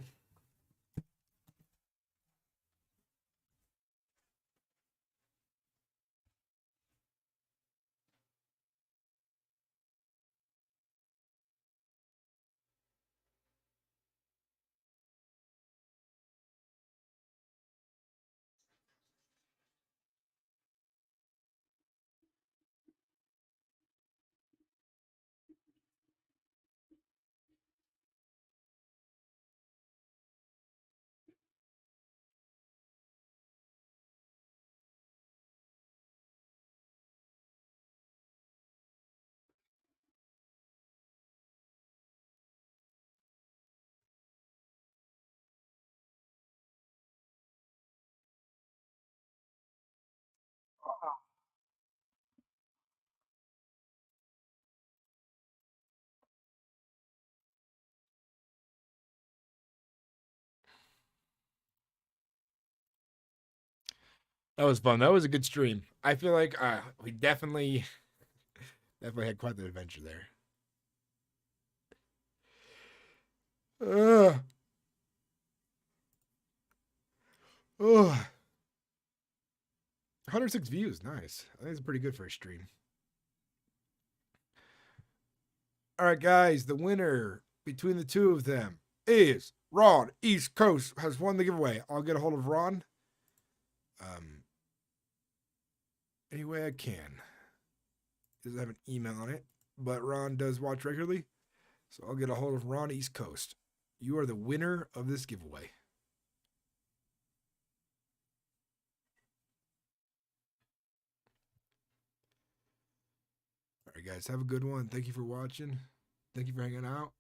That was fun. That was a good stream. I feel like we definitely had quite the adventure there. 106 views. Nice. I think it's pretty good for a stream. All right, guys. The winner between the two of them is Ron. East Coast has won the giveaway. I'll get a hold of Ron. Any way I can. He doesn't have an email on it, but Ron does watch regularly. So I'll get a hold of Ron East Coast. You are the winner of this giveaway. All right, guys. Have a good one. Thank you for watching. Thank you for hanging out.